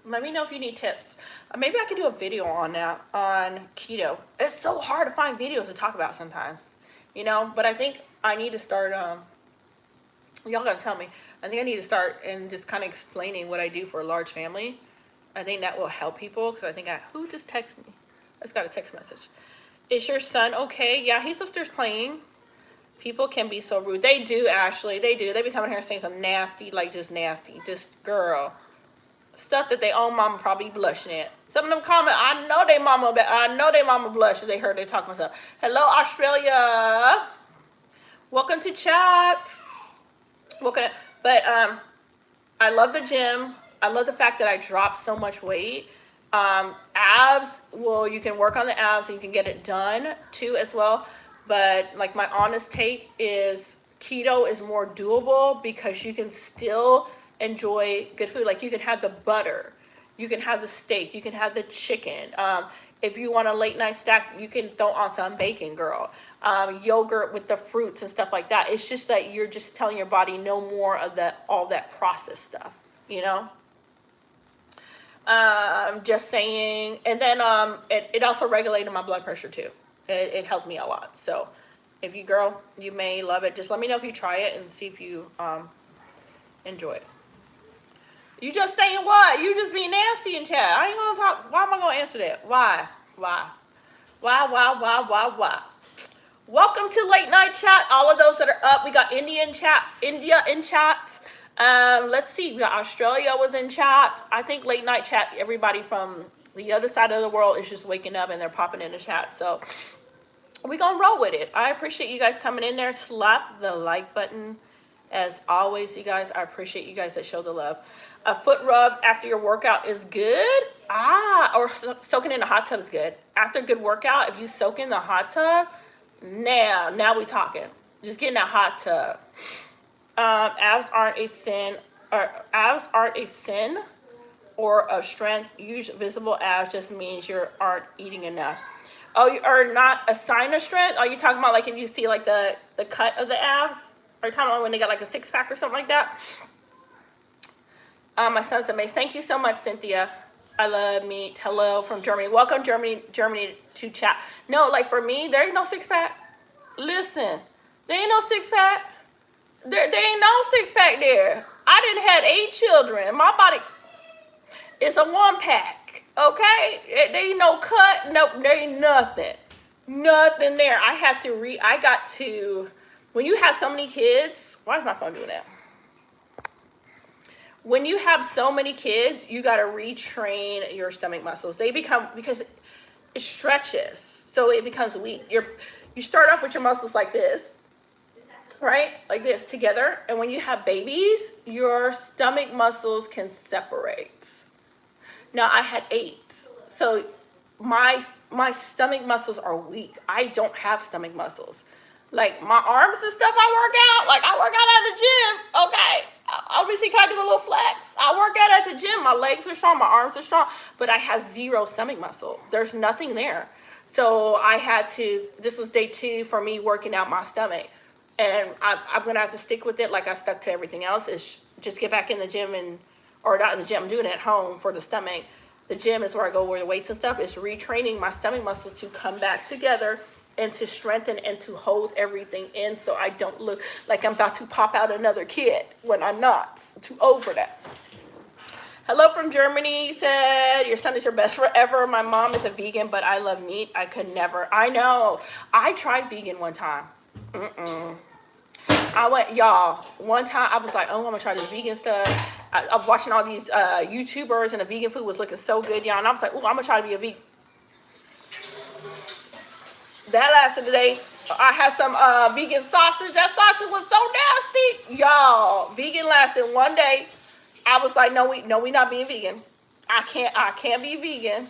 Let me know if you need tips. Maybe I could do a video on that, on keto. It's so hard to find videos to talk about sometimes, but I think I need to start, y'all gotta tell me. I think I need to start and just kind of explaining what I do for a large family. I think that will help people, because I think who just texted me? I just got a text message. Is your son okay? Yeah, he's upstairs playing. People can be so rude. They do, Ashley. They do. They be coming here and saying some nasty, just girl. Stuff that their own mama probably blushing at. Some of them comment, I know they mama blushes. They heard they talking myself. Hello, Australia. Welcome to chat. But I love the gym. I love the fact that I dropped so much weight. Abs, well, you can work on the abs and you can get it done too as well. But like, my honest take is keto is more doable because you can still enjoy good food. Like, you can have the butter. You can have the steak. You can have the chicken. If you want a late night snack, you can throw on some bacon, girl. Yogurt with the fruits and stuff like that. It's just that you're just telling your body no more of all that processed stuff, you know? Just saying. And then it also regulated my blood pressure too. It helped me a lot. So if you girl, you may love it. Just let me know if you try it and see if you enjoy it. You just saying what? You just being nasty in chat. I ain't gonna talk. Why am I gonna answer that? Why? Welcome to late night chat. All of those that are up. We got India in chat. Let's see. We got Australia was in chat. I think late night chat. Everybody from the other side of the world is just waking up and they're popping in the chat. So we gonna roll with it. I appreciate you guys coming in there. Slap the like button. As always, you guys, I appreciate you guys that show the love. A foot rub after your workout is good. Or soaking in the hot tub is good. After a good workout, if you soak in the hot tub, now we talking. Just get in that hot tub. Abs aren't a sin, or a strength. Usually visible abs just means you aren't eating enough. Oh, you are not a sign of strength? Are you talking about like if you see like the cut of the abs? Are you talking about when they got like a six pack or something like that? My son's amazing. Thank you so much, Cynthia. I love meat. Hello from Germany. Welcome Germany to chat. No, like for me, there ain't no six pack. Listen, there ain't no six pack. There ain't no six pack there. I didn't had 8 children. My body is a 1 pack. Okay, there ain't no cut. No, there ain't nothing. Nothing there. I got to. When you have so many kids, why is my phone doing that? When you have so many kids, you got to retrain your stomach muscles. They become, because it stretches, so it becomes weak. You start off with your muscles like this, right? Like this together. And when you have babies, your stomach muscles can separate. Now I had 8. So my stomach muscles are weak. I don't have stomach muscles. Like my arms and stuff, I work out at the gym, okay? Obviously, can I do a little flex? I work out at the gym. My legs are strong, my arms are strong, but I have 0 stomach muscle. There's nothing there. So I had to, this was day 2 for me working out my stomach. And I'm going to have to stick with it like I stuck to everything else, is just get back in the gym or not in the gym, I'm doing it at home for the stomach. The gym is where I go where the weights and stuff. It's retraining my stomach muscles to come back together and to strengthen and to hold everything in, so I don't look like I'm about to pop out another kid when I'm not. Too old for that. Hello from Germany. You said your son is your best forever. My mom is a vegan, but I love meat. I could never. I know. I tried vegan one time. I went, y'all, one time I was like, oh, I'm gonna try this vegan stuff. I was watching all these YouTubers, and the vegan food was looking so good, y'all. And I was like, oh, I'm gonna try to be a vegan. That lasted a day. I had some vegan sausage. That sausage was so nasty. Y'all, vegan lasted one day. I was like, no, we not being vegan. I can't be vegan.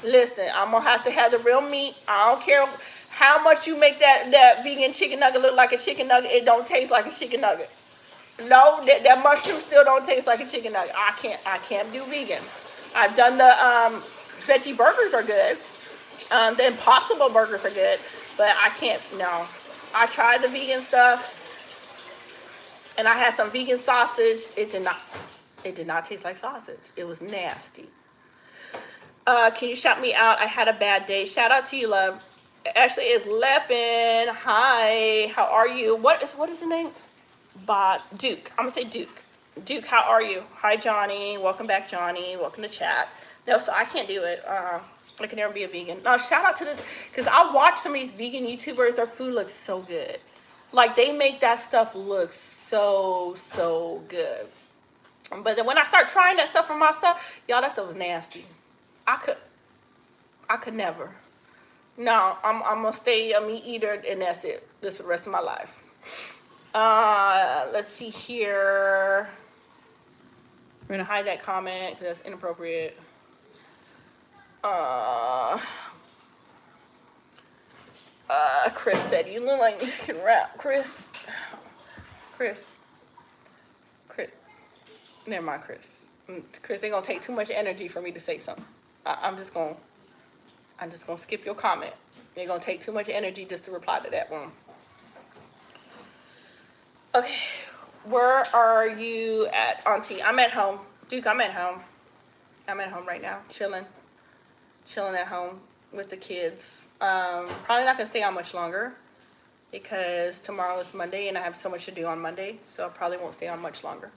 Listen, I'm gonna have to have the real meat. I don't care how much you make that vegan chicken nugget look like a chicken nugget. It don't taste like a chicken nugget. No, that mushroom still don't taste like a chicken nugget. I can't do vegan. I've done the veggie burgers are good. The Impossible burgers are good, but I can't, no. I tried the vegan stuff, and I had some vegan sausage. It did not taste like sausage. It was nasty. Can you shout me out? I had a bad day. Shout out to you, love. Actually, it's Leffen. Hi, how are you? What is the name? Duke. I'm gonna say Duke. Duke, how are you? Hi, Johnny. Welcome back, Johnny. Welcome to chat. No, so I can't do it. I can never be a vegan. No, shout out to this, because I watch some of these vegan YouTubers. Their food looks so good. Like, they make that stuff look so good. But then when I start trying that stuff for myself, y'all, that stuff was nasty. I could never. No, I'm gonna stay a meat eater, and that's it. This is the rest of my life. Let's see here. We're gonna hide that comment because that's inappropriate. Chris said, you look like you can rap. Chris. Never mind, Chris. Because they're gonna take too much energy for me to say something. I'm just gonna skip your comment. They're gonna take too much energy just to reply to that one. Okay, where are you at, Auntie? I'm at home. Duke, I'm at home. I'm at home right now, chilling at home with the kids. Probably not gonna stay on much longer because tomorrow is Monday and I have so much to do on Monday, so I probably won't stay on much longer.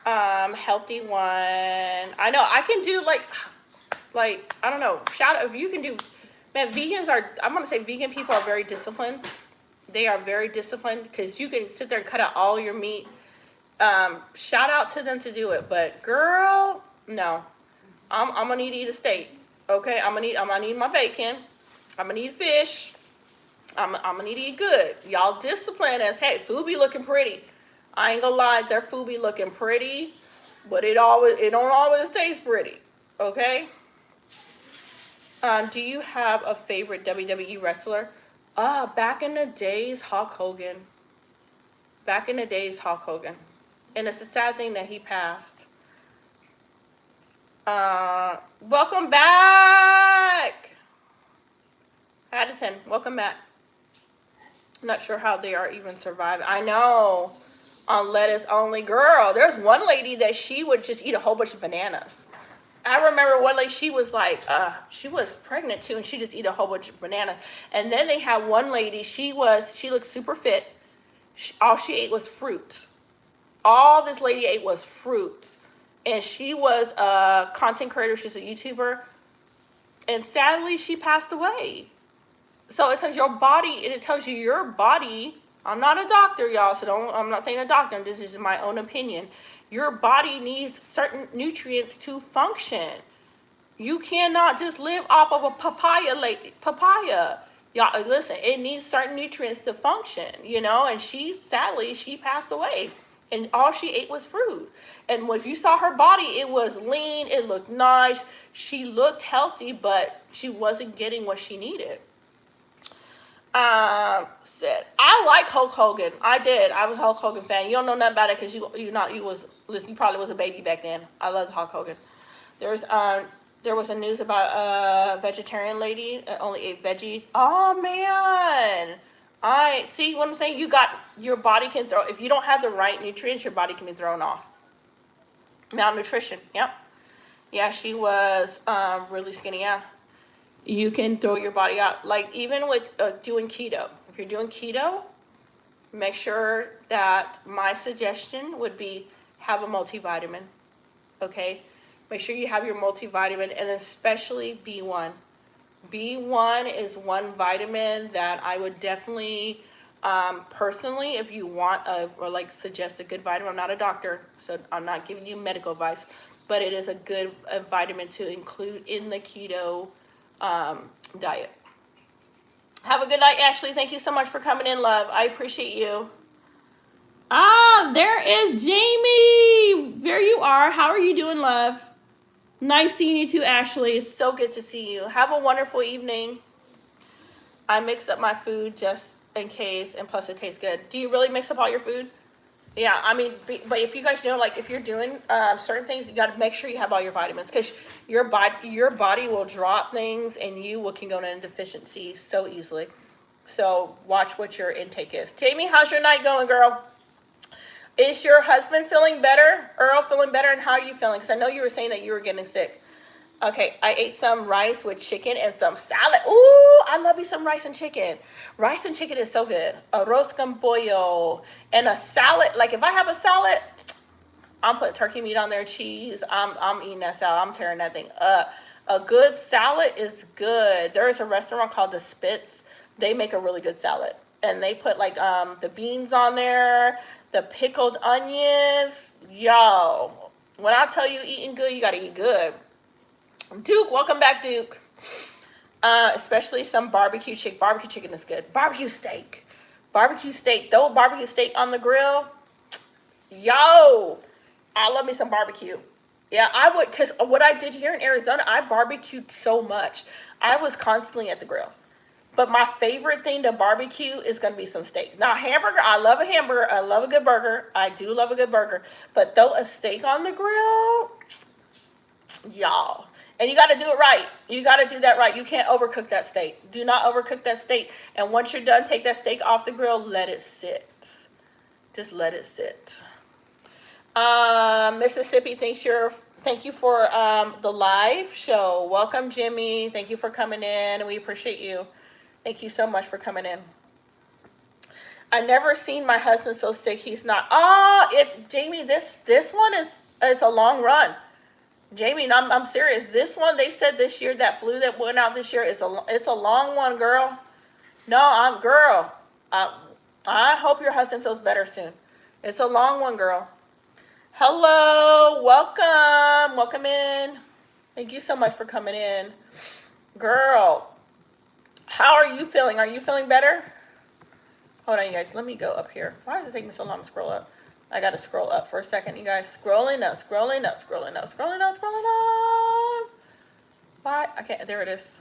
Healthy one. I know I can do like I don't know. Shout out if you can do. Man, vegans are. I'm gonna say vegan people are very disciplined. They are very disciplined because you can sit there and cut out all your meat. Shout out to them to do it, but girl, no. I'm gonna need to eat a steak. Okay, I'm gonna need my bacon. I'm gonna need fish. I'm gonna need to eat good. Y'all disciplined as heck. Food be looking pretty. I ain't gonna lie, their food be looking pretty, but it don't always taste pretty. Okay. Do you have a favorite WWE wrestler? Back in the days, Hulk Hogan. Back in the days, Hulk Hogan. And it's a sad thing that he passed. Welcome back. Addison, welcome back. I'm not sure how they are even surviving. I know. On lettuce only. Girl, there's one lady that she would just eat a whole bunch of bananas. I remember one lady, she was like, she was pregnant too, and she just eat a whole bunch of bananas. And then they had one lady, she looked super fit. All she ate was fruit. All this lady ate was fruit. And she was a content creator, she's a YouTuber. And sadly, she passed away. So it tells your body, and it tells you your body, I'm not a doctor, y'all, so I'm not saying a doctor, this is my own opinion. Your body needs certain nutrients to function. You cannot just live off of a papaya. Y'all, listen, it needs certain nutrients to function, and sadly, she passed away. And all she ate was fruit. And if you saw her body, it was lean, it looked nice. She looked healthy, but she wasn't getting what she needed. Said I like Hulk Hogan. I did. I was a Hulk Hogan fan. You don't know nothing about it because you probably was a baby back then. I loved Hulk Hogan. There was a news about a vegetarian lady that only ate veggies. Oh man. I see what I'm saying. Your body can throw, if you don't have the right nutrients, your body can be thrown off. Malnutrition. Yep. Yeah, she was really skinny. Yeah. You can throw your body out. Like even with doing keto. If you're doing keto, make sure that my suggestion would be have a multivitamin. Okay? Make sure you have your multivitamin, and especially B1. B1 is one vitamin that I would definitely, personally, if you want suggest a good vitamin. I'm not a doctor, so I'm not giving you medical advice, but it is a good vitamin to include in the keto diet. Have a good night, Ashley. Thank you so much for coming in, love. I appreciate you. There is Jamie. There you are. How are you doing, love? Nice seeing you too, Ashley. It's so good to see you. Have a wonderful evening. I mix up my food just in case, and plus it tastes good. Do you really mix up all your food? Yeah, I mean, but if you guys know, if you're doing certain things, you got to make sure you have all your vitamins, because your body will drop things and you can go into deficiency so easily. So watch what your intake is. Jamie, how's your night going, girl? Is your husband feeling better? Earl feeling better? And how are you feeling? Because I know you were saying that you were getting sick. Okay, I ate some rice with chicken and some salad. Ooh, I love me some rice and chicken. Rice and chicken is so good. Arroz con pollo. And a salad. Like if I have a salad, I'm putting turkey meat on there, cheese. I'm eating that salad. I'm tearing that thing up. A good salad is good. There is a restaurant called The Spitz. They make a really good salad. And they put the beans on there, the pickled onions. Yo, when I tell you eating good, you got to eat good. Duke, welcome back, Duke. Especially some barbecue chicken. Barbecue chicken is good. Barbecue steak. Throw barbecue steak on the grill. Yo, I love me some barbecue. Yeah, I would, because what I did here in Arizona, I barbecued so much. I was constantly at the grill. But my favorite thing to barbecue is going to be some steaks. Now, hamburger, I love a hamburger. I love a good burger. I do love a good burger. But throw a steak on the grill, y'all. And you got to do it right. You got to do that right. You can't overcook that steak. Do not overcook that steak. And once you're done, take that steak off the grill. Let it sit. Just let it sit. Mississippi, thank you for the live show. Welcome, Jimmy. Thank you for coming in. We appreciate you. Thank you so much for coming in. I never seen my husband so sick. He's not. Oh, it's Jamie. This one is a long run. Jamie, I'm serious. This one, they said this year, that flu that went out this year it's a long one, girl. No, girl. I hope your husband feels better soon. It's a long one, girl. Hello, welcome in. Thank you so much for coming in. Girl, how are you feeling? Are you feeling better? Hold on, you guys, let me go up here. Why does it take me so long to scroll up? I gotta scroll up for a second, you guys. Scrolling up. Why? Okay, there it is.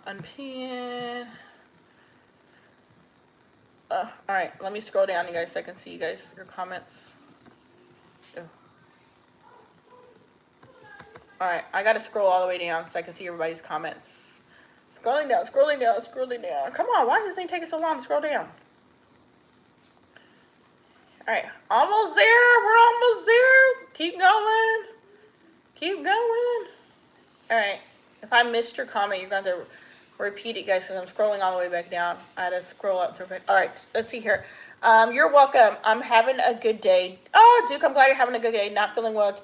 Unpin. All right, let me scroll down, you guys, so I can see you guys, your comments. All right, I gotta scroll all the way down so I can see everybody's comments. Scrolling down. Come on, why is this thing taking so long to scroll down? All right, almost there. We're almost there. Keep going. All right, if I missed your comment, you're going to repeat it, guys, because I'm scrolling all the way back down. I had to scroll up through it. All right, let's see here. You're welcome. I'm having a good day. Oh, Duke, I'm glad you're having a good day. Not feeling well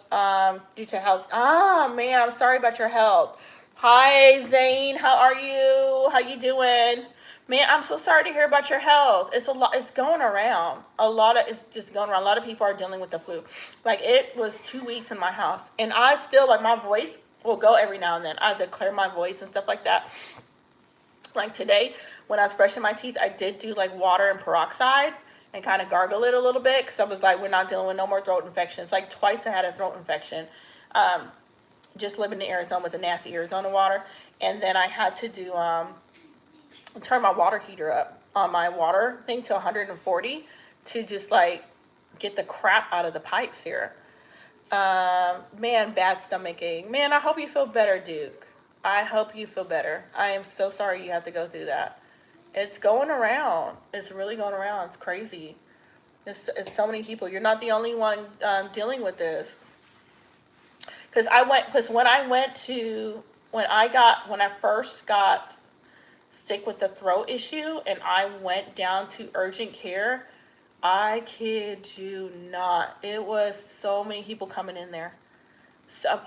due to health. Ah, man, I'm sorry about your health. Hi, Zane. How are you? How you doing? Man, I'm so sorry to hear about your health. It's a lot. It's going around. It's just going around. A lot of people are dealing with the flu. Like, it was 2 weeks in my house, and I still, like, my voice will go every now and then. I declare my voice and stuff like that. Like today, when I was brushing my teeth, I did do like water and peroxide and kind of gargle it a little bit because I was like, we're not dealing with no more throat infections. Like twice I had a throat infection. Just living in Arizona with the nasty Arizona water. And then I had to do turn my water heater up on my water thing to 140 to just like get the crap out of the pipes here. Man, bad stomach ache. Man, I hope you feel better, Duke. I hope you feel better. I am so sorry you have to go through that. It's going around. It's really going around. It's crazy. It's so many people. You're not the only one dealing with this. Because when I first got sick with the throat issue and I went down to urgent care, I kid you not, it was so many people coming in there. So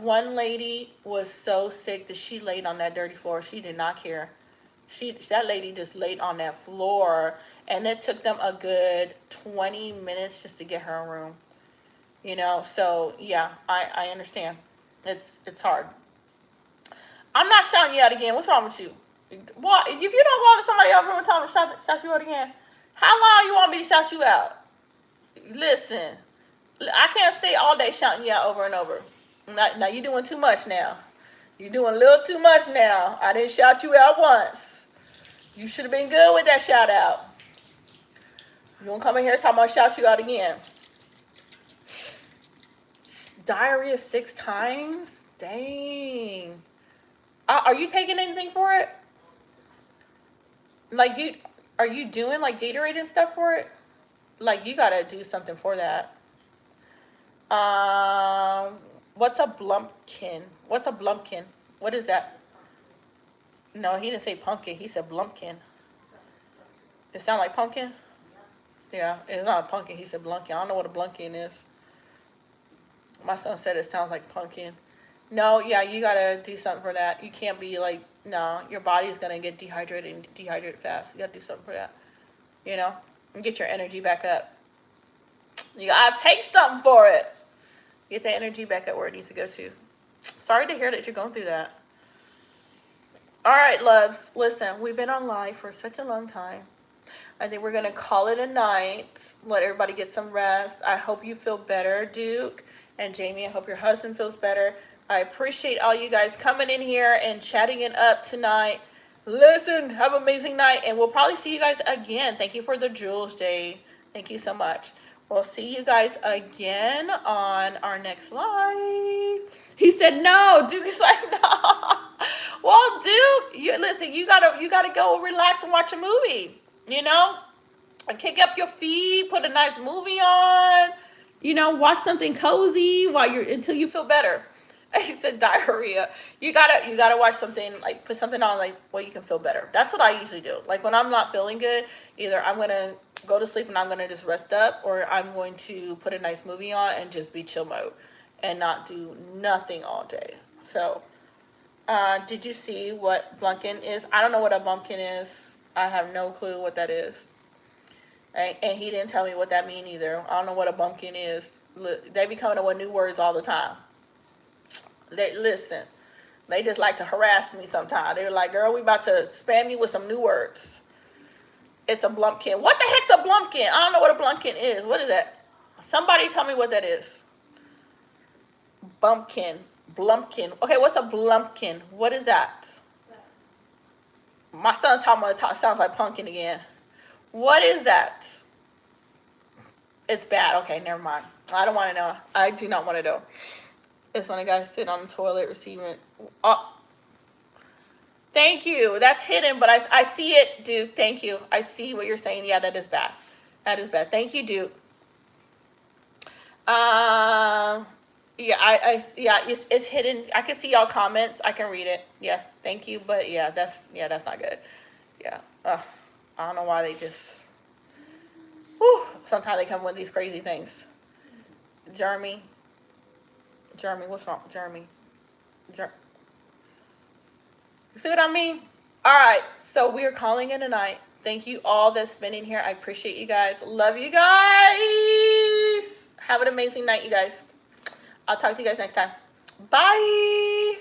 one lady was so sick that she laid on that dirty floor. She did not care. That lady just laid on that floor, and it took them a good 20 minutes just to get her a room. You know, so yeah, I understand. It's hard. I'm not shouting you out again. What's wrong with you? What if you don't go to somebody else's room and tell them to shout you out again? How long you want me to shout you out? Listen, I can't stay all day shouting you out over and over. Now you're doing too much now. You're doing a little too much now. I didn't shout you out once. You should have been good with that shout out. You won't come in here talking about shout you out again. Diarrhea 6 times? Dang. Are you taking anything for it? Like are you doing like Gatorade and stuff for it? Like you gotta do something for that. What's a blumpkin? What is that? No, he didn't say pumpkin. He said blumpkin. It sound like pumpkin? Yeah, it's not a pumpkin. He said blumpkin. I don't know what a blumpkin is. My son said it sounds like pumpkin. No, yeah, you gotta do something for that. You can't be like, no, your body's gonna get dehydrated fast. You gotta do something for that. You know? And get your energy back up. You gotta take something for it. Get that energy back up where it needs to go to. Sorry to hear that you're going through that. All right, loves. Listen, we've been on live for such a long time. I think we're going to call it a night. Let everybody get some rest. I hope you feel better, Duke. And Jamie, I hope your husband feels better. I appreciate all you guys coming in here and chatting it up tonight. Listen, have an amazing night, and we'll probably see you guys again. Thank you for the jewels, Jay. Thank you so much. We'll see you guys again on our next live. He said no. Duke is like no. Well, Duke, listen. You gotta go relax and watch a movie. You know, and kick up your feet, put a nice movie on. You know, watch something cozy until you feel better. He said diarrhea. You gotta watch something, like put something on like where you can feel better. That's what I usually do. Like when I'm not feeling good, either I'm gonna go to sleep and I'm gonna just rest up, or I'm going to put a nice movie on and just be chill mode and not do nothing all day. So did you see what Blumpkin is? I don't know what a bumpkin is. I have no clue what that is. Right? And he didn't tell me what that mean either. I don't know what a bumpkin is. They be coming up with new words all the time. Listen, they just like to harass me sometimes. They're like, girl, we about to spam you with some new words. It's a blumpkin. What the heck's a blumpkin? I don't know what a blumpkin is. What is that? Somebody tell me what that is. Bumpkin. Blumpkin. Okay, what's a blumpkin? What is that? My son sounds like pumpkin again. What is that? It's bad. Okay, never mind. I don't want to know. I do not want to know. It's when a guy sit on the toilet receiving. Oh, thank you. That's hidden, but I see it, Duke. Thank you. I see what you're saying. Yeah, that is bad. That is bad. Thank you, Duke. Yeah, it's hidden. I can see y'all comments. I can read it. Yes, thank you. But yeah, that's not good. Yeah. I don't know why they just. Whew, sometimes they come with these crazy things. Jeremy, what's wrong? Jeremy. You see what I mean? All right, so we are calling it a night. Thank you all that's been in here. I appreciate you guys. Love you guys. Have an amazing night, you guys. I'll talk to you guys next time. Bye.